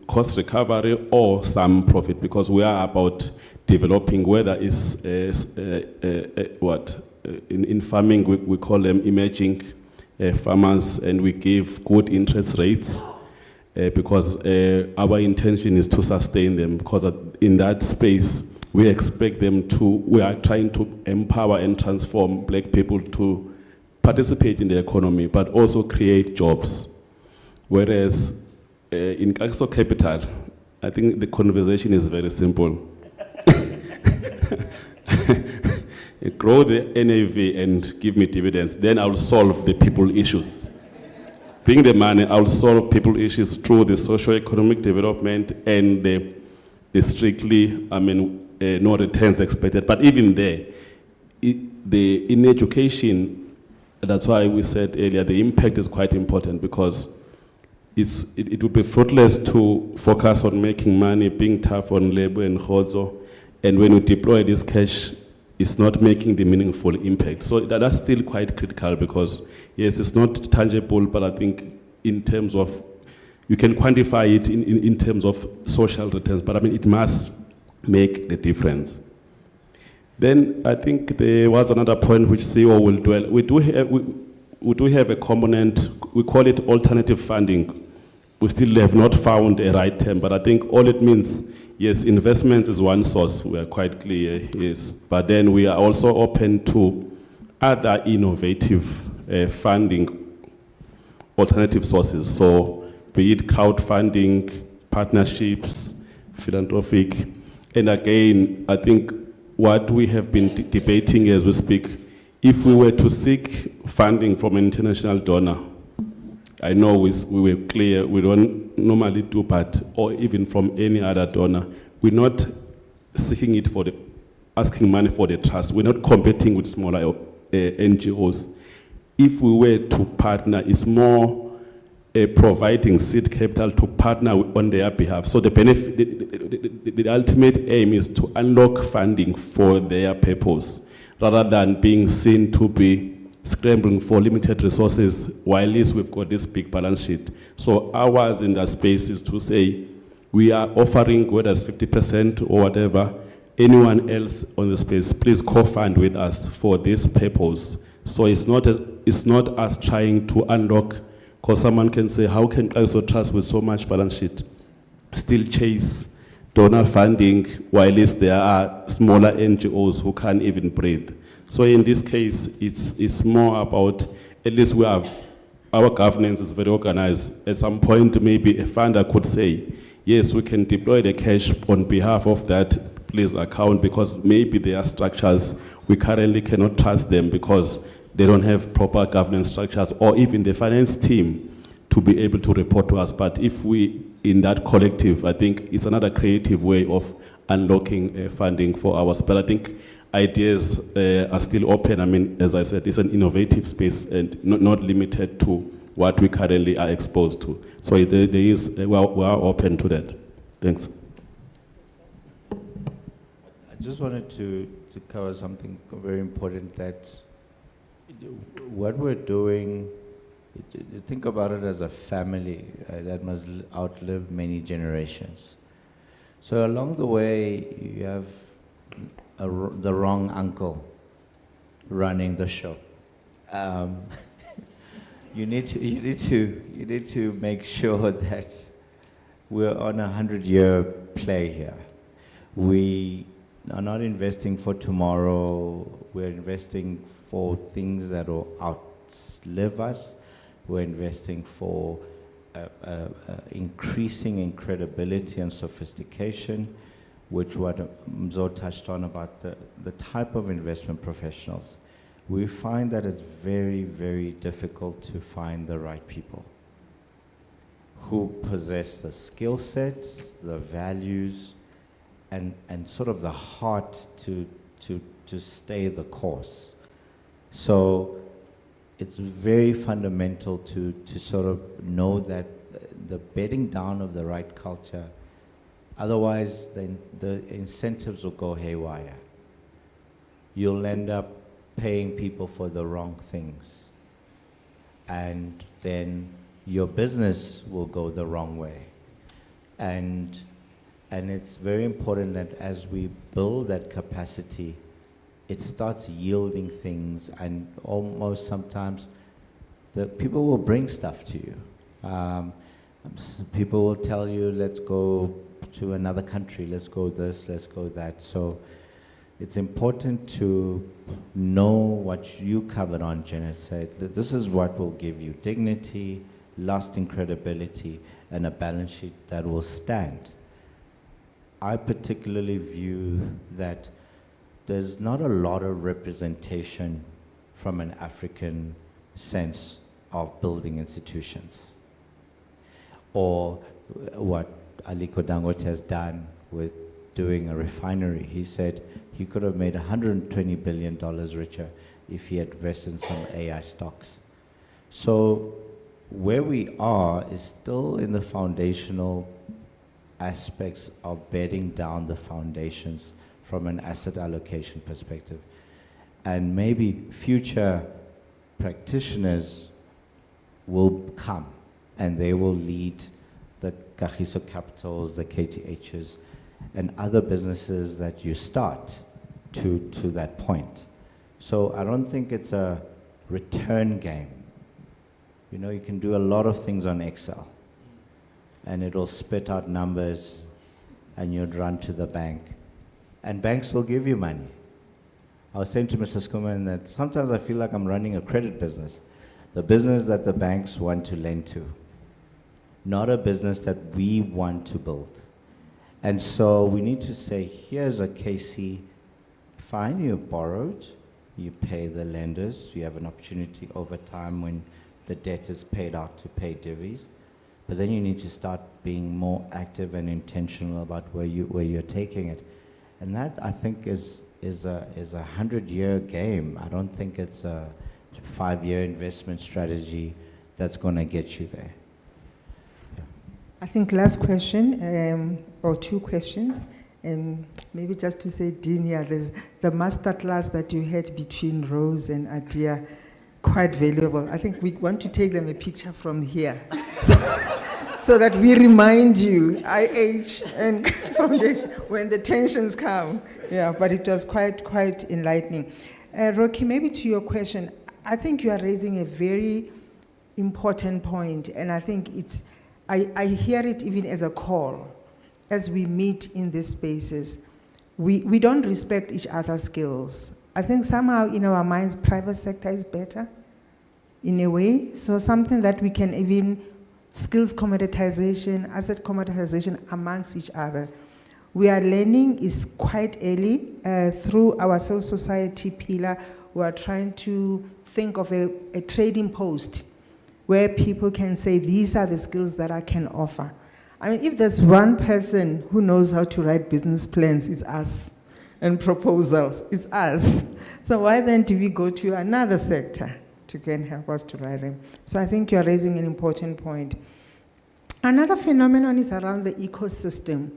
cost recovery or some profit, because we are about developing, whether it's in farming we call them emerging farmers, and we give good interest rates because our intention is to sustain them, because in that space we expect we are trying to empower and transform black people to participate in the economy, but also create jobs. Whereas in Kcdf Capital, I think the conversation is very simple. Grow the NAV and give me dividends, then I'll solve the people issues. Bring the money, I'll solve people issues through the socio-economic development and the strictly, no returns expected. But even there, in education, that's why we said earlier, the impact is quite important, because it would be fruitless to focus on making money, being tough on labor and hozo, and when you deploy this cash, it's not making the meaningful impact. So that's still quite critical, because yes, it's not tangible, but I think in terms of, you can quantify it in terms of social returns, but I mean, it must make the difference. Then I think there was another point which CEO will dwell. We do have a component, we call it alternative funding. We still have not found a right term, but I think all it means, yes, investments is one source, we are quite clear, yes. But then we are also open to other innovative funding alternative sources. So be it crowdfunding, partnerships, philanthropic. And again, I think what we have been debating as we speak, if we were to seek funding from an international donor, I know we were clear, we don't normally do, but, or even from any other donor, we're not seeking it asking money for the trust. We're not competing with smaller NGOs. If we were to partner, it's more providing seed capital to partner on their behalf. So the benefit, the ultimate aim is to unlock funding for their purpose, rather than being seen to be scrambling for limited resources, while at least we've got this big balance sheet. So ours in that space is to say, we are offering, whether it's 50% or whatever, anyone else on the space, please co-fund with us for this purpose. So it's not us trying to unlock, because someone can say, how can Kcdf Trust with so much balance sheet still chase donor funding, while at least there are smaller NGOs who can't even breathe? So in this case, it's more about, at least we have, our governance is very organized. At some point, maybe a funder could say, yes, we can deploy the cash on behalf of that please account, because maybe there are structures, we currently cannot trust them because they don't have proper governance structures, or even the finance team to be able to report to us. But if we, in that collective, I think it's another creative way of unlocking funding for ours. But I think ideas are still open. I mean, as I said, it's an innovative space and not limited to what we currently are exposed to. So we are open to that. Thanks. I just wanted to cover something very important, that what we're doing think about it as a family that must outlive many generations. So along the way, you have the wrong uncle running the show. You need to make sure that we're on a 100-year play here. We are not investing for tomorrow. We're investing for things that will outlive us. We're investing for increasing in credibility and sophistication, which what Mzo touched on about the type of investment professionals. We find that it's very, very difficult to find the right people who possess the skill set, the values, and sort of the heart to stay the course. So it's very fundamental to sort of know that the bedding down of the right culture, otherwise then the incentives will go haywire. You'll end up paying people for the wrong things, and then your business will go the wrong way. And it's very important that as we build that capacity, it starts yielding things, and almost sometimes the people will bring stuff to you. People will tell you, let's go to another country, let's go this, let's go that. So it's important to know what you covered on, Janet said, that this is what will give you dignity, lasting credibility, and a balance sheet that will stand. I particularly view that there's not a lot of representation from an African sense of building institutions. Or what Aliko Dangote has done with doing a refinery. He said he could have made $120 billion richer if he had invested in some AI stocks. So where we are is still in the foundational aspects of bedding down the foundations from an asset allocation perspective. And maybe future practitioners will come and they will lead the Kagiso Capitals, the KTHs, and other businesses that you start to that point. So I don't think it's a return game. You know, you can do a lot of things on Excel, and it'll spit out numbers, and you'd run to the bank, and banks will give you money. I was saying to Mr. Skuman that sometimes I feel like I'm running a credit business, the business that the banks want to lend to, not a business that we want to build. And so we need to say, here's a KC, fine, you borrowed, you pay the lenders, you have an opportunity over time when the debt is paid out to pay divvies, but then you need to start being more active and intentional about where you're taking it. And that, I think, is a 100-year game. I don't think it's a 5-year investment strategy that's going to get you there. I think last question, or two questions, and maybe just to say, Dean, yeah, there's the master class that you had between Rose and Adia, quite valuable. I think we want to take them a picture from here, so that we remind you, IH and Foundation, when the tensions come. Yeah, but it was quite enlightening. Rocky, maybe to your question, I think you are raising a very important point, and I think it's, I hear it even as a call, as we meet in these spaces. We don't respect each other's skills. I think somehow in our minds, private sector is better, in a way. So something that we can even, skills commoditization, asset commoditization amongst each other. We are learning is quite early. Through our civil society pillar, we are trying to think of a trading post where people can say, these are the skills that I can offer. I mean, if there's one person who knows how to write business plans, it's us. And proposals, it's us. So why then do we go to another sector to go and help us to write them? So I think you're raising an important point. Another phenomenon is around the ecosystem.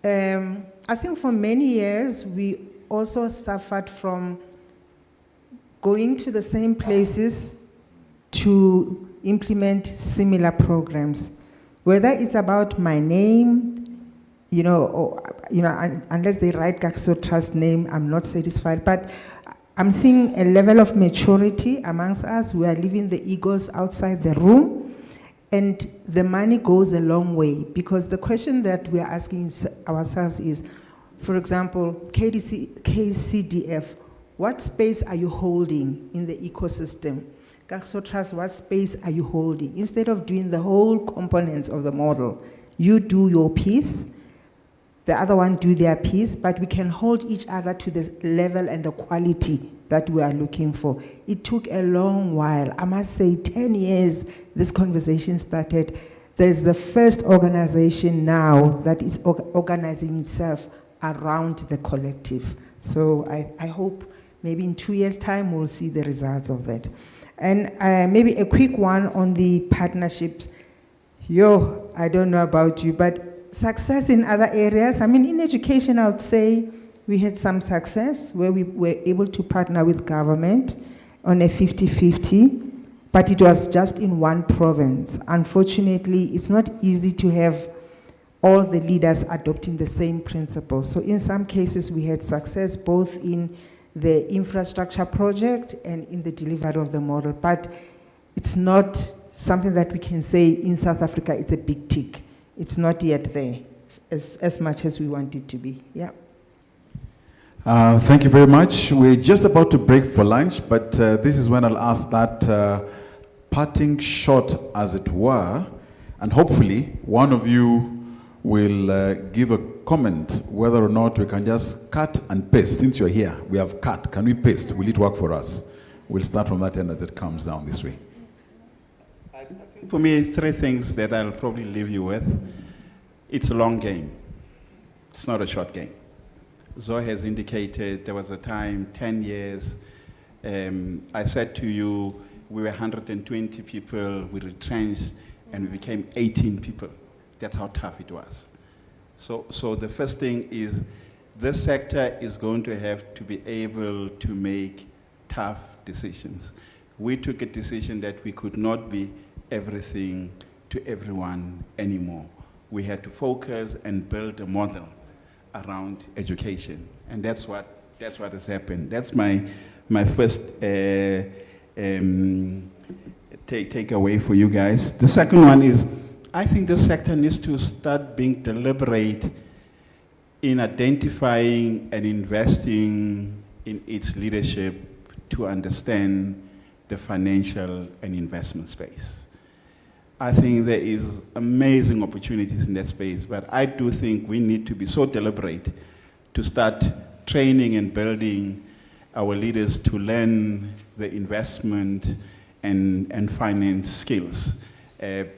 I think for many years, we also suffered from going to the same places to implement similar programs. Whether it's about my name, unless they write Kagiso Trust name, I'm not satisfied. But I'm seeing a level of maturity amongst us. We are leaving the egos outside the room, and the money goes a long way, because the question that we are asking ourselves is, for example, Kcdf, what space are you holding in the ecosystem? Kagiso Trust, what space are you holding? Instead of doing the whole components of the model, you do your piece, the other one do their piece, but we can hold each other to the level and the quality that we are looking for. It took a long while. I must say 10 years this conversation started. There's the first organization now that is organizing itself around the collective. So I hope maybe in 2 years' time we'll see the results of that. And maybe a quick one on the partnerships. I don't know about you, but success in other areas. I mean, in education, I would say we had some success where we were able to partner with government on a 50-50, but it was just in one province. Unfortunately, it's not easy to have all the leaders adopting the same principles. So in some cases, we had success both in the infrastructure project and in the delivery of the model. But it's not something that we can say in South Africa it's a big tick. It's not yet there as much as we want it to be. Yeah. Thank you very much. We're just about to break for lunch, but this is when I'll ask that parting shot, as it were, and hopefully one of you will give a comment whether or not we can just cut and paste. Since you're here, we have cut. Can we paste? Will it work for us? We'll start from that end as it comes down this way. For me, 3 things that I'll probably leave you with. It's a long game. It's not a short game. Zoe has indicated there was a time, 10 years, I said to you, we were 120 people, we retrenched, and we became 18 people. That's how tough it was. So the first thing is, this sector is going to have to be able to make tough decisions. We took a decision that we could not be everything to everyone anymore. We had to focus and build a model around education, and that's what has happened. That's my first takeaway for you guys. The second one is, I think the sector needs to start being deliberate in identifying and investing in its leadership to understand the financial and investment space. I think there is amazing opportunities in that space, but I do think we need to be so deliberate to start training and building our leaders to learn the investment and finance skills,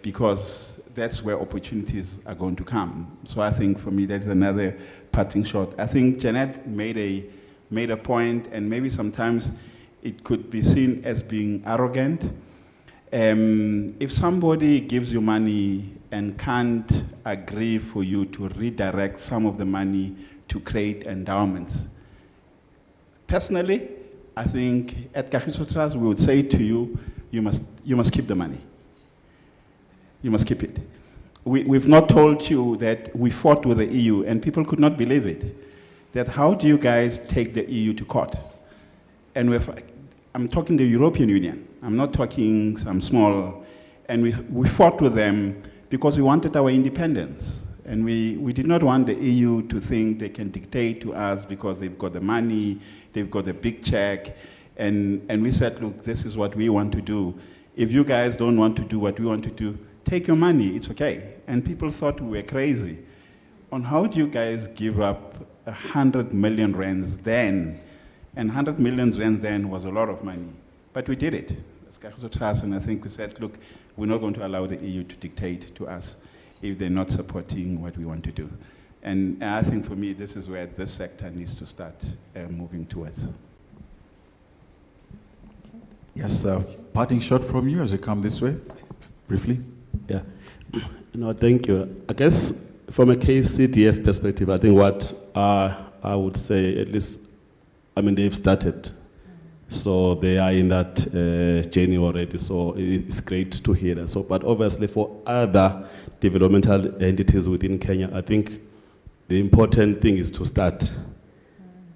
because that's where opportunities are going to come. So I think for me that's another parting shot. I think Jeanette made a point, and maybe sometimes it could be seen as being arrogant. If somebody gives you money and can't agree for you to redirect some of the money to create endowments, personally, I think at Kagiso Trust we would say to you, you must keep the money. You must keep it. We've not told you that we fought with the EU, and people could not believe it. That how do you guys take the EU to court? And I'm talking the European Union. I'm not talking some small, and we fought with them because we wanted our independence. And we did not want the EU to think they can dictate to us because they've got the money, they've got a big check, and we said, look, this is what we want to do. If you guys don't want to do what we want to do, take your money, it's okay. And people thought we were crazy. On how do you guys give up 100 million rands then? And 100 million rands then was a lot of money. But we did it. As Kagiso Trust, and I think we said, look, we're not going to allow the EU to dictate to us if they're not supporting what we want to do. And I think for me, this is where this sector needs to start moving towards. Yes, parting shot from you as you come this way, briefly. Yeah, no, thank you. I guess from a Kcdf perspective, I think what I would say, at least, I mean, they've started. So they are in that journey already. So it's great to hear that. So, but obviously for other developmental entities within Kenya, I think the important thing is to start.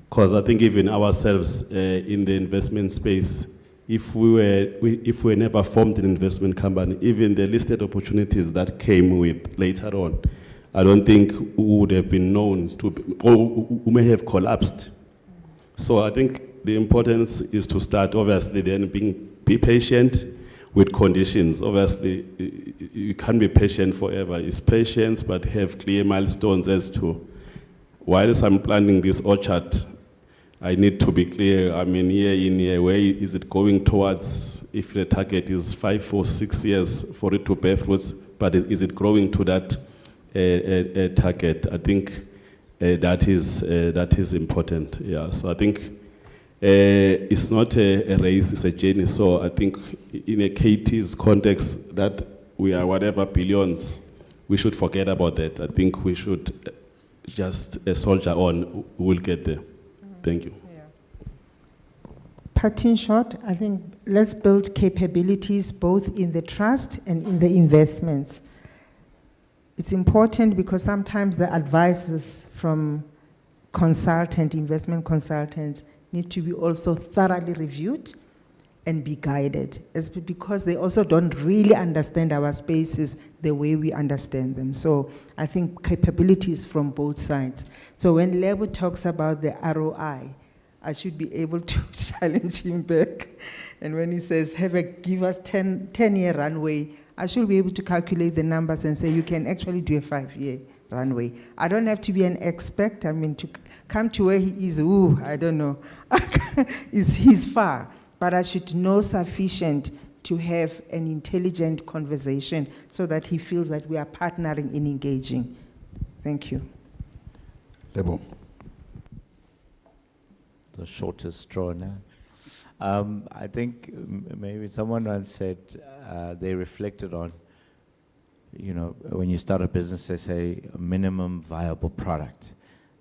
Because I think even ourselves in the investment space, if we never formed an investment company, even the listed opportunities that came with later on, I don't think we would have been known to, or we may have collapsed. So I think the importance is to start, obviously, then be patient with conditions. Obviously, you can't be patient forever. It's patience, but have clear milestones as to, whilst I'm planting this orchard, I need to be clear, I mean, year in, year, where is it going towards? If the target is 5 or 6 years for it to bear fruits, but is it growing to that target? I think that is important. Yeah. So I think it's not a race; it's a journey. So I think in a KT's context, that we are whatever billions, we should forget about that. I think we should just soldier on. We'll get there. Thank you. Parting short, I think let's build capabilities both in the trust and in the investments. It's important because sometimes the advices from investment consultants need to be also thoroughly reviewed and be guided, because they also don't really understand our spaces the way we understand them. So I think capabilities from both sides. So when Lebo talks about the ROI, I should be able to challenge him back. And when he says, give us 10-year runway, I should be able to calculate the numbers and say, you can actually do a 5-year runway. I don't have to be an expert. I mean, to come to where he is, I don't know. He's far. But I should know sufficient to have an intelligent conversation so that he feels that we are partnering in engaging. Thank you. Lebo. The shortest straw now. I think maybe someone once said they reflected on, you know, when you start a business, they say a minimum viable product,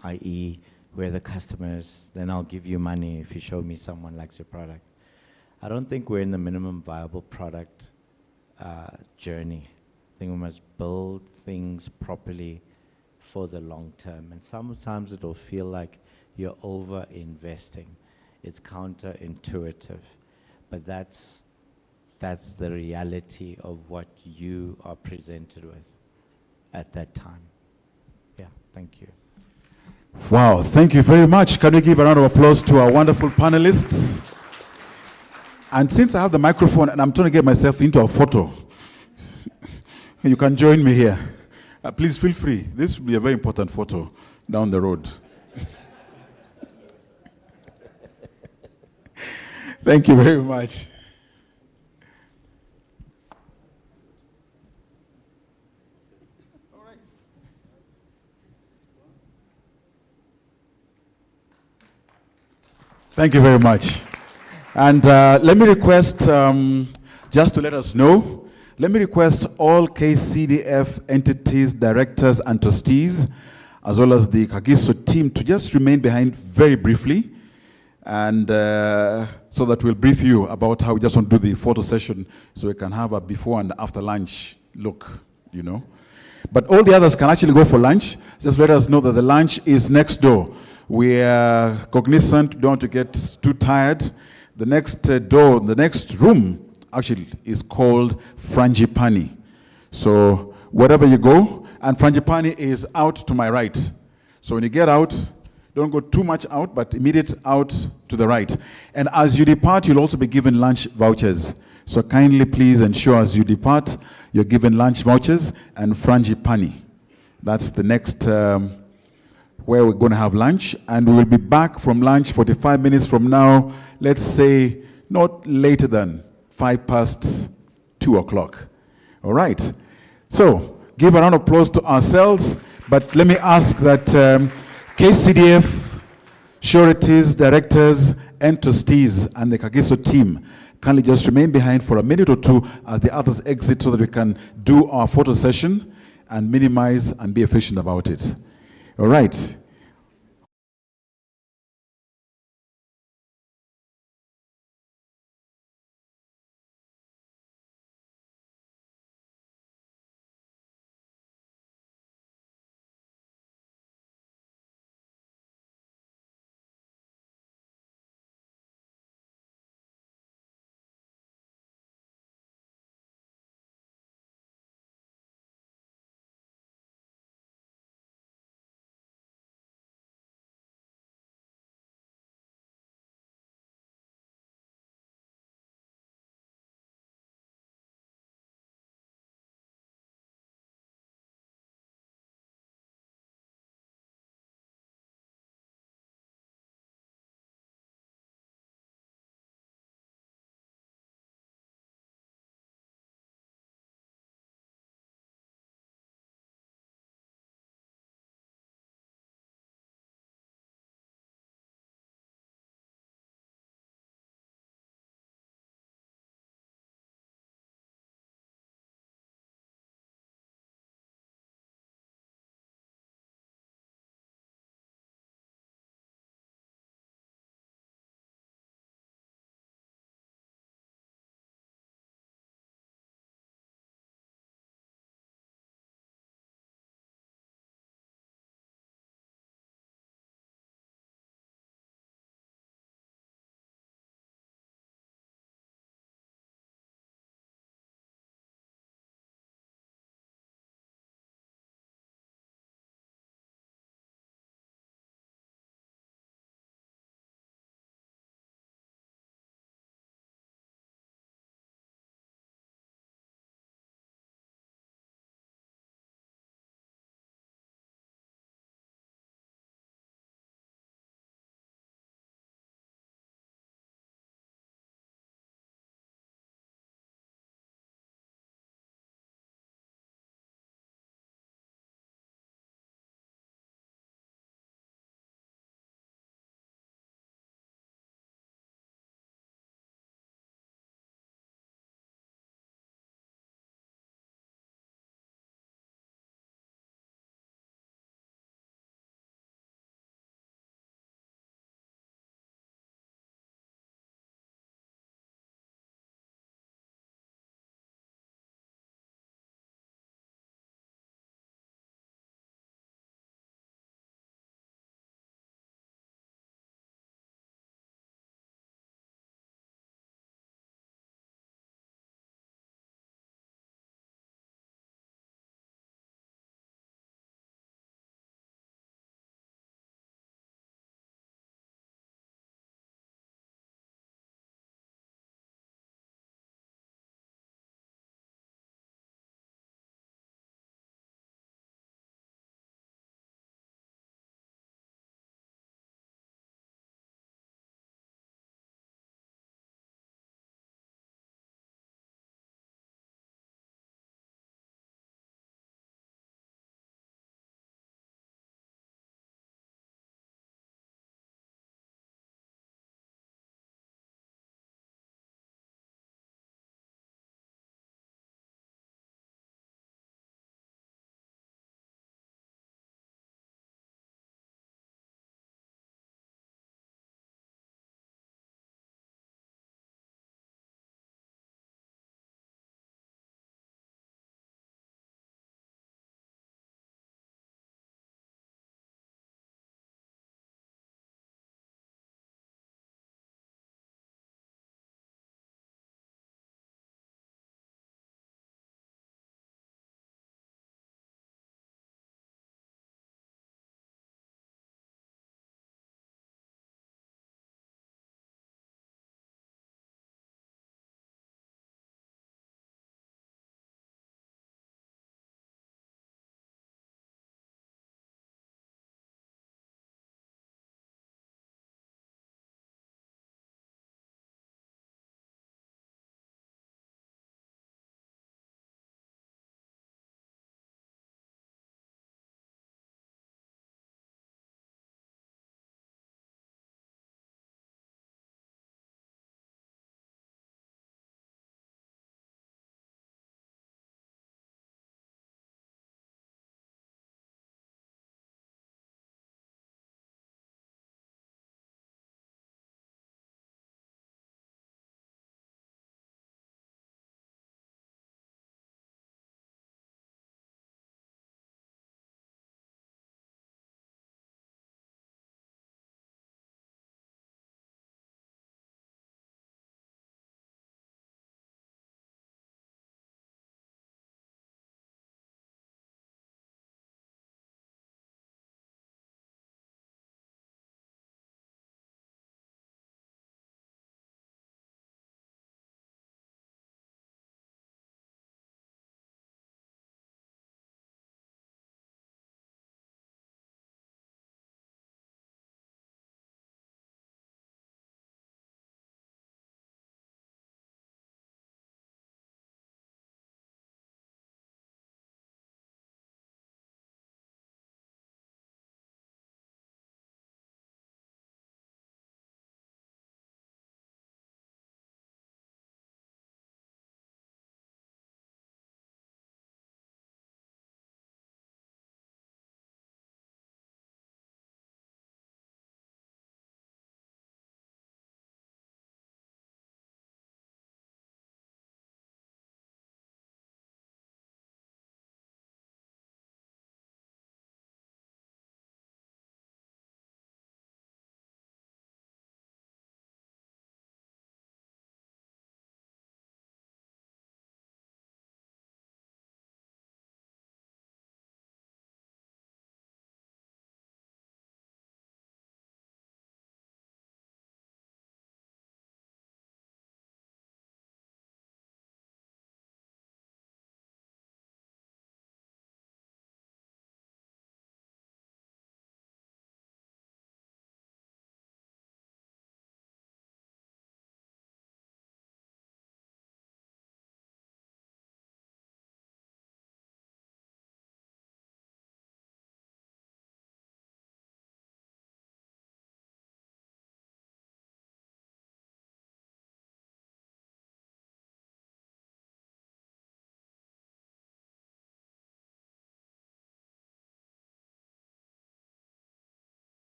i.e., where the customers, then I'll give you money if you show me someone likes your product. I don't think we're in the minimum viable product journey. I think we must build things properly for the long term. And sometimes it'll feel like you're over-investing. It's counterintuitive. But that's the reality of what you are presented with at that time. Yeah, thank you. Wow, thank you very much. Can we give a round of applause to our wonderful panelists? And since I have the microphone and I'm trying to get myself into a photo, you can join me here. Please feel free. This will be a very important photo down the road. Thank you very much. Thank you very much. And let me request, just to let us know, let me request all Kcdf entities, directors, and trustees, as well as the Kagiso team, to just remain behind very briefly, and so that we'll brief you about how we just want to do the photo session, so we can have a before and after lunch look, you know. But all the others can actually go for lunch. Just let us know that the lunch is next door. We are cognizant, don't want to get too tired. The next door, the next room, actually, is called Frangipani. So wherever you go, and Frangipani is out to my right. So when you get out, don't go too much out, but immediate out to the right. And as you depart, you'll also be given lunch vouchers. So kindly please ensure as you depart, you're given lunch vouchers and Frangipani. That's the next where we're going to have lunch, and we will be back from lunch 45 minutes from now, let's say not later than 2 o'clock. All right. So give a round of applause to ourselves, but let me ask that KCDF, sureties, directors, and trustees, and the Kagiso team kindly just remain behind for a minute or two as the others exit so that we can do our photo session and minimize and be efficient about it. All right.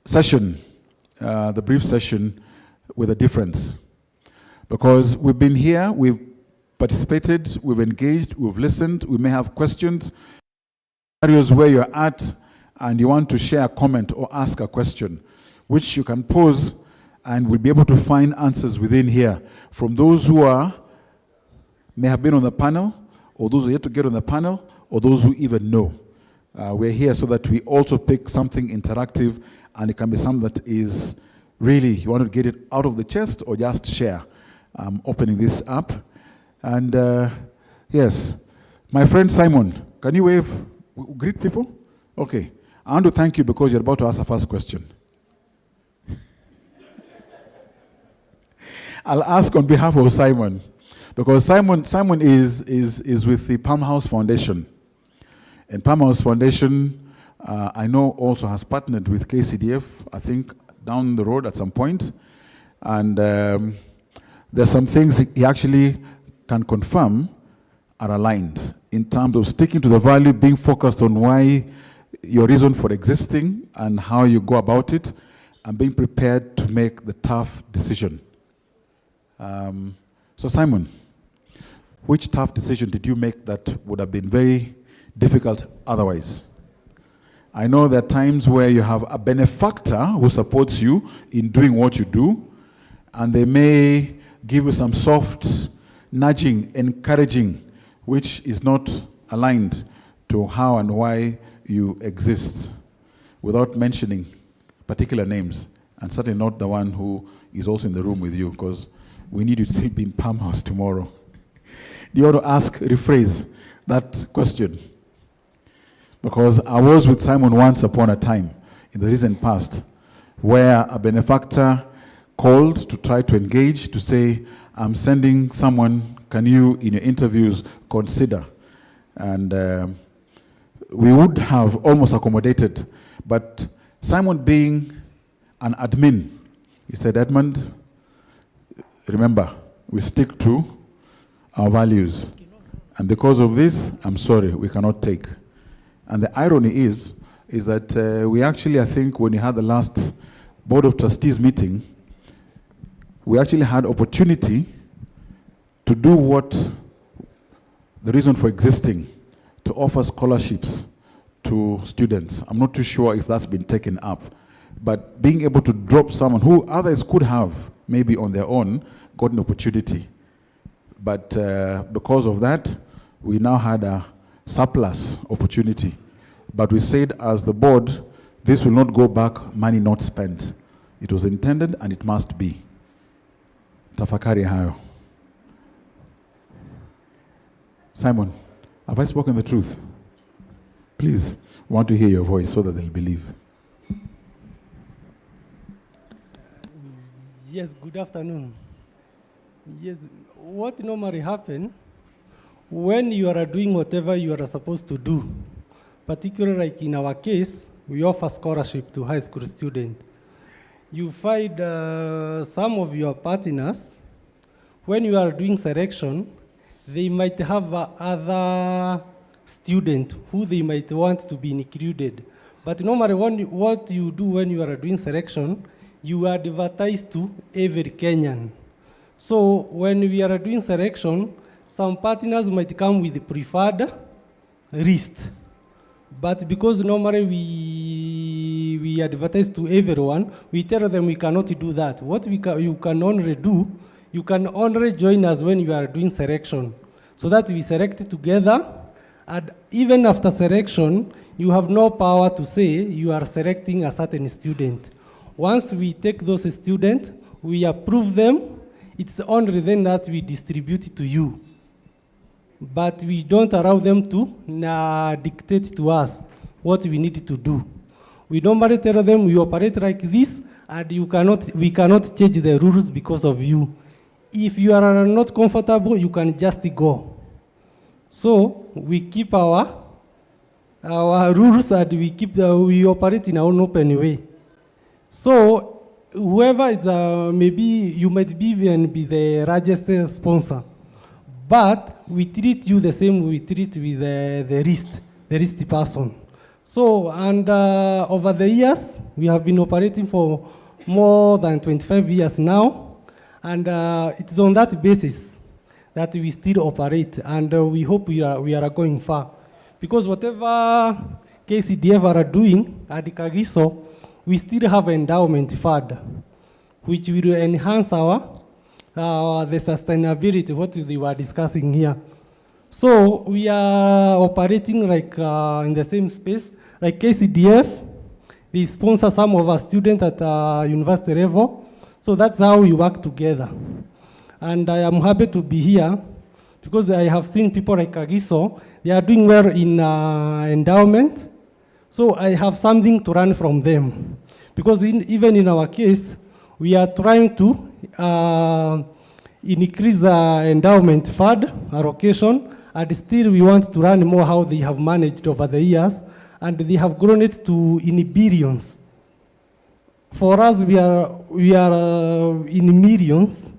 session, the brief session, with a difference. Because we've been here, we've participated, we've engaged, we've listened, we may have questions, areas where you're at, and you want to share a comment or ask a question, which you can pose, and we'll be able to find answers within here from those who may have been on the panel, or those who are yet to get on the panel, or those who even know. We're here so that we also pick something interactive, and it can be something that is really, you want to get it out of the chest or just share. I'm opening this up. And yes, my friend Simon, can you wave, greet people? Okay. I want to thank you because you're about to ask the first question. I'll ask on behalf of Simon, because Simon is with the Palm House Foundation. And Palm House Foundation, I know, also has partnered with Kcdf, I think, down the road at some point. And there's some things he actually can confirm are aligned in terms of sticking to the value, being focused on why your reason for existing and how you go about it, and being prepared to make the tough decision. So Simon, which tough decision did you make that would have been very difficult otherwise? I know there are times where you have a benefactor who supports you in doing what you do, and they may give you some soft nudging, encouraging, which is not aligned to how and why you exist, without mentioning particular names, and certainly not the one who is also in the room with you, because we need you to still be in Palm House tomorrow. Do you want to rephrase that question? Because I was with Simon once upon a time in the recent past, where a benefactor called to try to engage, to say, I'm sending someone, can you, in your interviews, consider? And we would have almost accommodated, but Simon being an admin, he said, Edmund, remember, we stick to our values. And because of this, I'm sorry, we cannot take. And the irony is that we actually, I think, when we had the last Board of Trustees meeting, we actually had opportunity to do what the reason for existing, to offer scholarships to students. I'm not too sure if that's been taken up, but being able to drop someone who others could have, maybe on their own, got an opportunity. But because of that, we now had a surplus opportunity. But we said as the board, this will not go back, money not spent. It was intended and it must be. Tafakari hayo. Simon, have I spoken the truth? Please, I want to hear your voice so that they'll believe. Yes, good afternoon. Yes, what normally happens when you are doing whatever you are supposed to do, particularly like in our case, we offer scholarship to high school students. You find some of your partners, when you are doing selection, they might have other students who they might want to be included. But normally what you do when you are doing selection, you advertise to every Kenyan. So when we are doing selection, some partners might come with the preferred list. But because normally we advertise to everyone, we tell them we cannot do that. What you can only do, you can only join us when you are doing selection. So that we select together, and even after selection, you have no power to say you are selecting a certain student. Once we take those students, we approve them, it's only then that we distribute it to you. But we don't allow them to dictate to us what we need to do. We normally tell them we operate like this, and we cannot change the rules because of you. If you are not comfortable, you can just go. So we keep our rules, and we operate in our own open way. So whoever is, maybe you might even be the largest sponsor, but we treat you the same we treat with the risk person. So, and over the years, we have been operating for more than 25 years now, and it's on that basis that we still operate, and we hope we are going far. Because whatever Kcdf are doing at the Kagiso, we still have endowment fund, which will enhance the sustainability, what we were discussing here. So we are operating like in the same space, like Kcdf. They sponsor some of our students at university level. So that's how we work together. And I am happy to be here because I have seen people like Kagiso, they are doing well in endowment. So I have something to learn from them. Because even in our case, we are trying to increase the endowment fund allocation, and still we want to learn more how they have managed over the years, and they have grown it to in billions. For us, we are in millions,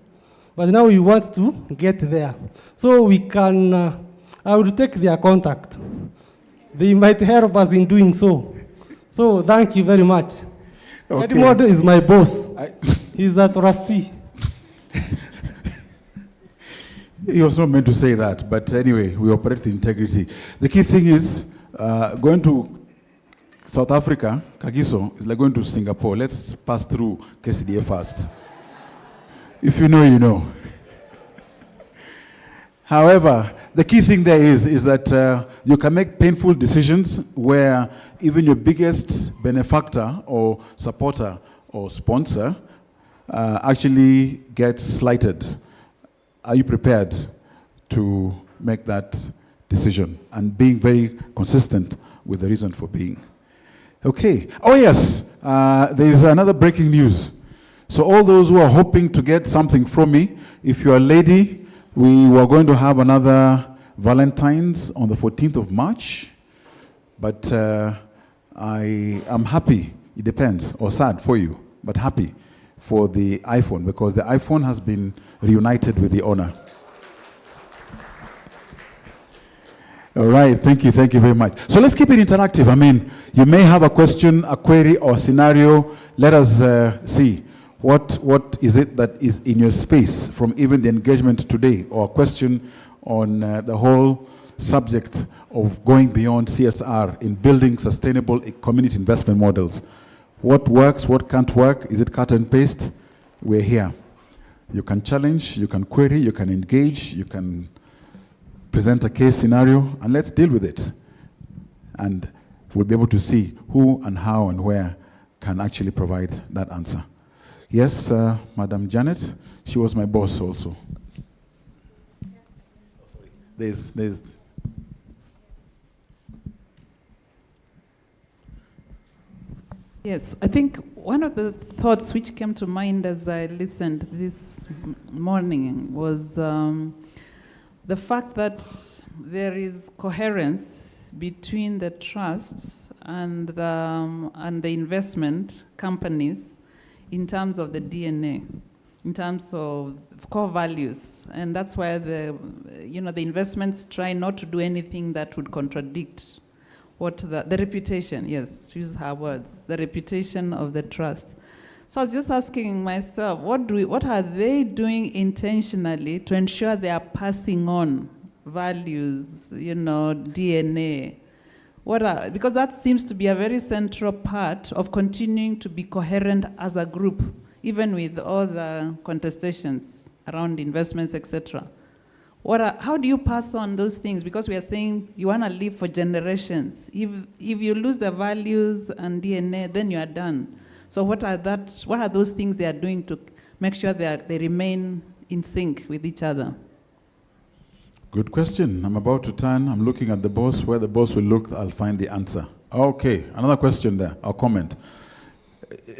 but now we want to get there. So we can, I will take their contact. They might help us in doing so. So thank you very much. Okay. Edward is my boss. He's a trustee. He was not meant to say that, but anyway, we operate with integrity. The key thing is going to South Africa, Kagiso, is like going to Singapore. Let's pass through Kcdf first. If you know, you know. However, the key thing there is that you can make painful decisions where even your biggest benefactor or supporter or sponsor actually gets slighted. Are you prepared to make that decision and being very consistent with the reason for being? Okay. Oh yes, there is another breaking news. So all those who are hoping to get something from me, if you're a lady, we were going to have another Valentine's on the 14th of March, but I am happy, it depends, or sad for you, but happy for the iPhone, because the iPhone has been reunited with the owner. All right, thank you very much. So let's keep it interactive. I mean, you may have a question, a query, or a scenario. Let us see what is it that is in your space from even the engagement today, or a question on the whole subject of going beyond CSR in building sustainable community investment models. What works, what can't work? Is it cut and paste? We're here. You can challenge, you can query, you can engage, you can present a case scenario, and let's deal with it. And we'll be able to see who and how and where can actually provide that answer. Yes, Madam Janet, she was my boss also. There's Yes, I think one of the thoughts which came to mind as I listened this morning was the fact that there is coherence between the trusts and the investment companies in terms of the DNA, in terms of core values, and that's why the investments try not to do anything that would contradict what the reputation, yes, to use her words, the reputation of the trust. So I was just asking myself, what are they doing intentionally to ensure they are passing on values, DNA? Because that seems to be a very central part of continuing to be coherent as a group, even with all the contestations around investments, etc. How do you pass on those things? Because we are saying you want to live for generations. If you lose the values and DNA, then you are done. So what are those things they are doing to make sure that they remain in sync with each other? good question. I'm about to turn. I'm looking at the boss. Where the boss will look, I'll find the answer. Okay, another question there, or comment.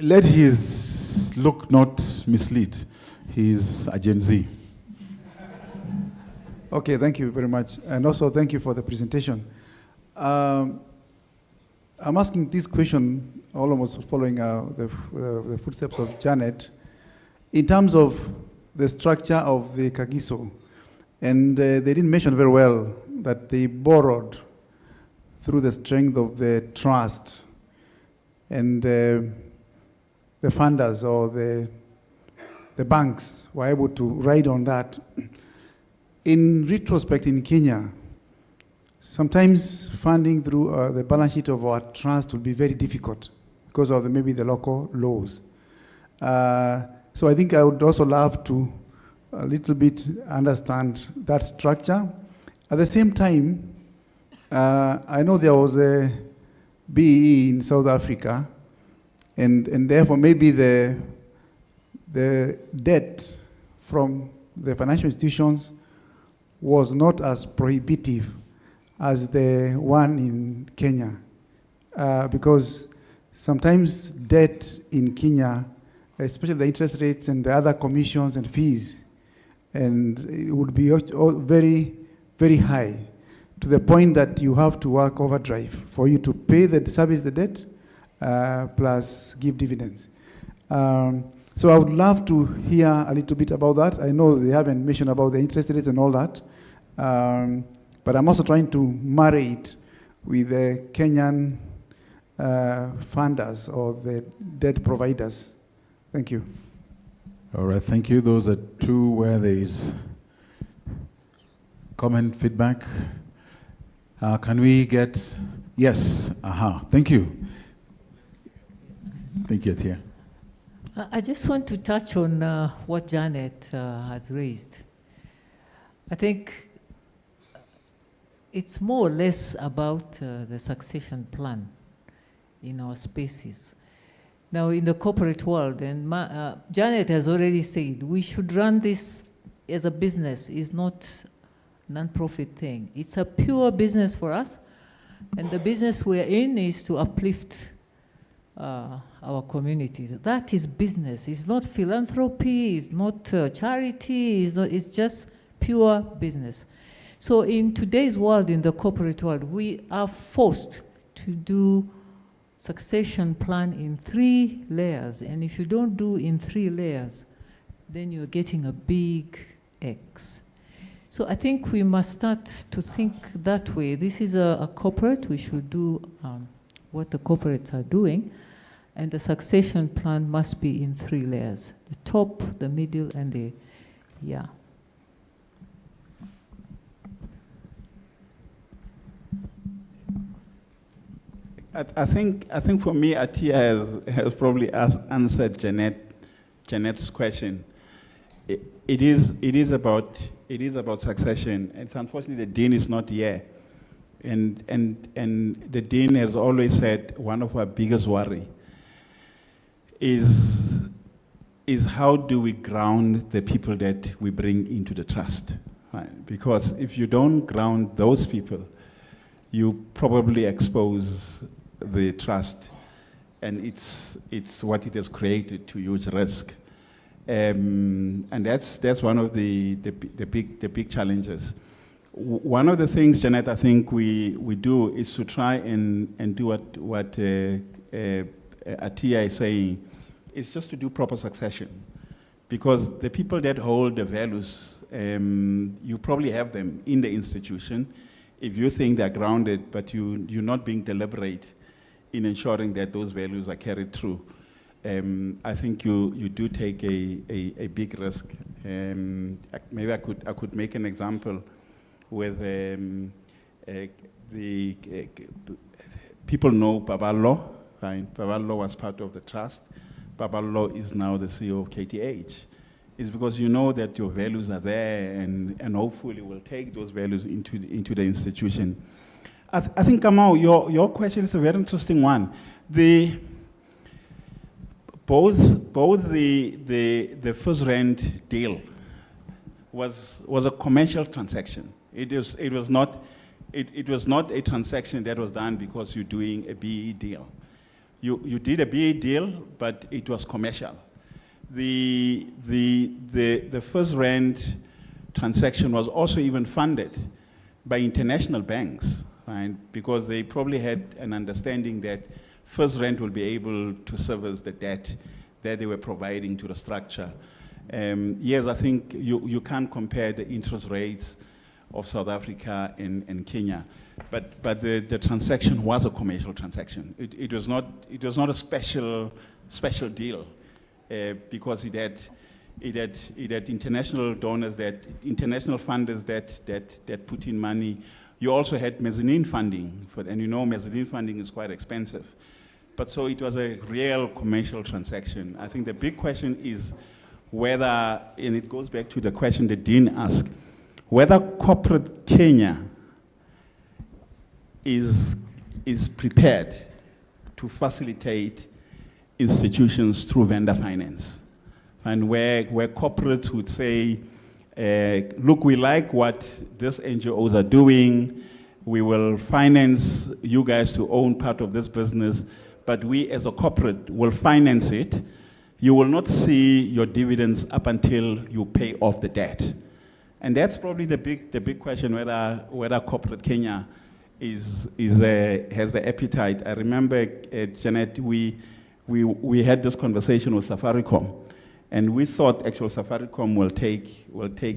Let his look not mislead. He's a Gen Z. Okay, thank you very much. And also thank you for the presentation. I'm asking this question, almost following the footsteps of Janet, in terms of the structure of the Kagiso. And they didn't mention very well that they borrowed through the strength of the trust and the funders or the banks were able to ride on that. In retrospect, in Kenya, sometimes funding through the balance sheet of our trust will be very difficult because of maybe the local laws. So I think I would also love to a little bit understand that structure. At the same time, I know there was a BEE in South Africa, and therefore maybe the debt from the financial institutions was not as prohibitive as the one in Kenya, because sometimes debt in Kenya, especially the interest rates and the other commissions and fees, and it would be very, very high, to the point that you have to work overdrive for you to pay the service the debt plus give dividends. So I would love to hear a little bit about that. I know they haven't mentioned about the interest rates and all that, but I'm also trying to marry it with the Kenyan funders or the debt providers. Thank you. All right, thank you. Those are two where there is comment, feedback. Can we get, yes, thank you. Thank you, Tia. I just want to touch on what Janet has raised. I think it's more or less about the succession plan in our spaces. Now, in the corporate world, and Janet has already said, we should run this as a business. It's not a non-profit thing. It's a pure business for us, and the business we're in is to uplift our communities. That is business. It's not philanthropy. It's not charity. It's just pure business. So in today's world, in the corporate world, we are forced to do succession plan in 3 layers. And if you don't do in 3 layers, then you're getting a big X. So I think we must start to think that way. This is a corporate. We should do what the corporates are doing. And the succession plan must be in 3 layers: the top, the middle, and the, yeah. I think for me, Atia has probably answered Janet's question. It is about succession. It's unfortunately the dean is not here, and the dean has always said one of our biggest worry is how do we ground the people that we bring into the trust, right? Because if you don't ground those people, you probably expose the trust, and it's what it has created to huge risk, and that's one of the big challenges. One of the things, Janet, I think we do is to try and do what Atia is saying, is just to do proper succession, because the people that hold the values, you probably have them in the institution. If you think they're grounded, but you're not being deliberate in ensuring that those values are carried through, I think you do take a big risk. Maybe I could make an example with the people know Baballo, right? Baballo was part of the trust. Baballo is now the CEO of KTH. It's because you know that your values are there, and hopefully will take those values into the institution. I think, Kamau, your question is a very interesting one. Both the first rent deal was a commercial transaction. It was not a transaction that was done because you're doing a BE deal. You did a BE deal, but it was commercial. The first rent transaction was also even funded by international banks, right? Because they probably had an understanding that first rent will be able to service the debt that they were providing to the structure. Yes, I think you can't compare the interest rates of South Africa and Kenya. But the transaction was a commercial transaction. It was not a special deal because it had international donors, international funders that put in money. You also had mezzanine funding, and you know mezzanine funding is quite expensive. But so it was a real commercial transaction. I think the big question is whether, and it goes back to the question that Dean asked, whether corporate Kenya is prepared to facilitate institutions through vendor finance. And where corporates would say, look, we like what these NGOs are doing, we will finance you guys to own part of this business, but we as a corporate will finance it. You will not see your dividends up until you pay off the debt. And that's probably the big question, whether corporate Kenya has the appetite. I remember, Janet, we had this conversation with Safaricom, and we thought actually Safaricom will take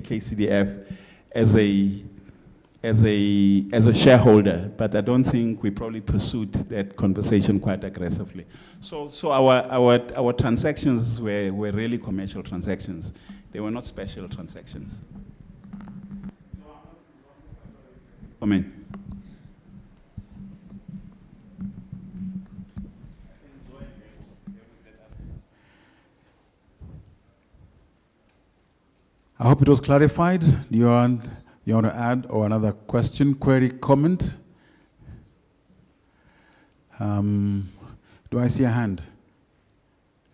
KCDF as a shareholder, but I don't think we probably pursued that conversation quite aggressively. So our transactions were really commercial transactions. They were not special transactions. Amen. I hope it was clarified. Do you want to add or another question, query, comment? Do I see a hand?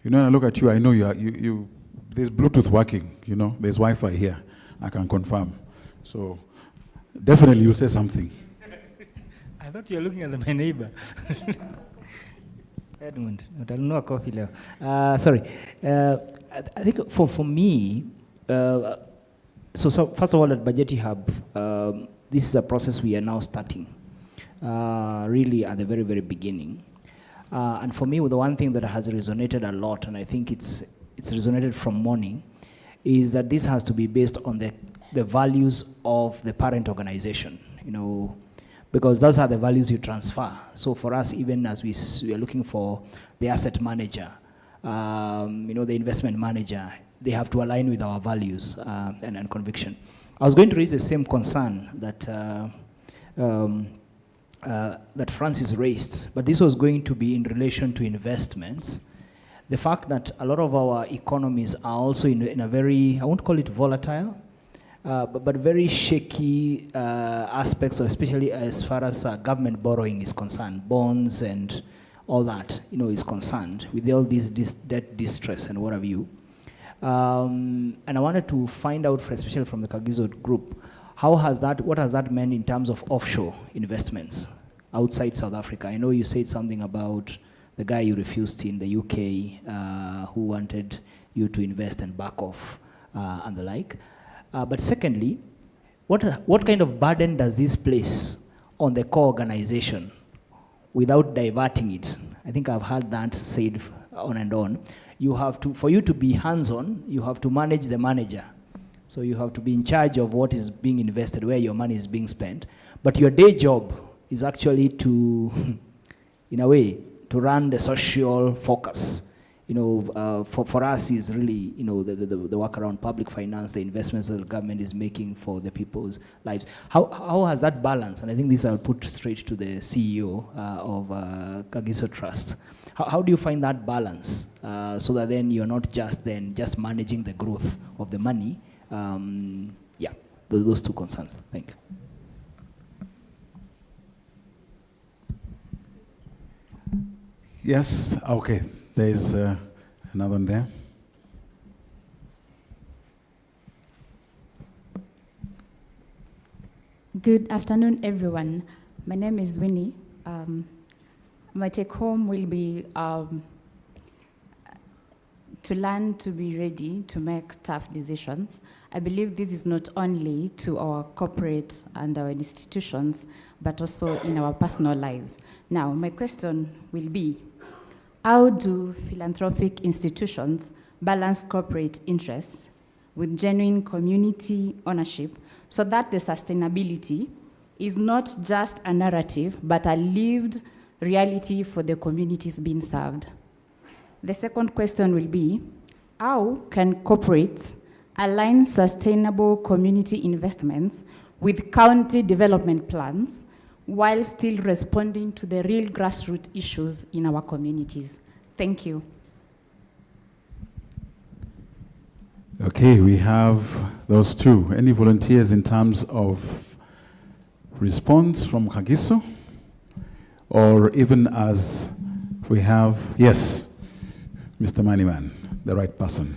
You know, when I look at you, I know you there's Bluetooth working, you know, there's Wi-Fi here, I can confirm. So definitely you'll say something. I thought you were looking at my neighbor. Edmund, utanunua coffee leo. Sorry, I think for me, so first of all, at Bajeti Hub, this is a process we are now starting, really at the very, very beginning. And for me, the one thing that has resonated a lot, and I think it's resonated from morning, is that this has to be based on the values of the parent organization, you know, because those are the values you transfer. So for us, even as we are looking for the asset manager, you know, the investment manager, they have to align with our values and conviction. I was going to raise the same concern that that Francis raised, but this was going to be in relation to investments. The fact that a lot of our economies are also in a very, I won't call it volatile, but very shaky aspects, especially as far as government borrowing is concerned, bonds and all that, you know, is concerned with all this debt distress and what have you. And I wanted to find out, especially from the Kagiso group, what has that meant in terms of offshore investments outside South Africa? I know you said something about the guy you refused in the UK who wanted you to invest and back off and the like. But secondly, what kind of burden does this place on the core organization without diverting it? I think I've heard that said on and on. You have to, for you to be hands-on, you have to manage the manager. So you have to be in charge of what is being invested, where your money is being spent. But your day job is actually to, in a way, to run the social focus. You know, for us is really, you know, the work around public finance, the investments that the government is making for the people's lives. How has that balance? And I think this I'll put straight to the CEO of Kagiso Trust. How do you find that balance so that then you're not just managing the growth of the money? Yeah, those two concerns. Thank you. Yes, okay. There's another one there. Good afternoon, everyone. My name is Winnie. My take home will be to learn to be ready to make tough decisions. I believe this is not only to our corporate and our institutions, but also in our personal lives. Now, my question will be, how do philanthropic institutions balance corporate interests with genuine community ownership so that the sustainability is not just a narrative, but a lived reality for the communities being served. The second question will be, how can corporates align sustainable community investments with county development plans while still responding to the real grassroots issues in our communities? Thank you. Okay, we have those two. Any volunteers in terms of response from Kagiso? Or even as we have, yes, Mr. Maniman, the right person.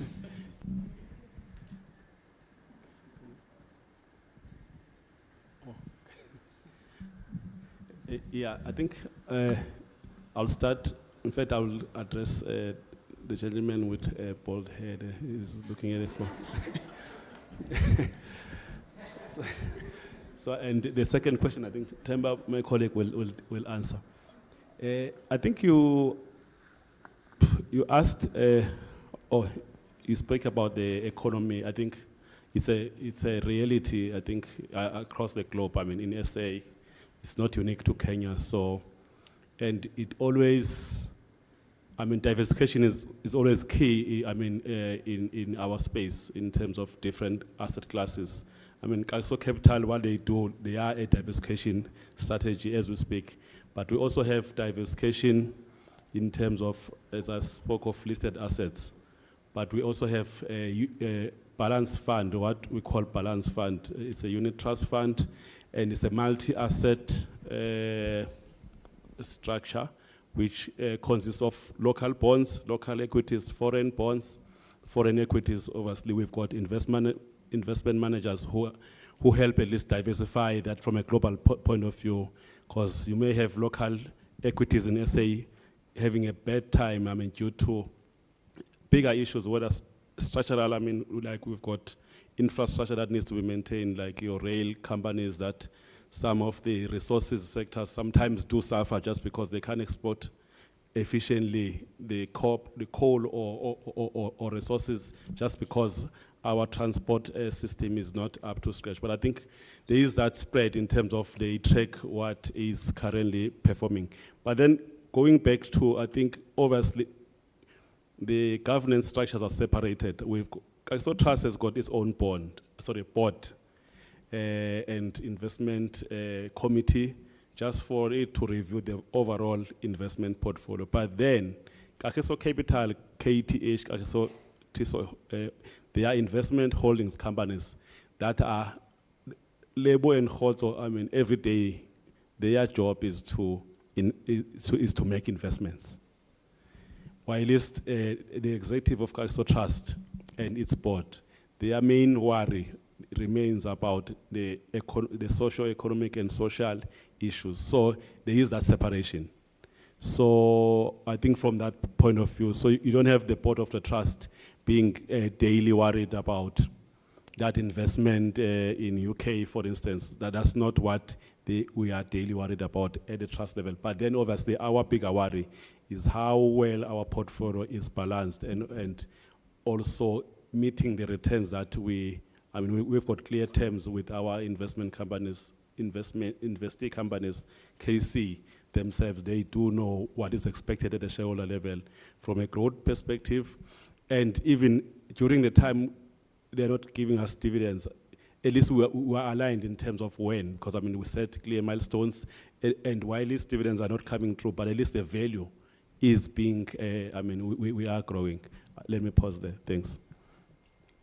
Yeah, I think I'll start. In fact, I will address the gentleman with a bald head. He's looking at it for. So, and the second question, I think Temba, my colleague, will answer. I think you asked, or you spoke about the economy. I think it's a reality. I think across the globe. I mean, in SA, it's not unique to Kenya. So, and it always, I mean, diversification is always key. I mean, in our space in terms of different asset classes. I mean, Kcdf Capital, what they do, they are a diversification strategy as we speak. But we also have diversification in terms of, as I spoke of, listed assets. But we also have a balance fund, what we call balance fund. It's a unit trust fund, and it's a multi-asset structure, which consists of local bonds, local equities, foreign bonds. Foreign equities, obviously, we've got investment managers who help at least diversify that from a global point of view, because you may have local equities in SA having a bad time, I mean, due to bigger issues, whether structural, I mean, like we've got infrastructure that needs to be maintained, like your rail companies, that some of the resources sectors sometimes do suffer just because they can't export efficiently the coal or resources, just because our transport system is not up to scratch. But I think there is that spread in terms of they track what is currently performing. But then going back to, I think, obviously, the governance structures are separated. Kcdf Trust has got its own board and investment committee, just for it to review the overall investment portfolio. But then, Kcdf Capital, KTH, they are investment holdings companies that are labor and also, I mean, every day, their job is to make investments. While the executive of Kcdf Trust and its board, their main worry remains about the socio-economic and social issues. So there is that separation. So I think from that point of view, so you don't have the board of the trust being daily worried about that investment in UK, for instance. That's not what we are daily worried about at the trust level. But then obviously our bigger worry is how well our portfolio is balanced and also meeting the returns that we've got clear terms with our investment companies, investee companies, KC themselves. They do know what is expected at the shareholder level from a growth perspective. And even during the time they're not giving us dividends, at least we are aligned in terms of when, because I mean, we set clear milestones, and while these dividends are not coming through, but at least the value is being, we are growing. Let me pause there, thanks.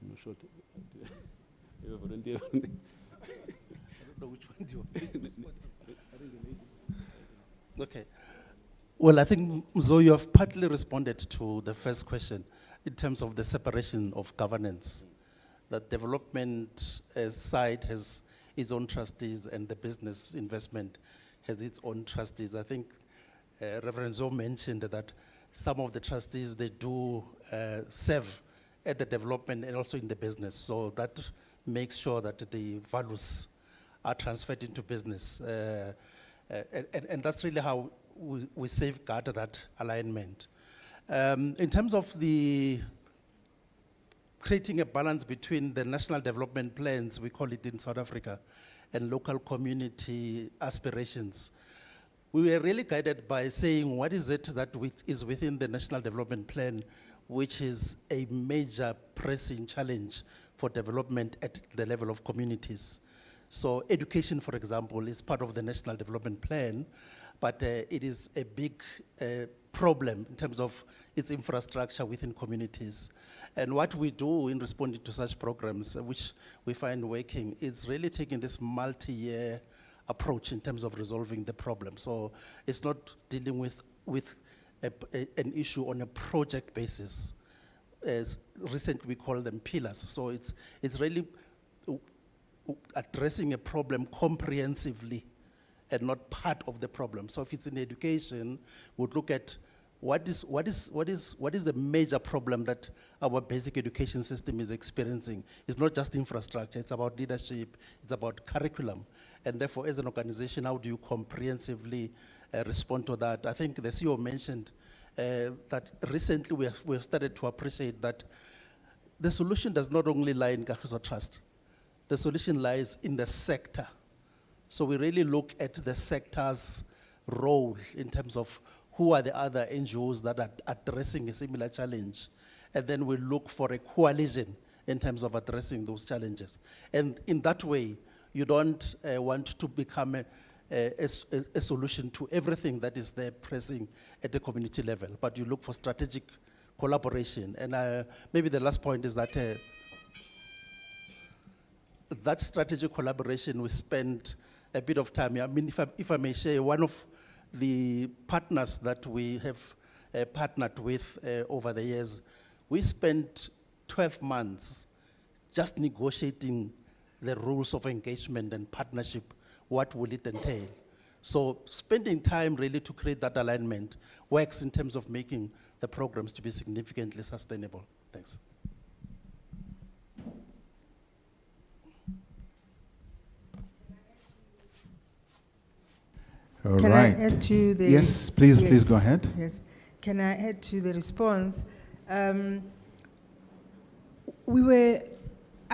I'm not sure. I don't know which one do you Okay. Well, I think, Mzo, you have partly responded to the first question in terms of the separation of governance. That development side has its own trustees and the business investment has its own trustees. I think Reverend Zo mentioned that some of the trustees, they do serve at the development and also in the business. So that makes sure that the values are transferred into business. And that's really how we safeguard that alignment. In terms of the creating a balance between the national development plans, we call it in South Africa, and local community aspirations, we were really guided by saying, what is it that is within the National Development Plan, which is a major pressing challenge for development at the level of communities. So education, for example, is part of the National Development Plan, but it is a big problem in terms of its infrastructure within communities. And what we do in responding to such programs, which we find working, is really taking this multi-year approach in terms of resolving the problem. So it's not dealing with an issue on a project basis. As recently we call them pillars. So it's really addressing a problem comprehensively and not part of the problem. So if it's in education, we'd look at what is the major problem that our basic education system is experiencing. It's not just infrastructure, it's about leadership, it's about curriculum. And therefore, as an organization, how do you comprehensively respond to that? I think the CEO mentioned that recently we have started to appreciate that the solution does not only lie in Kagiso Trust. The solution lies in the sector. So we really look at the sector's role in terms of who are the other NGOs that are addressing a similar challenge. And then we look for a coalition in terms of addressing those challenges. And in that way, you don't want to become a solution to everything that is there pressing at the community level, but you look for strategic collaboration. And maybe the last point is that that strategic collaboration, we spend a bit of time. I mean, if I may share, one of the partners that we have partnered with over the years, we spent 12 months just negotiating the rules of engagement and partnership. What will it entail? So spending time really to create that alignment works in terms of making the programs to be significantly sustainable. Thanks. All Can right. I add to the... Yes, please go ahead. Yes. Can I add to the response? I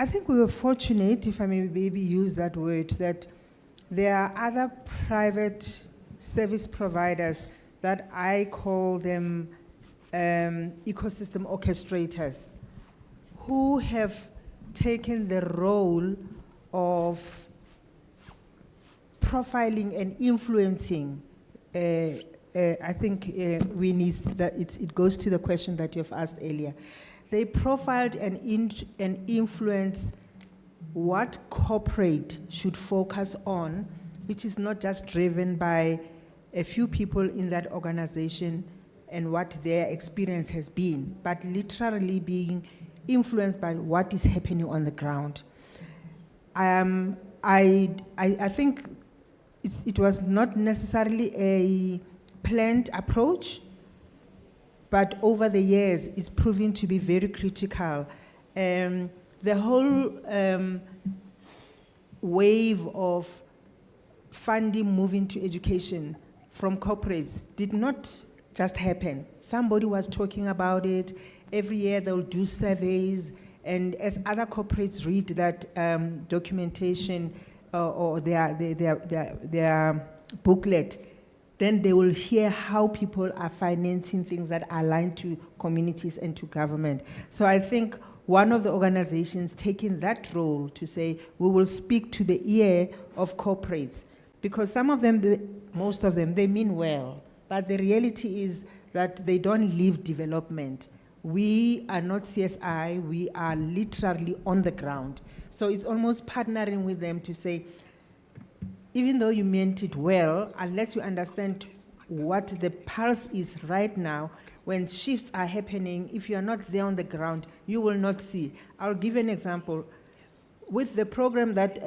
think we were fortunate, if I may maybe use that word, that there are other private service providers that I call them ecosystem orchestrators, who have taken the role of profiling and influencing. I think we need that. It goes to the question that you've asked earlier. They profiled and influenced what corporate should focus on, which is not just driven by a few people in that organization and what their experience has been, but literally being influenced by what is happening on the ground. I think it was not necessarily a planned approach, but over the years it's proving to be very critical. The whole wave of funding moving to education from corporates did not just happen. Somebody was talking about it. Every year they'll do surveys, and as other corporates read that documentation or their booklet, then they will hear how people are financing things that are aligned to communities and to government. So I think one of the organizations taking that role to say, we will speak to the ear of corporates, because some of them, most of them, they mean well, but the reality is that they don't live development. We are not CSI, we are literally on the ground. So it's almost partnering with them to say, even though you meant it well, unless you understand what the pulse is right now, when shifts are happening, if you are not there on the ground, you will not see. I'll give an example. With the program that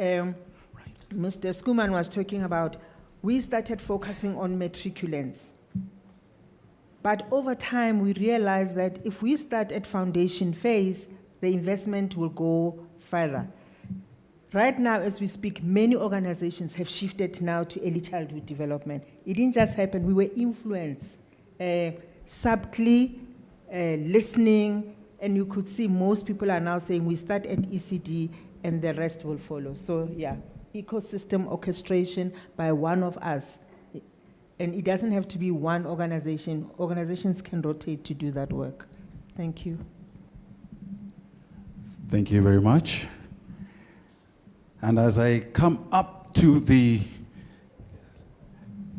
Mr. Skuman was talking about, we started focusing on matriculants. But over time, we realized that if we start at foundation phase, the investment will go further. Right now, as we speak, many organizations have shifted now to early childhood development. It didn't just happen, we were influenced, subtly, listening, and you could see most people are now saying we start at ECD and the rest will follow. So yeah, ecosystem orchestration by one of us. And it doesn't have to be one organization. Organizations can rotate to do that work. Thank you. Thank you very much. And as I come up to the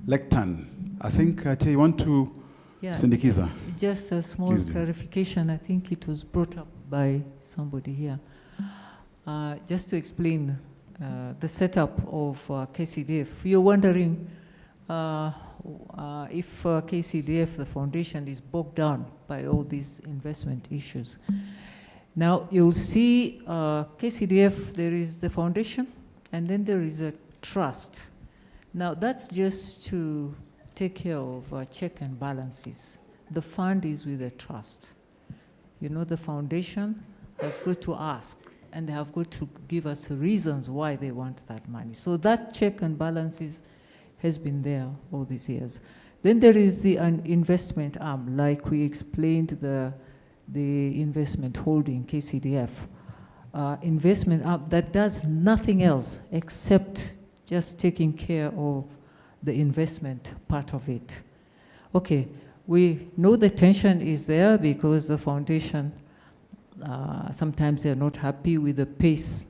lectern, I think you want to Sindikiza. Just a small Please do. clarification. I think it was brought up by somebody here. Just to explain the setup of KCDF. You're wondering if KCDF, the foundation, is bogged down by all these investment issues. Now, you'll see KCDF, there is the foundation, and then there is a trust. Now, that's just to take care of check and balances. The fund is with the trust. You know, the foundation has got to ask, and they have got to give us reasons why they want that money. So that check and balances has been there all these years. Then there is the investment arm, like we explained the investment holding, KCDF. Investment arm that does nothing else except just taking care of the investment part of it. Okay, we know the tension is there because the foundation, sometimes they're not happy with the pace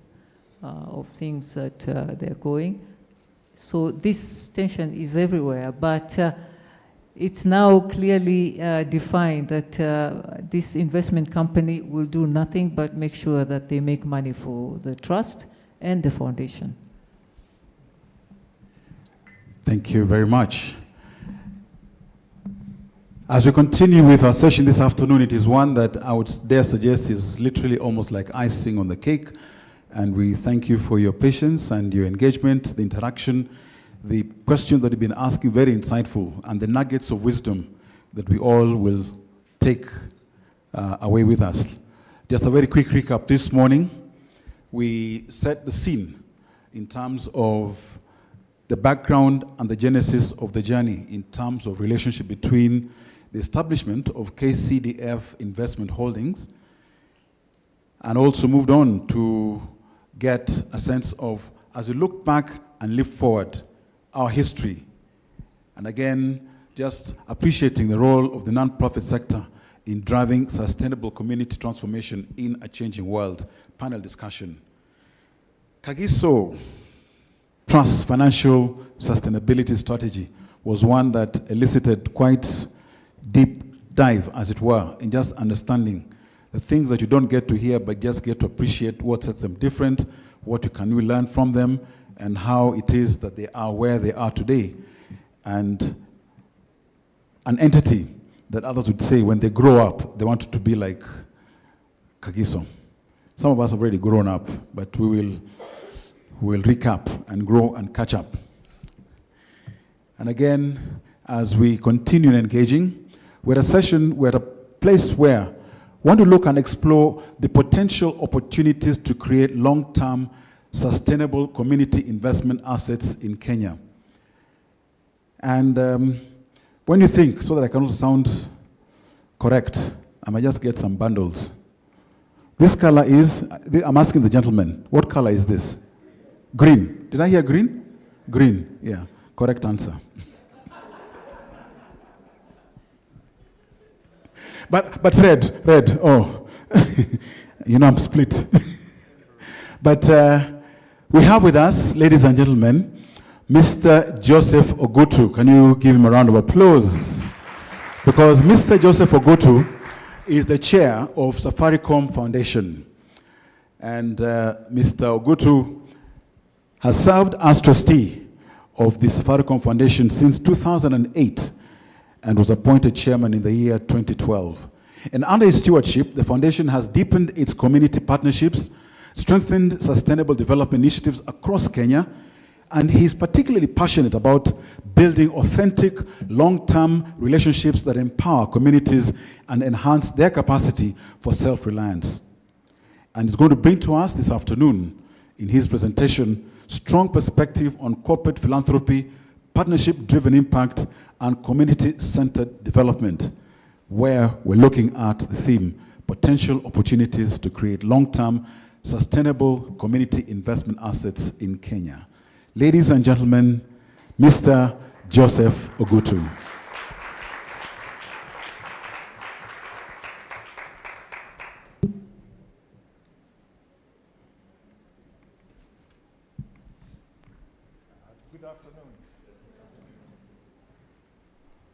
of things that they're going. So this tension is everywhere, but it's now clearly defined that this investment company will do nothing but make sure that they make money for the trust and the foundation. Thank you very much. As we continue with our session this afternoon, it is one that I would dare suggest is literally almost like icing on the cake. And we thank you for your patience and your engagement, the interaction, the questions that you've been asking, very insightful, and the nuggets of wisdom that we all will take away with us. Just a very quick recap. This morning, we set the scene in terms of the background and the genesis of the journey in terms of relationship between the establishment of KCDF Investment Holdings, and also moved on to get a sense of, as we look back and look forward, our history. And again, just appreciating the role of the nonprofit sector in driving sustainable community transformation in a changing world. Panel discussion. Kagiso Trust Financial Sustainability Strategy was one that elicited quite deep dive, as it were, in just understanding the things that you don't get to hear, but just get to appreciate what sets them different, what you can learn from them, and how it is that they are where they are today. And an entity that others would say when they grow up, they want to be like Kagiso. Some of us have already grown up, but we will recap and grow and catch up. And again, as we continue engaging, we're at a place where we want to look and explore the potential opportunities to create long-term sustainable community investment assets in Kenya. And when you think, so that I can also sound correct, I might just get some bundles. This color is, I'm asking the gentleman, what color is this? Green. Did I hear green? Green, yeah, correct answer. But red, oh, you know I'm split. But we have with us, ladies and gentlemen, Mr. Joseph Ogutu. Can you give him a round of applause? Because Mr. Joseph Ogutu is the chair of Safaricom Foundation. And Mr. Ogutu has served as trustee of the Safaricom Foundation since 2008 and was appointed chairman in the year 2012. And under his stewardship, the foundation has deepened its community partnerships, strengthened sustainable development initiatives across Kenya, and he's particularly passionate about building authentic, long-term relationships that empower communities and enhance their capacity for self-reliance. And he's going to bring to us this afternoon, in his presentation, strong perspective on corporate philanthropy, partnership-driven impact, and community-centered development, where we're looking at the theme, potential opportunities to create long-term, sustainable community investment assets in Kenya. Ladies and gentlemen, Mr. Joseph Ogutu. Good afternoon.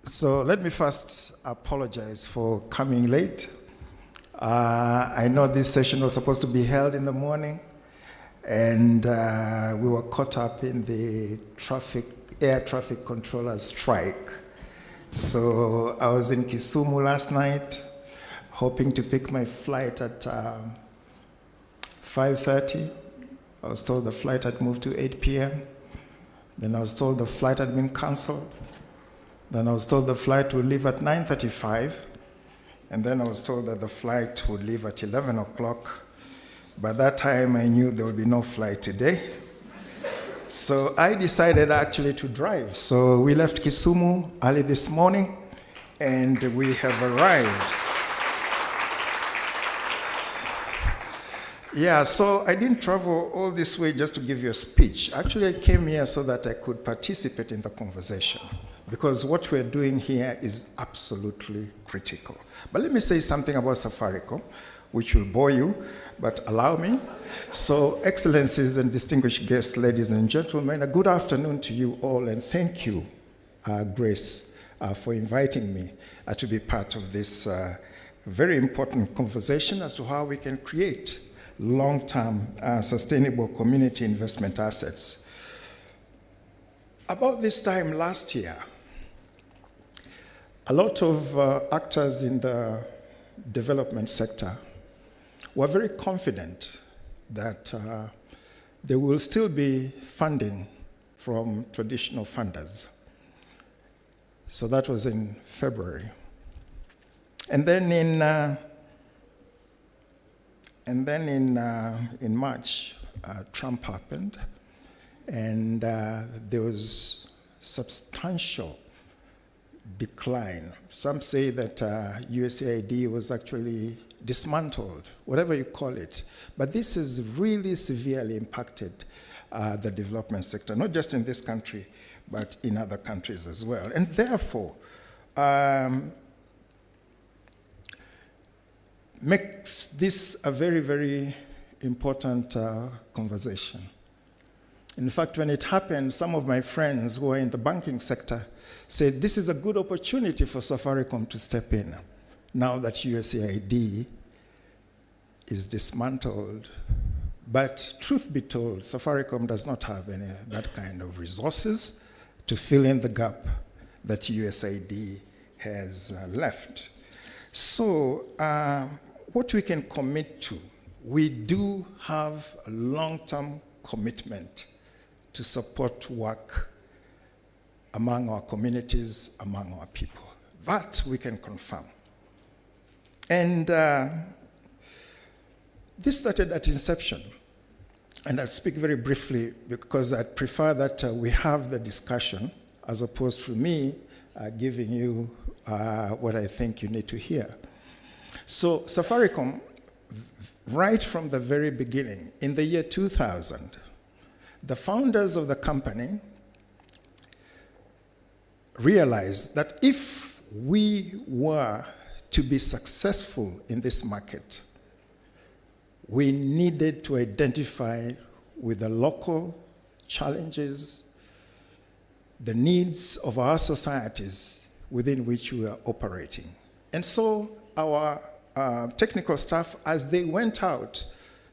So let me first apologize for coming late. I know this session was supposed to be held in the morning, and we were caught up in the air traffic controllers strike. So I was in Kisumu last night, hoping to pick my flight at 5:30. I was told the flight had moved to 8 p.m. Then I was told the flight had been canceled. Then I was told the flight would leave at 9:35. And then I was told that the flight would leave at 11 o'clock. By that time, I knew there would be no flight today. So I decided actually to drive. So we left Kisumu early this morning, and we have arrived. Yeah, so I didn't travel all this way just to give you a speech. Actually, I came here so that I could participate in the conversation, because what we're doing here is absolutely critical. But let me say something about Safaricom, which will bore you, but allow me. So, excellencies and distinguished guests, ladies and gentlemen, a good afternoon to you all, and thank you, Grace, for inviting me to be part of this very important conversation as to how we can create long-term sustainable community investment assets. About this time last year, a lot of actors in the development sector were very confident that there will still be funding from traditional funders. So that was in February. And then in March, Trump happened, and there was substantial decline. Some say that USAID was actually dismantled, whatever you call it. But this has really severely impacted the development sector, not just in this country, but in other countries as well. And therefore, makes this a very, very important conversation. In fact, when it happened, some of my friends who are in the banking sector said this is a good opportunity for Safaricom to step in now that USAID is dismantled. But truth be told, Safaricom does not have that kind of resources to fill in the gap that USAID has left. So what we can commit to, we do have a long-term commitment to support work among our communities, among our people. That we can confirm. And this started at inception. And I'll speak very briefly because I prefer that we have the discussion as opposed to me giving you what I think you need to hear. So Safaricom, right from the very beginning, in the year 2000, the founders of the company realized that if we were to be successful in this market, we needed to identify with the local challenges, the needs of our societies within which we are operating. And so our technical staff, as they went out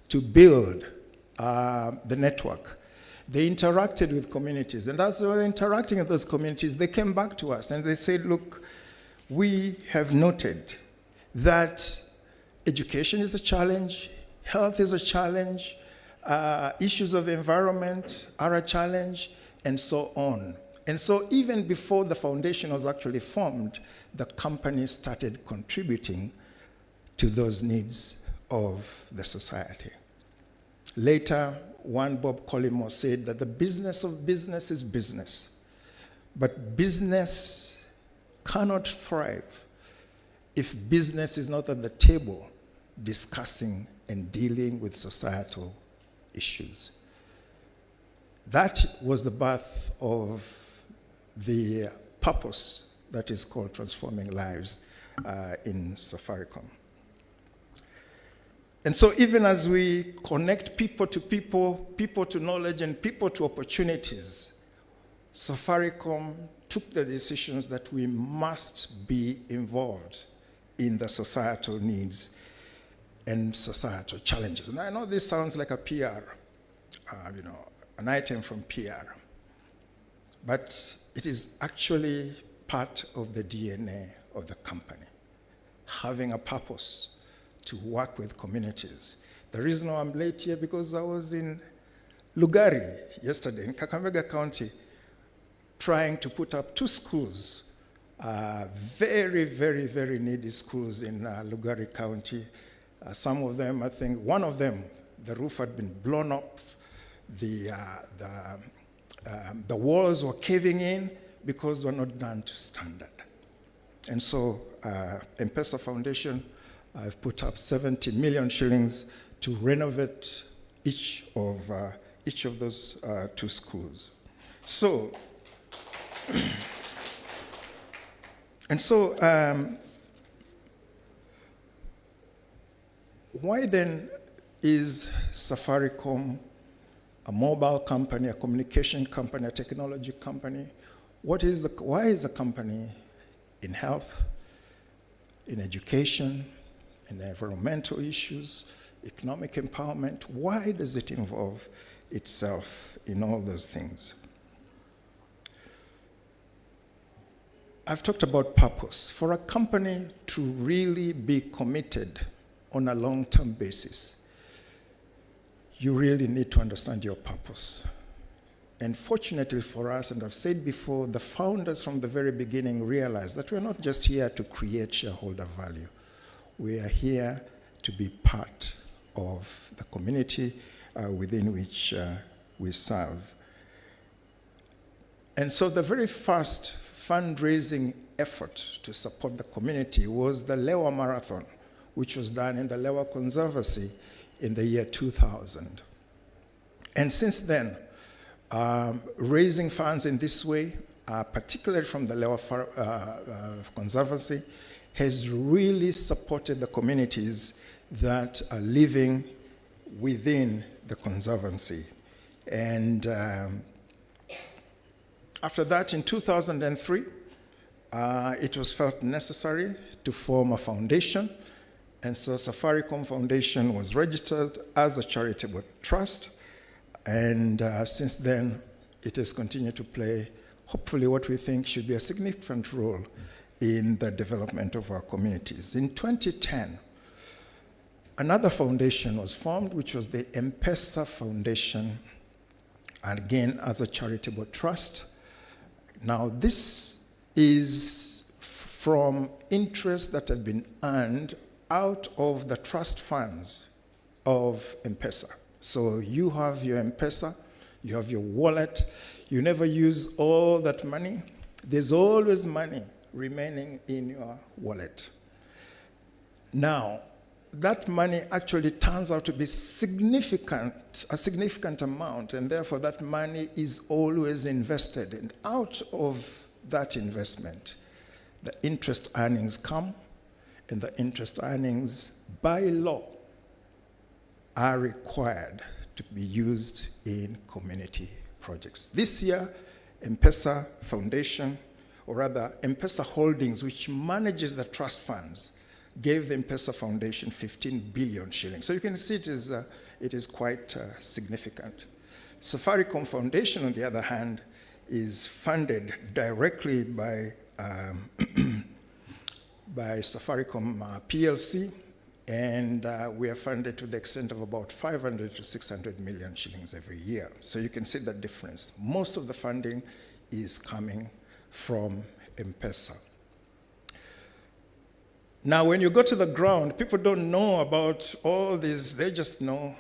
to build the network, they interacted with communities. And as they were interacting with those communities, they came back to us and they said, look, we have noted that education is a challenge, health is a challenge, issues of environment are a challenge, and so on. And so even before the foundation was actually formed, the company started contributing to those needs of the society. Later, one Bob Collymore said that the business of business is business, but business cannot thrive if business is not at the table discussing and dealing with societal issues. that was the birth of the purpose that is called Transforming Lives in Safaricom. And so even as we connect people to knowledge, and people to opportunities, Safaricom took the decisions that we must be involved in the societal needs and societal challenges. And I know this sounds like a PR, an item from PR, but it is actually part of the DNA of the company, having a purpose to work with communities. The reason why I'm late here, because I was in Lugari yesterday, in Kakamega County, trying to put up 2 schools, very, very, very needy schools in Lugari County. Some of them, I think, one of them, the roof had been blown up, the walls were caving in because they were not done to standard. And so M-Pesa Foundation, I've put up 70 million shillings to renovate each of those 2 schools. So, why then is Safaricom a mobile company, a communication company, a technology company? Why is the company in health, in education, in environmental issues, economic empowerment? Why does it involve itself in all those things? I've talked about purpose. For a company to really be committed on a long-term basis, you really need to understand your purpose. And fortunately for us, and I've said before, the founders from the very beginning realized that we're not just here to create shareholder value. We are here to be part of the community within which we serve. And so the very first fundraising effort to support the community was the Lewa Marathon, which was done in the Lewa Conservancy in the year 2000. And since then, raising funds in this way, particularly from the Lewa Conservancy, has really supported the communities that are living within the Conservancy. And after that, in 2003, it was felt necessary to form a foundation. And so Safaricom Foundation was registered as a charitable trust. And since then, it has continued to play, hopefully, what we think should be a significant role in the development of our communities. In 2010, another foundation was formed, which was the M-Pesa Foundation, and again, as a charitable trust. Now, this is from interests that have been earned out of the trust funds of M-Pesa. So you have your M-Pesa, you have your wallet, you never use all that money. There's always money remaining in your wallet. Now, that money actually turns out to be a significant amount, and therefore that money is always invested. And out of that investment, the interest earnings come, and the interest earnings, by law, are required to be used in community projects. This year, M-Pesa Foundation, or rather M-Pesa Holdings, which manages the trust funds, gave the M-Pesa Foundation 15 billion shillings. So you can see it is quite significant. Safaricom Foundation, on the other hand, is funded directly by Safaricom PLC, and we are funded to the extent of about 500 to 600 million shillings every year. So you can see the difference. Most of the funding is coming from M-Pesa. Now, when you go to the ground, people don't know about all this. They just know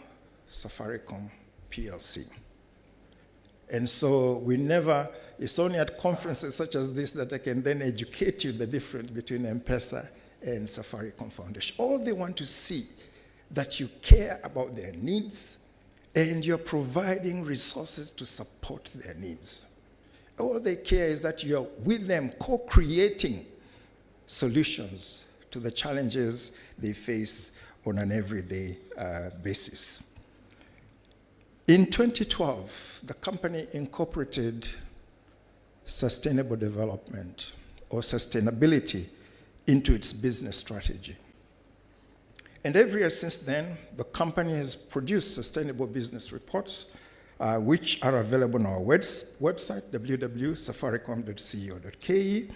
Safaricom PLC. And so it's only at conferences such as this that I can then educate you the difference between M-Pesa and Safaricom Foundation. All they want to see that you care about their needs and you're providing resources to support their needs. All they care is that you're with them, co-creating solutions to the challenges they face on an everyday basis. In 2012, the company incorporated sustainable development or sustainability into its business strategy. And every year since then, the company has produced sustainable business reports, which are available on our website, www.safaricom.co.ke.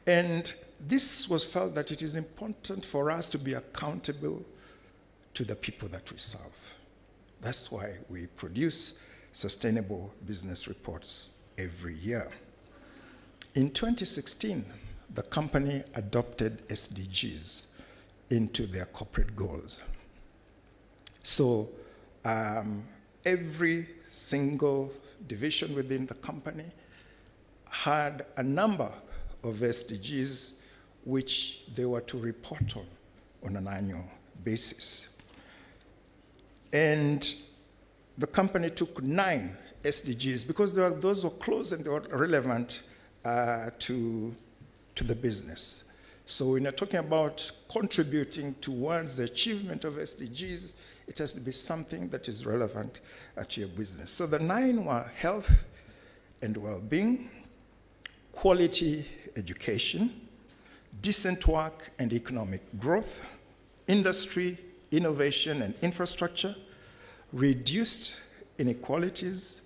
And this was felt that it is important for us to be accountable to the people that we serve. That's why we produce sustainable business reports every year. In 2016, the company adopted SDGs into their corporate goals. So every single division within the company had a number of SDGs which they were to report on an annual basis. And the company took 9 SDGs because those were close and they were relevant to the business. So when you're talking about contributing towards the achievement of SDGs, it has to be something that is relevant to your business. So the 9 were health and well-being, quality education, decent work and economic growth, industry, innovation and infrastructure, reduced inequalities,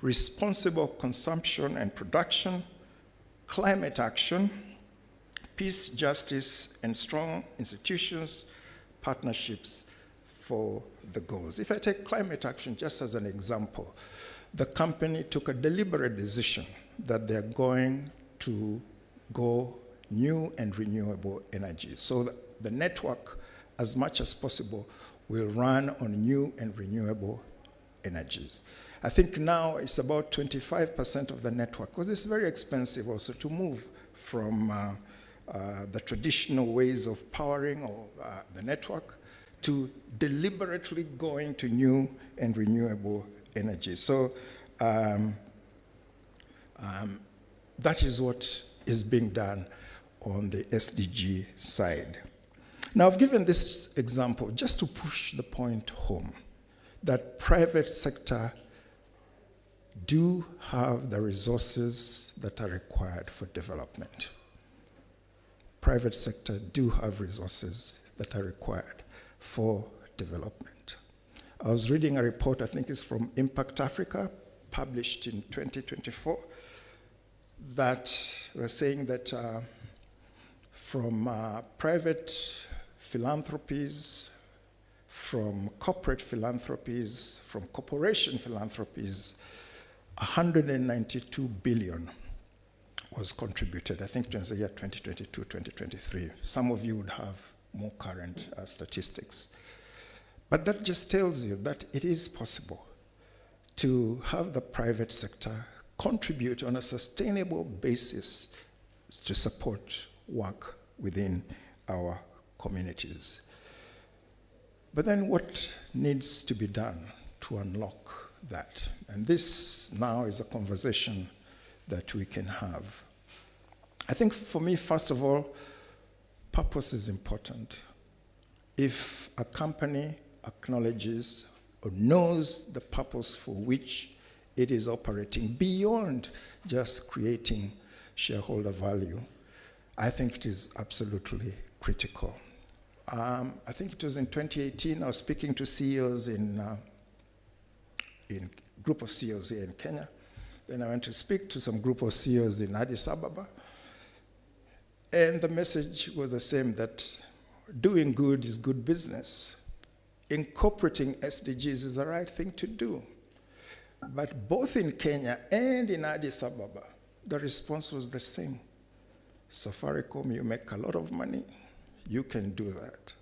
responsible consumption and production, climate action, peace, justice, and strong institutions, partnerships for the goals. If I take climate action just as an example, the company took a deliberate decision that they're going to go new and renewable energy. So the network, as much as possible, will run on new and renewable energies. I think now it's about 25% of the network, because it's very expensive also to move from the traditional ways of powering or the network to deliberately going to new and renewable energy. So that is what is being done on the SDG side. Now, I've given this example just to push the point home that private sector do have the resources that are required for development. Private sector do have resources that are required for development. I was reading a report, I think it's from Impact Africa, published in 2024, that was saying that from private philanthropies, from corporate philanthropies, from corporation philanthropies, 192 billion was contributed, I think it was the year 2022, 2023. Some of you would have more current statistics. But that just tells you that it is possible to have the private sector contribute on a sustainable basis to support work within our communities. But then what needs to be done to unlock that? And this now is a conversation that we can have. I think for me, first of all, purpose is important. If a company acknowledges or knows the purpose for which it is operating beyond just creating shareholder value, I think it is absolutely critical. I think it was in 2018, I was speaking to CEOs in group of CEOs here in Kenya. Then I went to speak to some group of CEOs in Addis Ababa. And the message was the same, that doing good is good business. Incorporating SDGs is the right thing to do. But both in Kenya and in Addis Ababa, the response was the same. Safaricom, you make a lot of money, you can do that.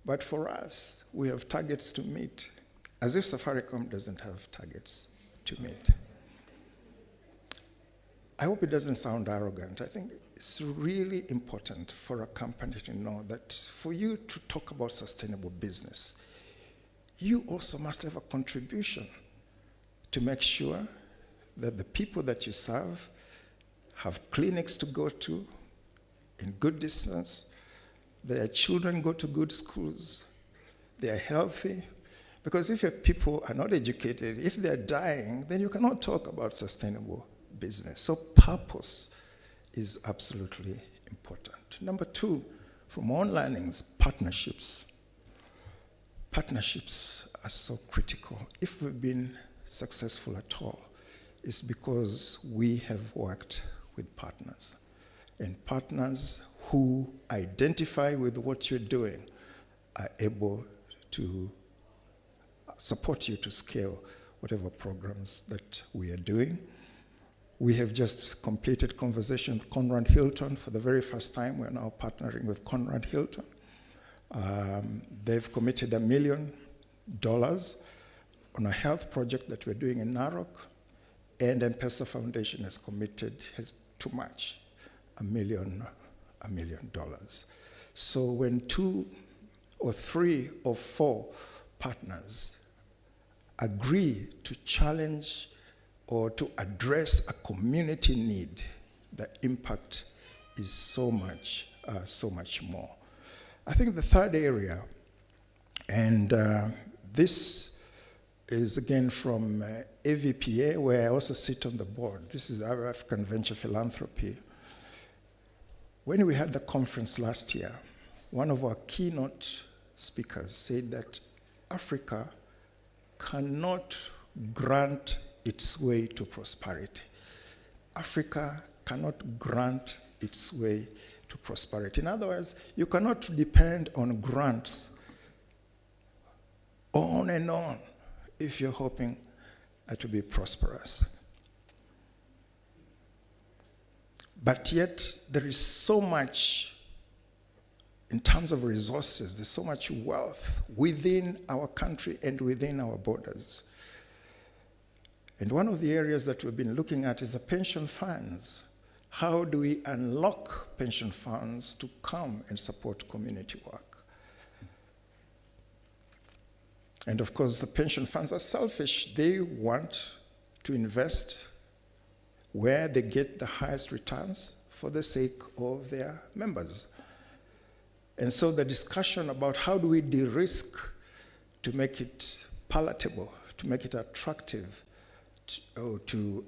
But for us, we have targets to meet, as if Safaricom doesn't have targets to meet. I hope it doesn't sound arrogant. I think it's really important for a company to know that for you to talk about sustainable business, you also must have a contribution to make sure that the people that you serve have clinics to go to in good distance, their children go to good schools, they are healthy. Because if your people are not educated, if they're dying, then you cannot talk about sustainable business. So purpose is absolutely important. Number two, from my own learnings, partnerships. Partnerships are so critical. If we've been successful at all, it's because we have worked with partners. And partners who identify with what you're doing are able to support you to scale whatever programs that we are doing. We have just completed conversation with Conrad Hilton for the very first time. We're now partnering with Conrad Hilton. They've committed $1 million on a health project that we're doing in Narok, and M-Pesa Foundation has committed, to match $1 million. So when 2 or 3 or 4 partners agree to challenge or to address a community need, the impact is so much more. I think the third area, and this is again from AVPA, where I also sit on the board. This is our African Venture Philanthropy. When we had the conference last year, one of our keynote speakers said that Africa cannot grant its way to prosperity. Africa cannot grant its way to prosperity. In other words, you cannot depend on grants on and on if you're hoping to be prosperous. But yet, there is so much, in terms of resources, there's so much wealth within our country and within our borders. And one of the areas that we've been looking at is the pension funds. How do we unlock pension funds to come and support community work? And of course, the pension funds are selfish. They want to invest where they get the highest returns for the sake of their members. And so the discussion about how do we de-risk to make it palatable, to make it attractive to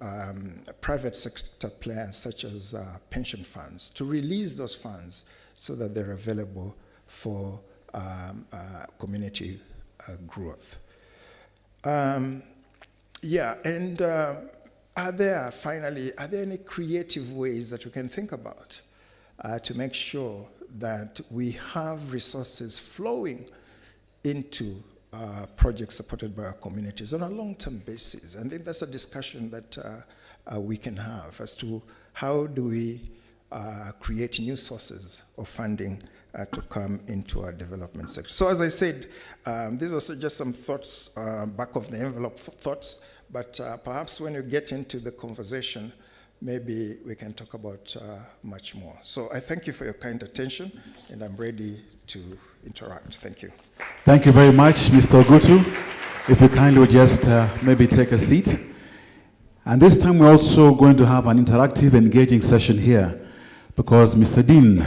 private sector players such as pension funds, to release those funds so that they're available for community growth. Are there any creative ways that we can think about to make sure that we have resources flowing into projects supported by our communities on a long-term basis? I think that's a discussion that we can have as to how do we create new sources of funding to come into our development sector. So as I said, these are just some thoughts, back of the envelope thoughts, but perhaps when you get into the conversation, maybe we can talk about much more. So I thank you for your kind attention, and I'm ready to interact. Thank you. Thank you very much, Mr. Ogutu. If you kindly would just maybe take a seat. And this time we're also going to have an interactive, engaging session here, because Mr. Dean,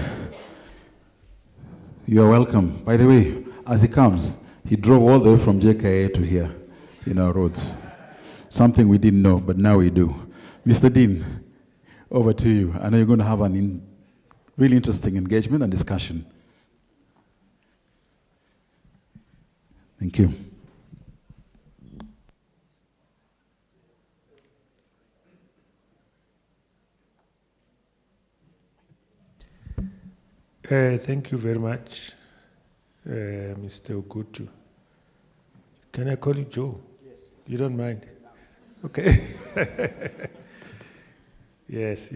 you are welcome. By the way, as he comes, he drove all the way from JKA to here in our roads. Something we didn't know, but now we do. Mr. Dean, over to you. I know you're going to have an really interesting engagement and discussion. Thank you. Thank you very much, Mr. Ogutu. Can I call you Joe? Yes. You don't mind? Okay. Yes.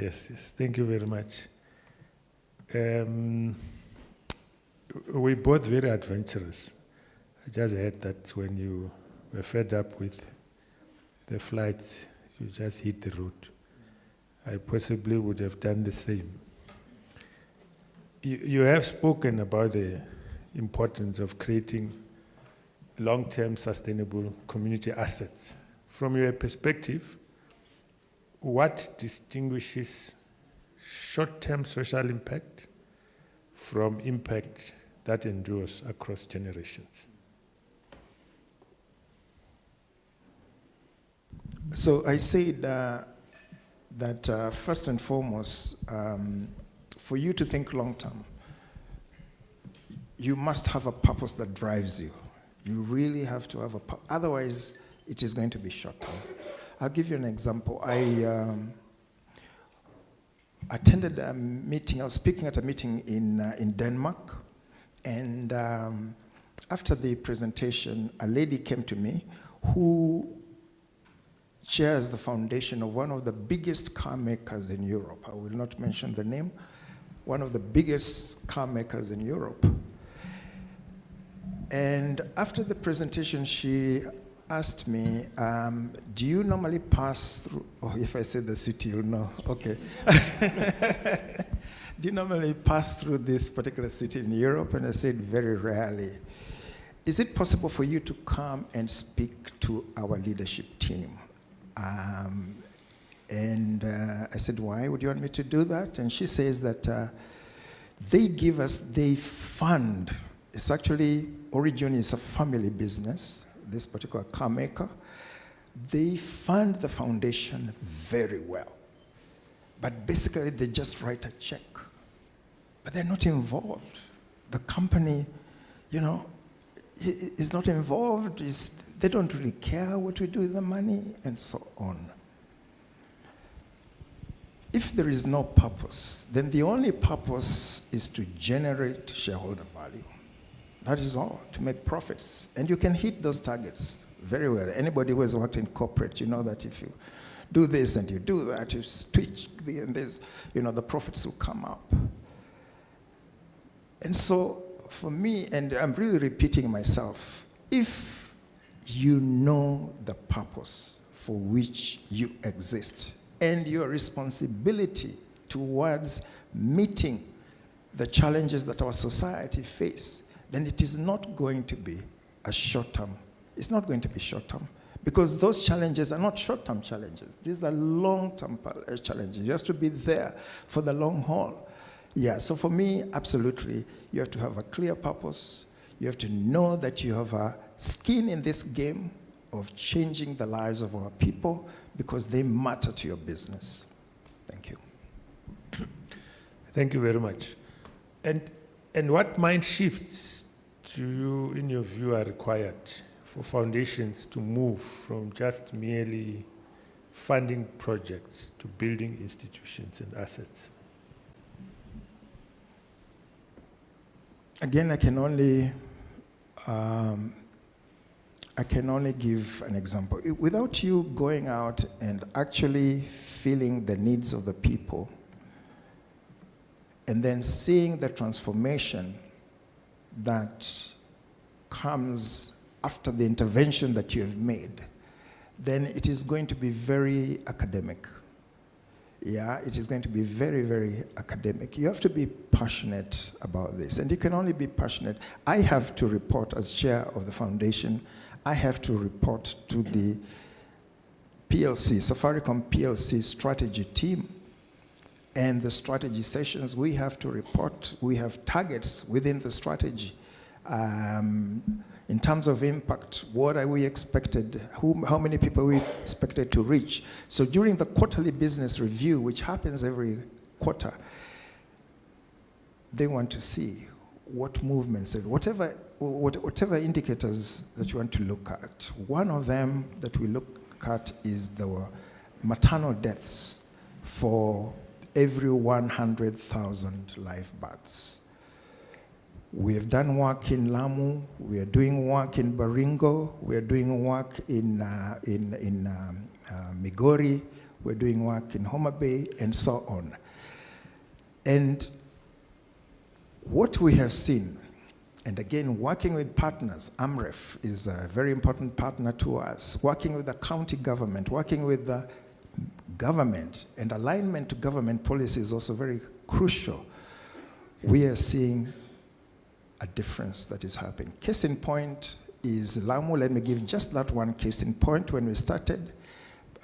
Thank you very much. We're both very adventurous. I just heard that when you were fed up with the flights, you just hit the road. I possibly would have done the same. You have spoken about the importance of creating long-term sustainable community assets. From your perspective, what distinguishes short-term social impact from impact that endures across generations? So I said that first and foremost, for you to think long-term, you must have a purpose that drives you. You really have to have a purpose. Otherwise, it is going to be short-term. I'll give you an example. I attended a meeting. I was speaking at a meeting in Denmark, and after the presentation, a lady came to me who chairs the foundation of one of the biggest car makers in Europe. I will not mention the name. One of the biggest car makers in Europe. And after the presentation, she asked me, do you normally pass through, oh, if I say the city, you'll know, okay. Do you normally pass through this particular city in Europe? And I said, very rarely. Is it possible for you to come and speak to our leadership team? I said, why would you want me to do that? And she says that they fund, it's actually, Origin is a family business, this particular car maker. They fund the foundation very well. But basically, they just write a check. But they're not involved. The company, is not involved. They don't really care what we do with the money, and so on. If there is no purpose, then the only purpose is to generate shareholder value. That is all, to make profits. And you can hit those targets very well. Anybody who has worked in corporate, you know that if you do this and you do that, you switch and this, the profits will come up. And so for me, and I'm really repeating myself, if you know the purpose for which you exist and your responsibility towards meeting the challenges that our society face, then it is not going to be a short-term. It's not going to be short-term because those challenges are not short-term challenges. These are long-term challenges. You have to be there for the long haul. Yeah, so for me, absolutely, you have to have a clear purpose. You have to know that you have a skin in this game of changing the lives of our people because they matter to your business. Thank you. Thank you very much. And what mind shifts do you, in your view, are required for foundations to move from just merely funding projects to building institutions and assets? Again, I can only give an example. Without you going out and actually feeling the needs of the people and then seeing the transformation that comes after the intervention that you have made, then it is going to be very academic. Yeah, it is going to be very, very academic. You have to be passionate about this, and you can only be passionate. I have to report as chair of the foundation. I have to report to the PLC, Safaricom PLC strategy team, and the strategy sessions. We have to report. We have targets within the strategy. In terms of impact, what are we expected? How many people are we expected to reach? So during the quarterly business review, which happens every quarter, they want to see what movements and whatever indicators that you want to look at. One of them that we look at is the maternal deaths for every 100,000 live births. We have done work in Lamu, we are doing work in Baringo, we are doing work in Migori, we're doing work in Homa Bay, and so on. And what we have seen, and again, working with partners, AMREF is a very important partner to us, working with the county government, working with the government, and alignment to government policy is also very crucial. We are seeing a difference that is happening. Case in point, is Lamu. Let me give just that one case in point. When we started,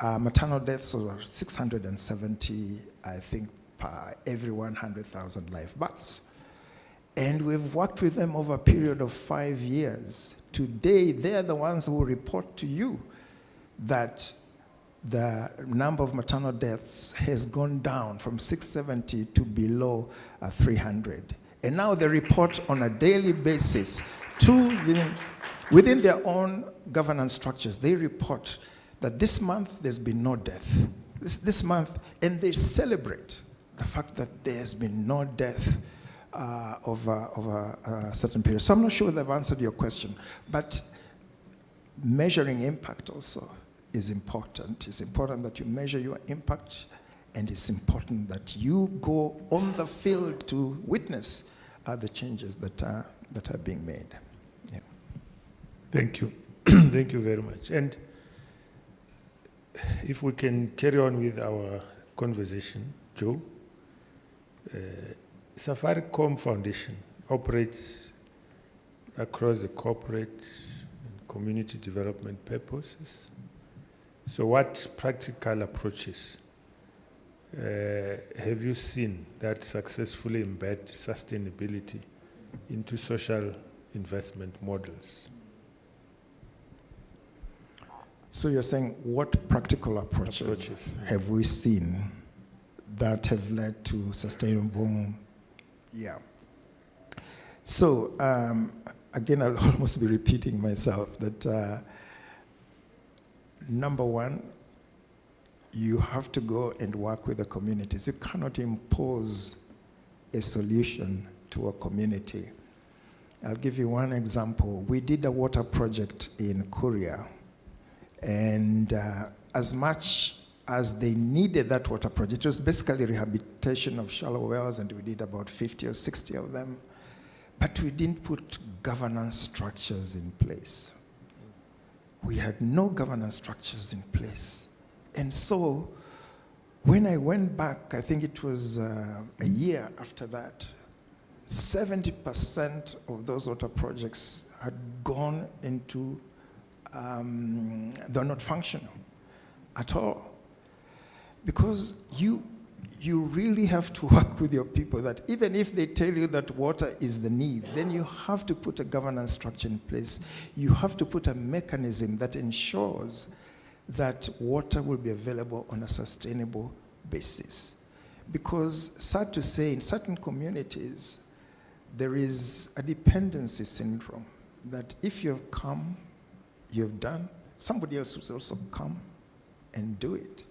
maternal deaths were 670, I think, per every 100,000 live births. And we've worked with them over a period of 5 years. Today, they're the ones who report to you that the number of maternal deaths has gone down from 670 to below 300. And now they report on a daily basis within their own governance structures. They report that this month there's been no death. This month, and they celebrate the fact that there's been no death over a certain period. So I'm not sure they've answered your question, but measuring impact also is important. It's important that you measure your impact, and it's important that you go on the field to witness the changes that are being made. Yeah. Thank you. Thank you very much. And if we can carry on with our conversation, Joe, Safaricom Foundation operates across the corporate and community development purposes. So what practical approaches have you seen that successfully embed sustainability into social investment models? So you're saying what practical approaches have we seen that have led to sustainable? Yeah. So again, I'll almost be repeating myself that number one, you have to go and work with the communities. You cannot impose a solution to a community. I'll give you one example. We did a water project in Korea, and as much as they needed that water project, it was basically rehabilitation of shallow wells, and we did about 50 or 60 of them, but we didn't put governance structures in place. We had no governance structures in place. And so when I went back, I think it was a year after that, 70% of those water projects had gone into, they're not functional at all. Because you really have to work with your people that even if they tell you that water is the need, then you have to put a governance structure in place. You have to put a mechanism that ensures that water will be available on a sustainable basis. Because sad to say, in certain communities, there is a dependency syndrome that if you have come, you have done, somebody else will also come and do it.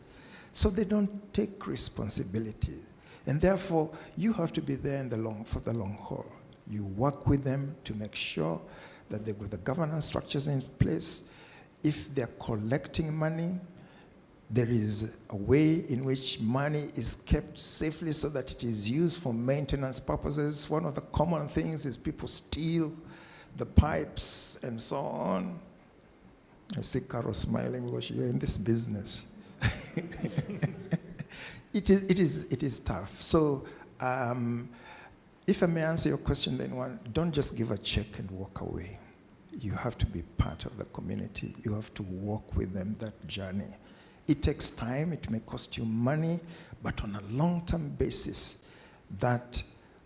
So they don't take responsibility. And therefore, you have to be there for the long haul. You work with them to make sure that they've got the governance structures in place. If they're collecting money, there is a way in which money is kept safely so that it is used for maintenance purposes. One of the common things is people steal the pipes and so on. I see Carol smiling because you're in this business. It is tough. So if I may answer your question, then one, don't just give a check and walk away. You have to be part of the community. You have to walk with them that journey. It takes time, it may cost you money, but on a long-term basis, that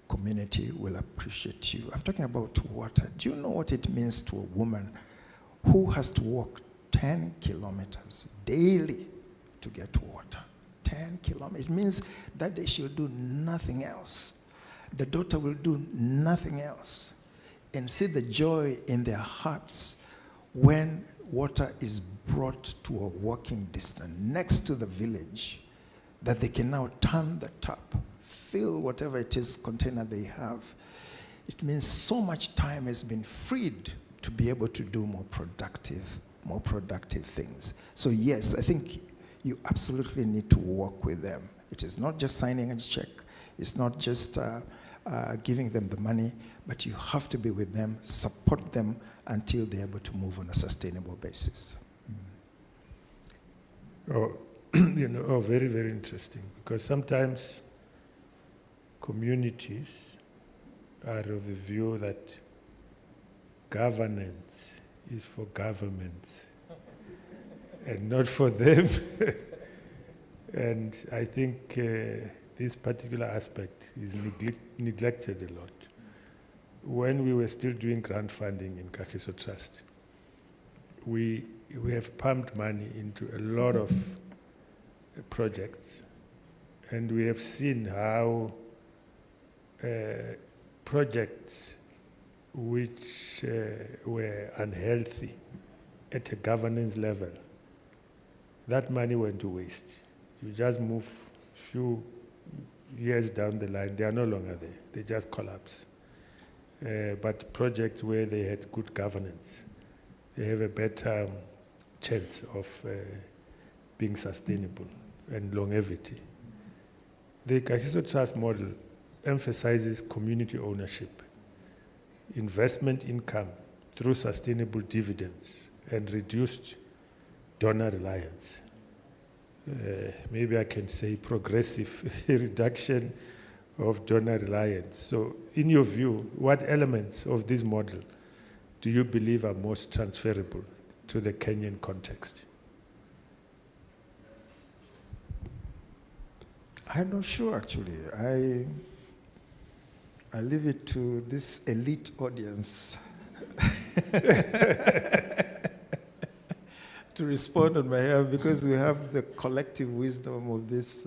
community will appreciate you. I'm talking about water. Do you know what it means to a woman who has to walk 10 kilometers daily to get water? 10 kilometers. It means that day she'll do nothing else. The daughter will do nothing else. And see the joy in their hearts when water is brought to a walking distance next to the village, that they can now turn the tap, fill whatever it is container they have. It means so much time has been freed to be able to do more productive things. So yes, I think you absolutely need to work with them. It is not just signing a check. It's not just giving them the money, but you have to be with them, support them until they're able to move on a sustainable basis. Oh, very, very interesting, because sometimes communities are of the view that governance is for governments and not for them. And I think this particular aspect is neglected a lot. When we were still doing grant funding in Kagiso Trust, we have pumped money into a lot of projects, and we have seen how projects which were unhealthy at a governance level, that money went to waste. You just move a few years down the line, they are no longer there. They just collapse. But projects where they had good governance, they have a better chance of being sustainable and longevity. The Kagiso Trust model emphasizes community ownership, investment income through sustainable dividends, and reduced donor reliance. Maybe I can say progressive reduction of donor reliance. So in your view, what elements of this model do you believe are most transferable to the Kenyan context? I'm not sure, actually. I leave it to this elite audience to respond on my behalf, because we have the collective wisdom of this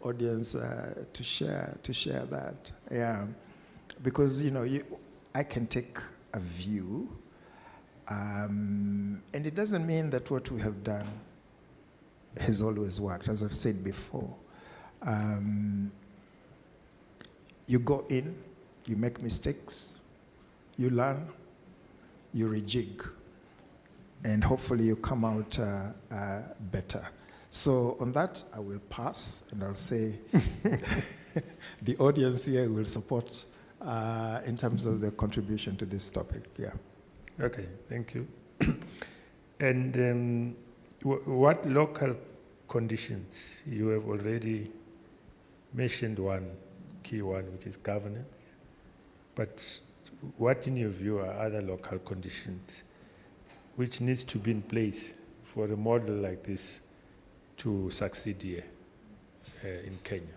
audience to share that. Yeah, because I can take a view, and it doesn't mean that what we have done has always worked. As I've said before, you go in, you make mistakes, you learn, you rejig, and hopefully you come out better. So on that, I will pass, and I'll say the audience here will support in terms of the contribution to this topic. Yeah. Okay, thank you. And what local conditions? You have already mentioned one key one, which is governance. But what, in your view, are other local conditions which needs to be in place for a model like this to succeed here in Kenya?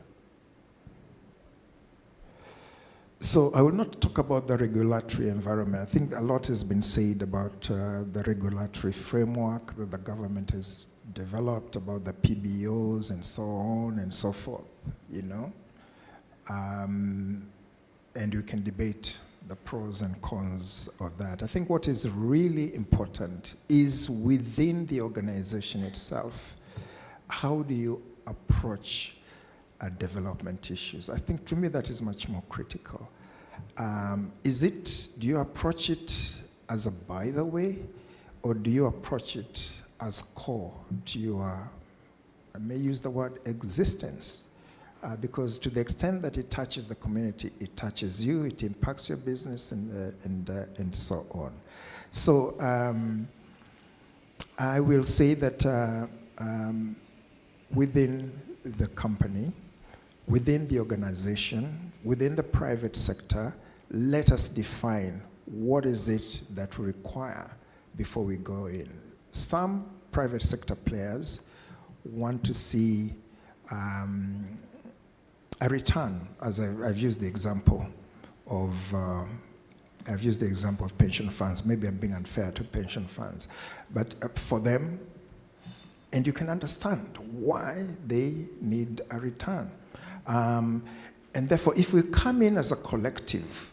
So I will not talk about the regulatory environment. I think a lot has been said about the regulatory framework that the government has developed, about the PBOs and so on and so forth, and we can debate the pros and cons of that. I think what is really important is within the organization itself, how do you approach development issues? I think to me that is much more critical. Do you approach it as a by the way, or do you approach it as core to your, I may use the word existence? Because to the extent that it touches the community, it touches you, it impacts your business, and so on. So I will say that within the company, within the organization, within the private sector, let us define what is it that we require before we go in. Some private sector players want to see a return, as I've used the example of pension funds. Maybe I'm being unfair to pension funds, but for them, and you can understand why they need a return. And therefore, if we come in as a collective,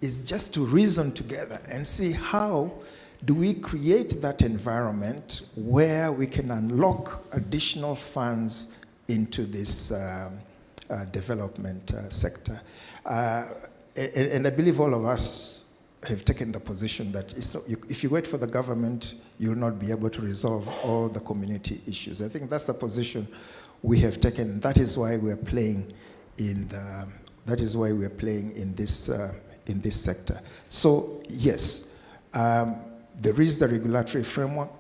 it's just to reason together and see how do we create that environment where we can unlock additional funds into this development sector. And I believe all of us have taken the position that it's not, if you wait for the government, you'll not be able to resolve all the community issues. I think that's the position we have taken. That is why we're playing in this sector. So yes, there is the regulatory framework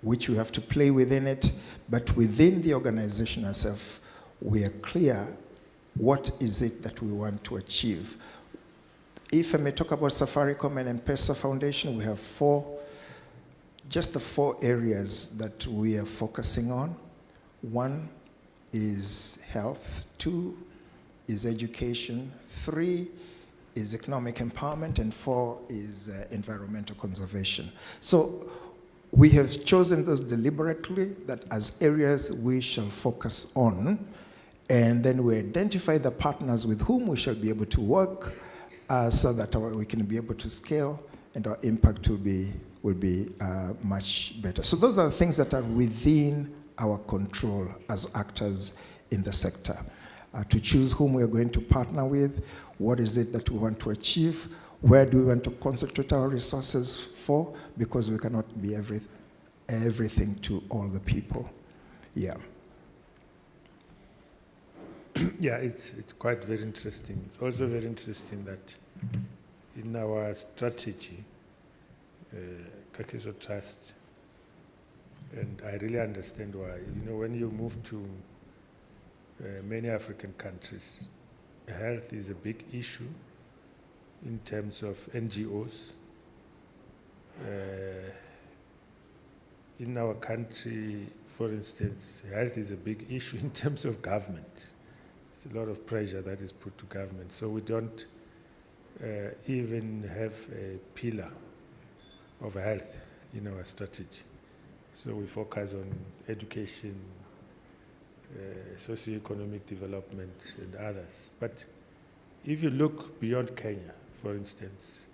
which we have to play within it, but within the organization itself, we are clear what is it that we want to achieve. If I may talk about Safaricom and M-Pesa Foundation, we have 4 just the 4 areas that we are focusing on. 1 is health, 2 is education, 3 is economic empowerment, and 4 is environmental conservation. So we have chosen those deliberately, that as areas we shall focus on, and then we identify the partners with whom we shall be able to work so that we can be able to scale and our impact will be much better. So those are the things that are within our control as actors in the sector. To choose whom we are going to partner with, what is it that we want to achieve, where do we want to concentrate our resources for, because we cannot be everything to all the people. Yeah. Yeah, it's quite very interesting. It's also very interesting that in our strategy, Kcdf Trust, and I really understand why. You know, when you move to many African countries, health is a big issue in terms of NGOs. In our country, for instance, health is a big issue in terms of government. There's a lot of pressure that is put to government. So we don't even have a pillar of health in our strategy. So we focus on education, socio-economic development, and others. But if you look beyond Kenya, for instance,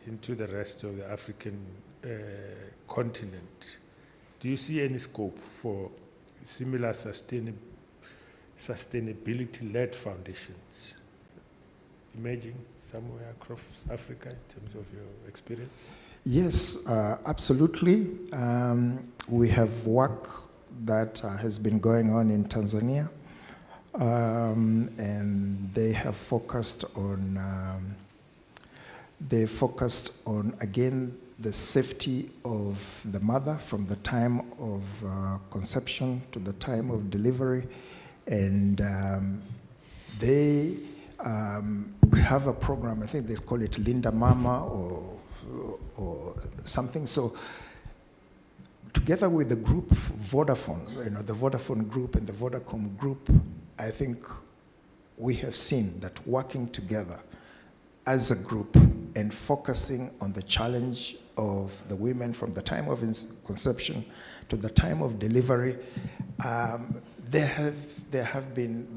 into the rest of the African continent, do you see any scope for similar sustainability-led foundations emerging somewhere across Africa in terms of your experience? Yes, absolutely. We have work that has been going on in Tanzania, and they have focused on again the safety of the mother from the time of conception to the time of delivery, and they have a program. I think they call it Linda Mama or something. So together with the group Vodafone, the Vodafone group and the Vodacom group, I think we have seen that working together as a group and focusing on the challenge of the women from the time of conception to the time of delivery, there have been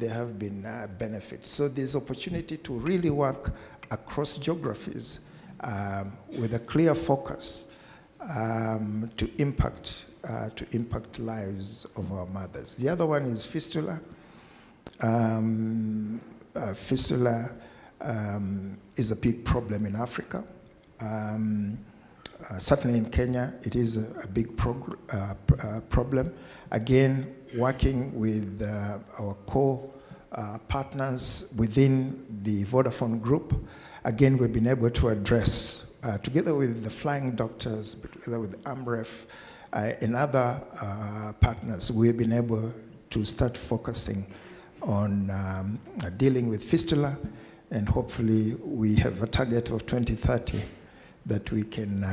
benefits. So there's opportunity to really work across geographies with a clear focus to impact lives of our mothers. The other one is fistula. Fistula is a big problem in Africa. Certainly in Kenya, it is a big problem. Again, working with our core partners within the Vodafone group, again, we've been able to address, together with the Flying Doctors, together with AMREF and other partners, we've been able to start focusing on dealing with fistula, and hopefully we have a target of 2030 that we can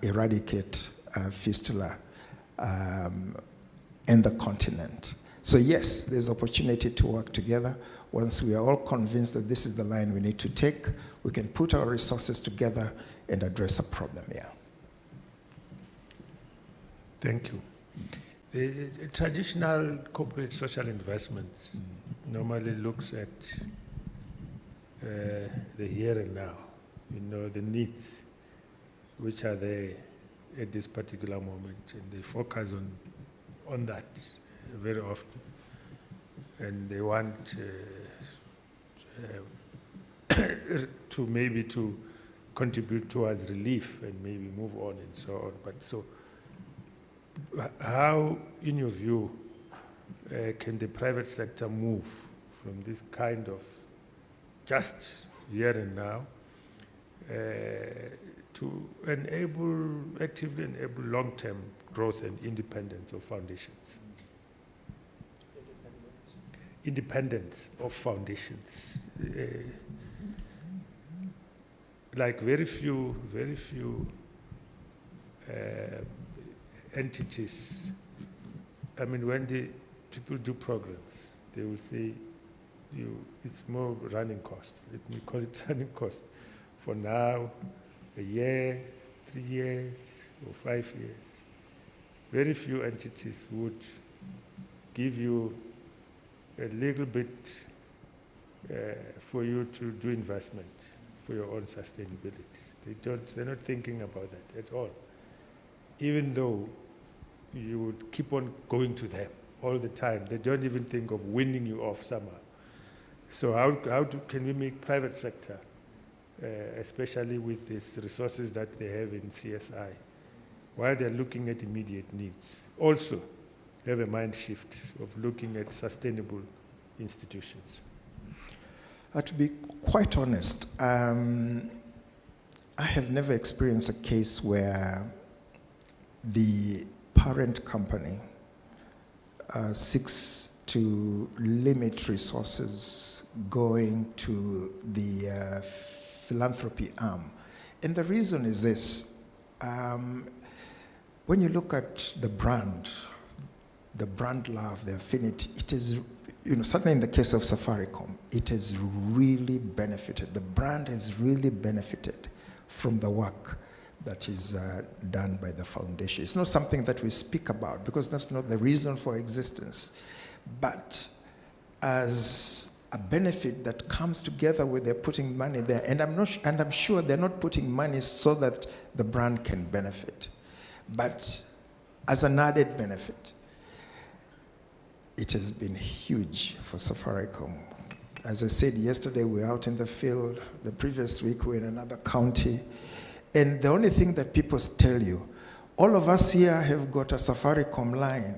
eradicate fistula in the continent. So yes, there's opportunity to work together. Once we are all convinced that this is the line we need to take, we can put our resources together and address a problem, yeah. Thank you. The traditional corporate social investments normally looks at the here and now, the needs which are there at this particular moment, and they focus on that very often. And they want to maybe to contribute towards relief and maybe move on and so on. But so how, in your view, can the private sector move from this kind of just here and now to actively enable long-term growth and independence of foundations? Independence of foundations. like very few entities. I mean, when the people do programs, they will say, it's more running costs. Let me call it running cost. For now, a year, 3 years, or 5 years. Very few entities would give you a little bit for you to do investment for your own sustainability. They're not thinking about that at all. Even though you would keep on going to them all the time, they don't even think of winning you off somehow. So can we make private sector, especially with these resources that they have in CSI, while they're looking at immediate needs, also have a mind shift of looking at sustainable institutions? To be quite honest, I have never experienced a case where the parent company seeks to limit resources going to the philanthropy arm. And the reason is this. When you look at the brand love, the affinity, it is, certainly in the case of Safaricom, it has really benefited. The brand has really benefited from the work that is done by the foundation. It's not something that we speak about because that's not the reason for existence. But as a benefit that comes together with their putting money there, and I'm sure they're not putting money so that the brand can benefit, but as an added benefit, it has been huge for Safaricom. As I said yesterday, we were out in the field. The previous week, we were in another county. And the only thing that people tell you, all of us here have got a Safaricom line,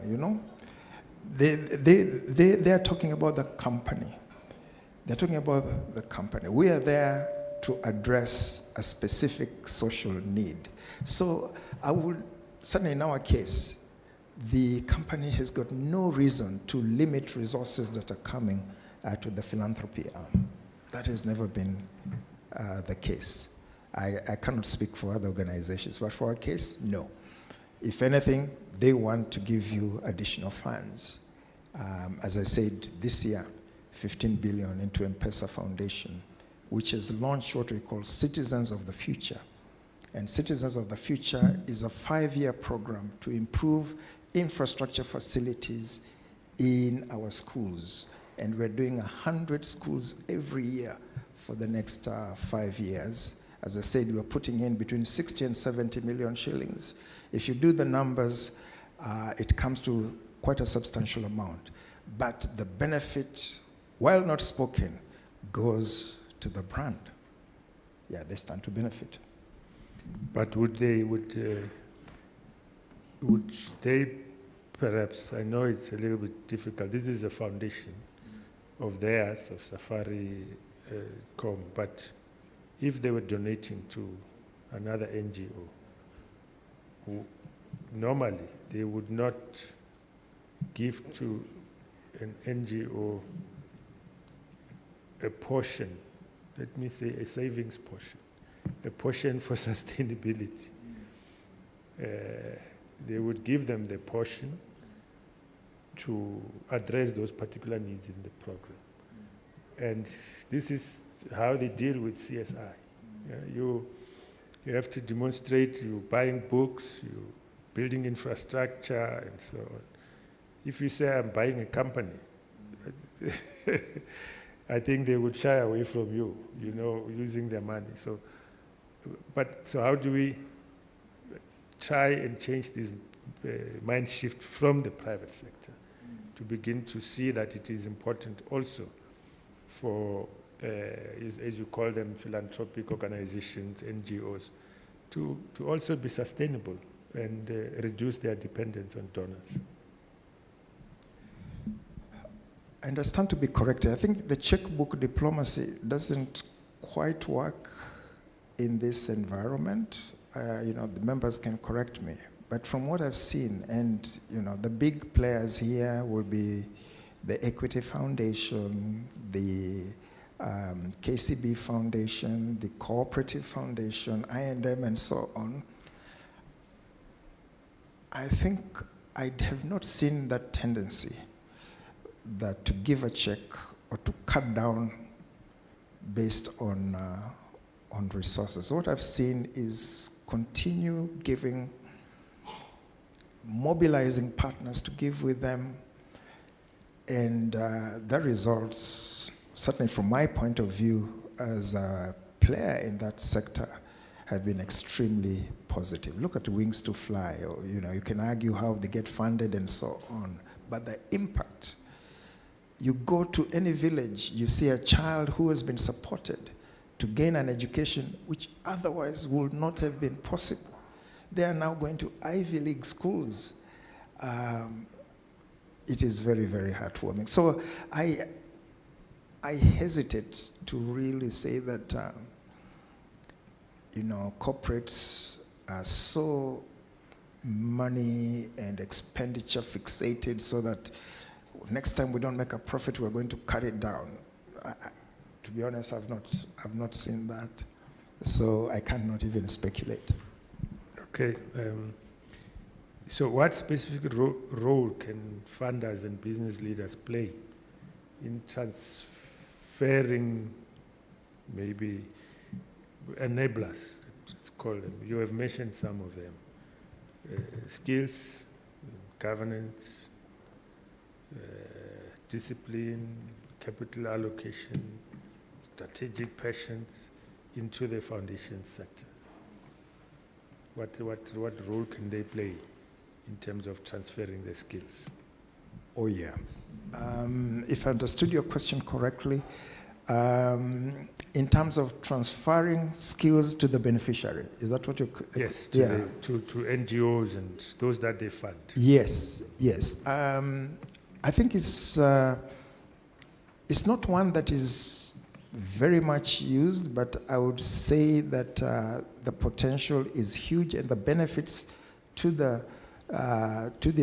They are talking about the company. They're talking about the company. We are there to address a specific social need. So I would, certainly in our case, the company has got no reason to limit resources that are coming to the philanthropy arm. That has never been the case. I cannot speak for other organizations, but for our case, no. If anything, they want to give you additional funds. As I said, this year, 15 billion into M-Pesa Foundation, which has launched what we call Citizens of the Future. And Citizens of the Future is a 5-year program to improve infrastructure facilities in our schools. And we're doing 100 schools every year for the next 5 years. As I said, we're putting in between 60 and 70 million shillings. If you do the numbers, it comes to quite a substantial amount. But the benefit, while not spoken, goes to the brand. Yeah, they stand to benefit. But would they perhaps, I know it's a little bit difficult, this is a foundation of theirs, of Safaricom, but if they were donating to another NGO, normally they would not give to an NGO a portion, let me say a savings portion, a portion for sustainability. They would give them the portion to address those particular needs in the program. And this is how they deal with CSI. You have to demonstrate you're buying books, you're building infrastructure, and so on. If you say, I'm buying a company, I think they would shy away from you, using their money. So how do we try and change this mind shift from the private sector to begin to see that it is important also for, as you call them, philanthropic organizations, NGOs, to also be sustainable and reduce their dependence on donors? I understand to be corrected. I think the checkbook diplomacy doesn't quite work in this environment. The members can correct me. But from what I've seen, and the big players here will be the Equity Foundation, the KCB Foundation, the Cooperative Foundation, I&M, and so on, I think I have not seen that tendency that to give a check or to cut down based on resources. What I've seen is continue giving, mobilizing partners to give with them, and the results, certainly from my point of view as a player in that sector, have been extremely positive. Look at Wings to Fly, or, you can argue how they get funded and so on, but the impact. You go to any village, you see a child who has been supported to gain an education which otherwise would not have been possible. They are now going to Ivy League schools. It is very, very heartwarming. So I hesitate to really say that, corporates are so money and expenditure fixated so that next time we don't make a profit, we're going to cut it down. To be honest, I've not seen that. So I cannot even speculate. Okay. So what specific role can funders and business leaders play in transferring maybe enablers, let's call them? You have mentioned some of them. Skills, governance, discipline, capital allocation, strategic patience into the foundation sector. What role can they play in terms of transferring the skills? Oh yeah. If I understood your question correctly, in terms of transferring skills to the beneficiary, is that what you're? Yes, to NGOs and those that they fund. Yes, yes. I think it's not one that is very much used, but I would say that the potential is huge and the benefits to the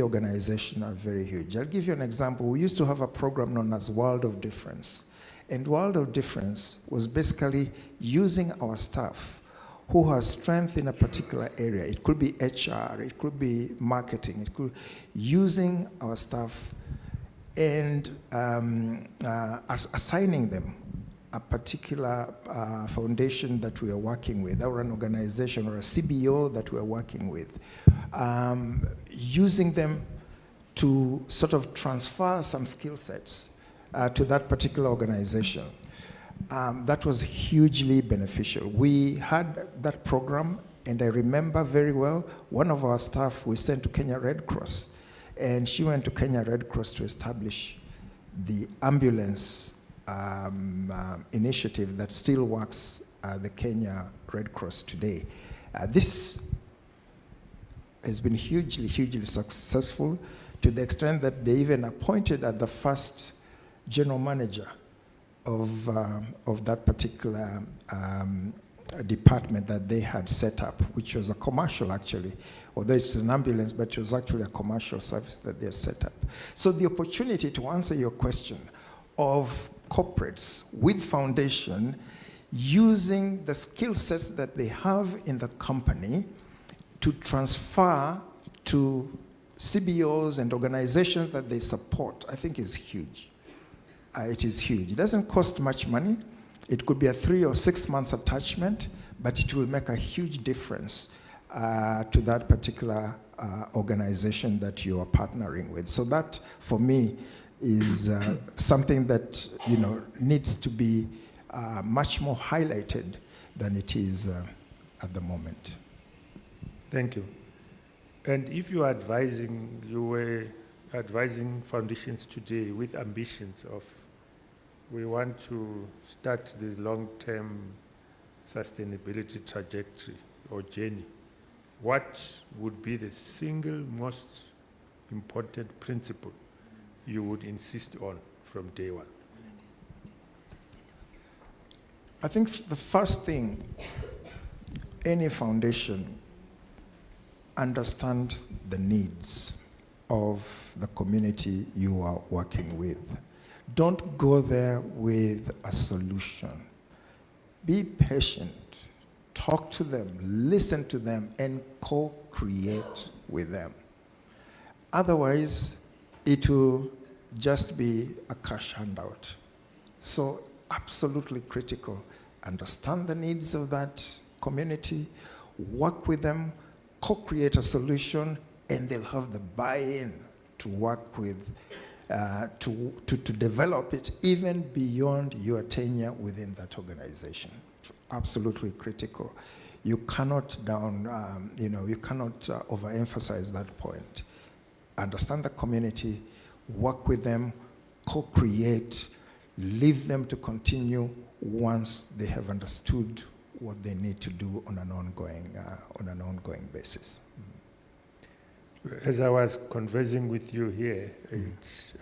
organization are very huge. I'll give you an example. We used to have a program known as World of Difference. And World of Difference was basically using our staff who have strength in a particular area. It could be HR, it could be marketing, it could using our staff and assigning them a particular foundation that we are working with, or an organization or a CBO that we are working with, using them to sort of transfer some skill sets to that particular organization. That was hugely beneficial. We had that program, and I remember very well, one of our staff we sent to Kenya Red Cross, and she went to Kenya Red Cross to establish the ambulance initiative that still works at the Kenya Red Cross today. This has been hugely, hugely successful, to the extent that they even appointed at the first general manager of that particular department that they had set up, which was a commercial actually, although it's an ambulance, but it was actually a commercial service that they had set up. So the opportunity to answer your question of corporates with foundation using the skill sets that they have in the company to transfer to CBOs and organizations that they support, I think is huge. It is huge. It doesn't cost much money. It could be a 3 or 6 months attachment, but it will make a huge difference to that particular organization that you are partnering with. So that, for me, is something that needs to be much more highlighted than it is at the moment. Thank you. And if you were advising foundations today with ambitions of, we want to start this long-term sustainability trajectory or journey, what would be the single most important principle you would insist on from day one? I think the first thing, any foundation understand the needs of the community you are working with. Don't go there with a solution. Be patient. Talk to them, listen to them, and co-create with them. Otherwise, it will just be a cash handout. So, absolutely critical. Understand the needs of that community, work with them, co-create a solution, and they'll have the buy-in to work with, to develop it even beyond your tenure within that organization. Absolutely critical. You cannot overemphasize that point. Understand the community, work with them, co-create, leave them to continue once they have understood what they need to do on an ongoing basis. As I was conversing with you here,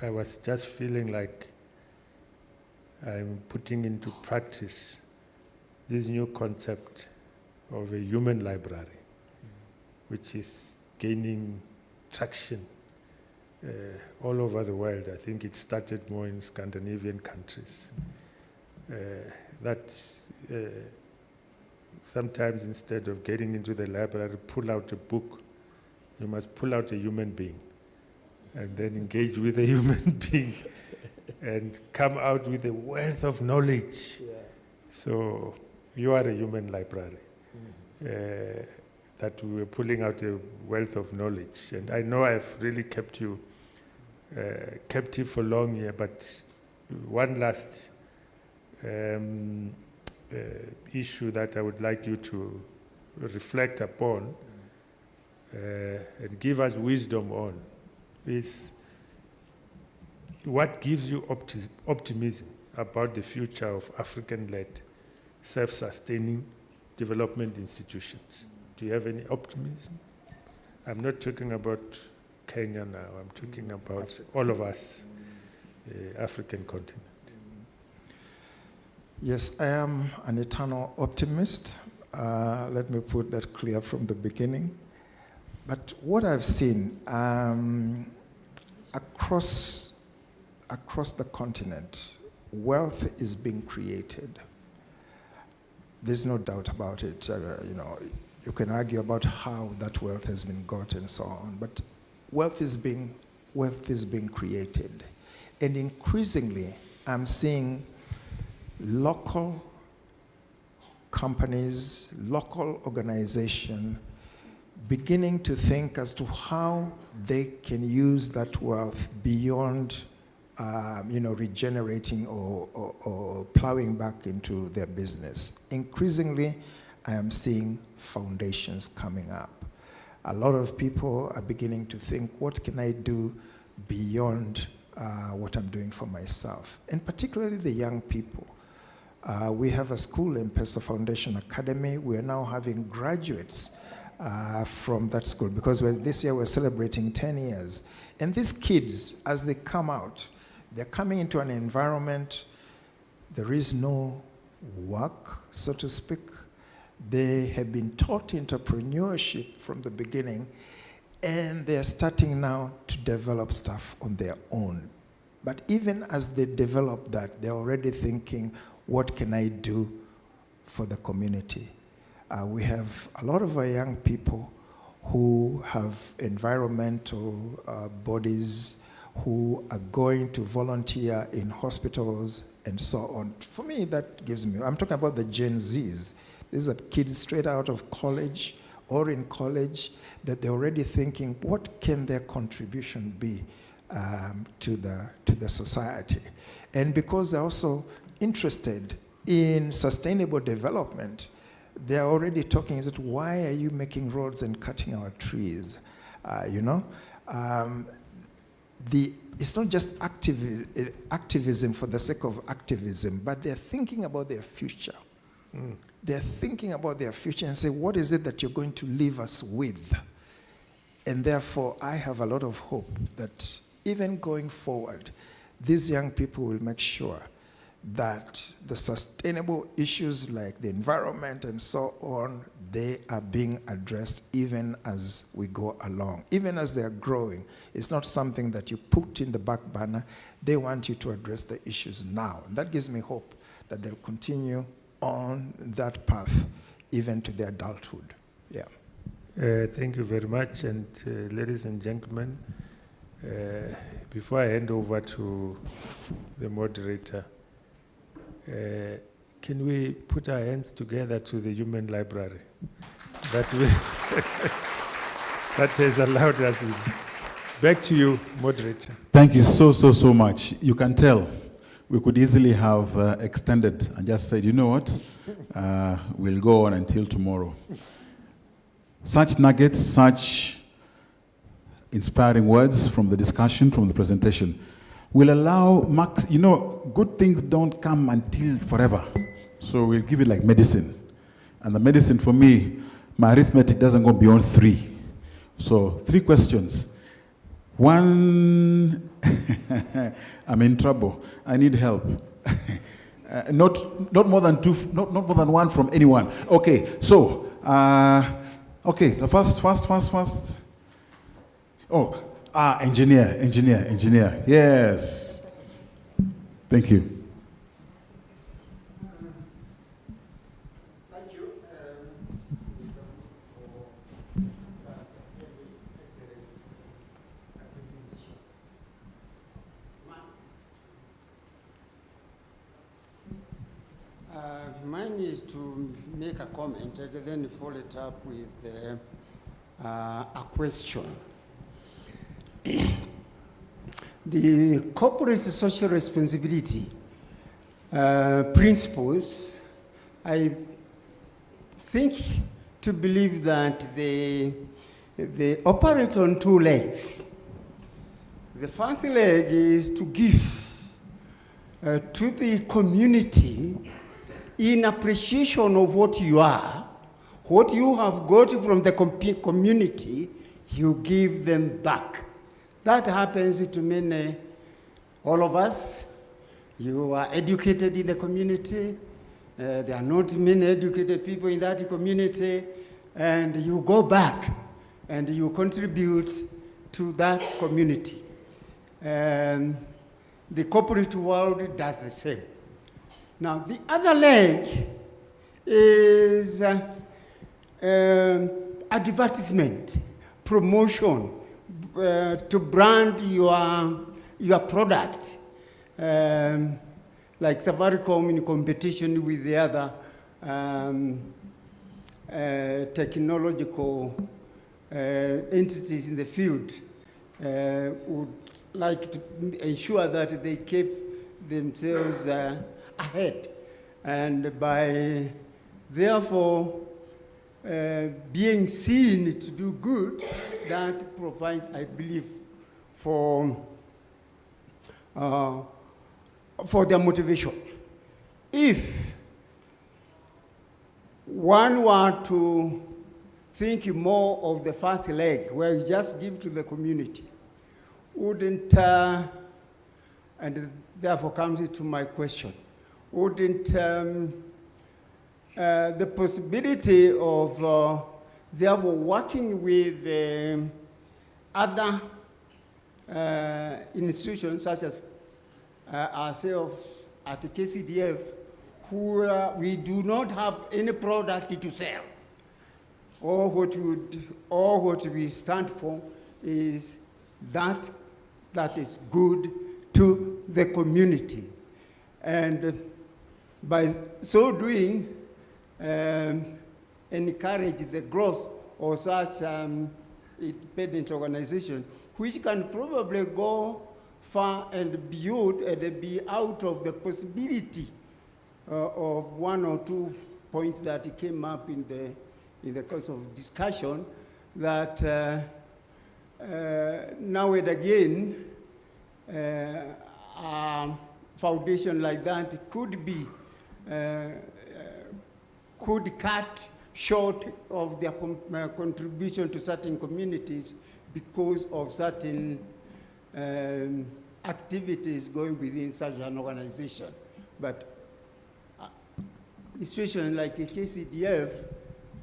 I was just feeling like I'm putting into practice this new concept of a human library, which is gaining traction all over the world. I think it started more in Scandinavian countries. Sometimes instead of getting into the library, pull out a book, you must pull out a human being and then engage with a human being and come out with a wealth of knowledge. Yeah. So you are a human library. That we were pulling out a wealth of knowledge. And I know I've really kept you for long here, but one last issue that I would like you to reflect upon and give us wisdom on is what gives you optimism about the future of African-led, self-sustaining development institutions. Do you have any optimism? I'm not talking about Kenya now, I'm talking about all of us, the African continent. Yes, I am an eternal optimist. Let me put that clear from the beginning. But what I've seen across the continent, wealth is being created. There's no doubt about it. You can argue about how that wealth has been got and so on, but wealth is being created. And increasingly, I'm seeing local companies, local organizations beginning to think as to how they can use that wealth beyond regenerating or plowing back into their business. Increasingly, I am seeing foundations coming up. A lot of people are beginning to think, what can I do beyond what I'm doing for myself? And particularly the young people. We have a school, M-Pesa Foundation Academy. We are now having graduates from that school because this year we're celebrating 10 years. And these kids, as they come out, they're coming into an environment, there is no work, so to speak. They have been taught entrepreneurship from the beginning, and they're starting now to develop stuff on their own. But even as they develop that, they're already thinking, what can I do for the community? We have a lot of our young people who have environmental bodies, who are going to volunteer in hospitals and so on. For me, that gives me, I'm talking about the Gen Zs. These are kids straight out of college or in college that they're already thinking, what can their contribution be to the society? And because they're also interested in sustainable development, they're already talking, is it, why are you making roads and cutting our trees? It's not just activism for the sake of activism, but they're thinking about their future. They're thinking about their future and say, what is it that you're going to leave us with? And therefore, I have a lot of hope that even going forward, these young people will make sure that the sustainable issues like the environment and so on, they are being addressed even as we go along, even as they are growing. It's not something that you put in the back burner. They want you to address the issues now. And that gives me hope that they'll continue on that path even to their adulthood. Yeah. Thank you very much. And ladies and gentlemen, before I hand over to the moderator, can we put our hands together to the Human Library that has allowed us in. Back to you, moderator. Thank you so much. You can tell we could easily have extended and just said, you know what, we'll go on until tomorrow. Such nuggets, such inspiring words from the discussion, from the presentation, will allow Max, you know, good things don't come until forever. So we'll give it like medicine. And the medicine for me, my arithmetic doesn't go beyond 3. So 3 questions. 1, I'm in trouble. I need help. Not more than 2, not more than 1 from anyone. Okay, so, okay, the first. Oh, engineer. Yes. Thank you. Thank you. Mine is to make a comment and then follow it up with a question. The corporate social responsibility principles, I think to believe that they operate on 2 legs. The first leg is to give to the community in appreciation of what you are, what you have got from the community, you give them back. That happens to many, all of us. You are educated in the community. There are not many educated people in that community. And you go back and you contribute to that community. The corporate world does the same. Now, the other leg is advertisement, promotion, to brand your product, like Safaricom in competition with the other technological entities in the field, would like to ensure that they keep themselves ahead, and by therefore being seen to do good, that provides, I believe, for their motivation. If one were to think more of the first leg, where you just give to the community, wouldn't, and therefore comes to my question, wouldn't the possibility of therefore working with other institutions such as ourselves at Kcdf, who we do not have any product to sell, or what we stand for is that is good to the community, and by so doing, encourage the growth of such independent organization, which can probably go far and beyond and be out of the possibility of 1 or 2 points that came up in the course of discussion, that now and again, a foundation like that could be could cut short of their contribution to certain communities because of certain activities going within such an organization. But institutions like the Kcdf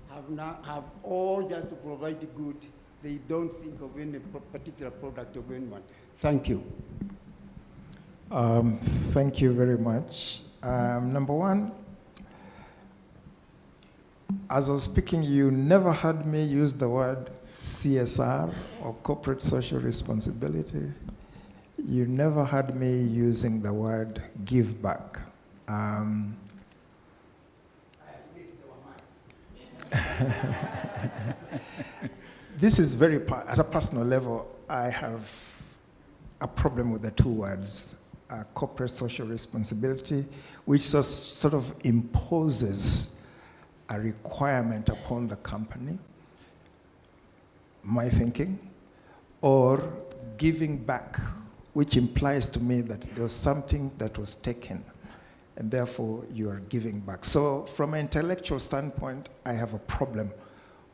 have all just to provide the good. They don't think of any particular product of anyone. Thank you. Thank you very much. Number one, as I was speaking, you never heard me use the word CSR or corporate social responsibility. You never heard me using the word give back. This is very, at a personal level, I have a problem with the two words, corporate social responsibility, which sort of imposes a requirement upon the company, my thinking, or giving back, which implies to me that there was something that was taken, and therefore you are giving back. So from an intellectual standpoint, I have a problem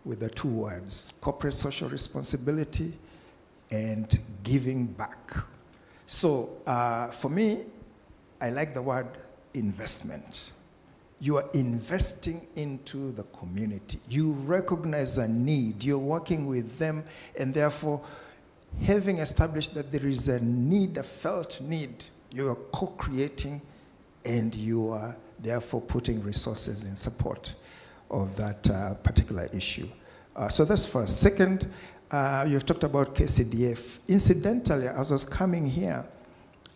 with the two words, corporate social responsibility and giving back. So for me, I like the word investment. You are investing into the community. You recognize a need. You're working with them, and therefore, having established that there is a need, a felt need, you are co-creating, and you are therefore putting resources in support of that particular issue. So that's first. Second, you've talked about Kcdf. Incidentally, as I was coming here,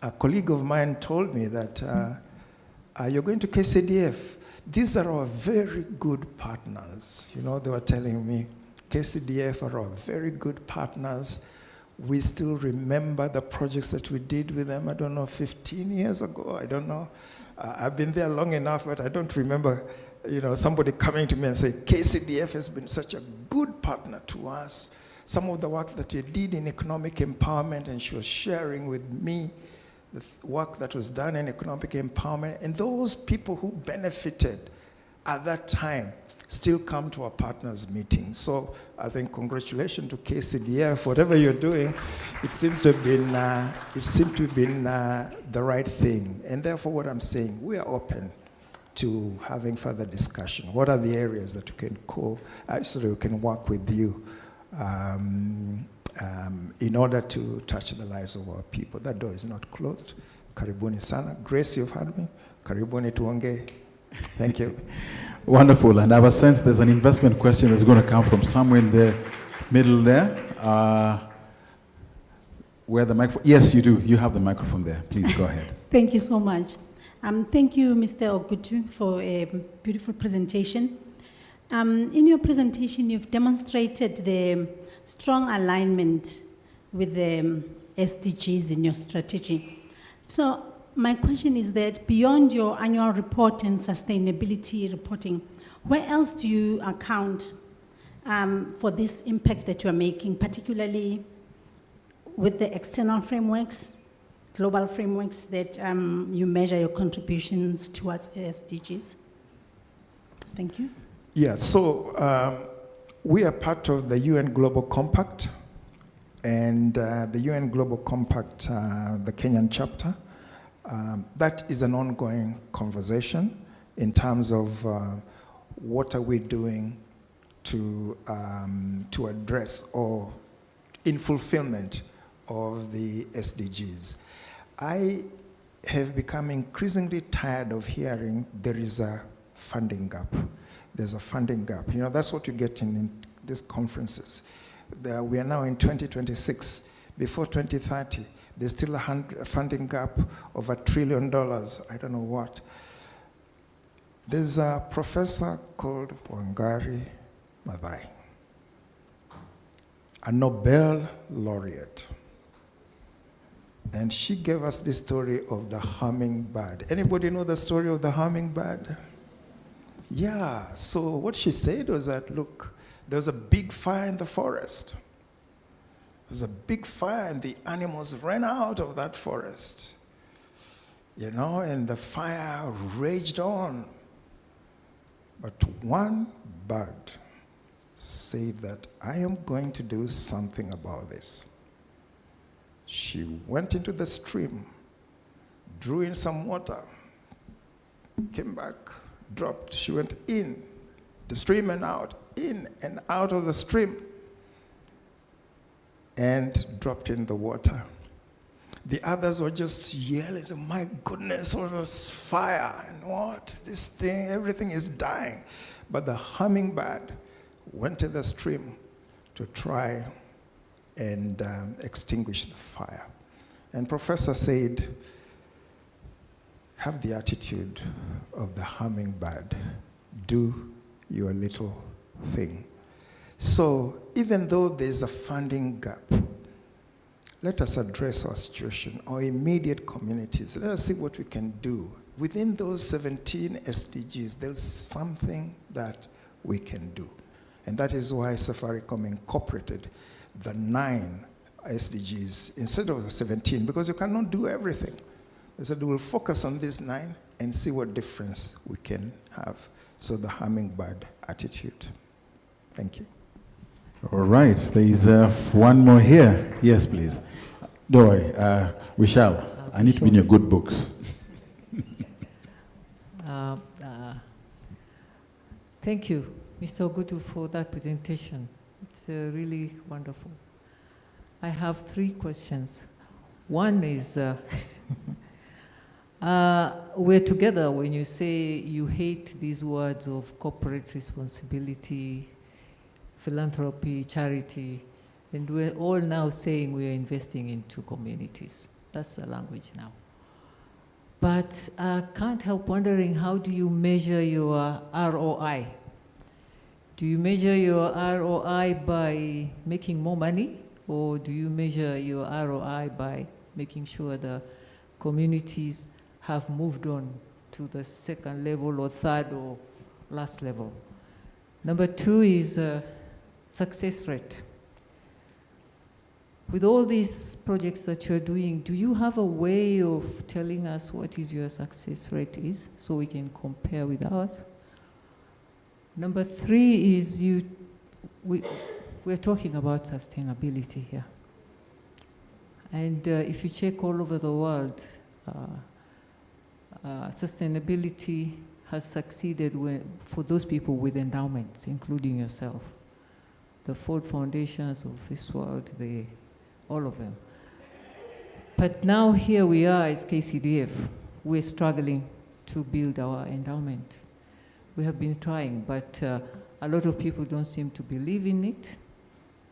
a colleague of mine told me that you're going to Kcdf. These are our very good partners. You know, they were telling me, Kcdf are our very good partners. We still remember the projects that we did with them, I don't know, 15 years ago, I don't know. I've been there long enough, but I don't remember, you know, somebody coming to me and say, Kcdf has been such a good partner to us. Some of the work that they did in economic empowerment, and she was sharing with me the work that was done in economic empowerment, and those people who benefited at that time still come to our partners' meetings. So I think congratulations to Kcdf, whatever you're doing, it seems to have been, the right thing. And therefore what I'm saying, we are open to having further discussion. What are the areas that we can we can work with you in order to touch the lives of our people? That door is not closed. Karibuni sana. Grace, you've heard me. Karibuni tuonge. Thank you. Wonderful. And I have a sense there's an investment question that's going to come from somewhere in the middle there. Where the microphone? Yes, you do. You have the microphone there. Please go ahead. Thank you so much. Thank you, Mr. Ogutu, for a beautiful presentation. In your presentation, you've demonstrated the strong alignment with the SDGs in your strategy. So my question is that beyond your annual report and sustainability reporting, where else do you account for this impact that you're making, particularly with the external frameworks, global frameworks that you measure your contributions towards SDGs? Thank you. Yeah, so we are part of the UN Global Compact, and the UN Global Compact, the Kenyan chapter, that is an ongoing conversation in terms of what are we doing to address or in fulfillment of the SDGs. I have become increasingly tired of hearing there is a funding gap. There's a funding gap. You know, that's what you get in these conferences. We are now in 2026. Before 2030, there's still a funding gap of $1 trillion. I don't know what. There's a professor called Wangari Maathai, a Nobel laureate. And she gave us the story of the hummingbird. Anybody know the story of the hummingbird? Yeah, so what she said was that, look, there was a big fire in the forest. There was a big fire and the animals ran out of that forest. You know, and the fire raged on. But one bird said that I am going to do something about this. She went into the stream, drew in some water, came back, dropped. She went in the stream and out, in and out of the stream, and dropped in the water. The others were just yelling, my goodness, what was fire and what? This thing, everything is dying. But the hummingbird went to the stream to try and extinguish the fire. And Professor said, have the attitude of the hummingbird. Do your little thing. So even though there's a funding gap, let us address our situation, our immediate communities. Let us see what we can do. Within those 17 SDGs, there's something that we can do. And that is why Safaricom incorporated the 9 SDGs instead of the 17, because you cannot do everything. They said we'll focus on these 9 and see what difference we can have. So the hummingbird attitude. Thank you. All right, there is one more here. Yes, please. Don't worry, we shall. I need to be in your good books. Thank you, Mr. Ogutu, for that presentation. It's really wonderful. I have 3 questions. One is, we're together when you say you hate these words of corporate responsibility, philanthropy, charity, and we're all now saying we're investing into communities. That's the language now. But I can't help wondering, how do you measure your ROI? Do you measure your ROI by making more money, or do you measure your ROI by making sure the communities have moved on to the 2nd level or 3rd or last level? Number 2 is success rate. With all these projects that you're doing, do you have a way of telling us what is your success rate is so we can compare with ours? Number 3 is we're talking about sustainability here. And if you check all over the world, sustainability has succeeded for those people with endowments, including yourself. The Ford Foundations of this world, all of them. But now here we are as KCDF. We're struggling to build our endowment. We have been trying, but a lot of people don't seem to believe in it,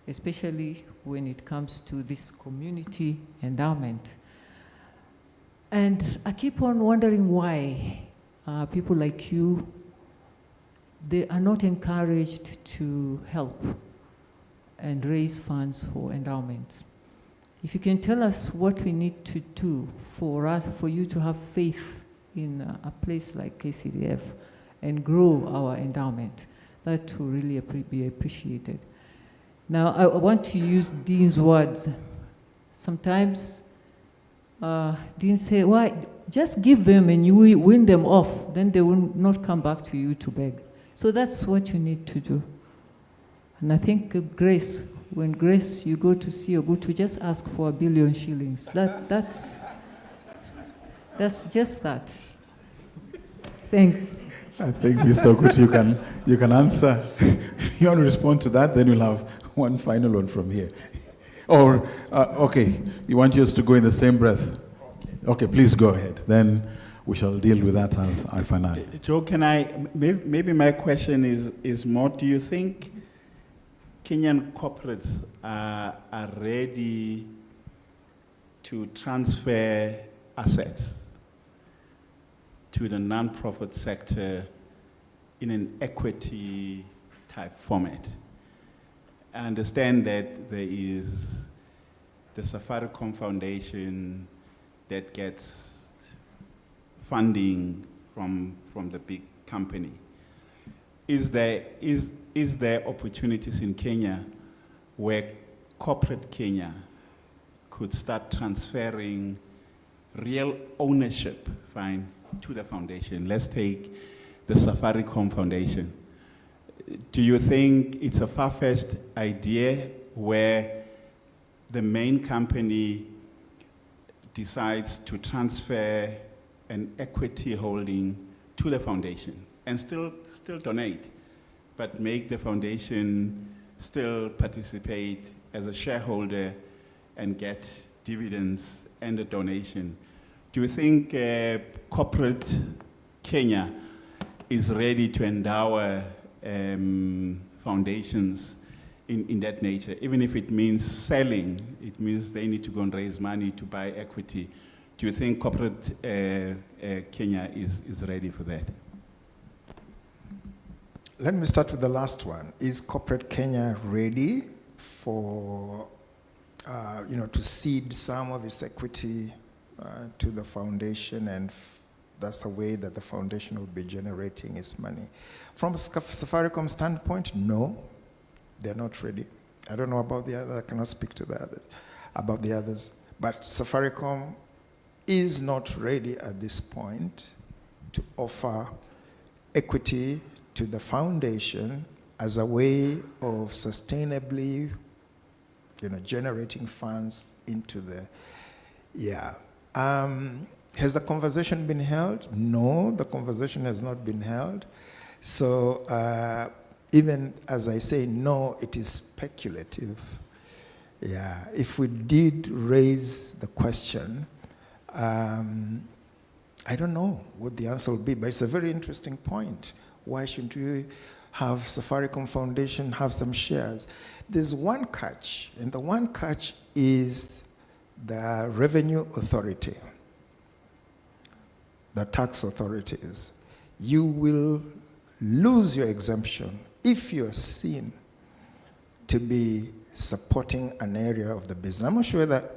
especially when it comes to this community endowment. And I keep on wondering why people like you, they are not encouraged to help and raise funds for endowments. If you can tell us what we need to do for you to have faith in a place like KCDF and grow our endowment, that will really be appreciated. Now, I want to use Dean's words. Sometimes Dean say, why, just give them and you win them off, then they will not come back to you to beg. So that's what you need to do. And I think Grace, when Grace, you go to see Ogutu, just ask for 1 billion shillings. That's just that. Thanks. I think, Mr. Ogutu, you can answer. You want to respond to that, then you'll have one final one from here. Or, okay, you want us to go in the same breath? Okay, please go ahead. Then we shall deal with that as I final. Joe, maybe my question is more, do you think Kenyan corporates are ready to transfer assets to the non-profit sector in an equity type format? I understand that there is the Safaricom Foundation that gets funding from the big company. Is there opportunities in Kenya where corporate Kenya could start transferring real ownership, to the foundation? Let's take the Safaricom Foundation. Do you think it's a far-fetched idea where the main company decides to transfer an equity holding to the foundation and still donate, but make the foundation still participate as a shareholder and get dividends and a donation. Do you think corporate Kenya is ready to endow foundations in that nature, even if it means selling? It means they need to go and raise money to buy equity. Do you think corporate Kenya is ready for that? Let me start with the last one. Is corporate Kenya ready for, to cede some of its equity to the foundation, and that's the way that the foundation will be generating its money? From Safaricom's standpoint, no, they're not ready. I don't know about the others. I cannot speak to about the others. But Safaricom is not ready at this point to offer equity to the foundation as a way of sustainably, generating funds into the, has the conversation been held? No, the conversation has not been held. So even as I say no, it is speculative. Yeah, if we did raise the question, I don't know what the answer will be, but it's a very interesting point. Why shouldn't we have Safaricom Foundation have some shares? There's one catch, and the one catch is the Revenue Authority, the tax authorities. You will lose your exemption if you're seen to be supporting an area of the business. I'm not sure that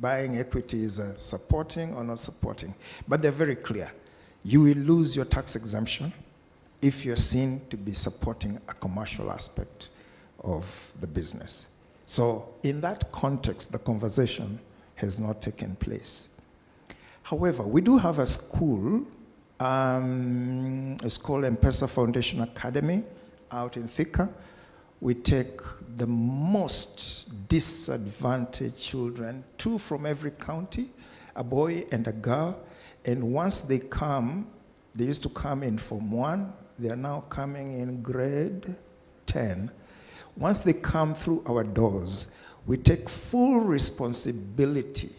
buying equity is supporting or not supporting, but they're very clear. You will lose your tax exemption if you're seen to be supporting a commercial aspect of the business. So in that context, the conversation has not taken place. However, we do have a school, it's called M-Pesa Foundation Academy out in Thika. We take the most disadvantaged children, 2 from every county, a boy and a girl, and once they come, they used to come in Form 1, they are now coming in grade 10. Once they come through our doors, we take full responsibility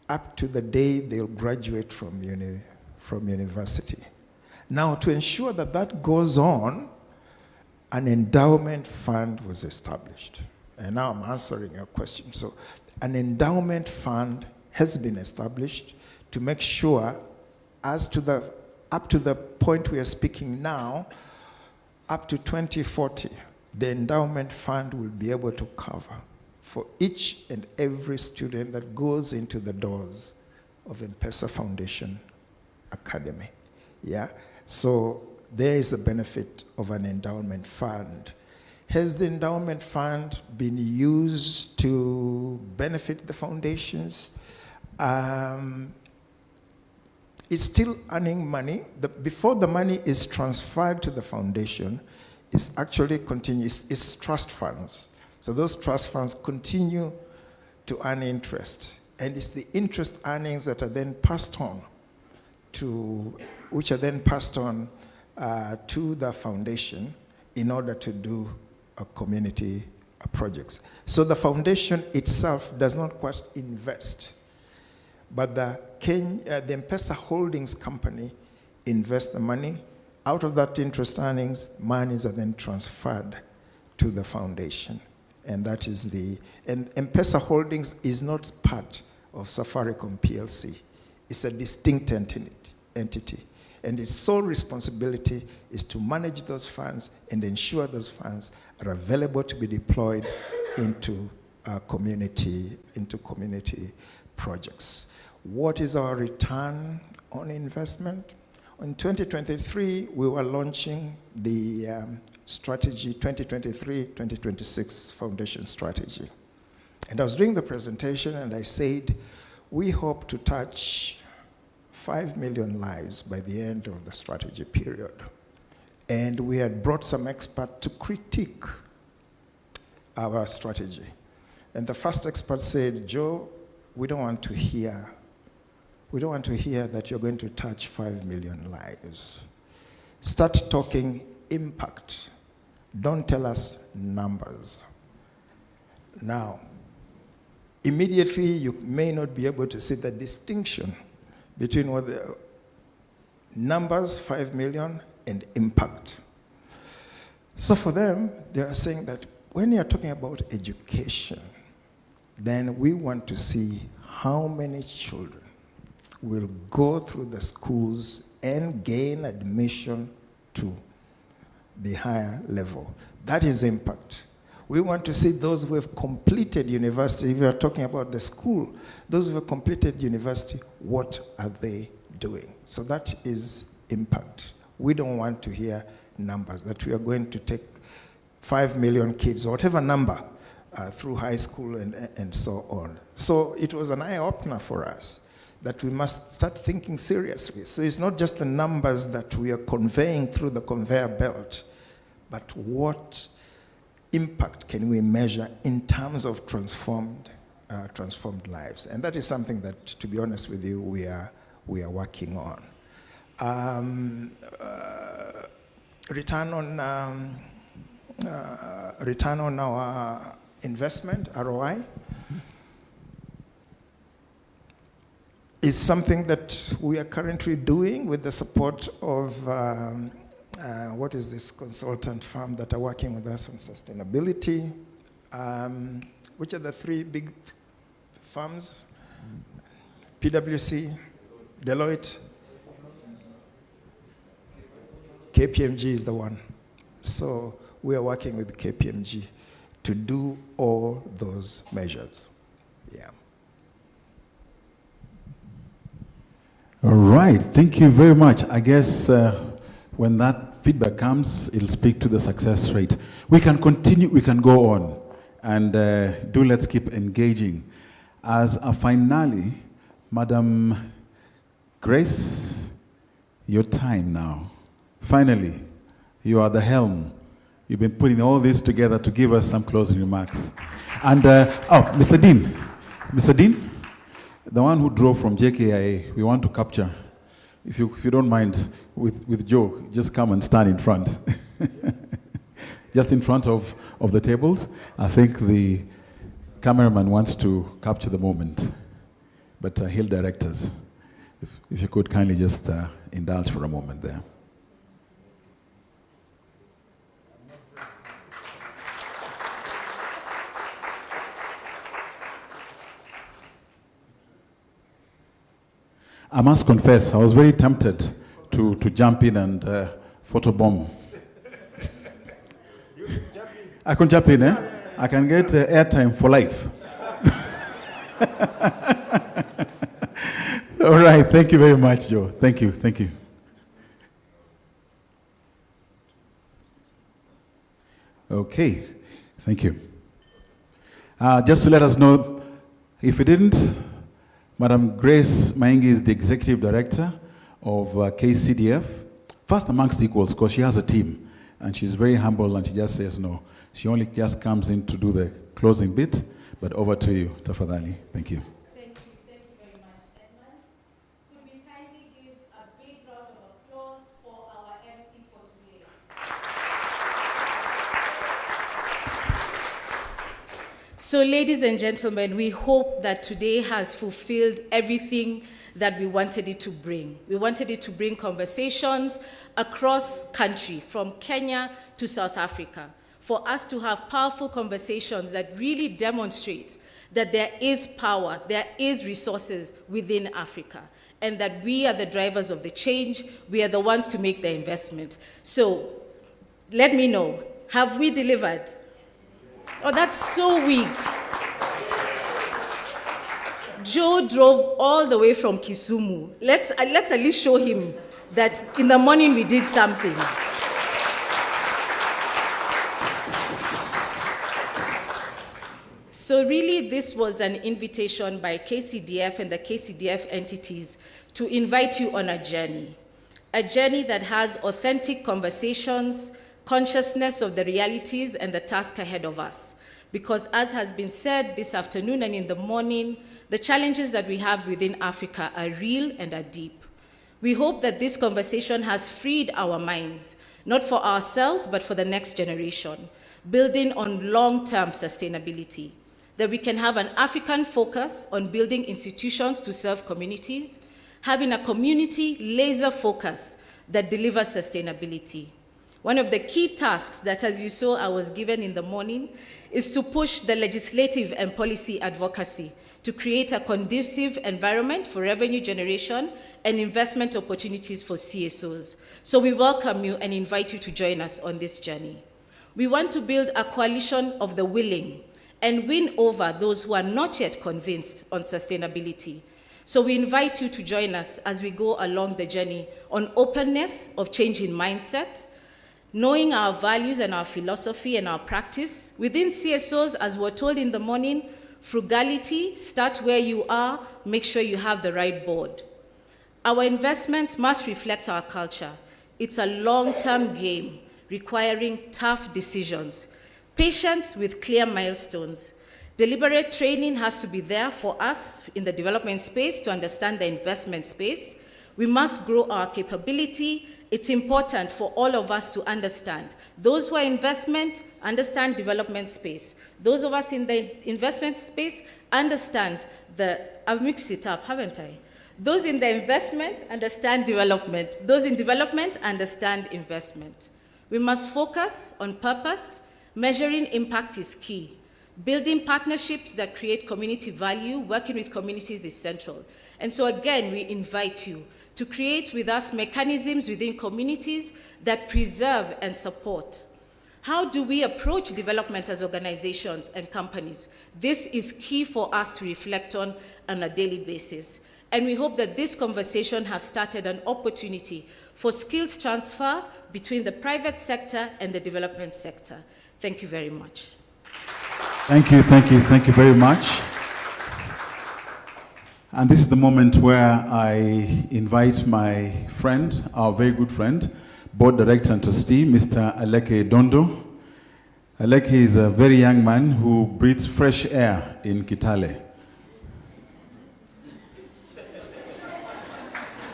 up to the day they'll graduate from university. Now, to ensure that that goes on, an endowment fund was established. And now I'm answering your question. So an endowment fund has been established to make sure, up to the point we are speaking now, up to 2040, the endowment fund will be able to cover for each and every student that goes into the doors of M-Pesa Foundation Academy. Yeah? So there is a benefit of an endowment fund. Has the endowment fund been used to benefit the foundations? It's still earning money. Before the money is transferred to the foundation, it's actually continues, it's trust funds. So those trust funds continue to earn interest. And it's the interest earnings that are then passed on to the foundation in order to do community projects. So the foundation itself does not quite invest, but the M-Pesa Holdings Company invests the money. Out of that interest earnings, monies are then transferred to the foundation. And that is and M-Pesa Holdings is not part of Safaricom PLC. It's a distinct entity. And its sole responsibility is to manage those funds and ensure those funds are available to be deployed into community projects. What is our return on investment? In 2023, we were launching the strategy 2023-2026 foundation strategy. And I was doing the presentation and I said, we hope to touch 5 million lives by the end of the strategy period. And we had brought some experts to critique our strategy. And the first expert said, Joe, we don't want to hear We don't want to hear that you're going to touch 5 million lives. Start talking impact. Don't tell us numbers. Now, immediately you may not be able to see the distinction between what the numbers, 5 million, and impact. So for them, they are saying that when you're talking about education, then we want to see how many children will go through the schools and gain admission to the higher level. That is impact. We want to see those who have completed university. If we are talking about the school, those who have completed university, what are they doing? So that is impact. We don't want to hear numbers, that we are going to take 5 million kids, or whatever number, through high school and so on. So it was an eye-opener for us that we must start thinking seriously. So it's not just the numbers that we are conveying through the conveyor belt, but what impact can we measure in terms of transformed lives? And that is something that, to be honest with you, we are working on. Return on our investment, ROI, is something that we are currently doing with the support of, what is this consultant firm that are working with us on sustainability? Which are the 3 big firms? PwC, Deloitte, KPMG is the one. So we are working with KPMG to do all those measures. Yeah. All right, thank you very much. I guess when that feedback comes, it'll speak to the success rate. We can continue, we can go on, and let's keep engaging. As a finale, Madam Grace, your time now. Finally, you are the helm. You've been putting all this together to give us some closing remarks. And, Mr. Dean, the one who drove from JKIA, we want to capture. If you don't mind, with Joe, just come and stand in front. Just in front of the tables. I think the cameraman wants to capture the moment, but he'll direct us. If you could kindly just indulge for a moment there. I must confess, I was very tempted to jump in and photobomb. I can jump in, eh? I can get airtime for life. All right, thank you very much, Joe. Thank you, thank you. Okay, thank you. Just to let us know, if you didn't, Madam Grace Maingi is the Executive Director of Kcdf, first amongst equals, because she has a team, and she's very humble, and she just says no. She only just comes in to do the closing bit, but over to you, Tafadhali. Thank you. Thank you very much, Edmund. Could we kindly give a big round of applause for our MC for today? So, ladies and gentlemen, we hope that today has fulfilled everything that we wanted it to bring. We wanted it to bring conversations across country, from Kenya to South Africa, for us to have powerful conversations that really demonstrate that there is power, there is resources within Africa, and that we are the drivers of the change, we are the ones to make the investment. So, let me know, have we delivered? Oh, that's so weak. Joe drove all the way from Kisumu. Let's at least show him that in the morning we did something. So really, this was an invitation by Kcdf and the Kcdf entities to invite you on a journey that has authentic conversations, consciousness of the realities and the task ahead of us. Because as has been said this afternoon and in the morning, the challenges that we have within Africa are real and are deep. We hope that this conversation has freed our minds, not for ourselves, but for the next generation, building on long-term sustainability, that we can have an African focus on building institutions to serve communities, having a community laser focus that delivers sustainability. One of the key tasks that, as you saw, I was given in the morning is to push the legislative and policy advocacy to create a conducive environment for revenue generation and investment opportunities for CSOs. So we welcome you and invite you to join us on this journey. We want to build a coalition of the willing and win over those who are not yet convinced on sustainability. So we invite you to join us as we go along the journey on openness of change in mindset, knowing our values and our philosophy and our practice. Within CSOs, as we're told in the morning, frugality, start where you are, make sure you have the right board. Our investments must reflect our culture. It's a long-term game requiring tough decisions, patience with clear milestones. Deliberate training has to be there for us in the development space to understand the investment space. We must grow our capability. It's important for all of us to understand. Those who are investment, understand development space. Those of us in the investment space understand I've mixed it up, haven't I? Those in the investment understand development. Those in development understand investment. We must focus on purpose. Measuring impact is key. Building partnerships that create community value, working with communities is central. And so again, we invite you to create with us mechanisms within communities that preserve and support. How do we approach development as organizations and companies? This is key for us to reflect on a daily basis. And we hope that this conversation has started an opportunity for skills transfer between the private sector and the development sector. Thank you very much. Thank you very much. And this is the moment where I invite my friend, our very good friend, Board Director and Trustee, Mr. Aleke Dondo. Aleke is a very young man who breathes fresh air in Kitale.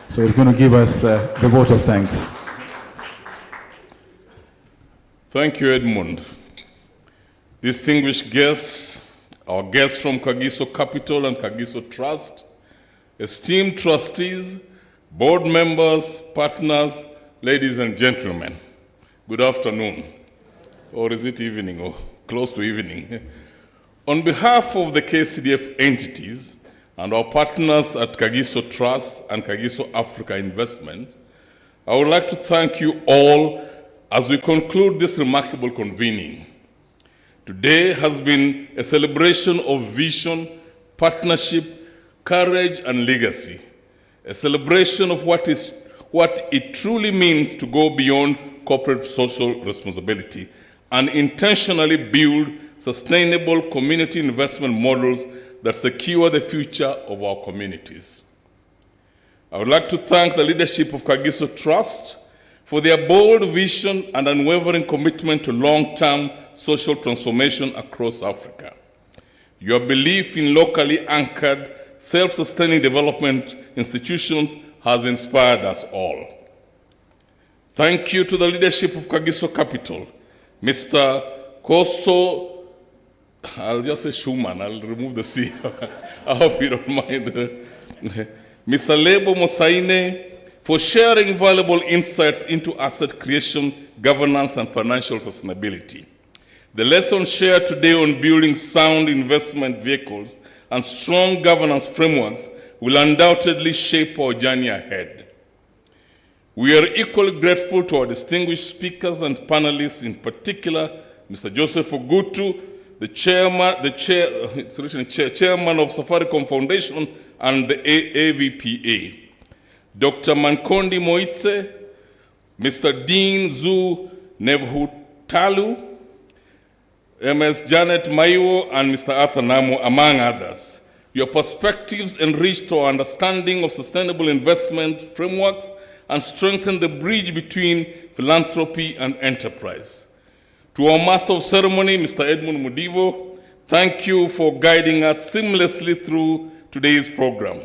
So he's going to give us the vote of thanks. Thank you, Edmund. Distinguished guests, our guests from Kagiso Capital and Kagiso Trust, esteemed trustees, board members, partners, ladies and gentlemen, good afternoon. Or is it evening or close to evening? On behalf of the Kcdf entities and our partners at Kagiso Trust and Kagiso Africa Investment, I would like to thank you all as we conclude this remarkable convening. Today has been a celebration of vision, partnership, courage, and legacy. A celebration of what it truly means to go beyond corporate social responsibility and intentionally build sustainable community investment models that secure the future of our communities. I would like to thank the leadership of Kagiso Trust for their bold vision and unwavering commitment to long-term social transformation across Africa. Your belief in locally anchored, self-sustaining development institutions has inspired us all. Thank you to the leadership of Kagiso Capital, Mr. Koso, I'll just say Schumann, I'll remove the C, I hope you don't mind. Mr. Lebo Mosaine, for sharing valuable insights into asset creation, governance, and financial sustainability. The lessons shared today on building sound investment vehicles and strong governance frameworks will undoubtedly shape our journey ahead. We are equally grateful to our distinguished speakers and panelists, in particular, Mr. Joseph Ogutu, the chairman of Safaricom Foundation and the AVPA, Dr. Mankondi Moitse, Mr. Dean Zu Nevhutalu, Ms. Janet Maiwo, and Mr. Arthur Namo, among others. Your perspectives enriched our understanding of sustainable investment frameworks and strengthened the bridge between philanthropy and enterprise. To our Master of Ceremony, Mr. Edmund Mudibo, thank you for guiding us seamlessly through today's program.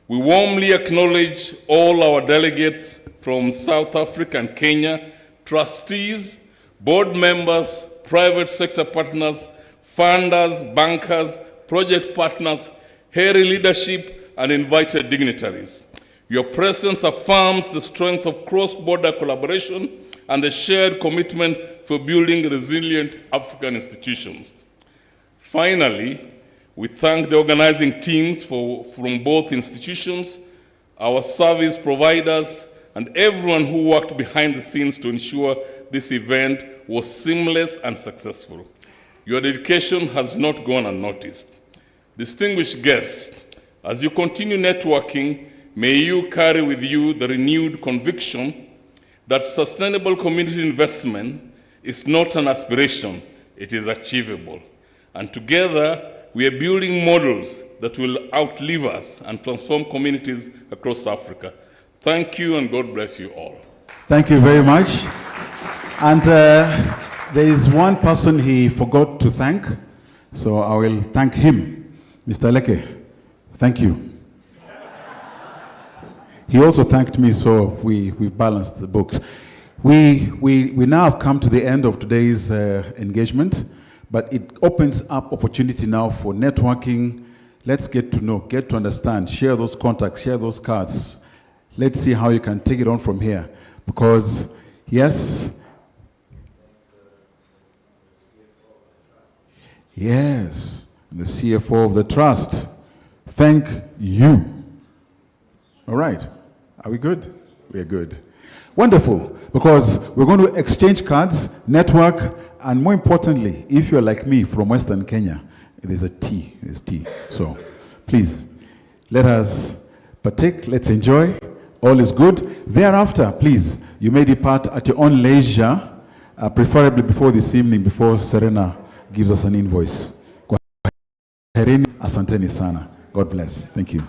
We warmly acknowledge all our delegates from South Africa and Kenya, trustees, board members, private sector partners, funders, bankers, project partners, hairy leadership, and invited dignitaries. Your presence affirms the strength of cross-border collaboration and the shared commitment for building resilient African institutions. Finally, we thank the organizing teams from both institutions, our service providers, and everyone who worked behind the scenes to ensure this event was seamless and successful. Your dedication has not gone unnoticed. Distinguished guests, as you continue networking, may you carry with you the renewed conviction that sustainable community investment is not an aspiration, it is achievable. And together, we are building models that will outlive us and transform communities across Africa. Thank you, and God bless you all. Thank you very much. And there is one person he forgot to thank, so I will thank him. Mr. Leke, thank you. He also thanked me, so we've balanced the books. We now have come to the end of today's engagement, but it opens up opportunity now for networking. Let's get to know, get to understand, share those contacts, share those cards. Let's see how you can take it on from here. Because, yes, the CFO of the trust, thank you. All right, are we good? We're good. Wonderful, because we're going to exchange cards, network, and more importantly, if you're like me from Western Kenya, there's tea. So please, let us partake, let's enjoy. All is good. Thereafter, please, you may depart at your own leisure, preferably before this evening, before Serena gives us an invoice. Asanteni sana. God bless. Thank you.